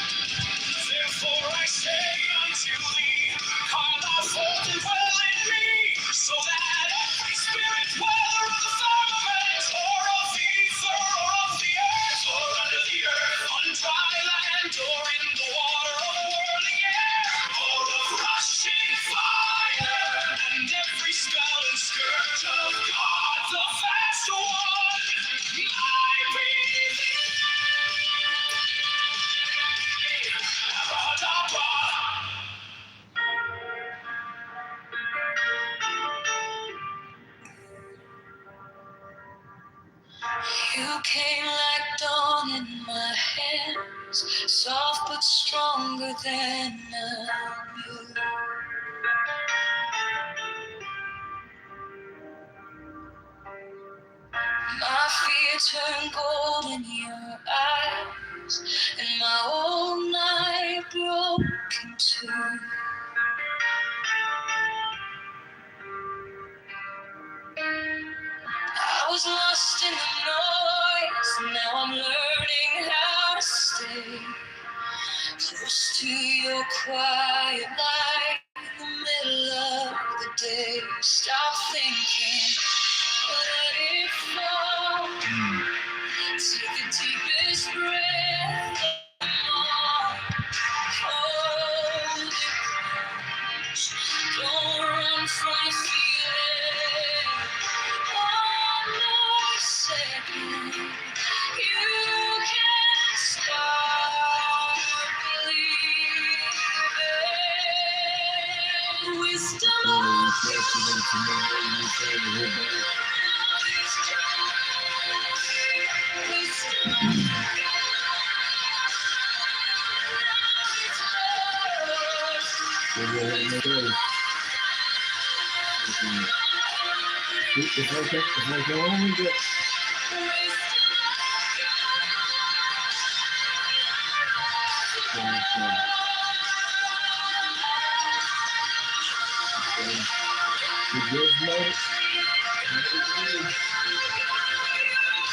Therefore I say unto thee, come thou forth and dwell in me, so that every spirit, whether of the firmament, or of the ether, or of the earth, or under the earth, on dry land, or in the water, or whirling air, or of rushing fire, and every spell and scourge of God, the vast one, might be You came like dawn in my hands, soft but stronger than I knew. My fear turned gold in your eyes, and my old night broke in two. Close to your quiet light in the middle of the day. Stop thinking, what if all? Take the deepest breath of all. Hold it close. Don't run from the feeling. One more second. You can start believing. Wisdom of If I can only get the good notes,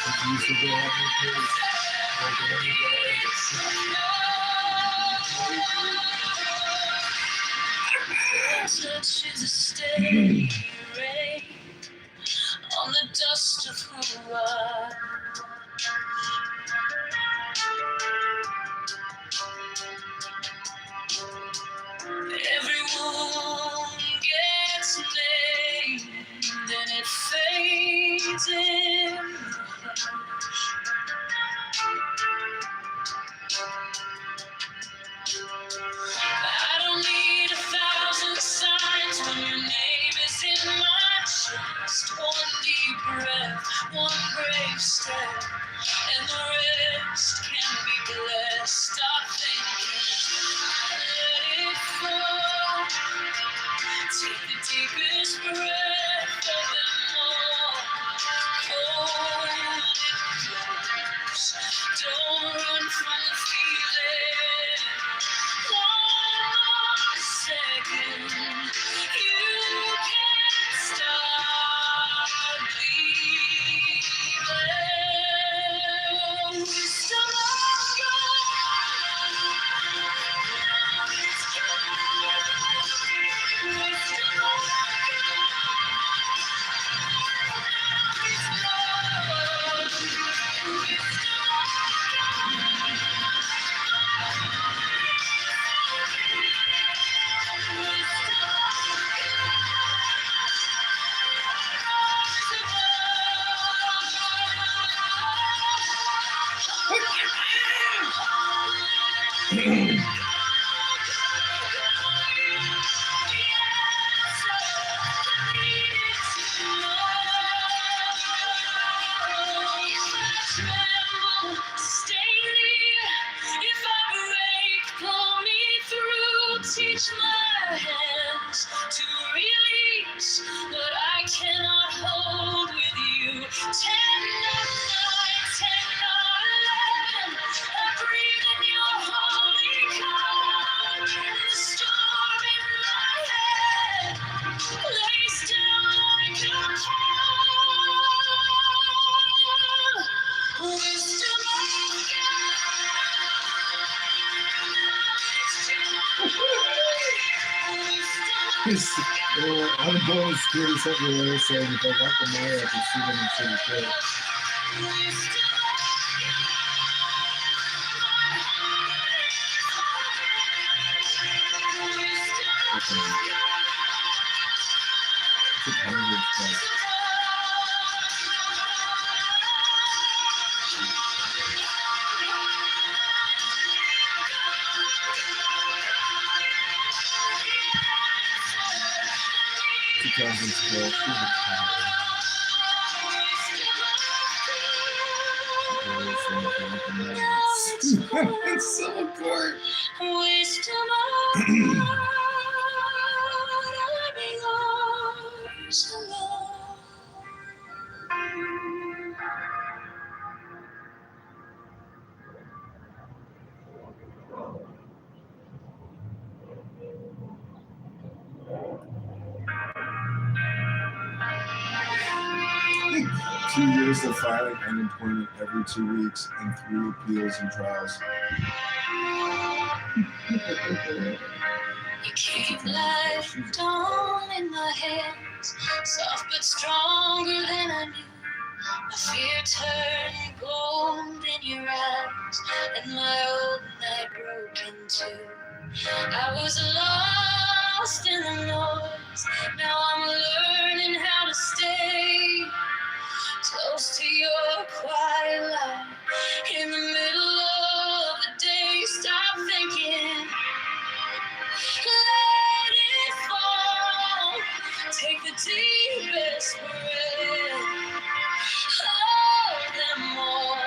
if you should go have no kids, I can only get touch is a steady rain on the dust of who I every wound gets named and it fades in. I don't need 1,000 signs when your name is in my chest. One deep breath, one brave step, and the rest can be blessed. Stop thinking, let it fall. Take the deepest breath of them all. Hold it close. Don't run from the feeling. One more second. You can start believing. Wisdom of teach my hands to release what I cannot hold with you. 10 of 9, 10 of 11. I breathe in your holy calm. The storm in my head lays down like a pall. Wisdom of I'm going to screw something else, so if I got the mayor, I can see them and say the shit. It's so court. Wisdom of God, I'm yours alone. Two years of filing unemployment every 2 weeks and 3 appeals and trials. You keep life dawn in my hands, soft but stronger than I knew. My fear turned gold in your eyes, and my old night broke in two. I was lost in the noise, now I'm learning how to stay close to your quiet light. In the middle of the day, stop thinking, let it fall. Take the deepest breath, hold them all.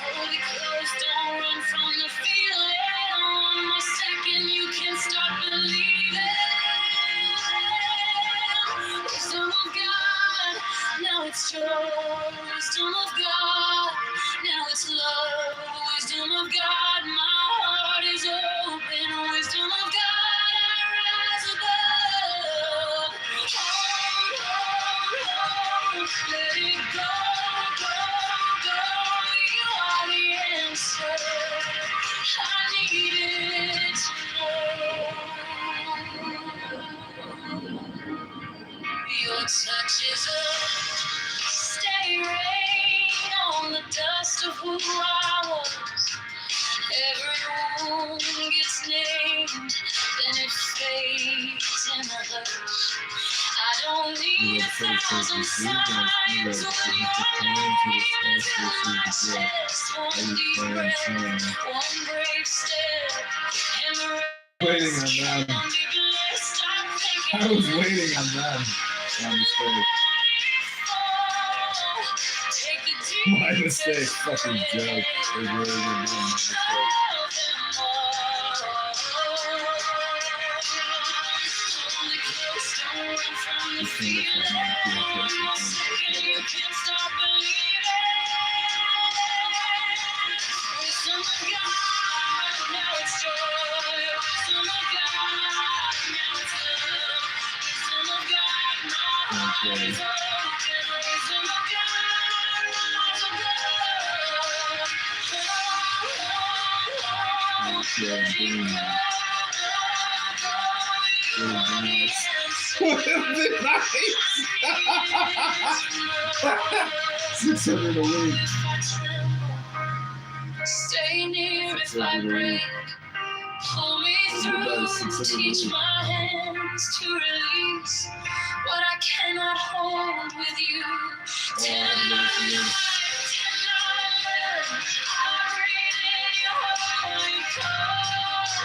Hold it close, don't run from the feeling. One more second, you can start believing. Wisdom of God, now it's joy. Wisdom of God, now it's love. Wisdom of God, my heart is open. Wisdom of God, I rise above. Hold, let it go, go, go. You are the answer I needed to know. Your touch is a steady rain on the dust of who I was. Every wound gets named, then it fades in the hush. I don't need 1,000 signs when your name is in my chest. One deep breath, one brave step, and the Waiting on them. I was waiting on them. My mistake. Fucking joke. It really was my mistake. Would have been nice. 600 a week. Stay near if I break. Pull me through, teach my hands to release what I cannot hold with you. Tender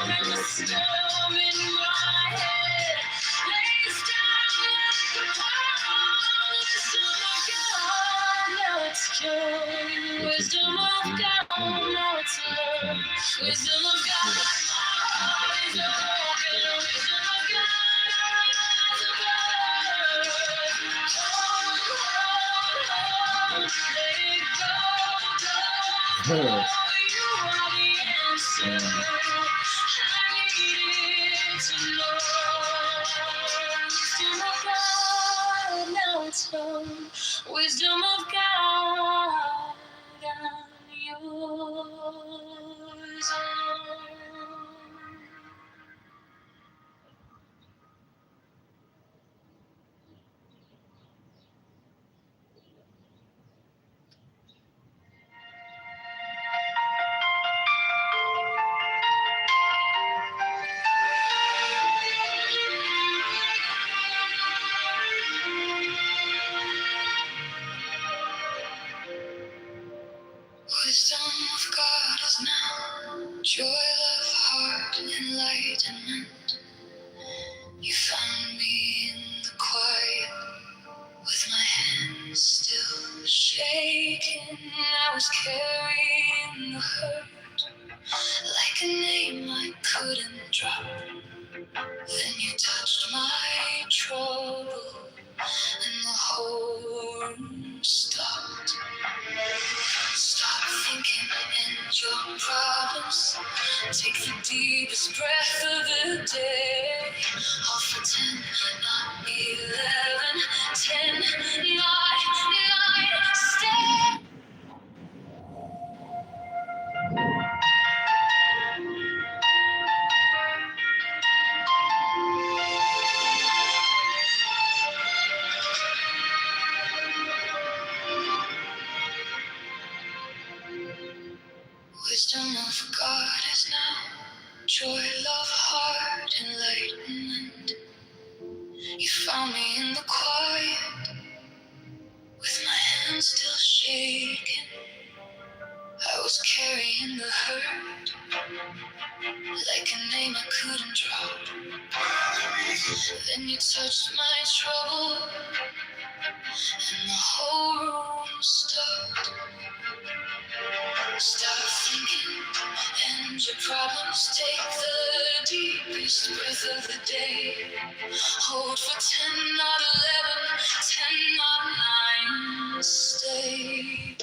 and the storm in my head lays down like a pond. Wisdom of God, now it's joy. Wisdom of God, now it's love. Wisdom of God, my heart is open. Wisdom of God, rise above. Let it go, go, go. You are the answer. I needed to know. Wisdom of God, now it's home. Wisdom of God, I'm yours. Wisdom of God is now joy, love, heart, enlightenment. You found me in the quiet with my hands still shaking. I was carrying the hurt like a name I couldn't drop. Then you touched my trouble and the whole room stopped. Stop thinking in your problems. Take the deepest breath of the day. All for 10, not 11. 10, 9, 9, stay. Joy, love, heart, enlightenment. You found me in the quiet, with my hands still shaking. I was carrying the hurt, like a name I couldn't drop. Then you touched my trouble, and the whole room stopped. Stop thinking, and your problems take the deepest breath of the day. Hold for 10, not 11, 10, not 9, stay.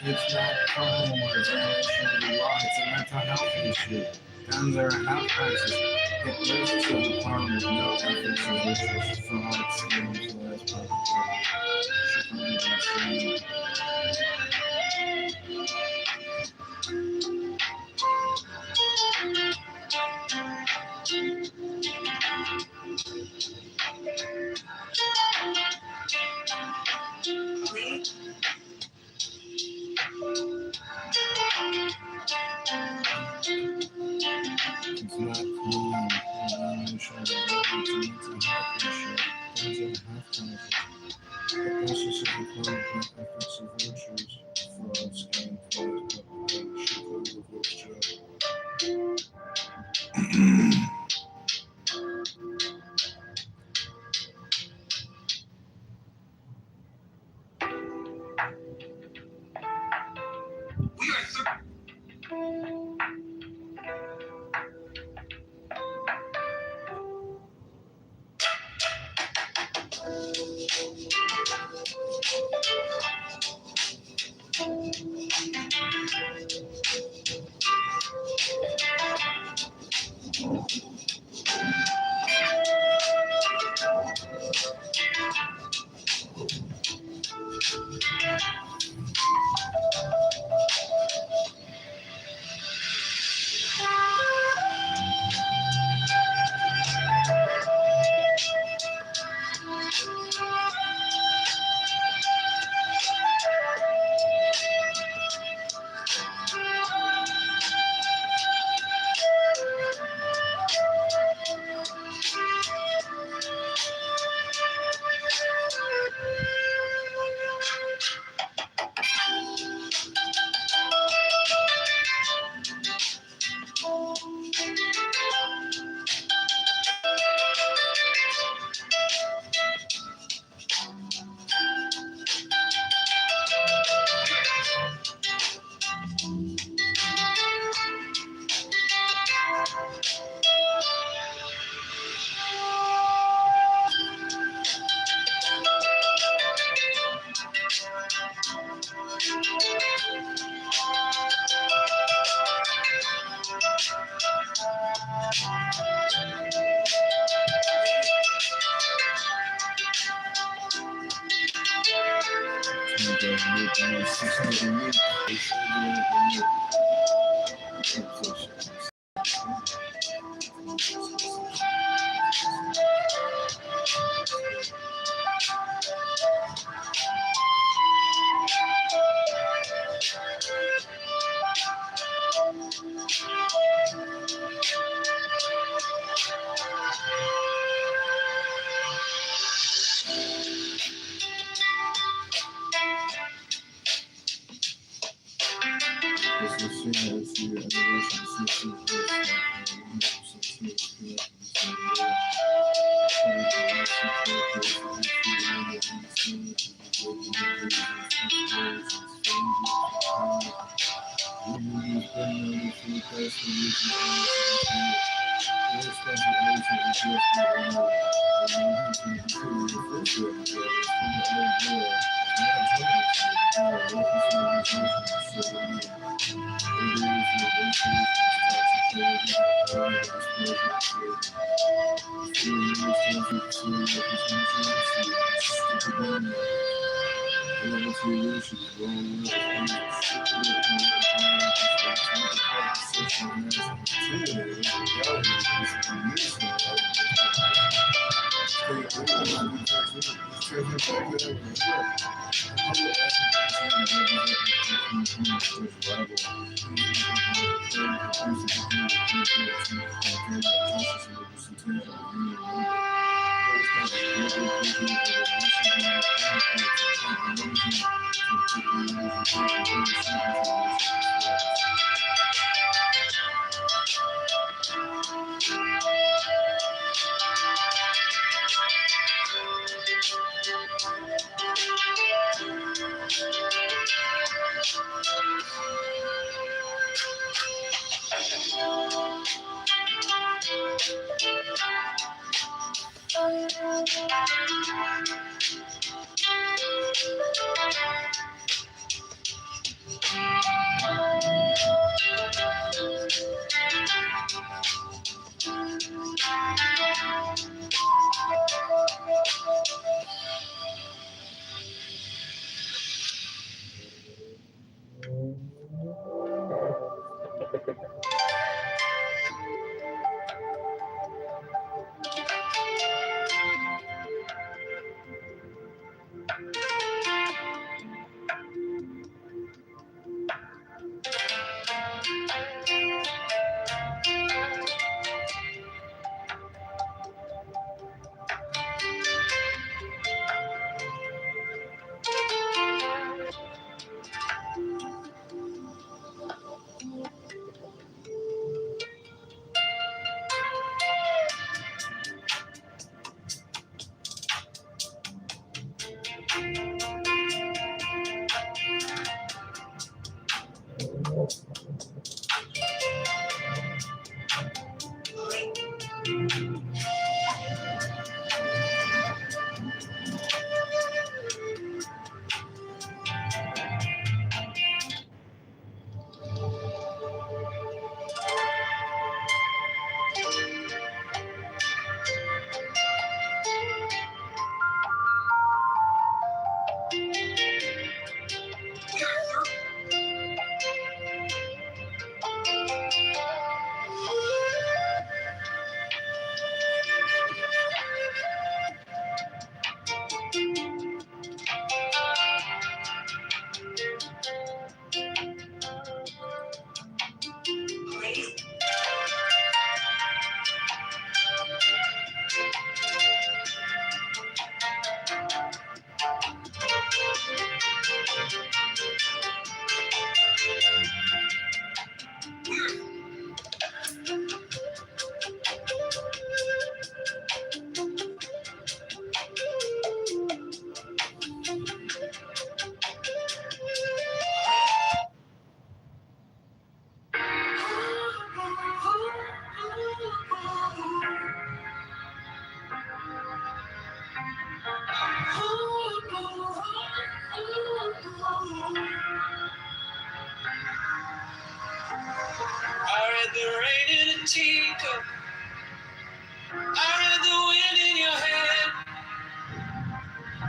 It's not crime or violation of the law, it's a mental health issue. Guns are a health crisis. Hypnosis of the power with no ethics or virtues. Fraud, scams, lies, propaganda. It's not crime or violation of the law, it's a mental health issue. Guns are a health crisis. Hypnosis of the power with no ethics or virtues. Fraud, scams, lies, propaganda. Chicago votes job. teacup. I read the wind in your hand,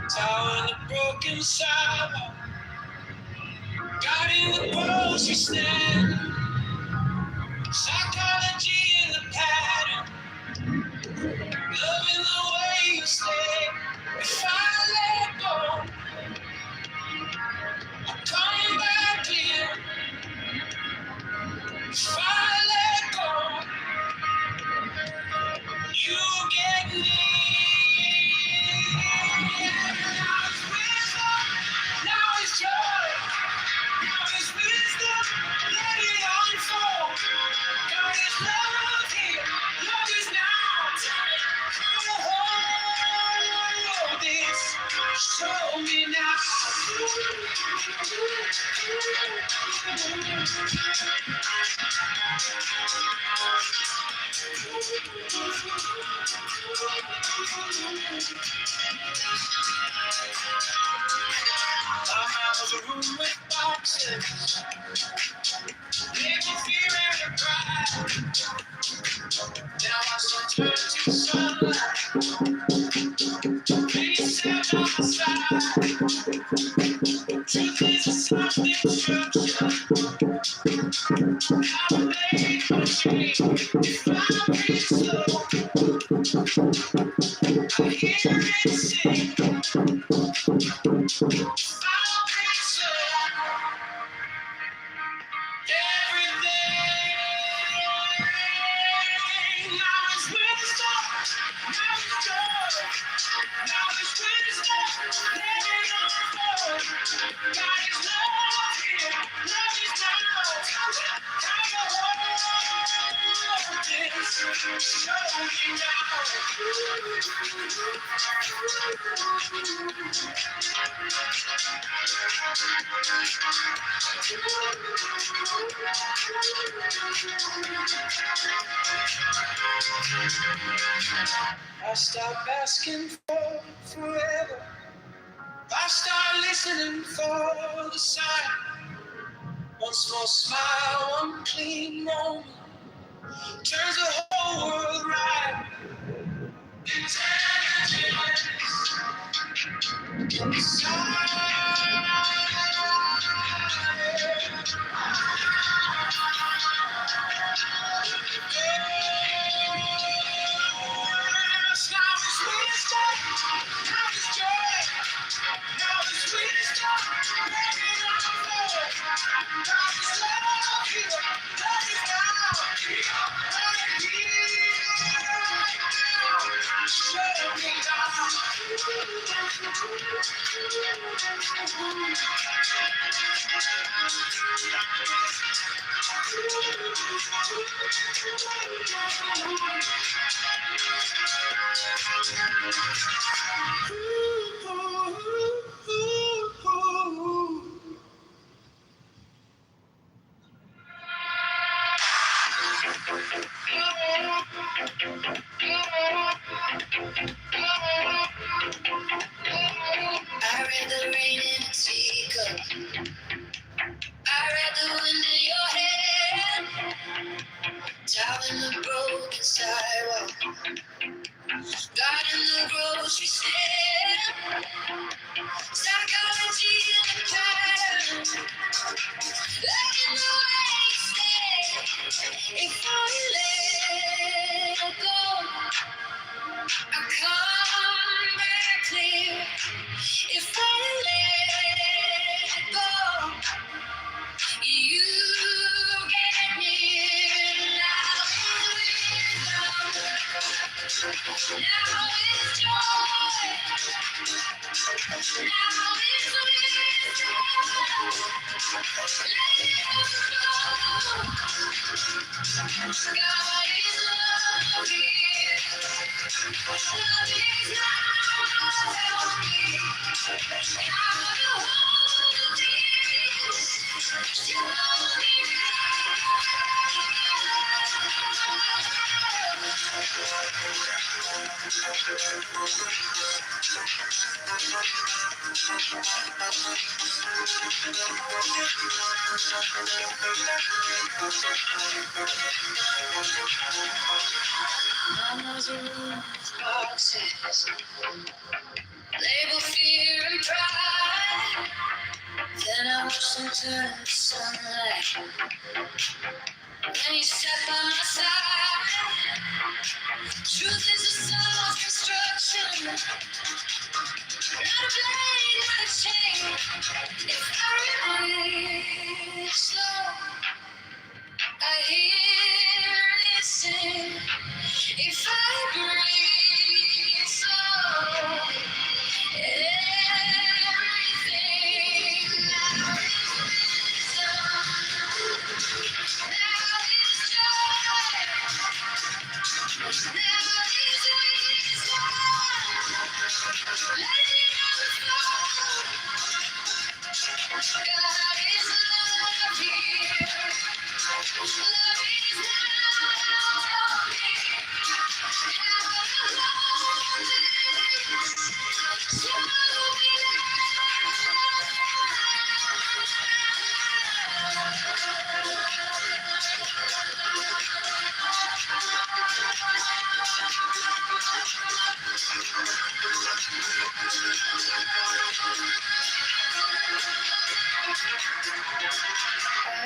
tower in the broken sidewalk. God in the grocery stand, psychology in the pattern, loving the way you stay. If I let go, I'll come back in. If I let go, you get me. Now it's wisdom, now it's joy, now it's wisdom, let it unfold. God is love here, love is now. How to hold this, show me now. I'm out of the room with boxes, living fear and pride. Now I shall turn to sunlight, peace at my side. Truth is a soft instruction, I'll make my change. If I breathe slow, I hear it sing. If I breathe slow, everything. Now it's wisdom, now it's joy, now it's wisdom, let it unfold. God is love here, love is now. How to hold this, show me now. I stop asking for forever. I start listening for the sign. One small smile, one clean moment turns the whole world right. Intelligence inside. Now is wisdom, now is joy, now is wisdom, let it unfold. God is love here, love is now, right here, show me now. I read the rain in a teacup. I read the wind in your hair. Down in the broken sidewalk. God in the grocery stand. Psychology in the pattern. Love in the way you stay. If I let go, I come back clear. If I let go, you get near. Now is wisdom, now is joy, now is wisdom. Let it flow. God is love here. Love is now. Tell me how to hold this. Show me Mama's room with boxes, label fear and pride. Then I drops into the sunlight. When you step by my side, truth is a self-destruction. Not a blade, not a chain. If I remain slow, I hear it sing. If I breathe slow, everything now is wisdom. Now is joy. Now is wisdom. Let it overflow. God is love here. Love is now. Tell me how to hold it. Show me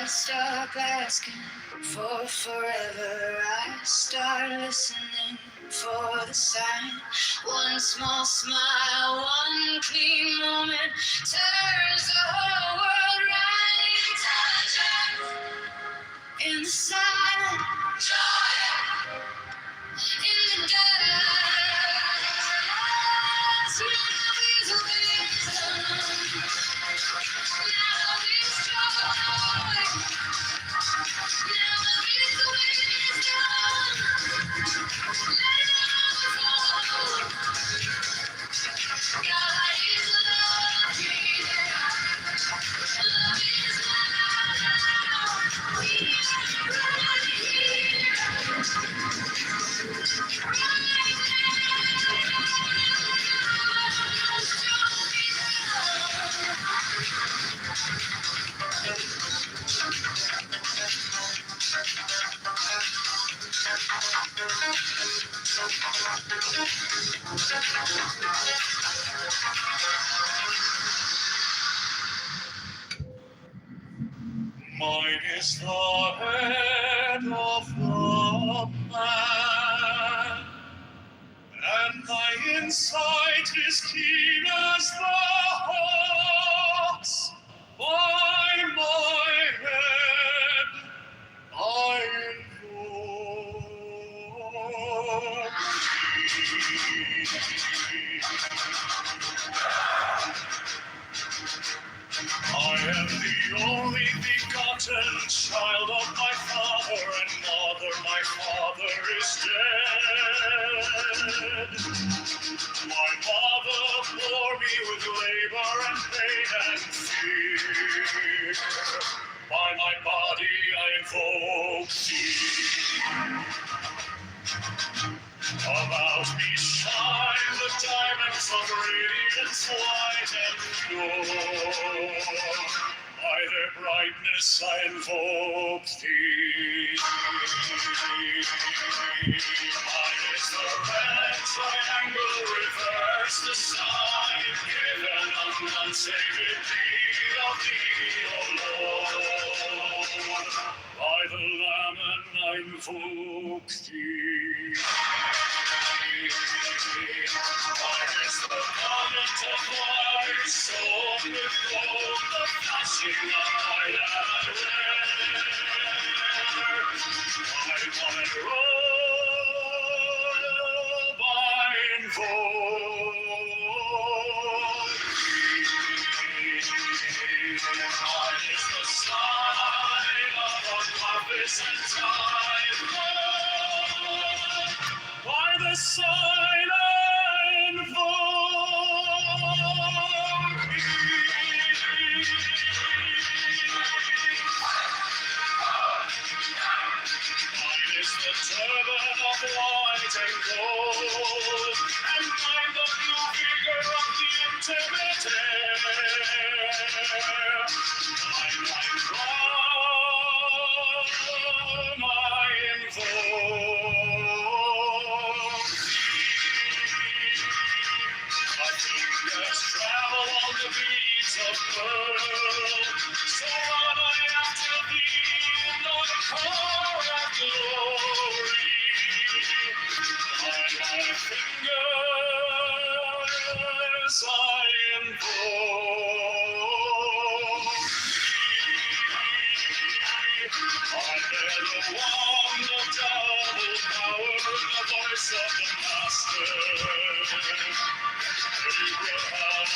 I stop asking for forever. I start listening for the sign. One small smile, one clean moment turns the whole world right. In the silence, joy. In the dark, now is wisdom. Now is joy. Now is wisdom. Let it overflow. God is love here. Love is now. We are right here. Mine is the head of the man, and my insight is keen as the hawk's. By my head I invoke I am the only begotten child of my father and mother. My father is dead. My mother bore me with labor and pain and fear. By my body I invoke thee. About me shine the diamonds of radiance white and pure. By their brightness I invoke thee. Mine is the red triangle, reverse the sign, given of none save it be of thee, O Lord. By the Lamb and I invoke thee. Mine is the garment of white, sown with gold, the flashing of light and rare. By my robe I invoke thee. Mine is the sign of a purpose and time. By the sign I invoke thee. Mine is the turban of white and gold, and mine the blue vigor of the intimate air. Mine my crown I invoke thee. My fingers travel on the beats of pearl. So run I after thee in thy car of glory. By my fingers I invoke I bear the wand of double power, the voice of the Master. Abraham,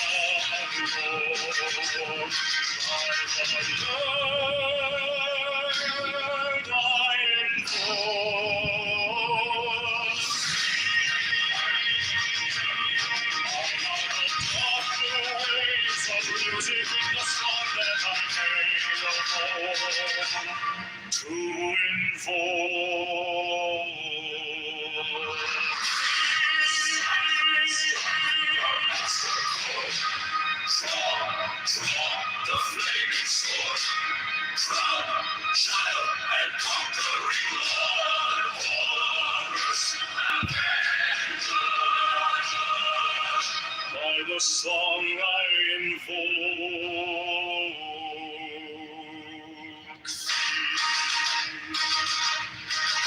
Lord, by the Lord I invoke. Ways of music in the song that I made of old to invoke. The flaming sword, proud, child, and conquering Lord, wondrous avenger. By the song I invoke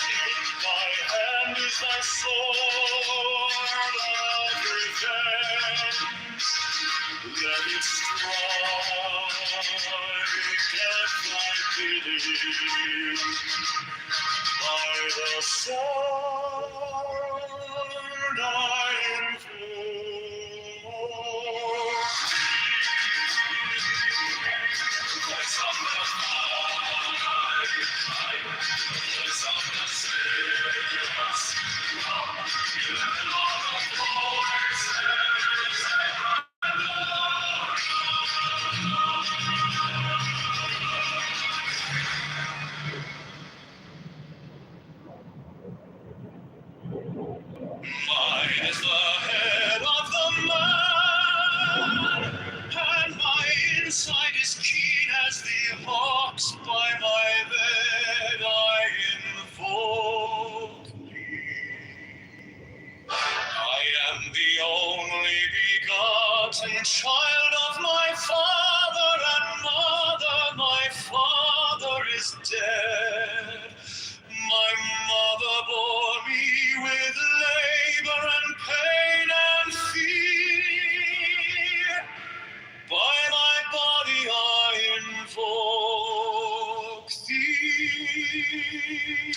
in my hand is thy sword of revenge. Let it strike at thy bidding. By the sword I invoke. Voice of the voice of the saints, you and all the voices. Mine is the head of the man, and my insight is keen as the hawk's. By my bed I invoke thee. I am the only begotten child of my father and mother. My father is dead. My mother bore me with labor and pain and fear. By my body I invoke thee.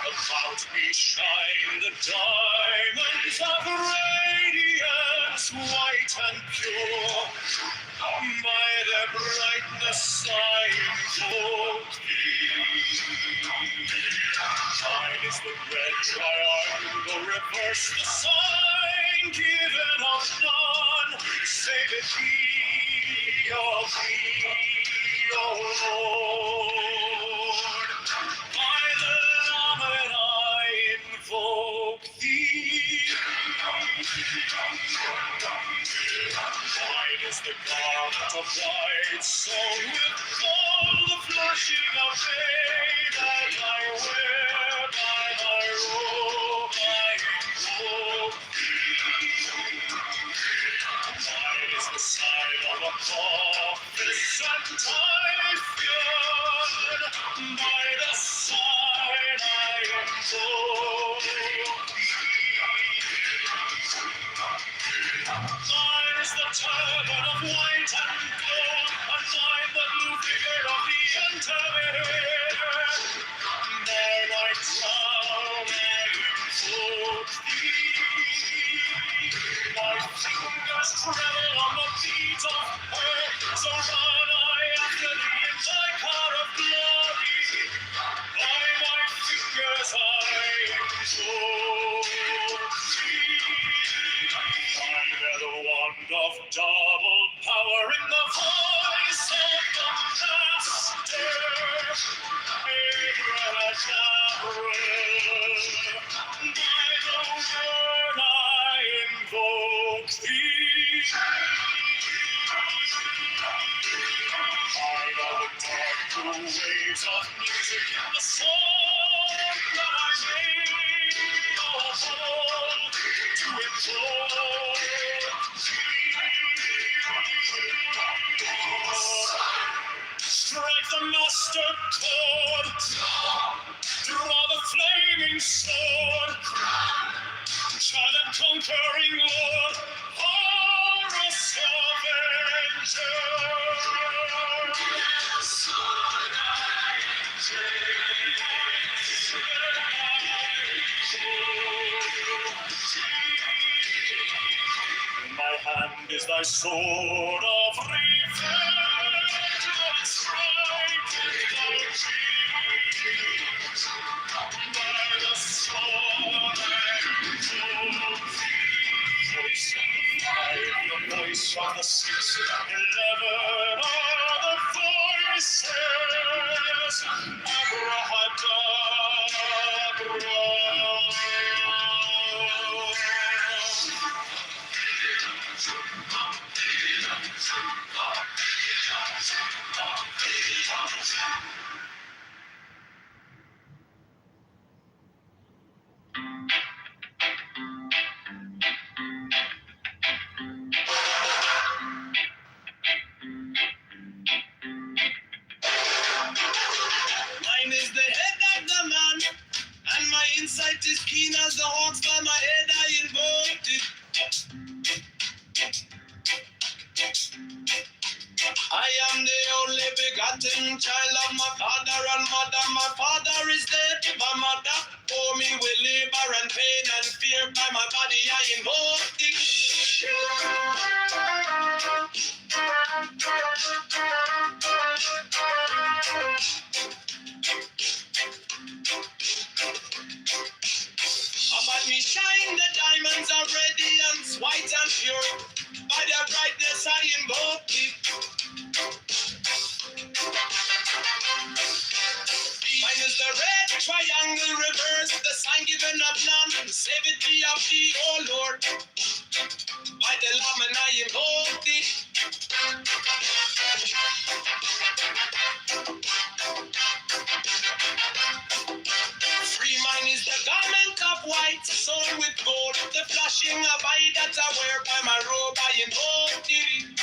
The clouds beshine the diamonds of radiance, white and pure. By their brightness I invoke thee. Mine is the red triangle, reverse the sign, given of none, save it be of thee, O Lord. By the Lamed I invoke thee. Mine is the garment of white, sewn with gold, the flushing of day that I wear. By my robe I invoke thee. Mine is the sign of a prophet and Typhoon. By the sign I invoke thee. Mine is the turban of white and gold, and mine the blue figure of the Intermediate. shining sword, child and conquering Lord, Horus Avenger. In my hand is thy sword of revenge, and strike thy cheek. By the sword and voice of the five, the voice of the 6, 11 are the voices. Abrahadabra. Mine is the head of the man, and my insight is keen as the hawks. By my head I invoked it. I am the only begotten child of my father and mother. My father is dead. My mother bore me with labor and pain and fear. By my body I invoked it. About me shine the diamonds are radiant, white and pure. By their brightness I invoke it. Mine is the red triangle reverse, the sign given of none. Save it be of thee, O Lord. By the Lamb and I invoke thee. Free mine is the garment of white, sewn with gold. The flashing of eye that I wear by my robe, I invoke thee.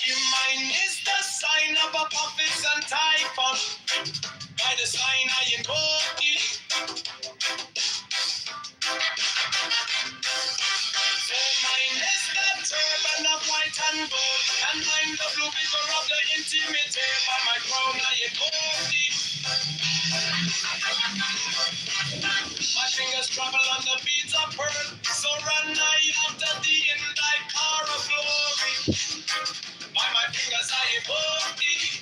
Mine is the sign of a prophet and typhon. By the sign I invoke thee. For mine is the turban of white and gold, and mine the blue vigor of the intimate air. By my crown I invoke thee. My fingers travel on the beads of pearl, so run I after thee in thy car of glory. By my fingers I invoke thee.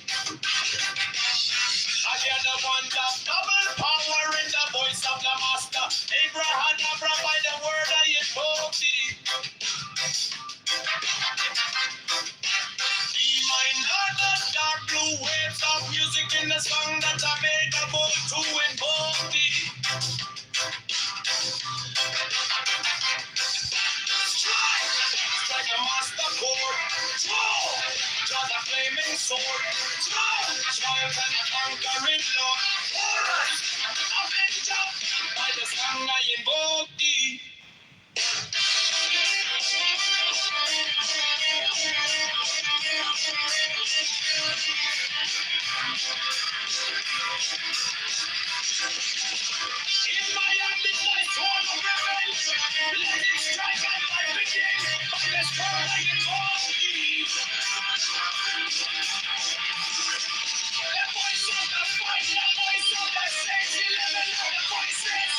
I hear the one of double power in the voice of the master. Abrahadabra, by the word I invoke thee. Be mine are the dark blue waves of music in the song that I made about to invoke thee. Strike the master chord. Draw the flaming sword. Triumph and conquering Lord. Horus, Avenger, by the song I invoke thee. In my hand is my sword of revenge. Let it strike at my begin. By the sword I invoke thee. The voice of the fight, the voice of the saints, 11 of the voices.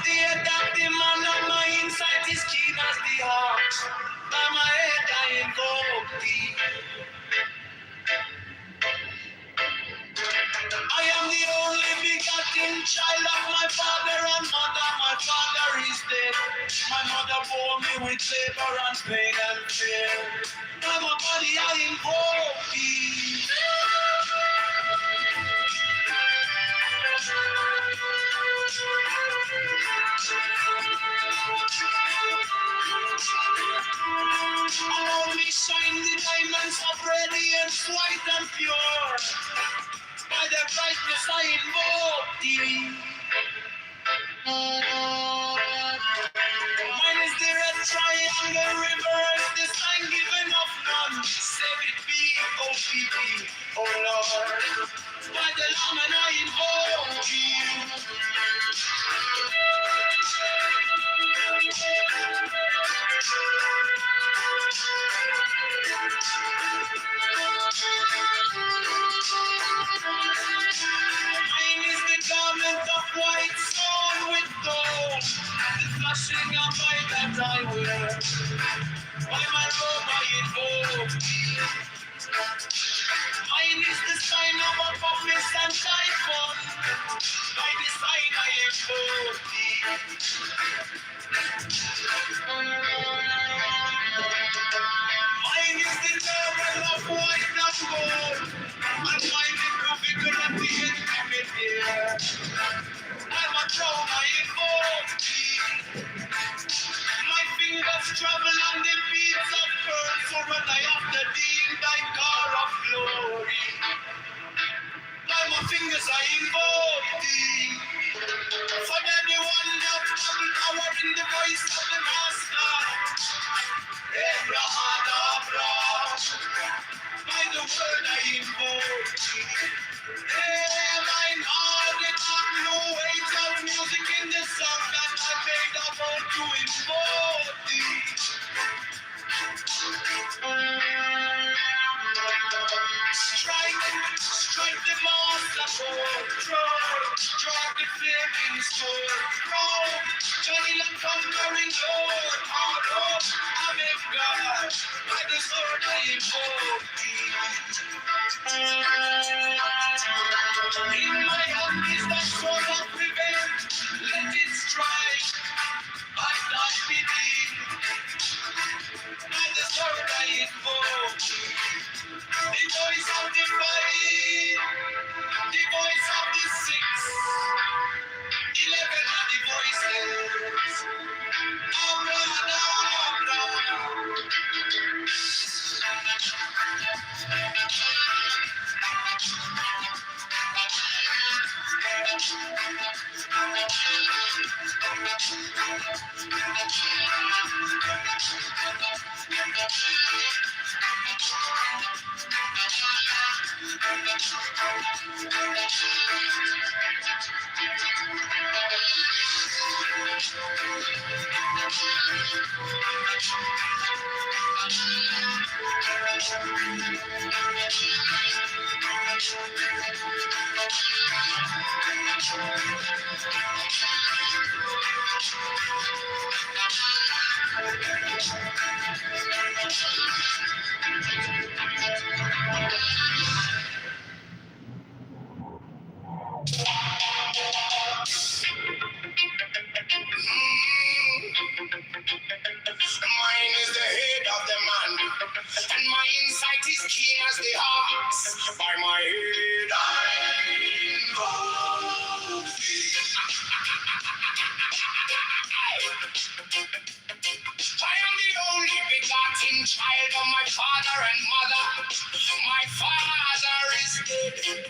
the head of the man, and my insight is keen as the hawk. By my head I invoke thee. I am the only begotten child of my father and mother. My father is dead. My mother bore me with labor and pain and fear. By my body I invoke thee. Around me shine the diamonds of radiance, white and pure. By the brightness I invoke thee. Mine is the red triangle reverse, the sign given of none. Save it be, oh people, oh Lord. By the Lamb and I invoke thee. Mine is the garment of white sewn with gold, the flashing of light that I wear. By my robe I invoke thee. Mine is the sign of a promise and typhoon. By the sign I invoke thee. Mine is the garment of white and gold, and mine is the victor at the end of it here. I'm a crown I invoke thee. My fingers travel on the beats of pearls, so when I have the deem thy car of glory. By my fingers I invoke thee. For anyone that double power in the voice of the master. Abraham, by the word I invoke thee. Hey, mine heart, it have no weight of music in the song that I made about to invoke thee. Strike the master chord, strike the flaming sword, Johnny the conquering Lord, our Lord, Amen God, by the sword I invoke thee. In my hand is the sword of revenge, let it strike, I die within, by the sword I invoke thee. The voice of the fight, the voice of the six, 11 are the voices. Mine is the head of the man, and my insight is keen as the ox. By my head I invoke thee. I am the only begotten child of my father and mother. My father is dead.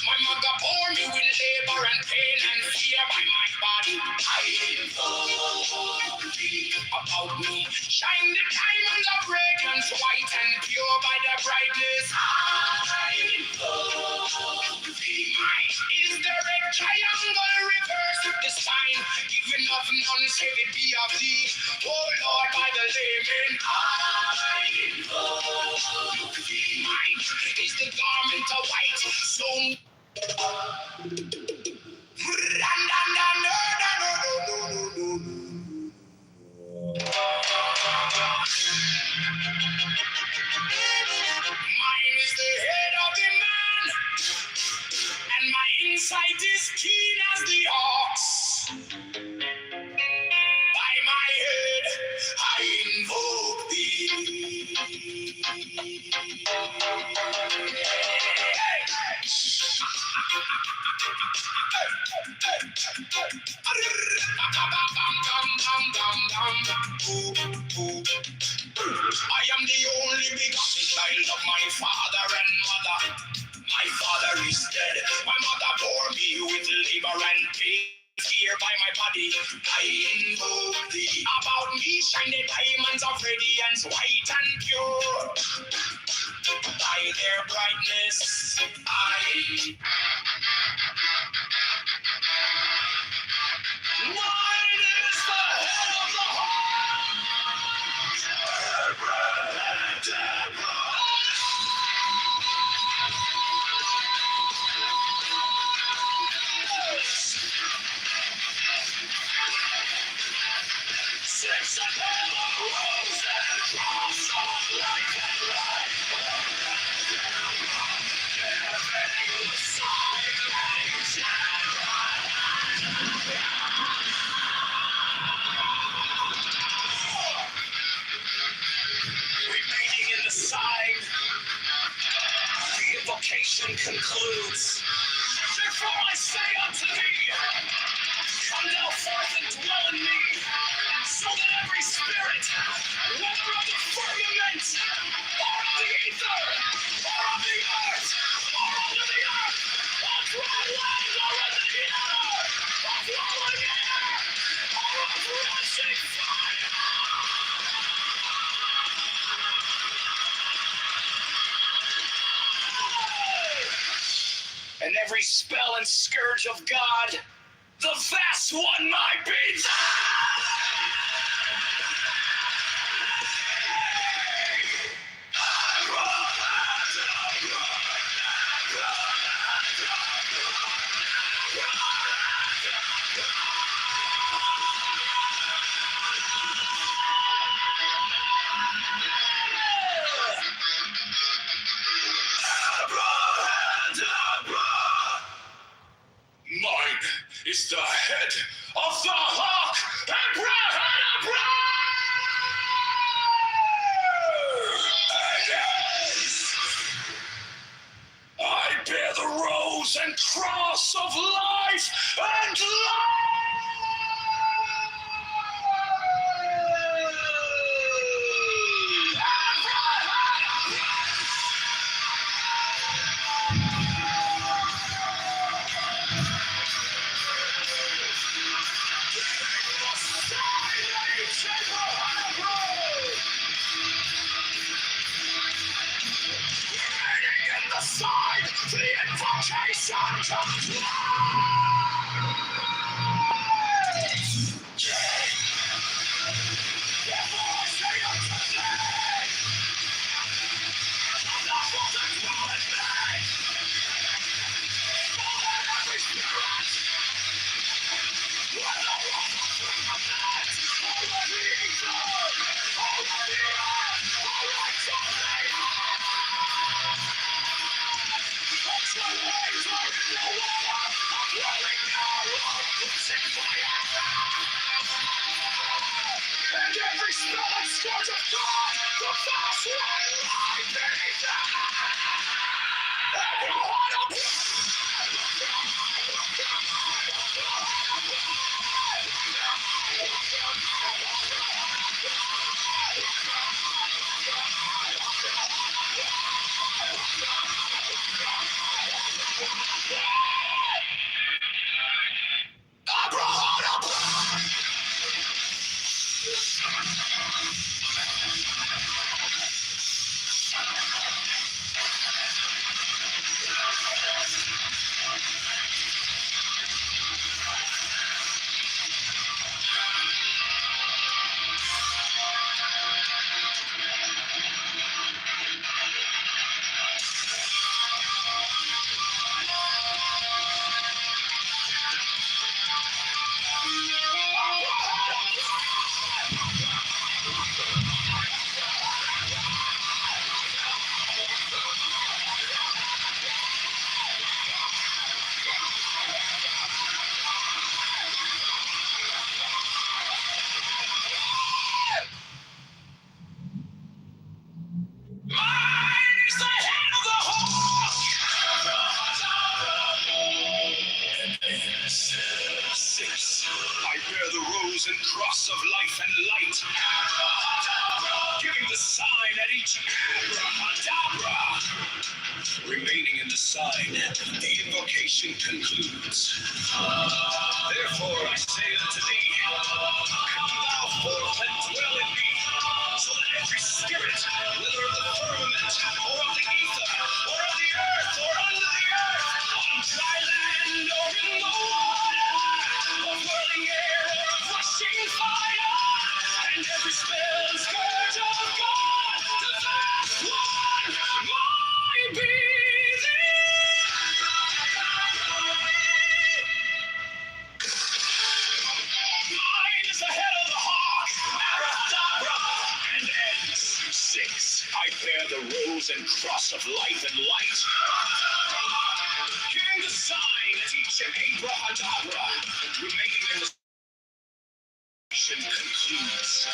My mother bore me with labor and pain and fear. By my body I invoke thee. About me shine the diamonds of radiance, white and pure. By the brightness I invoke thee. Mine is the red triangle reverse, the sign given of none, save it be of thee. Oh Lord, by the layman I invoke thee. Mine is the garment of white, so keen as the ox. By my head, I invoke thee. I am the only begotten child of my father and mother. My father is dead. My mother bore me with labor and pain. Here by my body, I invoke thee. About me shine the diamonds of radiance, white and pure. By their brightness, mine is the head of the six of them arose and crossed off like a light. Remaining in the sign, the invocation concludes. Therefore I say unto thee, come thou forth and dwell in me, so that every spirit, whether of the firmament, or of the ether, or of the earth, or under the earth, or dry land, or in the air, or flowing air, or of rushing fire, and every spell and scourge of God, the vast one might be mine is the head of the hawk, Abrahadabra! I bear the rose and cross of life and side to the invocation to and every spell and scourge of God, the vast one life beneath 6. I bear the rose and cross of life and light, giving the sign at each abracadabra. Remaining in the sign, the invocation concludes. Therefore I say unto thee, come thou forth and dwell in me, so that every spirit, whether of the firmament, or of the ether, or of the earth, or under the earth, on dry land, or in the water, of whirling air, or of rushing fire, and every spell and scourge of God, the vast one, might be thee. Mine is the head of the hawk, abracadabra, and ends. 6. I bear the rose and cross of life and light, giving the sign at each abracadabra, remaining in the concludes.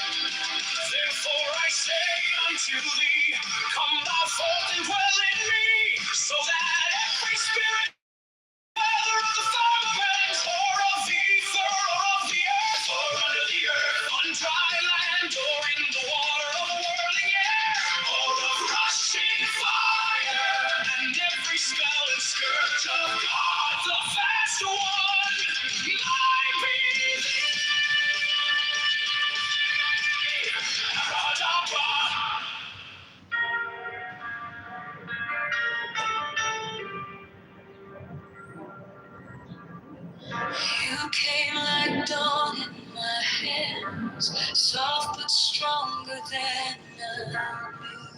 Therefore I say unto thee, come thou forth and dwell in me, so that every spirit, whether of the firmament, or of the ether, or of the earth, or under the earth, on dry land, or in the water, of whirling air, or of rushing fire, and every spell and scourge of God, the vast one, might be thee. You came like dawn in my hands, soft but stronger than I knew.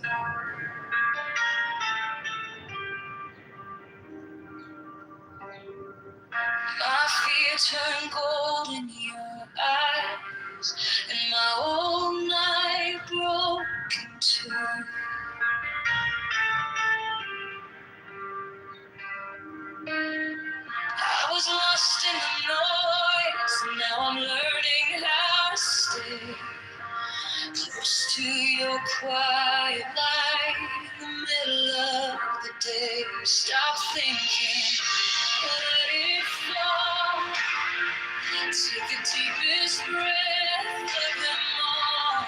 My fear turned gold in your eyes, and my old night broke in two. I was lost in the noise, now I'm learning how to stay close to your quiet light in the middle of the day. Stop thinking, let it fall. Take the deepest breath of them all.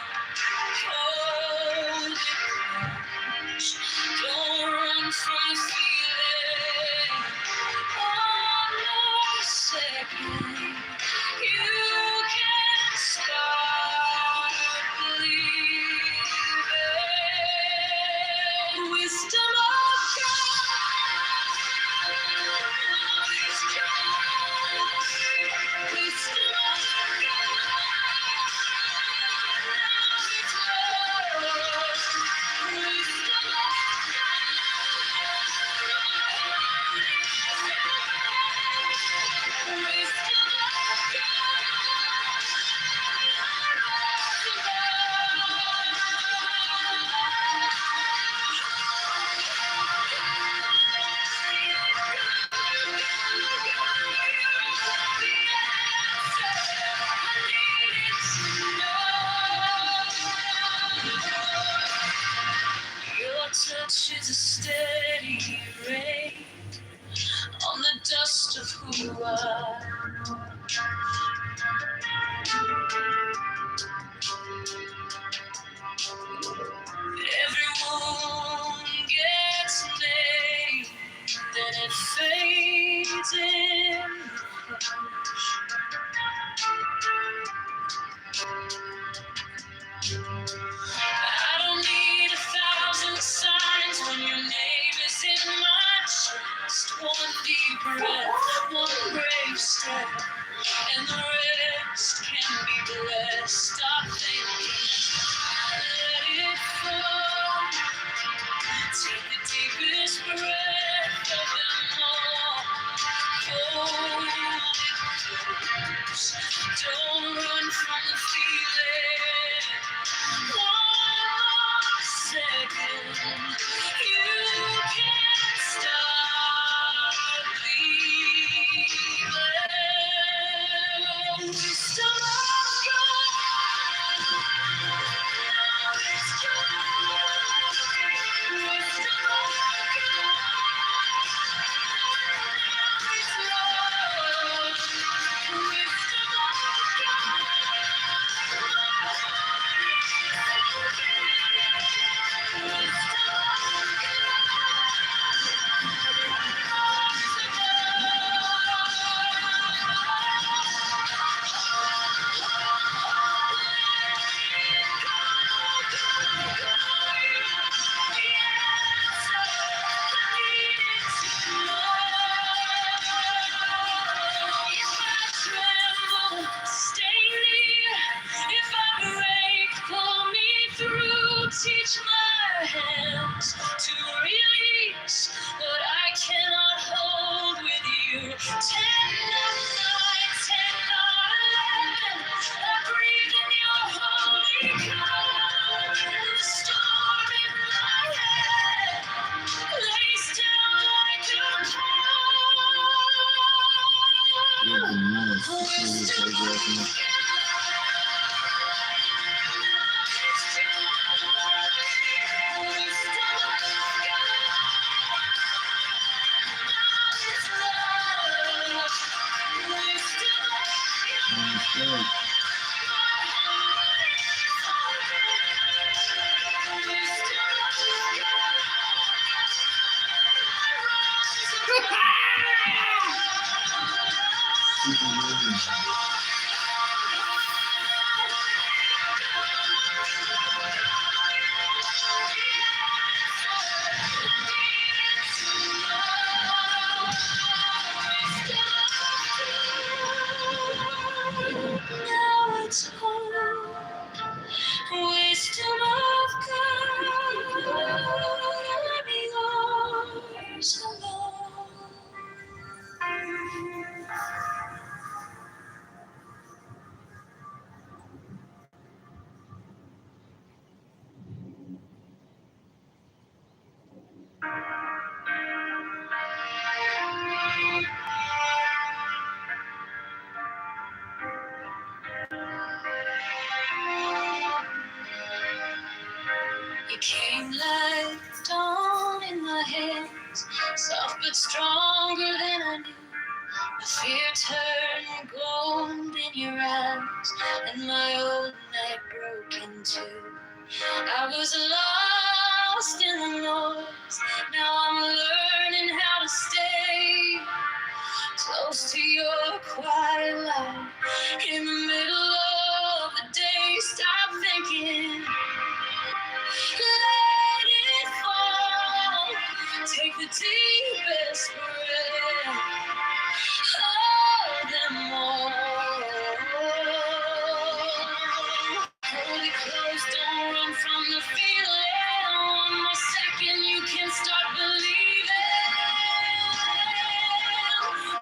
Hold it close. Don't run from the feeling. One more second. You can start believing. Wisdom of God is joy. Wisdom of God is love. Wisdom of God. Wisdom of Your touch is a steady rain on the dust of who you are. Every wound gets made, then it fades in the flesh. I don't need 1,000 signs when your name is in my chest. One deep breath, one brave step, and the rest can be blessed. Stop thinking, let it fall. Take the deepest breath of them all. Hold it close. Don't run from the feeling. One more second. You can start believing. Wisdom of God. Now it's home. Wisdom of God, yours alone. You came like dawn in my hands, soft but stronger than I knew. The fear turned gold in your eyes, and my old night broke in two. I was lost in the noise, now I'm learning how to stay close to your quiet light. In the middle of the day, stop thinking. Let it fall. Take the deepest breath. Hold them all. Hold it close, don't run from the feeling. One more second, you can start believing.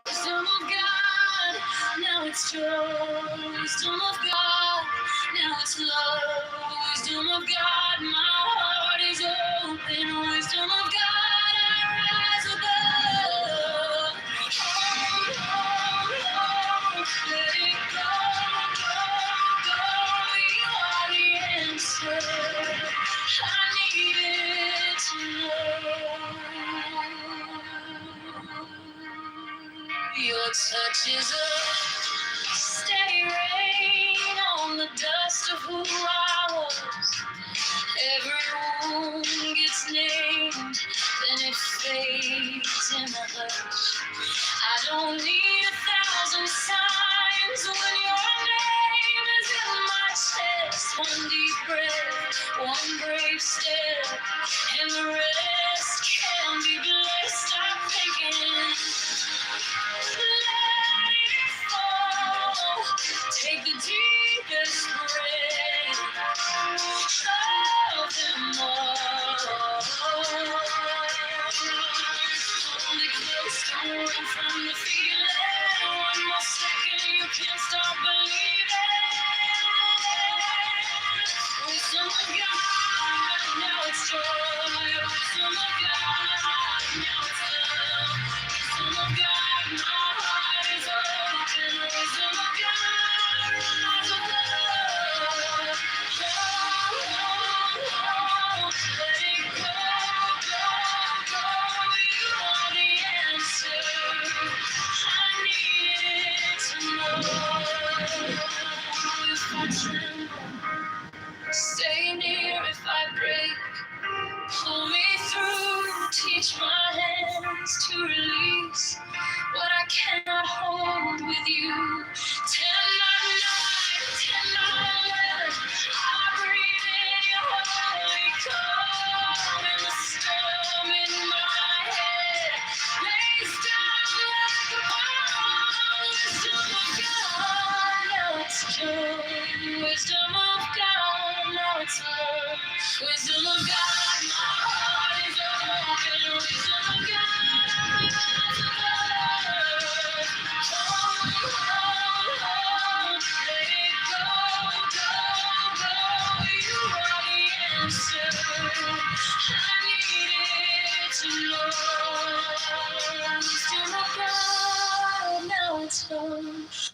Wisdom of God, now it's joy. Wisdom of God, now it's love. Wisdom of God, my heart is open. Wisdom of God, I rise above. Let it go, go, go. You are the answer. I needed to know. Your touch is a steady rain on the dust of who I was. Every wound gets named, then it fades in the hush. I don't need 1,000 signs when your name is in my chest. One deep breath, one brave step, and the rest can be blessed. I'm thinking, let it fall. Take the deepest breath. Of them all. Hold it close, don't run from the feeling. One more second, you can't stop believing. Wisdom of God, now it's joy. Wisdom of God, now it's love. Wisdom of God, my heart is open. Wisdom of God, rise above. Let it go, go, go. You are the answer. I needed to know. If I tremble, stay near. If I break, pull me through. Teach my hands to release what I cannot hold with you. Tend my night, tend my life. I breathe in your holy calm, and the storm in my head lays down like a bomb. Wisdom of God, now it's joy. Wisdom of God, now it's love. Wisdom of God, my heart is open. Wisdom of God, I rise above. Let it go, go, go. You are the answer. I needed to know. Wisdom of God, now it's home.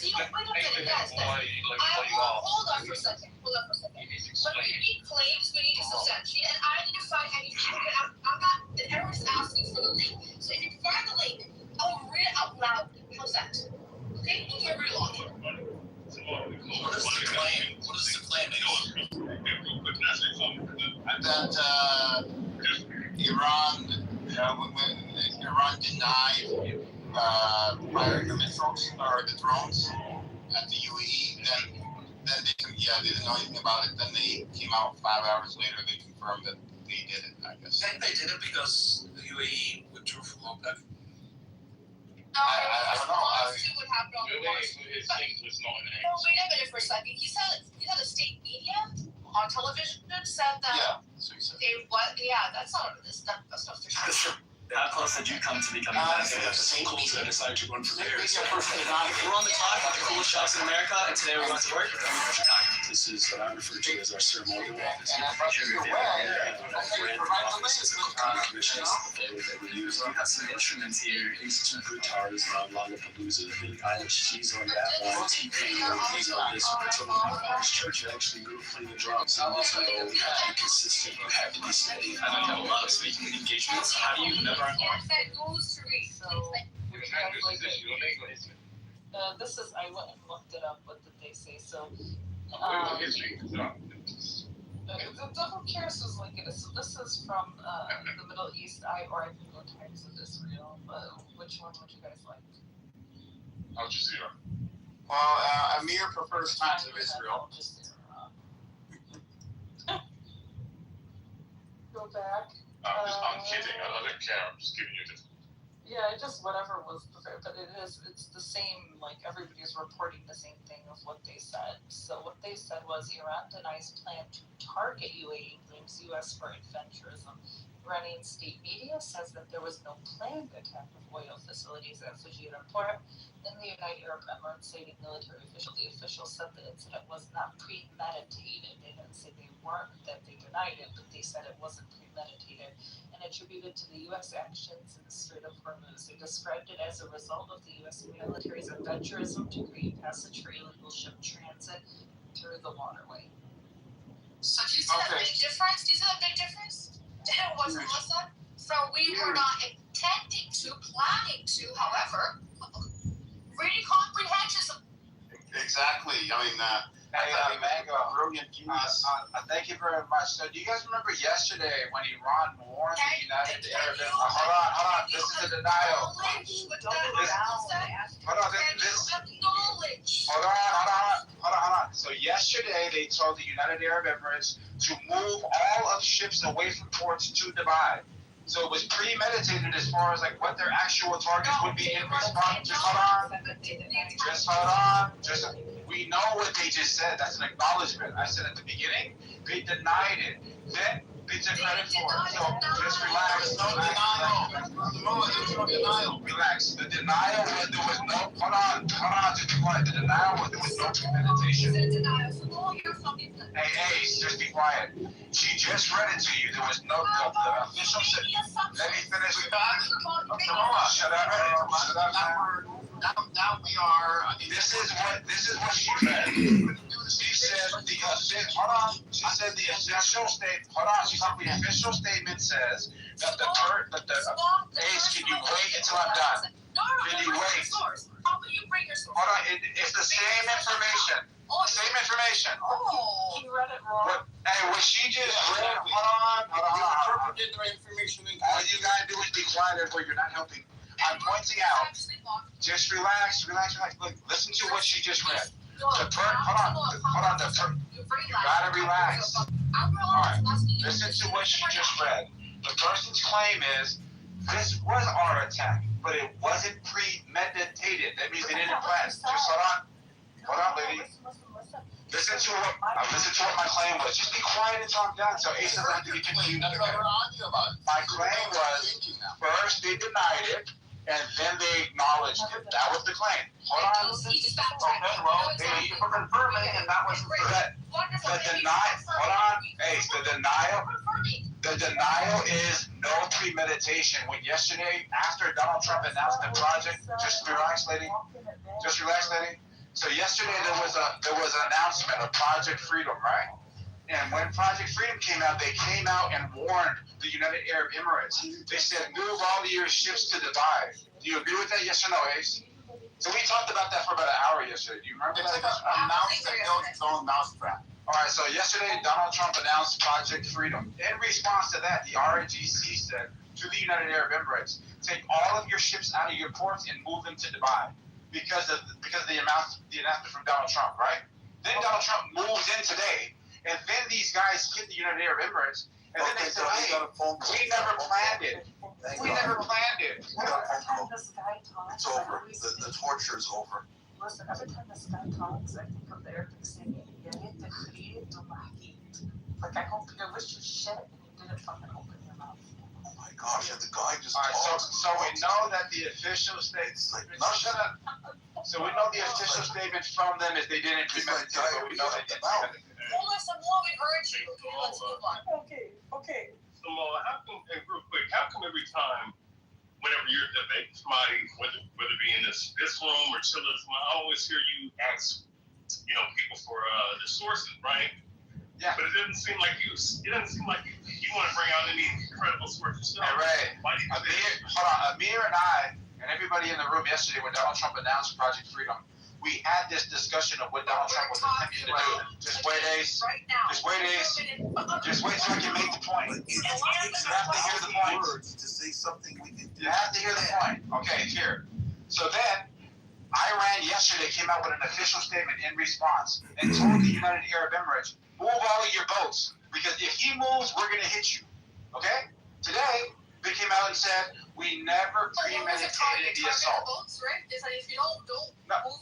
you don't wait a minute, guys. Hold on for a second. When we need claims, we need to substantiate, and I need to find any proof. I'm not. And everyone's asking for the link. So if you find the link, I'll read it out loud. How's that? Okay? We'll get real on it. What is the claim? What is the claim? That Iran denied firing the missiles or the drones at the UAE. Then they didn't know anything about it. Then they came out 5 hours later. They confirmed that they did it. I guess. They did it because the UAE withdrew from OPEC. I don't know. What happened on the Mars. His thing was not in No, wait a minute for a second. You said the state media on television said that. Yeah. So he said. They what? Yeah, that's not that's not official. How close did you come to becoming president? So cool that I decided to run for mayor. So we're on the clock about the coolest jobs in America, and today we're going to work with Chicago. This is what I refer to as our ceremonial office. We use. We have some instruments here. These two guitars on Lollapalooza. The Irish cheese on that one. T-Pain on this one. So this church actually grew playing the drums. So this way you have to be consistent. You have to be steady. I know you have a lot of speaking engagements. How do you never? Yes, that goes to read. So this is, I went and looked it up. What did they say? So the Who Cares was like it. So this is from the Middle East. Or I can go Times of Israel. But which one would you guys like? Al Jazeera. Well, Amir prefers Times of Israel. Go back. I'm kidding. I don't care. I'm just giving you this. Yeah, just whatever was prepared, but it's the same, like everybody's reporting the same thing of what they said. So what they said was Iran denies plan to target UAE, blames US for adventurism. Iranian state media says that there was no planned attack of oil facilities at Fujairah port. In the United Arab Emirates, citing military official, the official said the incident was not premeditated. They didn't say they weren't, that they denied it, but they said it wasn't premeditated and attributed to the U.S. actions in the Strait of Hormuz. They described it as a result of the U.S. military's adventurism to create passage for illegal ship transit through the waterway. So do you see that big difference? Do you see that big difference? It wasn't Melissa. So we were not intending to, planning to, however, reading comprehension. Exactly. I mean, Mango, brilliant genius. Thank you very much. So, do you guys remember yesterday when Iran warned the United Arab Emirates? Hold on. This is a denial. Hold on. So, yesterday they told the United Arab Emirates to move all of ships away from ports to Dubai. So it was premeditated as far as like what their actual targets would be in response. Just hold on. We know what they just said. That's an acknowledgement. I said at the beginning, they denied it. Then they took credit for it. So just relax. There's no denial. Relax. The denial was there was no. Hold on. Just be quiet. The denial was there was no premeditation. Hey, just be quiet. She just read it to you. There was no the official. Let me finish. Come on. Shut up. Now we are. This is what she read. She said She said the official statement. Hold on. She said the official statement says that Ace, can you wait until I'm done? Can you wait? How will you bring your source? Hold on. It's the same information. Same information. You read it wrong. What she just read. Hold on. You interpreted the information. All you gotta do is be quiet, or you're not helping. I'm pointing out. Just relax. Look, listen to what she just read. Hold on. You gotta relax. Alright. Listen to what she just read. The person's claim is this was our attack, but it wasn't premeditated. That means they didn't plan. Just hold on, lady. Listen to what my claim was. Just be quiet until I'm done, so Ace doesn't have to get confused. My claim was first they denied it, and then they acknowledged it. That was the claim. Hold on. Okay, well, maybe you were confirming, and that wasn't correct. Hold on, Ace. The denial is no premeditation. When yesterday, after Donald Trump announced the project, just relax, lady. So yesterday there was an announcement of Project Freedom, right? And when Project Freedom came out, they came out and warned the United Arab Emirates. They said, move all of your ships to Dubai. Do you agree with that, yes or no, Ace? So we talked about that for about an hour yesterday. Do you remember that? It's like a mouse that knows its own mousetrap. All right, so yesterday Donald Trump announced Project Freedom. In response to that, the RIGC said to the United Arab Emirates, take all of your ships out of your ports and move them to Dubai because of the announcement from Donald Trump, right? Then Donald Trump moves in today, and then these guys hit the United Arab Emirates, and then they said, hey, we never planned it. We never planned it. Every time this guy talks, It's over. The torture's over. Listen, every time this guy talks, I think of the Arabic saying, like, I wish you shit and you didn't fucking open your mouth. Oh my gosh, and the guy just all right, so we know that the official statement. Shut up. So we know the official statement from them is they didn't premeditate, but we know they didn't premeditate. Hold on some more, we heard you. Okay, let's move on. Okay. Samoa, how come, and real quick, how come every time, whenever you're debating somebody, whether it be in this room or chillers, I always hear you ask, people for the sources, right? Yeah. But it doesn't seem like you want to bring out any credible sources. Hey, Ray, Amir and I and everybody in the room yesterday when Donald Trump announced Project Freedom, we had this discussion of what Donald Trump was attempting to do. Just wait, Ace. Just wait, Ace. Just wait so I can make the point. You have to hear the point. Words to say something we can do. You have to hear the point. Okay, here. So then, Iran yesterday came out with an official statement in response and told the United Arab Emirates, move all of your boats, because if he moves, we're going to hit you. Okay? Today, they came out and said, we never premeditated the assault. Boats, right? It's like if you don't move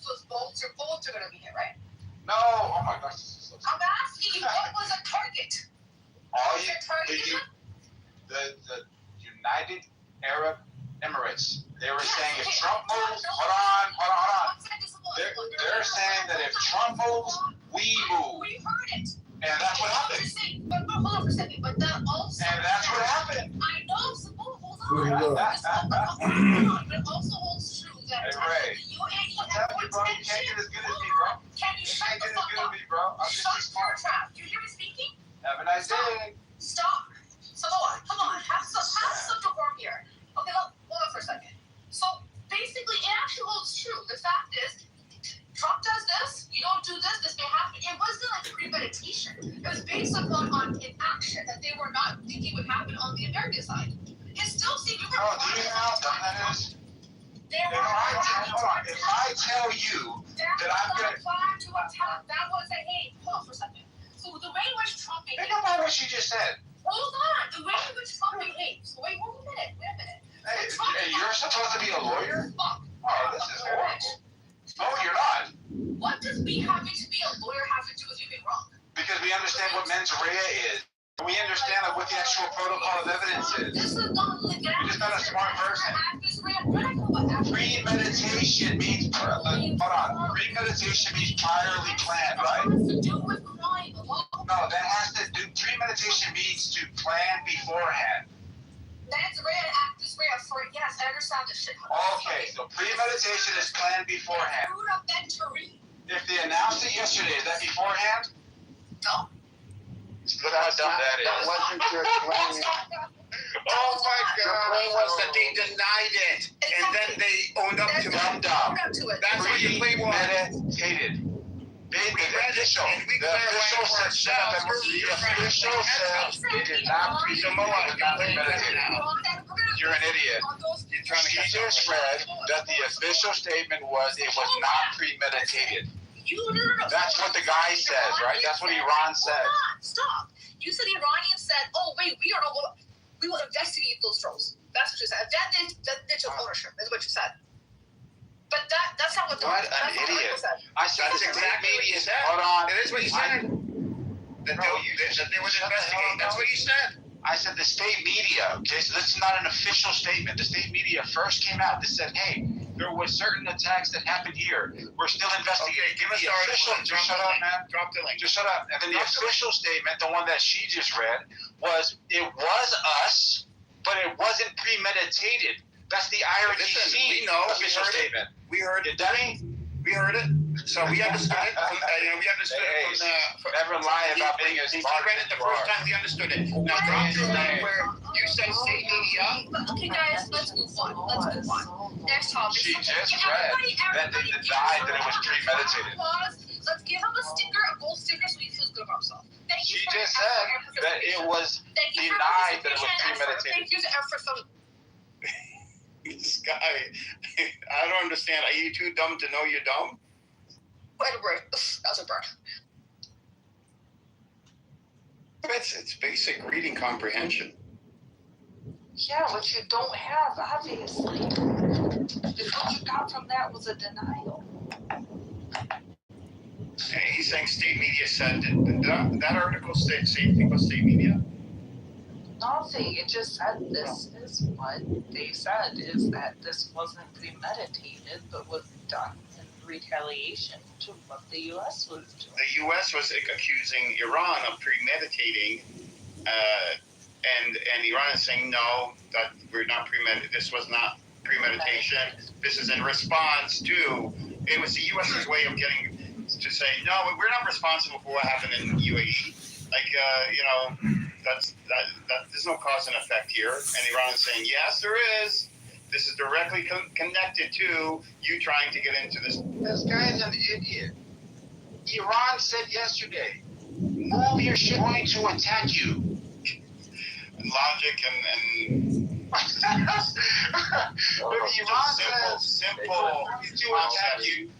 those boats, your boats are going to be hit, right? No. Oh my gosh. I'm asking you, what was a target? The United Arab Emirates. They were saying if Trump moves, hold on. They're saying that if Trump moves, we move. We heard it. And that's what happened. But hold on for a second. But that also. And that's what happened. I know. So hold on. But it also holds true that hey, Ray, you ain't I'm telling you, bro, you can't get as good as me, bro. Can you shut the fuck up? I'm just too smart. Do you hear me speaking? Have a nice day. Stop. Samoa, come on. Have some decorum here. Okay, hold on for a second. So basically, it actually holds true. The fact is, Trump does this, you don't do this, this may happen. It wasn't like premeditation. It was based upon an action that they were not thinking would happen on the American side. It still seemed you were. Oh, do you know how dumb that is? If I tell you that I'm going to plan to attack, that was a hold on for a second. So the way in which Trump behaved. Think about what she just said. Hold on. The way in which Trump behaved. So wait a minute. Hey, you're supposed to be a lawyer? Fuck. Oh, this is horrible. No, you're not. What does me having to be a lawyer have to do with you being wrong? Because we understand what mens rea is. We understand what the actual protocol of evidence is. This is not You're just not a smart person. Premeditation means premeditation means priorly planned, right? No, that has to do. Premeditation means to plan beforehand. That's red, act this way, for yes, I understand this shit. Okay, so premeditation is planned beforehand. If they announced it yesterday, is that beforehand? No. Look how dumb that is. That wasn't your claim. Oh my God. Your claim was that they denied it, and then they owned up to it. That's what your claim was. Premeditated. The official said they did not premeditate. You're an idiot. She just read that the official statement was it was not premeditated. That's what the guy says, right? That's what Iran says. Stop. You said the Iranians said, oh, wait, we will investigate those trolls. That's what you said. That digital ownership is what you said. But that's not what What an idiot. I said that's exactly what you said. Hold on. It is what you said. That they would investigate. That's what you said. I said the state media, okay, so this is not an official statement. The state media first came out and said, hey, there were certain attacks that happened here. We're still investigating. Okay, give us the official. Just shut up, man. Drop the link. Just shut up. And then the official statement, the one that she just read, was it was us, but it wasn't premeditated. That's the IRGC official statement. We heard it. Dummy. We heard it. So we understood it. We understood it from never lie about being as smart read as it the you first are. time. We understood it. Now don't you remember where you said state media? Okay, guys, let's move on. Next topic. She just read that they denied that it was premeditated. Let's give him a sticker, a gold sticker, so he feels good about himself. Thank you. She just said that it was denied that it was premeditated. Thank you to effort from. This guy, I don't understand. Are you too dumb to know you're dumb? Edward, that was a burn. It's basic reading comprehension. Yeah, which you don't have, obviously. Because what you got from that was a denial. Hey, he's saying state media said that article say anything about state media? Nothing. It just said this is what they said, is that this wasn't premeditated, but was done in retaliation to what the U.S. was doing. The U.S. was accusing Iran of premeditating, and Iran is saying no, that we're not premeditated. This was not premeditation. This is in response to. It was the U.S.'s way of getting to say no, we're not responsible for what happened in UAE. Like that's there's no cause and effect here. And Iran is saying yes, there is. This is directly connected to you trying to get into this. This guy's an idiot. Iran said yesterday, move your shit, going to attack you. Logic and If Iran says simple to attack you,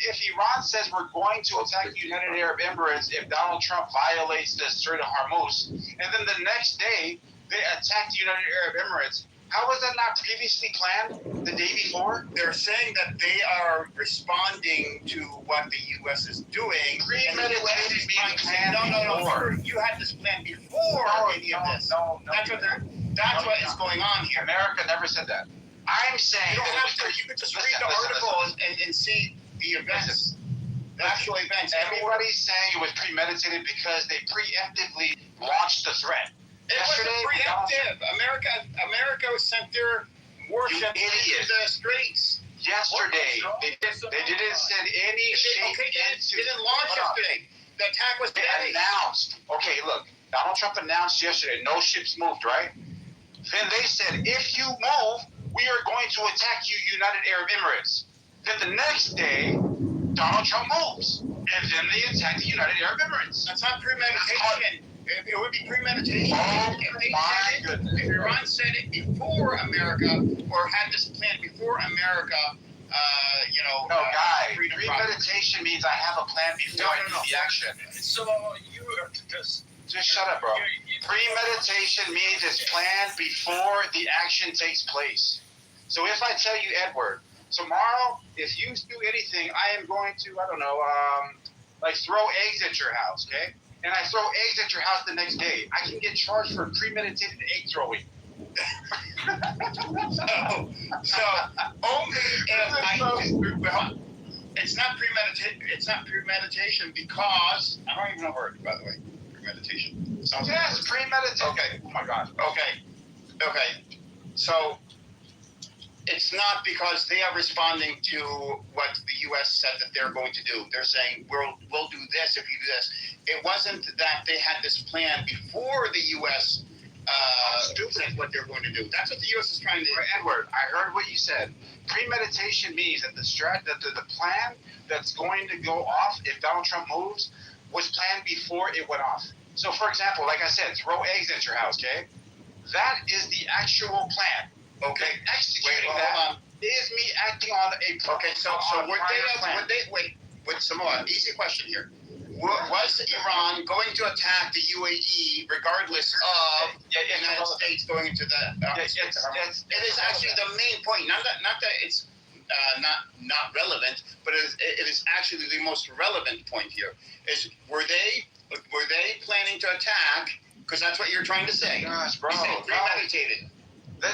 if Iran says we're going to attack the United Arab Emirates if Donald Trump violates the Strait of Hormuz, and then the next day they attack the United Arab Emirates, how was that not previously planned the day before? They're saying that they are responding to what the U.S. is doing. Premeditated being planned before. You had this plan before any of this. No. That's what is going on here. America never said that. I'm saying you don't have to. You could just read the article and see the events, the actual events. Everybody's saying it was premeditated because they preemptively launched the threat. Yesterday, it wasn't preemptive. America sent their warships into the straits. Yesterday, they didn't send any ship into. They didn't launch yesterday. The attack was announced. Okay, look, Donald Trump announced yesterday no ships moved, right? Then they said, if you move, we are going to attack you, United Arab Emirates. Then the next day, Donald Trump moves, and then they attack the United Arab Emirates. That's not premeditation. It would be premeditation. Oh, my goodness. If Iran said it before America, or had this plan before America, No, guy, premeditation means I have a plan before I do the action. So you just shut up, bro. Premeditation means it's planned before the action takes place. So if I tell you, Edward, tomorrow, if you do anything, I am going to, throw eggs at your house, okay? And I throw eggs at your house the next day, I can get charged for premeditated egg throwing. so only if it's not premeditation. It's not premeditation because I don't even know word, by the way. Premeditation. Sounds yes, premeditation. Okay. Oh my God. Okay. So it's not because they are responding to what the U.S. said that they're going to do. They're saying we'll do this if you do this. It wasn't that they had this plan before the U.S. Said what they're going to do. That's what the U.S. is trying to do. Edward, I heard what you said. Premeditation means that the plan that's going to go off if Donald Trump moves was planned before it went off. So, for example, like I said, throw eggs at your house, okay? That is the actual plan. Okay, executing that is me acting on a okay. So wait, Samoa. Easy question here. Was Iran going to attack the UAE regardless of the United States going into the? It is actually the main point. Not that it's not relevant, but it is actually the most relevant point here. Is were they planning to attack? Because that's what you're trying to say. Gosh, bro, premeditated.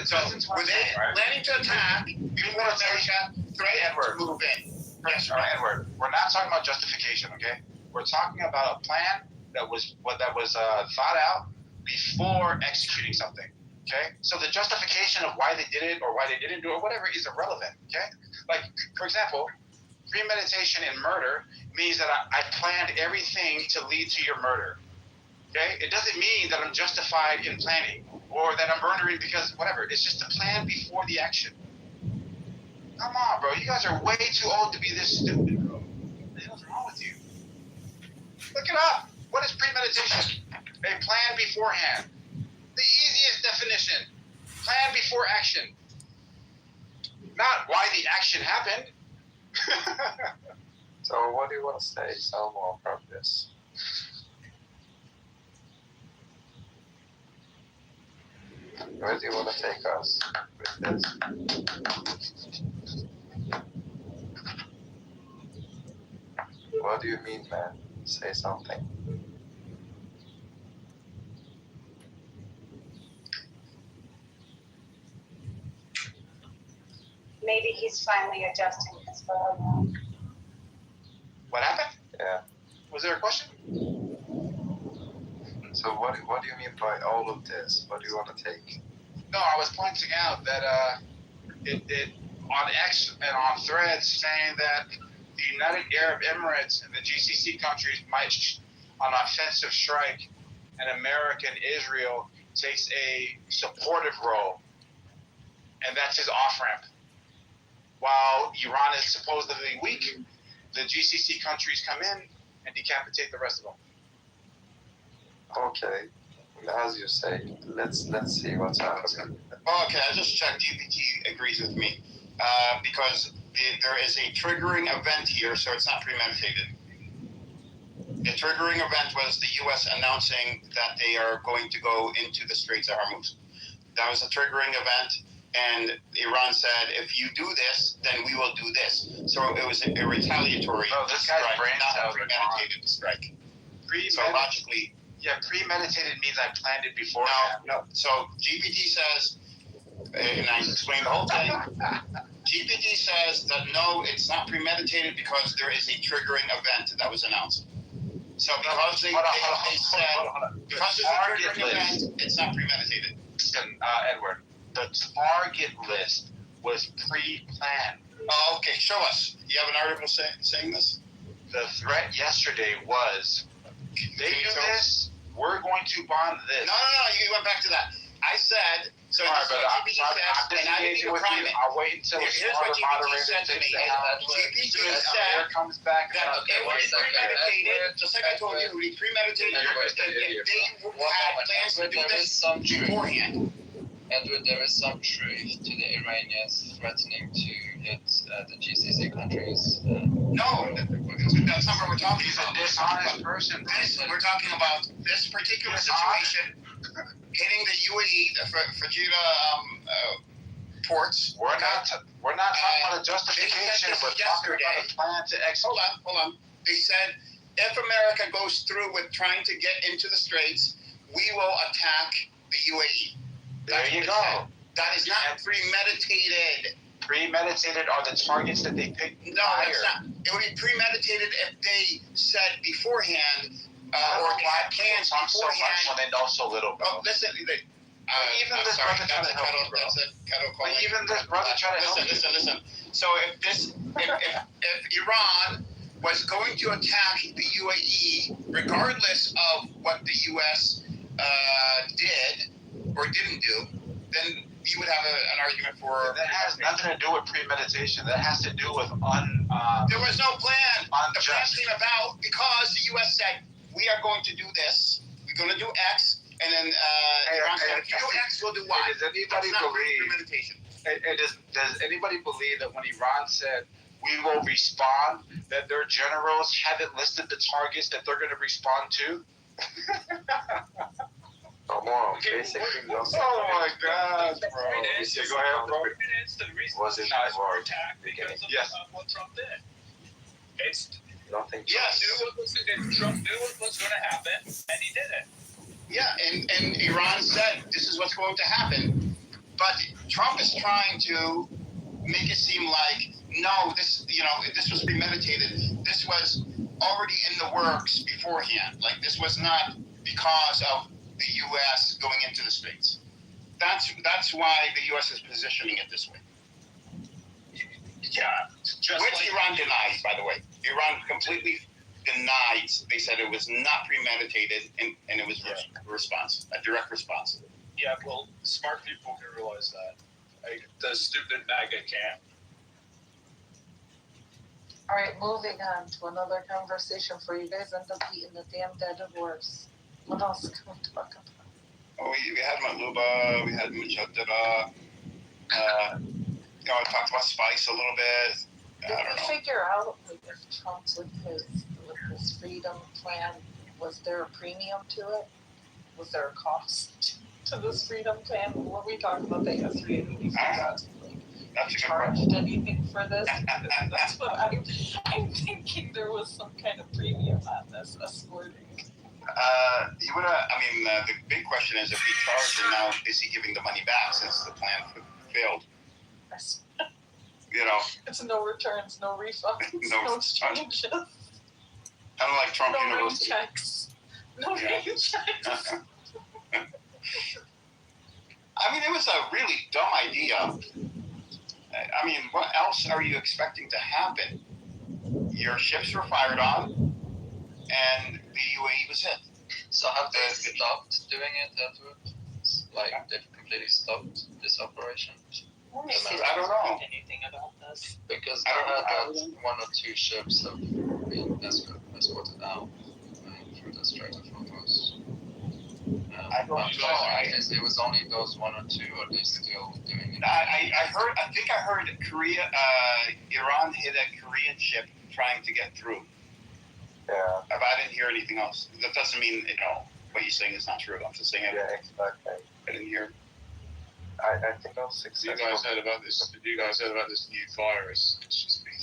So were they planning to attack before America threatened to move in? Yes, right, Edward. We're not talking about justification, okay? We're talking about a plan that was thought out before executing something. Okay? So the justification of why they did it or why they didn't do it, whatever, is irrelevant. Okay? Like, for example, Premeditation in murder means that I planned everything to lead to your murder. Okay? It doesn't mean that I'm justified in planning or that I'm murdering because whatever. It's just a plan before the action. Come on, bro. You guys are way too old to be this stupid, bro. What the hell's wrong with you? Look it up. What is premeditation? A plan beforehand. The easiest definition. Plan before action. Not why the action happened. So what do you want to say? Tell more about this. Where do you want to take us with this? What do you mean, man? Say something. Maybe he's finally adjusting his volume. What happened? Yeah. Was there a question? So what do you mean by all of this? What do you want to take? No, I was pointing out that it on X and on Threads saying that the United Arab Emirates and the GCC countries might on offensive strike, and America and Israel takes a supportive role, and that's his off-ramp. While Iran is supposedly weak, the GCC countries come in and decapitate the rest of them. Okay, as you say, let's see what's happening. Okay, I just checked. GPT agrees with me because there is a triggering event here, so it's not premeditated. The triggering event was the U.S. announcing that they are going to go into the Straits of Hormuz. That was a triggering event, and Iran said, if you do this, then we will do this. So it was a retaliatory strike, not a premeditated strike. So logically... Yeah, premeditated means I planned it before. No. So GPT says, and I explained the whole thing. GPT says that no, it's not premeditated because there is a triggering event that was announced. So because they said because there's a triggering event, it's not premeditated. Edward, the target list was pre-planned. Oh, okay. Show us. You have an article saying this? The threat yesterday was, they do this, we're going to bomb this. No, you went back to that. I said, so all right, but GPT says, and I didn't even prime it. I'll wait until here's what GPT said to me. GPT said comes back that it was premeditated, just like I told you, we premeditated if they had plans to do this beforehand. Edward, there is some truth to the Iranians threatening to hit the GCC countries. No, that's not what we're talking about. He's a dishonest person. We're talking about this particular situation hitting the UAE, the Fajita ports. We're not talking about a justification. We're talking about a plan to execute. Hold on. They said if America goes through with trying to get into the Straits, we will attack the UAE. There you go. That is not premeditated. Premeditated are the targets that they picked. No, it's not. It would be premeditated if they said beforehand or had plans beforehand. So much when they know so little, bro. Oh, listen, even this brother trying to help you, bro. Even this brother trying to help you. Listen. So if Iran was going to attack the UAE, regardless of what the U.S. did or didn't do, then you would have an argument for... That has nothing to do with premeditation. That has to do with there was no plan. The plan came about because the U.S. said, we are going to do this. We're going to do X. And then Iran said, if you do X, we'll do Y. Does anybody does anybody believe that when Iran said, we will respond, that their generals haven't listed the targets that they're going to respond to? Oh my God, bro. Go ahead, bro. Was it war beginning? Yes. What Trump did. It's nothing. Yes. Trump knew what was going to happen, and he did it. Yeah, and Iran said this is what's going to happen, but Trump is trying to make it seem like no, this was premeditated. This was already in the works beforehand. Like this was not because of the U.S. going into the Straits. That's why the U.S. is positioning it this way. Yeah. Which Iran denies, by the way. Iran completely denied. They said it was not premeditated and it was a direct response. Yeah, well, smart people can realize that. Like, the stupid MAGA can't. All right, moving on to another conversation for you guys end up beating the damn dead horse. What else can we talk about? Oh, we had Maluba, we had Mujadida. I talked about Spice a little bit. Did we figure out like, if Trump with his freedom plan, was there a premium to it? Was there a cost to this freedom plan? What we talked about that yesterday? Did we figure out That's charged anything for this? That's what I'm thinking. There was some kind of premium on this escorting. He would have. I mean, the big question is if he charged and now is he giving the money back since the plan failed? It's no returns, no refunds, no exchanges. Kind of like Trump no University. Name checks. No name checks. I mean, it was a really dumb idea. I mean, what else are you expecting to happen? Your ships were fired on, and the UAE was hit. So have they stopped doing it afterwards? Like, they've completely stopped this operation? I don't know. Anything about this? Because I heard that one or two ships have been escorted out through the Strait of Hormuz. I don't know. It was only those one or two, or are they still doing it? I think I heard Korea, Iran hit a Korean ship trying to get through. Yeah. But I didn't hear anything else. That doesn't mean, what you're saying is not true. I'm just saying it. Yeah, exactly. I didn't hear. I think that was successful. You guys heard about this new virus? It's just been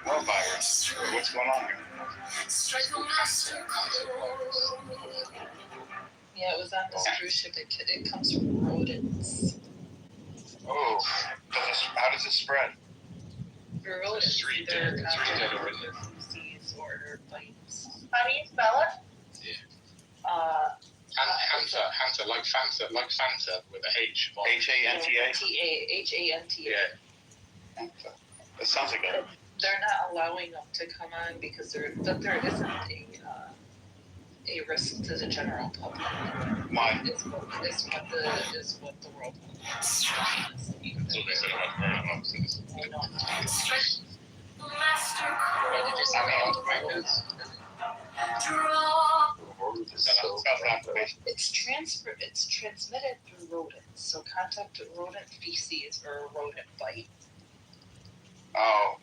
What virus? What's going on here? Yeah, it was on this cruise ship. It comes from rodents. Oh, how does it spread? Rodents. They're disease or bites. How do you spell it? Hanta, like Fanta with a H. H-A-N-T-A? H-A-N-T-A. Yeah. That sounds like a... They're not allowing them to come on because there isn't a risk to the general public. Why? Is what the world So they said about coronavirus. It's transmitted through rodents. So contact with rodent feces or a rodent bite. Oh.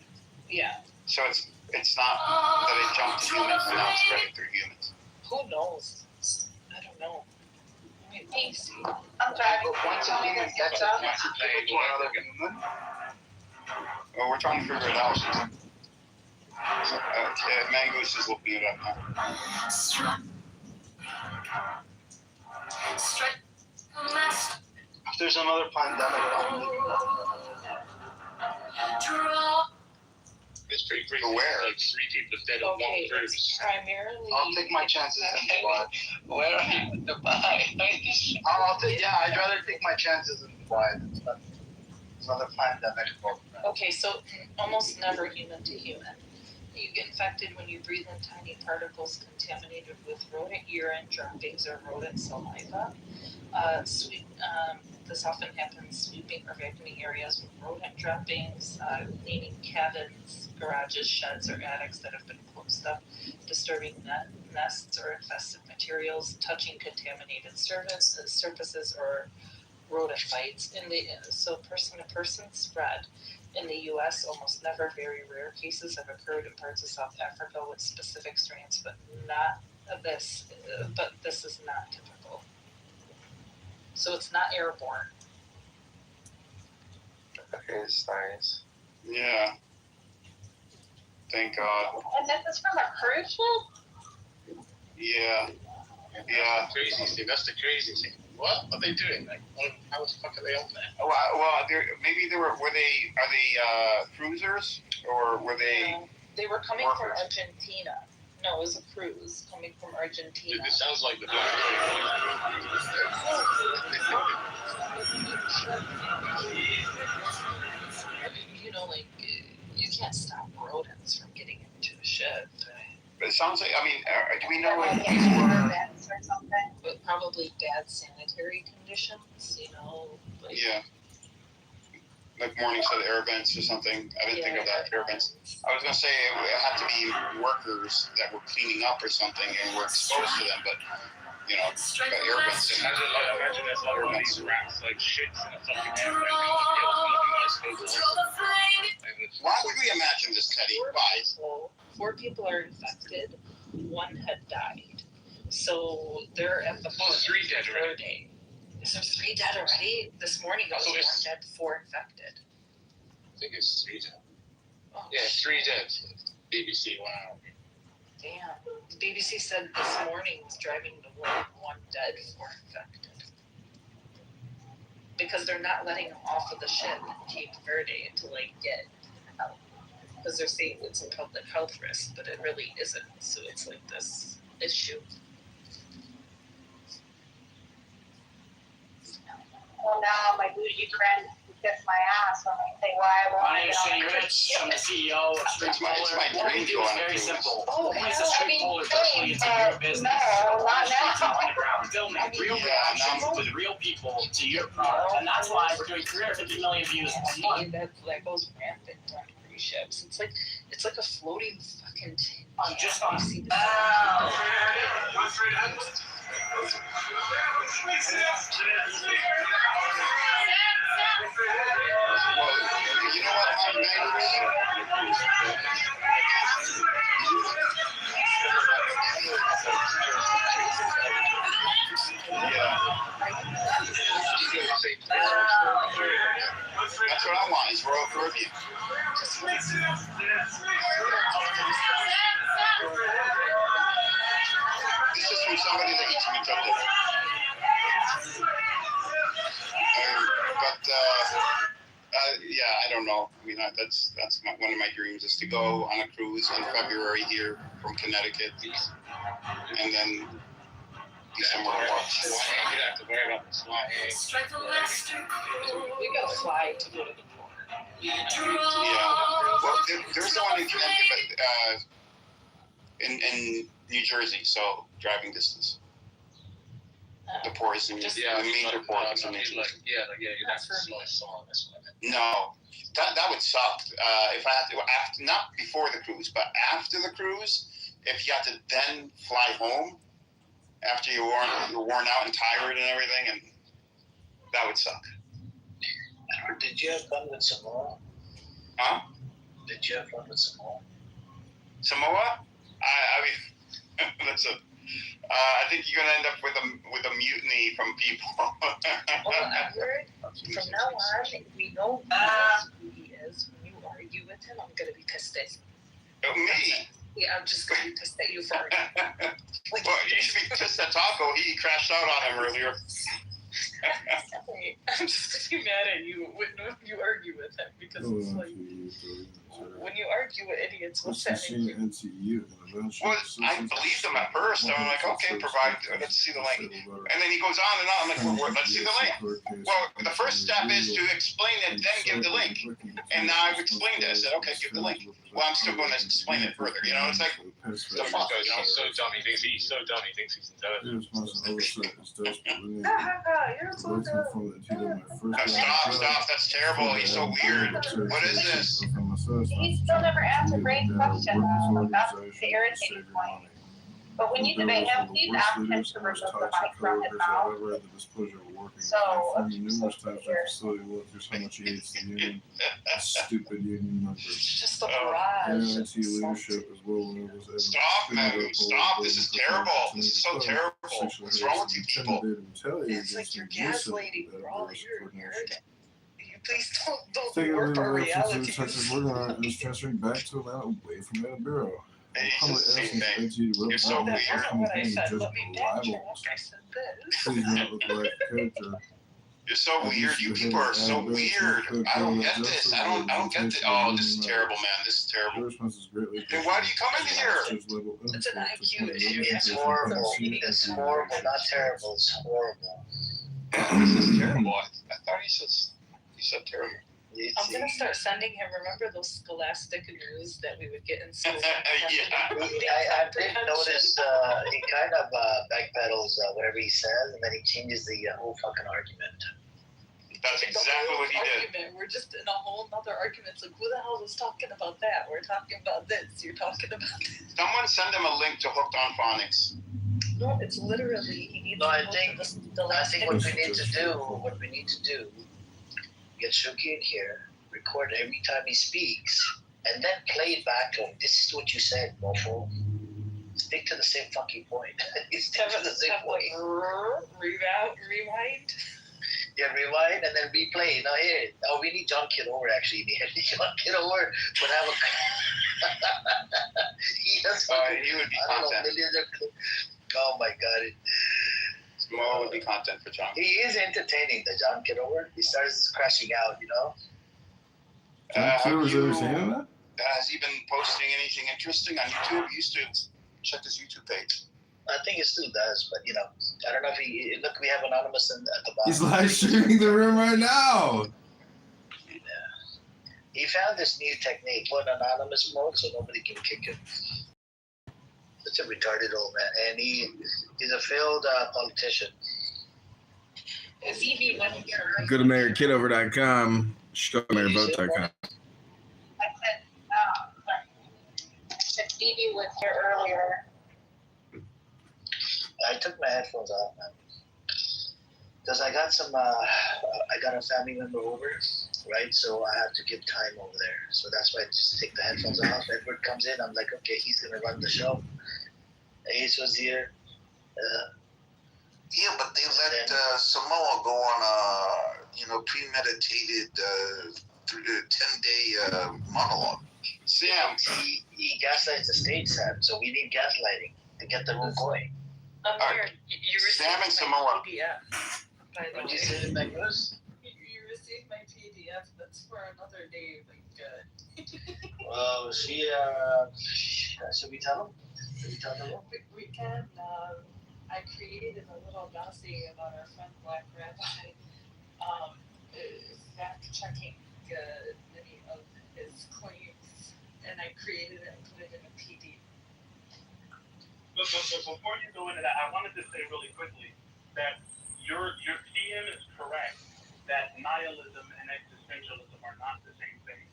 Yeah. So it's not that it jumped to humans, but now it's spreading through humans. Who knows? I don't know. Maybe. I'm driving. Once a human gets out, it's to another human. Well, we're trying to figure it out. Mangoose is looking it up now. If there's another pandemic, It's pretty crazy. Where? Like 3 people dead on one cruise. Primarily. I'll take my chances in Dubai. Where are you in Dubai? I'd rather take my chances in Dubai than another pandemic. Okay, so almost never human to human. You get infected when you breathe in tiny particles contaminated with rodent urine, droppings, or rodent saliva. This often happens sweeping or vacuuming areas with rodent droppings, cleaning cabins, garages, sheds, or attics that have been closed up, disturbing nests or infested materials, touching contaminated surfaces, or rodent bites. So person-to-person spread. In the U.S., almost never. Very rare cases have occurred in parts of South Africa with specific strains, but this is not typical. So it's not airborne. Okay, it's nice. Yeah. Thank God. And this is from a cruise ship? Yeah. That's the crazy thing. That's the crazy thing. What are they doing? Like, how the fuck are they on there? Well, maybe are they cruisers or were they? They were coming workers? from Argentina. No, it was a cruise coming from Argentina. Dude, this sounds like the black. You know, like, you can't stop rodents from getting into a shed. But it sounds like, I mean, do we know if Like these were... events or something. But probably bad sanitary conditions, you know. Like, Yeah. Like Morning said, air vents or something. I didn't think of that, air vents. I was going to say it would have to be workers that were cleaning up or something and were exposed to them, but, you know, air vents. Imagine that's all of these rats like shits in a fucking air vent. Why would we imagine this, Teddy? Why? 4 people are infected, 1 had died. So they're at the 3 dead already. Is there 3 dead already? This morning it was 1 dead, 4 infected. I think it's 3 dead. Oh, yeah, 3 dead. BBC, wow. Damn. The BBC said this morning was driving to work, 1 dead, 4 infected. Because they're not letting them off of the ship in Cape Verde to like get help. Because they're saying it's a public health risk, but it really isn't. So it's like this issue. Well, now my bougie friend kiss my ass when I say why I My want name to is get on Shane the Rich. I'm the CEO of Street It's my Polar. What we dream do is to go on a very cruise. simple. Oh, We place a hell, I street mean, polar directly into hey, your business. no, not Streets now. and underground, filming real reactions to the real people to your product. And that's why we're doing 350 million views a month. That goes rampant on cruise ships. It's like a floating fucking tin. I'm just on. See the Well, you know what, Mike That's what I want, is Royal Caribbean. This is from somebody that eats meat up there. Yeah, I don't know. I mean, that's one of my dreams is to go on a cruise in February here from Connecticut, and then be somewhere to watch. You have to worry about the SWAT. We gotta fly to go to the port. Yeah. Well, there's the one in Connecticut, but in New Jersey, so driving distance. The port is in the major port is in New Jersey. You're not slow on this one. No, that would suck. If I had to, not before the cruise, but after the cruise, if you had to then fly home after you're worn out and tired and everything, and that would suck. Did you have fun with Samoa? Huh? Did you have fun with Samoa? Samoa? I mean, that's a. I think you're gonna end up with a mutiny from people. Well, I've heard from now on, we know who he is. When you argue with him, I'm gonna be pissed at you. Me? Yeah, I'm just gonna be pissed at you for it. Well, you should be pissed at Taco. He crashed out on him earlier. I'm just gonna be mad at you when you argue with him because it's like when you argue with idiots, what's that make you? Well, I believed him at first. I'm like, okay, let's see the link. And then he goes on and on. I'm like, well, let's see the link. Well, the first step is to explain it, then give the link. And now I've explained it. I said, okay, give the link. Well, I'm still going to explain it further. You know, it's like, the fuck? He's so dumb. He thinks he's intelligent. You're so dumb. Stop. That's terrible. He's so weird. What is this? He still never answered Ray's question. That's the irritating point. But when you debate him, please ask him to remove the mic from his mouth. So, numerous times the facility will through how much he hates the union. Stupid union members. It's just a barrage. NIT leadership as well. Stop, man. Stop. This is terrible. This is so terrible. What's wrong with you people? It's like you're gaslighting. We're all here. Please don't Taking work our legal reality. references such as we're going to is transferring back to Atlanta away from that bureau. It's the same thing. You're so weird. What I said, let me backtrack. I said this. Please not look like character. You're so weird. You people are so weird. I don't get this. I don't get this. Oh, this is terrible, man. This is terrible. Then why do you come in here? It's an IQ issue. It's horrible. It's horrible. Not terrible. It's horrible. This is terrible. I thought he said terrible. I'm gonna start sending him. Remember those scholastic news that we would get in school? I did notice he kind of backpedals whatever he says, and then he changes the whole fucking argument. That's exactly what he did. We're just in a whole nother argument. It's like, who the hell was talking about that? We're talking about this. You're talking about this. Someone send him a link to Hooked on Phonics. No, it's literally he needs. No, I think what we need to do, get Shuki in here, record every time he speaks, and then play it back to him. This is what you said, mofo. Stick to the same fucking point. Stick to the same point. Rewind. Yeah, rewind and then replay. Now here, we need John Kitover actually. John Kitover would have a. He would be content. Oh my God. More would be content for John. He is entertaining, the John Kitover. He starts crashing out, you know. Has he been posting anything interesting on YouTube? He used to check his YouTube page. I think he still does, but you know, I don't know if he. Look, we have Anonymous at the bottom. He's live streaming the room right now. Yeah. He found this new technique, put Anonymous mode so nobody can kick him. Such a retarded old man, and he's a failed politician. Is he one here? Go to MayorKitover.com. ShowMayorVote.com. I said, sorry. If Phoebe was here earlier. I took my headphones off, man, because I got I got a family member over, right? So I have to give time over there. So that's why I just take the headphones off. Edward comes in, I'm like, okay, he's gonna run the show. Ace was here. Yeah, but they let Samoa go on a premeditated 10-day monologue. Sam, he gaslights the stage, Sam. So we need gaslighting to get the room going. You received Sam and Samoa. PDF. By the What way. did you say, Magnus? You received my PDF. That's for another day. Like, Well, should we tell him? Should we tell them? We can. I created a little dossier about our friend Black Rabbi, fact-checking many of his claims, and I created it and put it in a PDF. But before you go into that, I wanted to say really quickly that your PM is correct that nihilism and existentialism are not the same thing.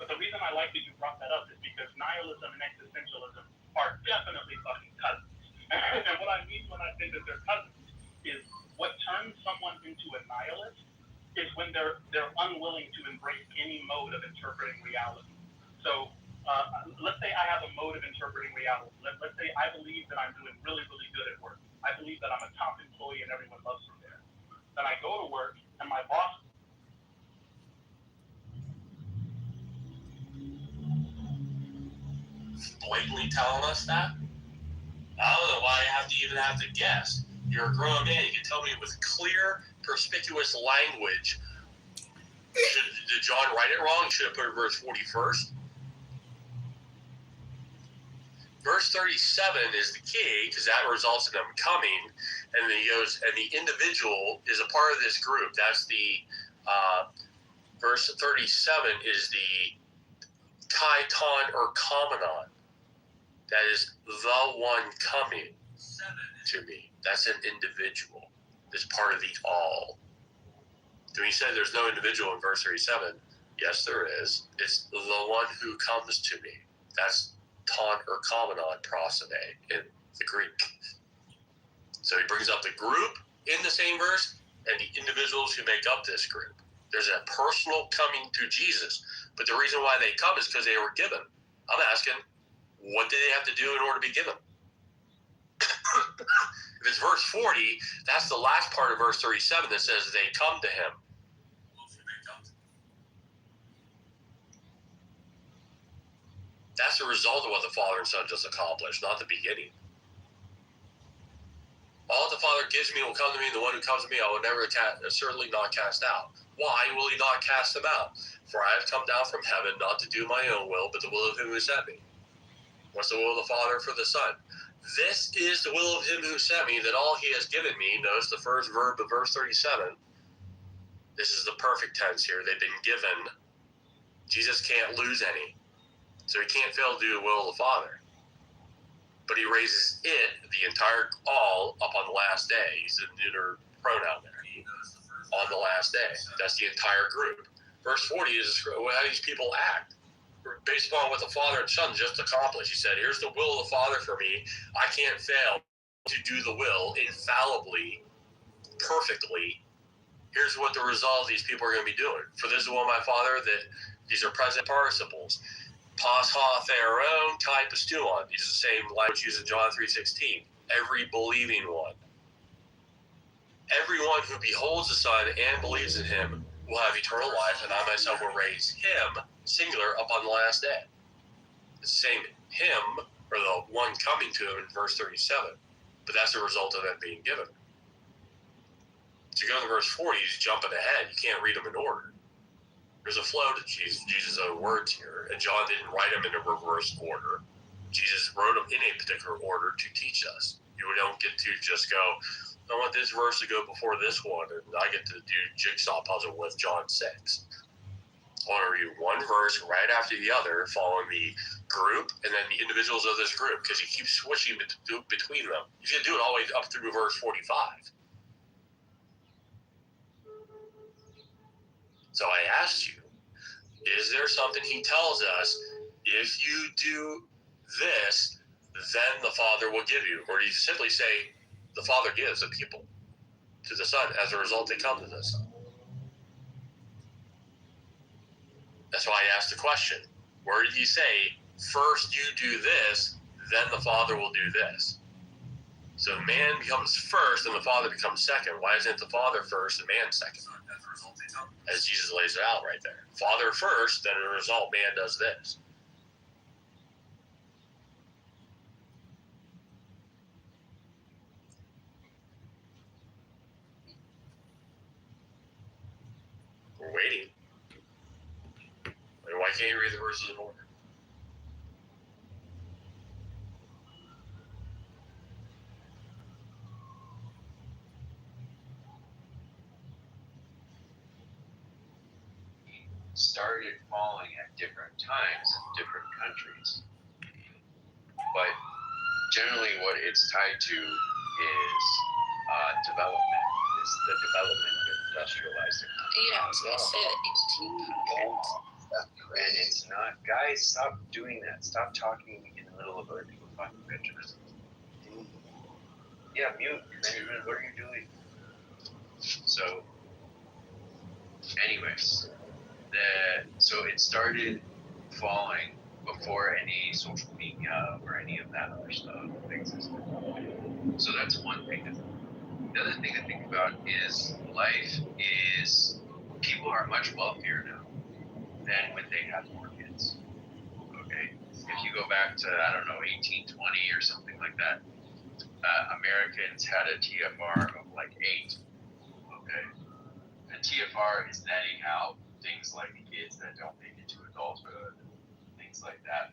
But the reason I like that you brought that up is because nihilism and existentialism are definitely fucking cousins. And what I mean when I say that they're cousins is what turns someone into a nihilist is when they're unwilling to embrace any mode of interpreting reality. So let's say I have a mode of interpreting reality. Let's say I believe that I'm doing really, really good at work. I believe that I'm a top employee and everyone loves me there. Then I go to work and my boss blatantly telling us that? I don't know why I have to guess. You're a grown man. You can tell me with clear, perspicuous language. Did John write it wrong? Should have put verse 40 first. Verse 37 is the key because that results in them coming, and then he goes, and the individual is a part of this group. That's the verse 37 is the Kaiton or Kamenon. That is the one coming to me. That's an individual. It's part of the all. When you say there's no individual in verse 37, yes, there is. It's the one who comes to me. That's ton or Kamenon prosode in the Greek. So he brings up the group in the same verse and the individuals who make up this group. There's a personal coming to Jesus. But the reason why they come is because they were given. I'm asking, what did they have to do in order to be given? If it's verse 40, that's the last part of verse 37 that says they come to him. That's the result of what the Father and Son just accomplished, not the beginning. All the Father gives me will come to me, the one who comes to me I will never certainly not cast out. Why will he not cast them out? For I have come down from heaven not to do my own will, but the will of him who sent me. What's the will of the Father for the Son? This is the will of him who sent me, that all he has given me. Notice the first verb of verse 37. This is the perfect tense here. They've been given. Jesus can't lose any. So he can't fail to do the will of the Father. But he raises it, the entire all, up on the last day. He's a neuter pronoun there. On the last day. That's the entire group. Verse 40 is how these people act. Based upon what the Father and Son just accomplished. He said, here's the will of the Father for me. I can't fail to do the will infallibly, perfectly. Here's what the result of these people are going to be doing. For this is the will of my Father, that these are present participles. Pas ha theron, kai pistuon. These are the same language used in John 3:16. Every believing one. Everyone who beholds the Son and believes in him will have eternal life, and I myself will raise him, singular, up on the last day. The same him, or the one coming to him in verse 37. But that's the result of that being given. So you go to verse 40, he's jumping ahead. You can't read them in order. There's a flow to Jesus' own words here, and John didn't write them in a reverse order. Jesus wrote them in a particular order to teach us. You don't get to just go, I want this verse to go before this one, and I get to do jigsaw puzzle with John 6. I want to read one verse right after the other, following the group and then the individuals of this group, because he keeps switching between them. He's going to do it all the way up through verse 45. So I asked you, is there something he tells us, if you do this, then the Father will give you? Or do you simply say, the Father gives the people to the Son, as a result they come to the Son? That's why I asked the question. Where did he say, first you do this, then the Father will do this? So man becomes first and the Father becomes second. Why isn't the Father first and man second? As Jesus lays it out right there. Father first, then as a result, man does this. We're waiting. Why can't you read the verses in order? Started falling at different times in different countries. But generally what it's tied to is development. It's the development of industrialized economy. Yeah, I was going to say 1800s. And it's not, guys, stop doing that. Stop talking in the middle of other people talking pictures. Yeah, mute. What are you doing? So, anyways, so it started falling before any social media or any of that other stuff existed. So that's one thing. The other thing to think about is people are much wealthier now than when they had more kids. Okay? If you go back to, 1820 or something like that, Americans had a TFR of like 8. Okay? A TFR is netting out things like kids that don't make it to adulthood, things like that.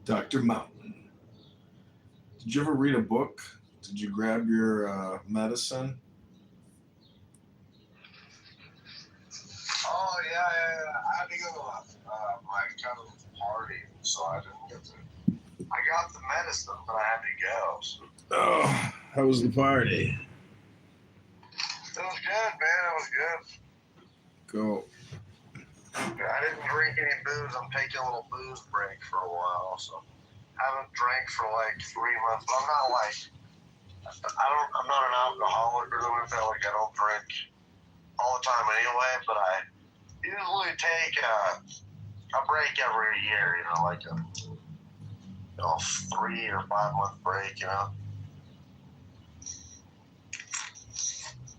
Dr. Mountain. Did you ever read a book? Did you grab your medicine? Oh, yeah. I had to go to my cousin's party, so I didn't get to. I got the medicine, but I had to go. So. Oh, how was the party? It was good, man. It was good. Go. I didn't drink any booze. I'm taking a little booze break for a while, so I haven't drank for like 3 months. But I'm not an alcoholic or anything. Like I don't drink all the time anyway. But I usually take a break every year. Like a 3 or 5 month break.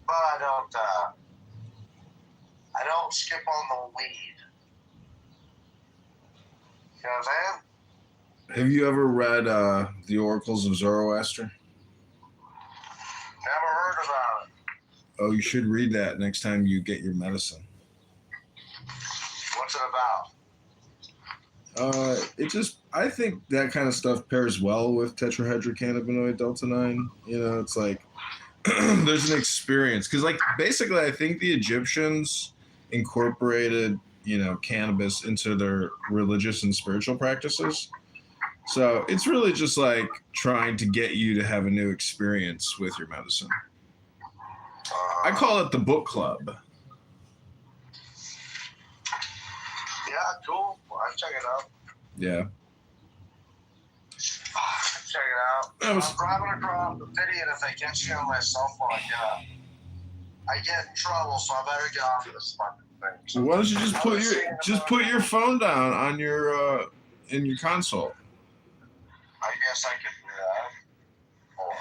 But I don't skip on the weed. You know what I'm saying? Have you ever read The Oracles of Zoroaster? Never heard about it. Oh, you should read that next time you get your medicine. What's it about? I think that kind of stuff pairs well with tetrahydrocannabinoid delta 9. You know, it's like there's an experience because, like, basically, I think the Egyptians incorporated, you know, cannabis into their religious and spiritual practices. So it's really just like trying to get you to have a new experience with your medicine. I call it the book club. Yeah, cool. Well, I'll check it out. Yeah. Check it out. I'm driving across the city, and if I catch you on my cell phone, I get in trouble, so I better get off this fucking thing. So Why don't you just put your phone down on your in your console? I guess I could do that. Hold on.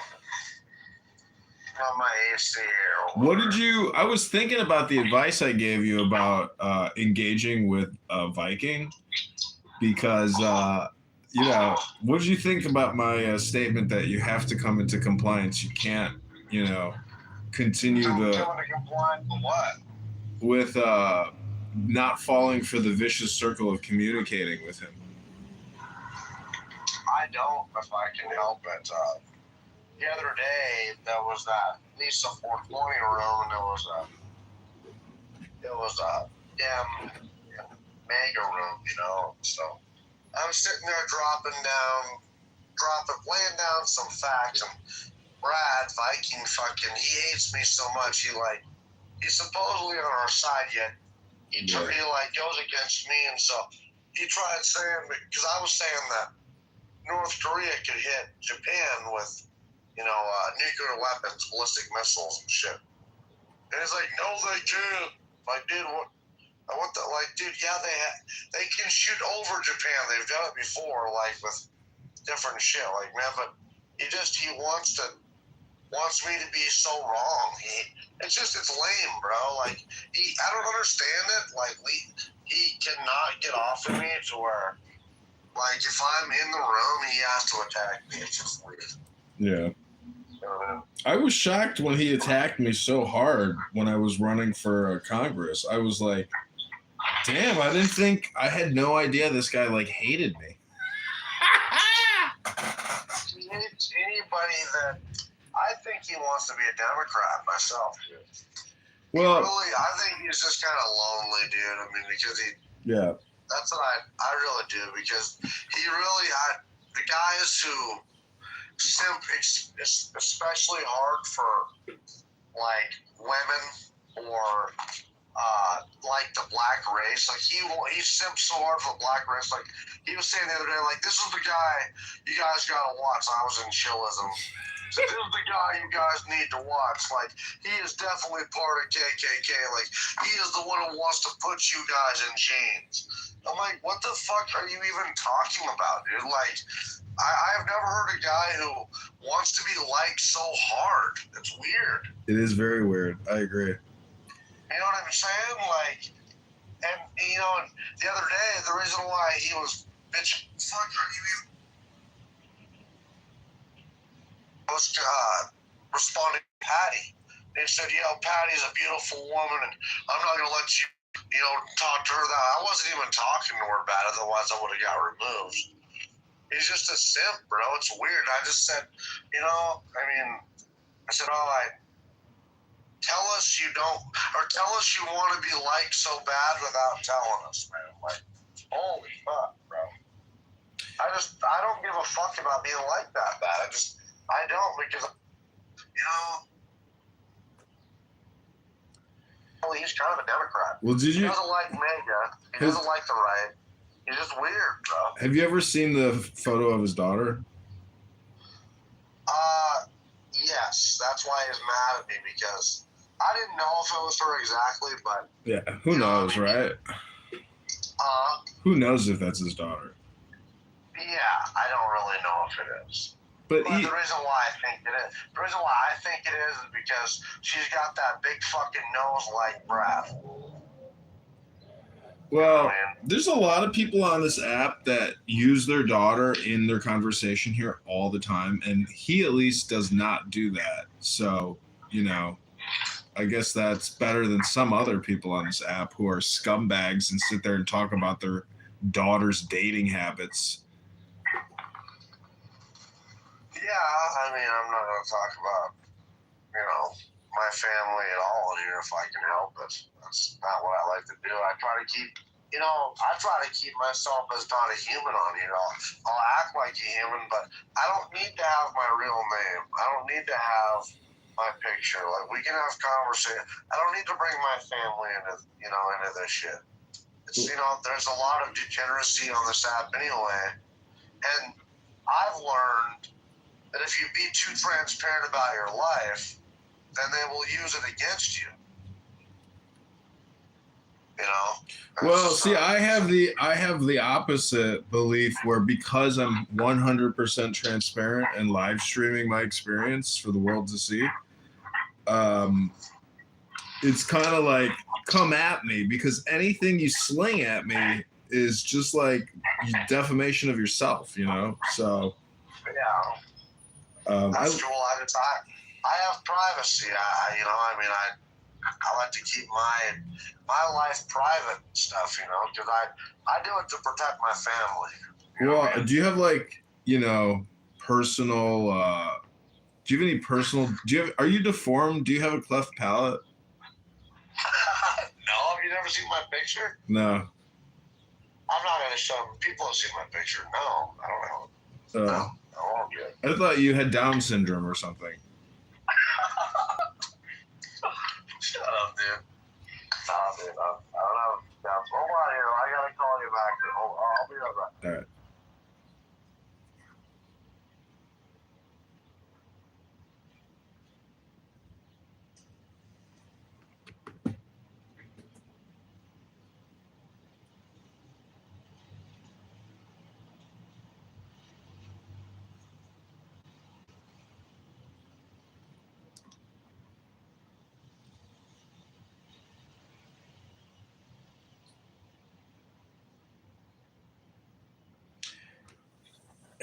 On my AC here. What did you? I was thinking about the advice I gave you about engaging with Viking, because you know, what did you think about my statement that you have to come into compliance? You can't, you know, continue with not falling for the vicious circle of communicating with him. I don't, if I can help it. The other day, there was that Lisa 420 room, and it was a damn mega room, you know. So I'm sitting there laying down some facts, and Brad Viking he hates me so much. He's supposedly on our side, yet he goes against me, and so he tried saying, because I was saying that North Korea could hit Japan with, you know, nuclear weapons, ballistic missiles and shit. And he's like, no, they can't. Like, dude, dude, yeah, they can shoot over Japan. They've done it before, like, with different shit. Like, man, but he wants me to be so wrong. It's lame, bro. Like, I don't understand it. Like, he cannot get off of me to where, like, if I'm in the room, he has to attack me. It's just weird. Yeah. I was shocked when he attacked me so hard when I was running for Congress. I was like, damn, I had no idea this guy, like, hated me. Anybody that, I think he wants to be a Democrat myself, dude. Well, I think he's just kind of lonely, dude. I mean, because yeah. That's what I really do, because he really, the guys who simp especially hard for, like, women or like the black race, like he simps so hard for the black race. Like, he was saying the other day, like, this is the guy you guys gotta watch. I was in chillism. So this is the guy you guys need to watch. Like, he is definitely part of KKK. Like, he is the one who wants to put you guys in chains. I'm like, what the fuck are you even talking about, dude? Like, I've never heard a guy who wants to be liked so hard. It's weird. It is very weird. I agree. You know what I'm saying? Like, and, you know, the other day, the reason why he was bitching, fuck, are you even was responding to Patty. They said, Patty's a beautiful woman, and I'm not going to let you, you know, talk to her that. I wasn't even talking to her bad, otherwise I would have got removed. He's just a simp, bro. It's weird. I just said, you know, I said, all right, tell us you want to be liked so bad without telling us, man. Like, holy fuck, bro. I don't give a fuck about being liked that bad. I don't, because, you know, he's kind of a Democrat. Well, he doesn't like MAGA. He doesn't like the right. He's just weird, bro. Have you ever seen the photo of his daughter? Yes. That's why he's mad at me, because I didn't know if it was her exactly, but... Yeah, who knows, right? Who knows if that's his daughter? Yeah, I don't really know if it is. But the reason why I think it is because she's got that big fucking nose like Brad. Well, there's a lot of people on this app that use their daughter in their conversation here all the time, and he at least does not do that. So, you know, I guess that's better than some other people on this app who are scumbags and sit there and talk about their daughter's dating habits. Yeah, I mean, I'm not going to talk about, my family at all here if I can help it. That's not what I like to do. I try to keep, myself as not a human on here. I'll act like a human, but I don't need to have my real name. I don't need to have my picture. Like, we can have conversation. I don't need to bring my family into this shit. It's, there's a lot of degeneracy on this app anyway. And I've learned that if you be too transparent about your life, then they will use it against you. Well, see, I have the opposite belief where because I'm 100% transparent and live streaming my experience for the world to see, it's kind of like, come at me, because anything you sling at me is just like defamation of yourself, So yeah, that's cool. I have privacy. I like to keep my life private stuff, because I do it to protect my family. Well, do you have personal? Do you have any personal? Are you deformed? Do you have a cleft palate? No, have you never seen my picture? No. I'm not gonna show people have seen my picture. No, I don't know. No, I won't get it. I thought you had Down syndrome or something. Shut up, dude. Stop it. I don't know. Hold on here. I gotta call you back. I'll be right back. All right.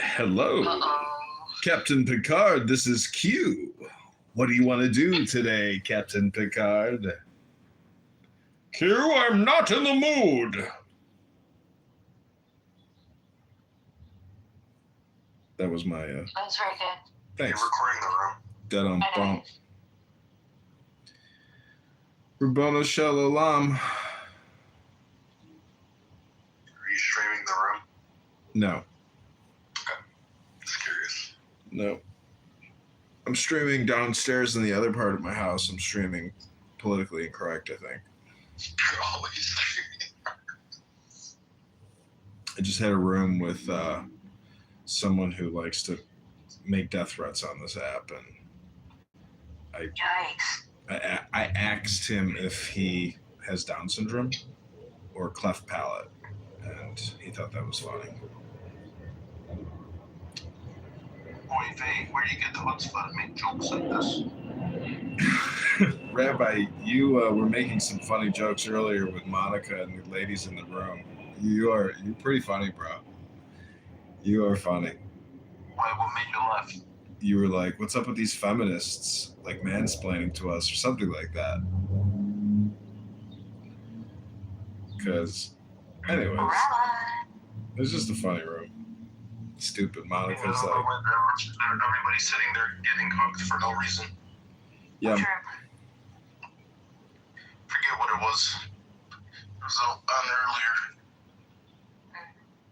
Hello. Captain Picard, this is Q. What do you want to do today, Captain Picard? Q, I'm not in the mood. That was my... That was very good. Thanks. You're recording the room. Dead on bump. Rabbona Shalom. Are you streaming the room? No. Just curious. No. I'm streaming downstairs in the other part of my house. I'm streaming Politically Incorrect, I think. You're always streaming. I just had a room with someone who likes to make death threats on this app, and I asked him if he has Down syndrome or cleft palate, and he thought that was funny. Oy vey, where do you get the chutzpah to make jokes like this? Rabbi, you were making some funny jokes earlier with Monica and the ladies in the room. You're pretty funny, bro. You are funny. Why? What made you laugh? You were like, what's up with these feminists, like mansplaining to us or something like that. Because, anyways, it was just a funny room. Stupid. Monica's like... Everybody's sitting there getting hooked for no reason. Yeah. Forget what it was. It was on earlier.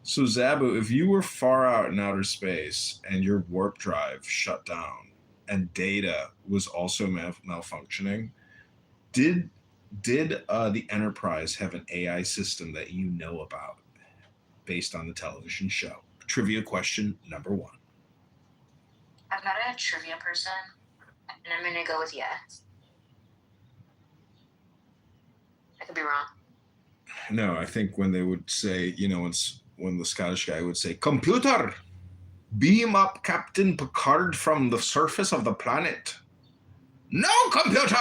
So, Zabu, if you were far out in outer space and your warp drive shut down and data was also malfunctioning, did the Enterprise have an AI system that you know about based on the television show? Trivia question number 1. I'm not a trivia person, and I'm going to go with yes. I could be wrong. No, I think when they would say, when the Scottish guy would say, "Computer, beam up Captain Picard from the surface of the planet." No, computer!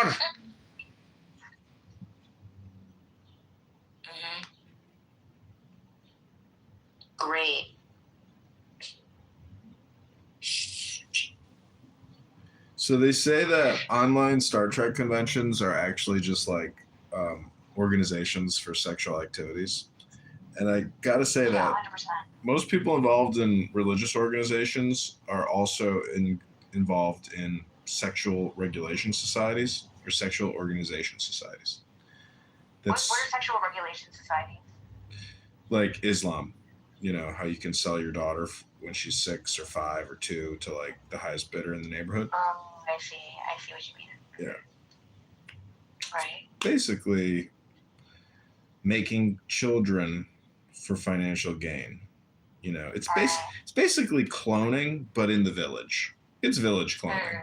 Mm-hmm. Great. So they say that online Star Trek conventions are actually just like organizations for sexual activities. And I got to say that 100%. most people involved in religious organizations are also involved in sexual regulation societies or sexual organization societies. What are sexual regulation societies? Like Islam. You know, how you can sell your daughter when she's 6 or 5 or 2 to like the highest bidder in the neighborhood. Oh, I see what you mean. Yeah. Right. Basically making children for financial gain. You know, it's basically cloning, but in the village. It's village cloning.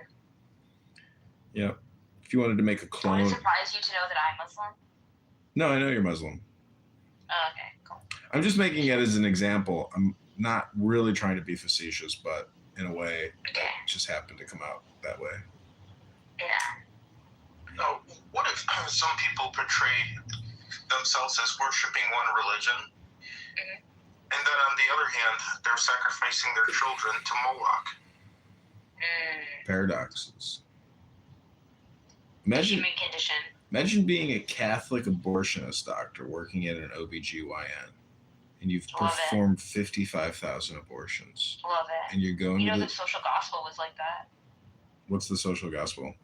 Yeah. If you wanted to make a clone. Would it surprise you to know that I'm Muslim? No, I know you're Muslim. Oh, okay, cool. I'm just making it as an example. I'm not really trying to be facetious, but in a way, it just happened to come out that way. Yeah. Now, what if some people portray themselves as worshiping one religion, and then on the other hand, they're sacrificing their children to Moloch? Paradoxes. The human condition. Imagine being a Catholic abortionist doctor working at an OBGYN, and you've performed 55,000 abortions. Love it. And you're going You know, to the social gospel was like that. What's the social gospel?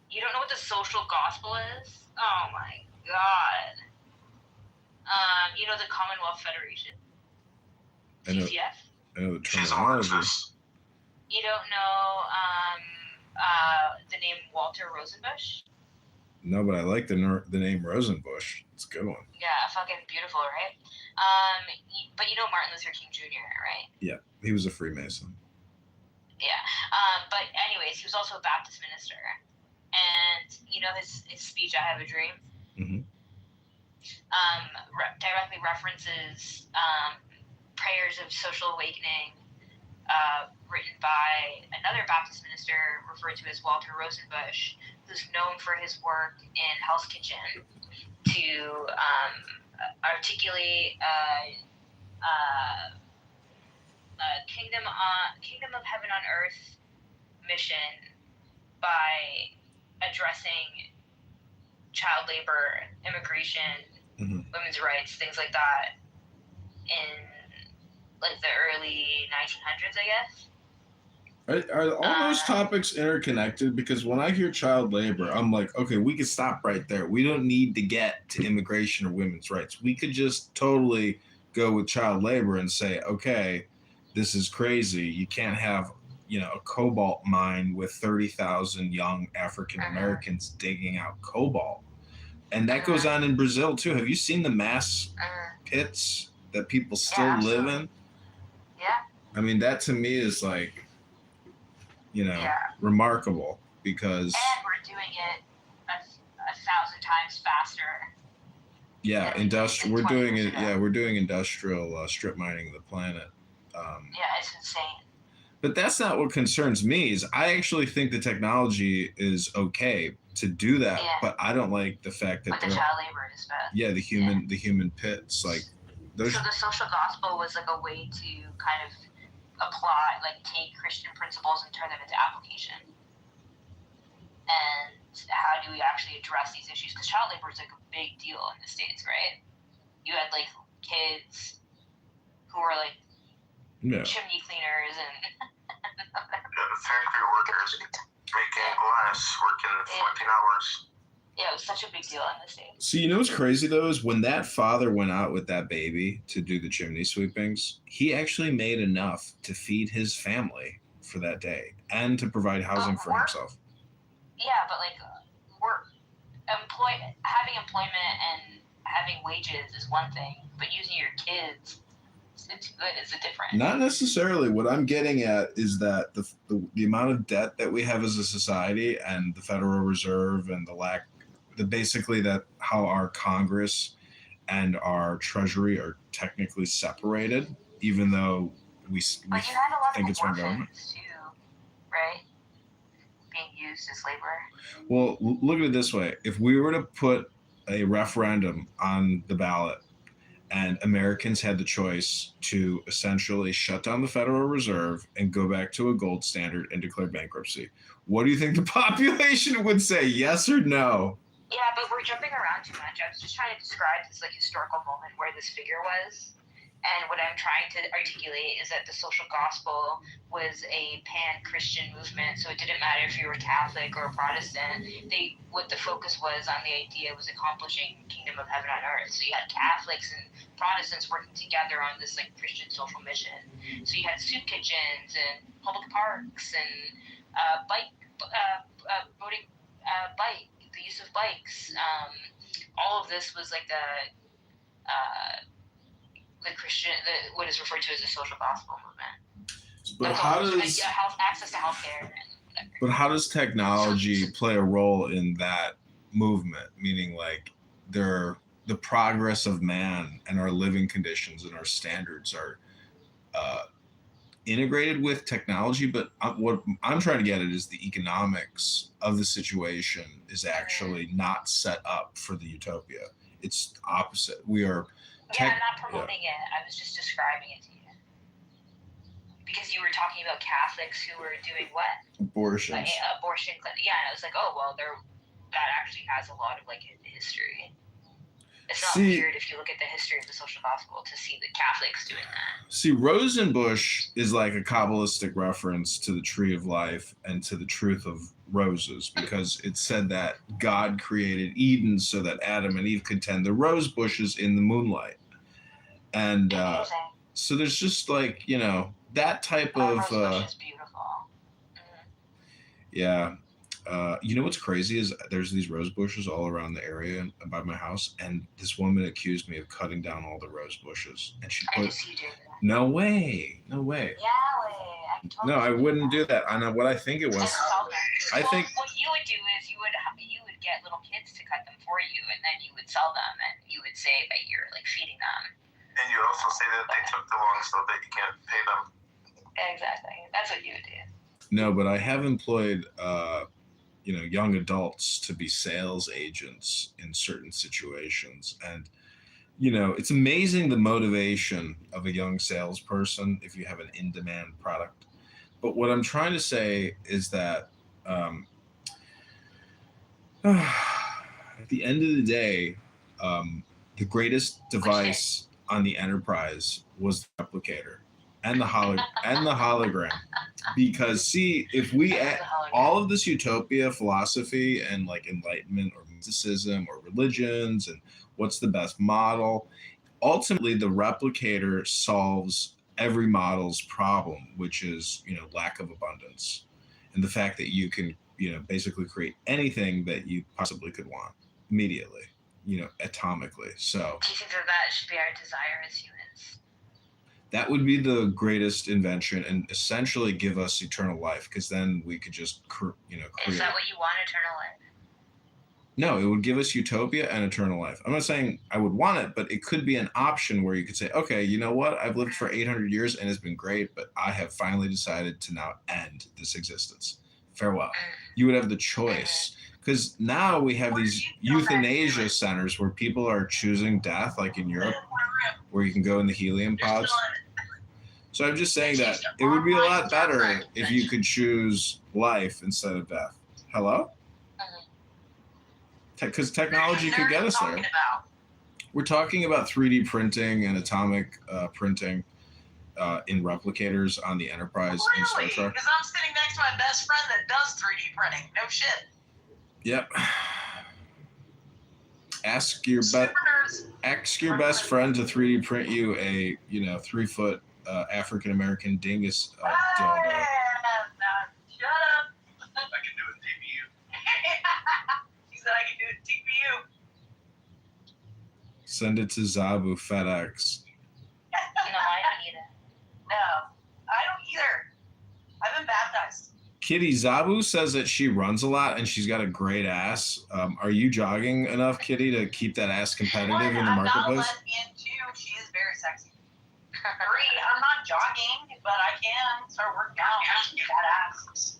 You don't know what the social gospel is? Oh my god. You know the Commonwealth Federation? CCF? I know the terminology. You don't know the name Walter Rosenbush? No, but I like the name Rosenbush. It's a good one. Yeah, fucking beautiful, right? But you know Martin Luther King Jr., right? Yeah, he was a Freemason. Yeah. But anyways, he was also a Baptist minister. And you know his speech, I Have a Dream? Mm-hmm. Directly references prayers of social awakening written by another Baptist minister referred to as Walter Rosenbush, who's known for his work in Hell's Kitchen to articulate kingdom of heaven on earth mission by addressing child labor, immigration, women's rights, things like that in like the early 1900s, I guess. Are all those topics interconnected? Because when I hear child labor, I'm like, okay, we could stop right there. We don't need to get to immigration or women's rights. We could just totally go with child labor and say, okay, this is crazy. You can't have, a cobalt mine with 30,000 young African Americans digging out cobalt. And that goes on in Brazil too. Have you seen the mass pits that people still live in? Yeah. I mean, that to me is like, remarkable because. And we're doing it a 1,000 times faster. Yeah, we're doing it. Yeah, we're doing industrial strip mining of the planet. Yeah, it's insane. But that's not what concerns me. Is I actually think the technology is okay to do that, but I don't like the fact that the child labor is bad. Yeah, the human pits like. So the social gospel was like a way to kind of apply, like take Christian principles and turn them into application. And how do we actually address these issues? Because child labor is like a big deal in the States, right? You had like kids who were like chimney cleaners and factory workers making glass, working 14 hours. Yeah, it was such a big deal in the States. So you know what's crazy though is when that father went out with that baby to do the chimney sweepings, he actually made enough to feed his family for that day and to provide housing for himself. Yeah, but like having employment and having wages is one thing, but using your kids it's good is a different. Not necessarily. What I'm getting at is that the amount of debt that we have as a society and the Federal Reserve and basically that how our Congress and our Treasury are technically separated, even though we but you had a lot think of it's one government. Too, right? Being used as labor. Well, look at it this way. If we were to put a referendum on the ballot And Americans had the choice to essentially shut down the Federal Reserve and go back to a gold standard and declare bankruptcy. What do you think the population would say, yes or no? Yeah, but we're jumping around too much. I was just trying to describe this like historical moment where this figure was. And what I'm trying to articulate is that the social gospel was a pan-Christian movement, so it didn't matter if you were Catholic or Protestant. What the focus was on the idea was accomplishing kingdom of heaven on earth. So you had Catholics and Protestants working together on this like Christian social mission. So you had soup kitchens and public parks and the use of bikes. All of this was like the Christian, what is referred to as the social gospel movement. But how does access to healthcare? But how does technology play a role in that movement? Meaning, like, the progress of man and our living conditions and our standards are integrated with technology. But what I'm trying to get at is the economics of the situation is actually not set up for the utopia. It's opposite. We are. I'm not promoting it. I was just describing it to you. Because you were talking about Catholics who were doing what? Abortions. Abortion. Yeah, and I was like, oh, well, that actually has a lot of, like, history. It's not weird if you look at the history of the social gospel to see the Catholics doing that. See, Rosenbush is like a Kabbalistic reference to the tree of life and to the truth of roses, because it said that God created Eden so that Adam and Eve could tend the rose bushes in the moonlight. And so there's just like, that type of... Rose bush is beautiful. Mm-hmm. Yeah. You know what's crazy is there's these rose bushes all around the area by my house, and this woman accused me of cutting down all the rose bushes. And she put... No way. Yeah, way. No, I wouldn't do that. I know what I think it was. I think what you would do is you would get little kids to cut them for you, and then you would sell them, and you would say that you're like feeding them. And you also say that they took too long so that you can't pay them. Exactly. That's what you would do. No, but I have employed young adults to be sales agents in certain situations. And, it's amazing the motivation of a young salesperson if you have an in-demand product. But what I'm trying to say is that at the end of the day, the greatest device on the Enterprise was the replicator and the hologram. Because see, if we all of this utopia philosophy and like enlightenment or mysticism or religions and what's the best model, ultimately the replicator solves every model's problem, which is lack of abundance and the fact that you can basically create anything that you possibly could want immediately, atomically. So do you think that should be our desire as humans? That would be the greatest invention and essentially give us eternal life, because then we could just, create. Is that what you want, eternal life? No, it would give us utopia and eternal life. I'm not saying I would want it, but it could be an option where you could say, okay, you know what? I've lived for 800 years and it's been great, but I have finally decided to now end this existence. Farewell. You would have the choice. Because now we have these euthanasia centers where people are choosing death, like in Europe, where you can go in the helium pods. So I'm just saying that it would be a lot better if you could choose life instead of death. Hello? Because technology could get us there. We're talking about 3D printing and atomic printing in replicators on the Enterprise in Star Trek. Because I'm sitting next to my best friend that does 3D printing. No shit. Yep. Ask your best friend to 3D print you a 3-foot African American dingus dildo. Shut up. I can do a TPU. He said I can do a TPU. Send it to Zabu FedEx. No, I don't either. No, I don't either. I've been baptized. Kitty, Zabu says that she runs a lot and she's got a great ass. Are you jogging enough, Kitty, to keep that ass competitive in the marketplace? I'm not lesbian too. She is very sexy. I'm not jogging, but I can start working out. That ass.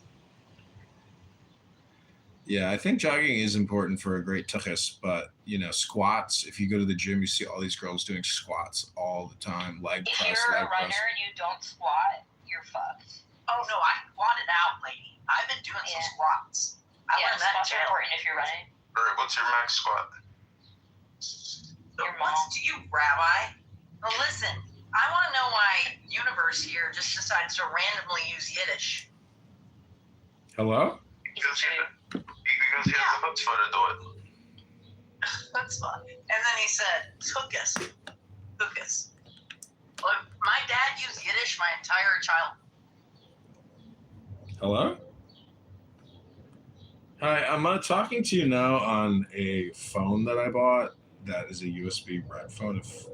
Yeah, I think jogging is important for a great tuchus, but squats. If you go to the gym, you see all these girls doing squats all the time, leg If press, you're a leg press. runner and you don't squat, you're fucked. Oh no, I squatted out, lady. I've been doing some squats. I learned that in squats are jail. important if you're running. All right, what's your max squat? What's to you, Rabbi? Well, listen, I want to know why Universe here just decides to randomly use Yiddish. Hello? Because he has the chutzpah to do it. Chutzpah. And then he said, "Tukas, tukas." Well, my dad used Yiddish my entire childhood. Hello? Hi, I'm talking to you now on a phone that I bought that is a USB red phone. If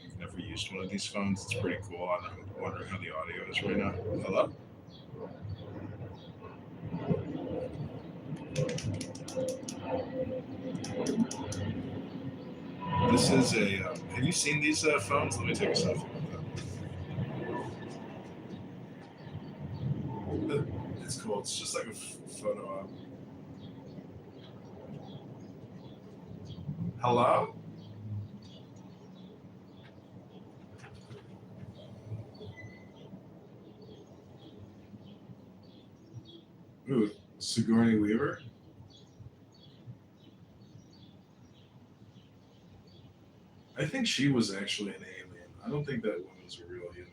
you've never used one of these phones, it's pretty cool. And I'm wondering how the audio is right now. Hello? This is a. Have you seen these phones? Let me take a selfie with them. It's cool. It's just like a photo op. Hello? Ooh, Sigourney Weaver? I think she was actually an alien. I don't think that woman's a real human.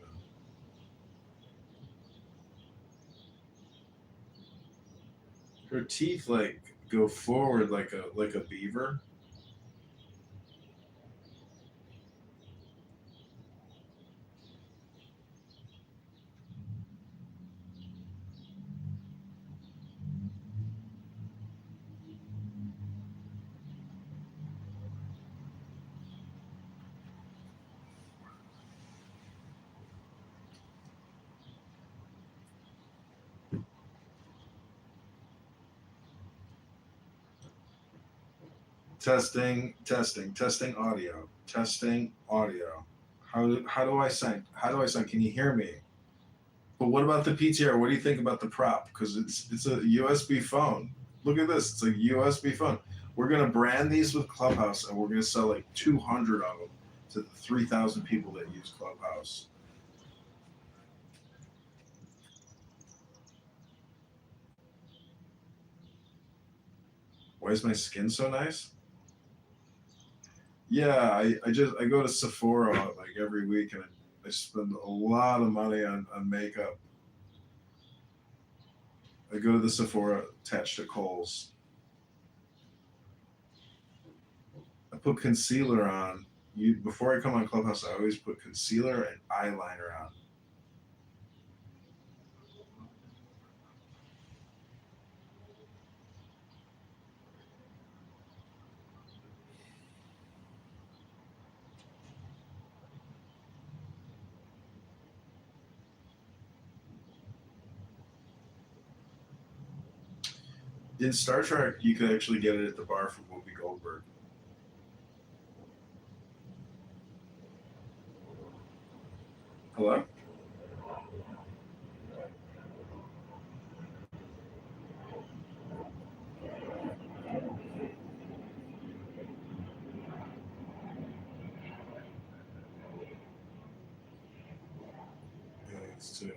Her teeth go forward like a beaver. Testing audio. Testing audio. How do I sound? How do I sound? Can you hear me? But what about the PTR? What do you think about the prop? Because it's a USB phone. Look at this. It's a USB phone. We're gonna brand these with Clubhouse, and we're gonna sell like 200 of them to the 3,000 people that use Clubhouse. Why is my skin so nice? Yeah, I go to Sephora like every week, and I spend a lot of money on makeup. I go to the Sephora attached to Kohl's. I put concealer on. Before I come on Clubhouse, I always put concealer and eyeliner on. In Star Trek, you could actually get it at the bar from Whoopi Goldberg. Hello? Yeah, it's too.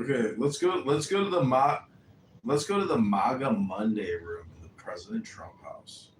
Okay, let's go to the MAGA Monday room in the President Trump house.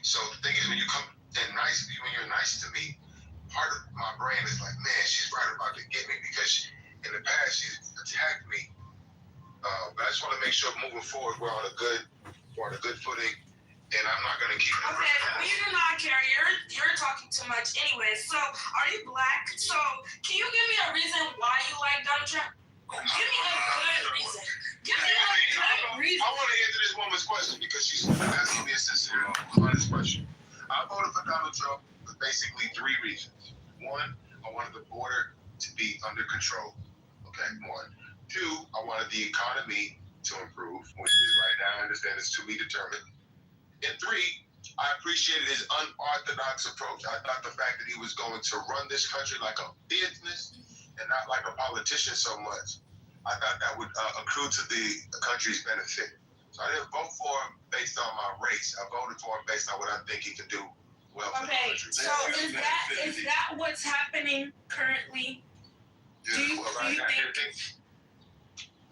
So the thing is, when you're nice to me, part of my brain is like, man, she's right about to get me because in the past she's attacked me. But I just want to make sure moving forward we're on a good footing, and I'm not gonna keep. Okay, we do not care. You're talking too much anyway. So, are you black? So, can you give me a reason why you like Donald Trump? Give me a good reason. Give me a good reason. I want to answer this woman's question because she's asking me a sincere, honest question. I voted for Donald Trump for basically 3 reasons. 1, I wanted the border to be under control. Okay, 1. 2, I wanted the economy to improve, which is right now. I understand it's to be determined. And 3, I appreciated his unorthodox approach. I thought the fact that he was going to run this country like a business and not like a politician so much, I thought that would accrue to the country's benefit. So I didn't vote for him based on my race. I voted for him based on what I think he could do well for the country. So is that what's happening currently?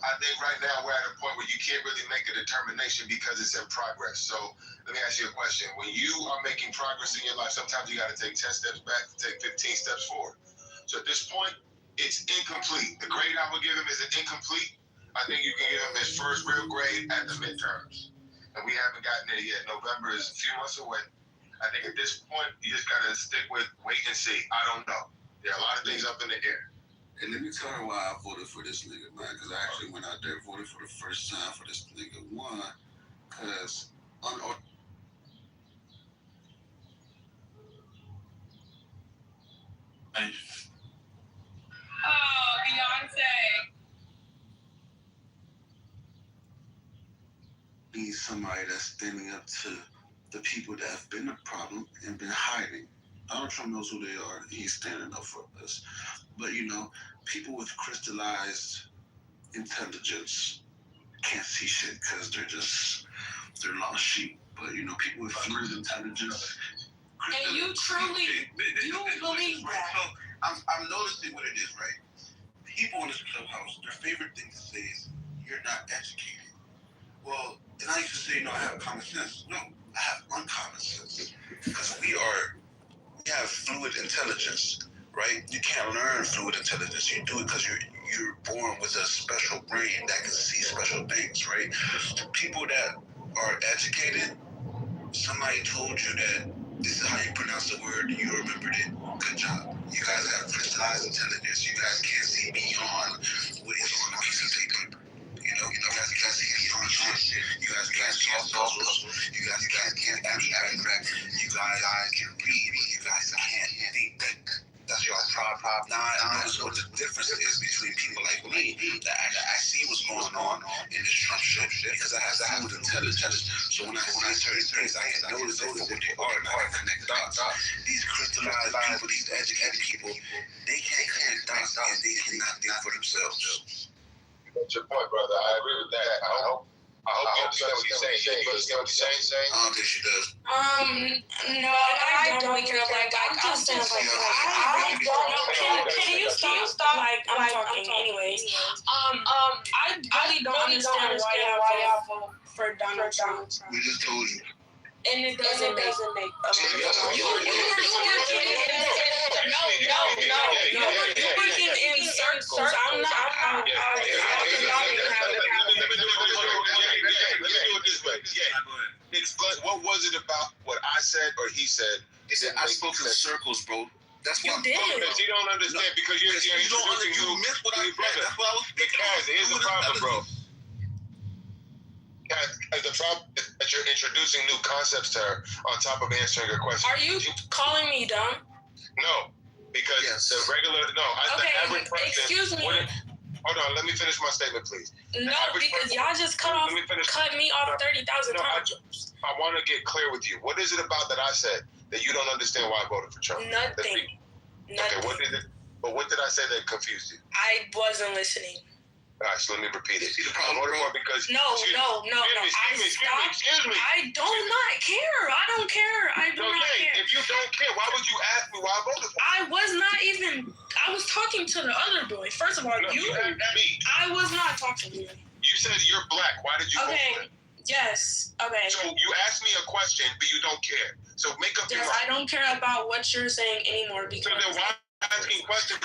I think right now we're at a point where you can't really make a determination because it's in progress. So let me ask you a question. When you are making progress in your life, sometimes you got to take 10 steps back to take 15 steps forward. So at this point, it's incomplete. The grade I would give him is an incomplete. I think you can give him his first real grade at the midterms. And we haven't gotten there yet. November is a few months away. I think at this point, you just got to stick with wait and see. I don't know. There are a lot of things up in the air. And let me tell you why I voted for this nigga, man. Because I actually went out there and voted for the first time for this nigga. 1, because Oh, Beyonce. Need somebody that's standing up to the people that have been a problem and been hiding. Donald Trump knows who they are. He's standing up for us. But, people with crystallized intelligence can't see shit because they're lost sheep. But, people with fluid intelligence. And you truly, you believe that? So, I'm noticing what it is, right? People in this clubhouse, their favorite thing to say is, you're not educated. Well, and I used to say, no, I have common sense. No, I have uncommon sense. Because we have fluid intelligence, right? You can't learn fluid intelligence. You do it because you're born with a special brain that can see special things, right? People that are educated, somebody told you that this is how you pronounce the word, you remembered it. Good job. You guys have crystallized intelligence. You guys can't see beyond what is on a piece of paper. You guys can't see beyond shit. You guys can't solve puzzles. You guys can't abstract. You guys can read. You guys can't think. That's your problem. Now I notice what the difference is between people like me that I see what's going on in this Trump shit because I have fluid intelligence. So when I see certain things, I can notice it for what they are and I can connect dots. These crystallized people, these educated people, they can't connect dots and they cannot think for themselves. That's your point, brother. I agree with that. I hope you understand what he's saying. You understand what he's saying? I don't think she does. No, I don't because I'm just saying I don't know. Can you stop? I'm talking anyways. I really don't understand why y'all vote for Donald Trump. We just told you. And it doesn't make No, you're working in circles. I'm not. Explain what was it about what I said or he said? I spoke in circles, bro. That's what you did. Because you don't understand because you're introducing you miss what I said. That's what I was speaking. Here's the problem, bro. As the problem is that you're introducing new concepts to her on top of answering her question. Are you calling me dumb? No, because the average person. Excuse me. Hold on, let me finish my statement, please. No, because y'all just cut me off 30,000 times. I want to get clear with you. What is it about that I said that you don't understand why I voted for Trump? Nothing. Okay, what did I say that confused you? I wasn't listening. All right, so let me repeat it. I voted for because No. Excuse me. I do not care. I don't care. I do not care. If you don't care, why would you ask me why I voted for? I was not even. I was talking to the other boy. First of all, you asked me. I was not talking to you. You said you're black. Why did you vote for him? Yes. Okay. So you asked me a question, but you don't care. So make up your mind. I don't care about what you're saying anymore because. So then why asking questions?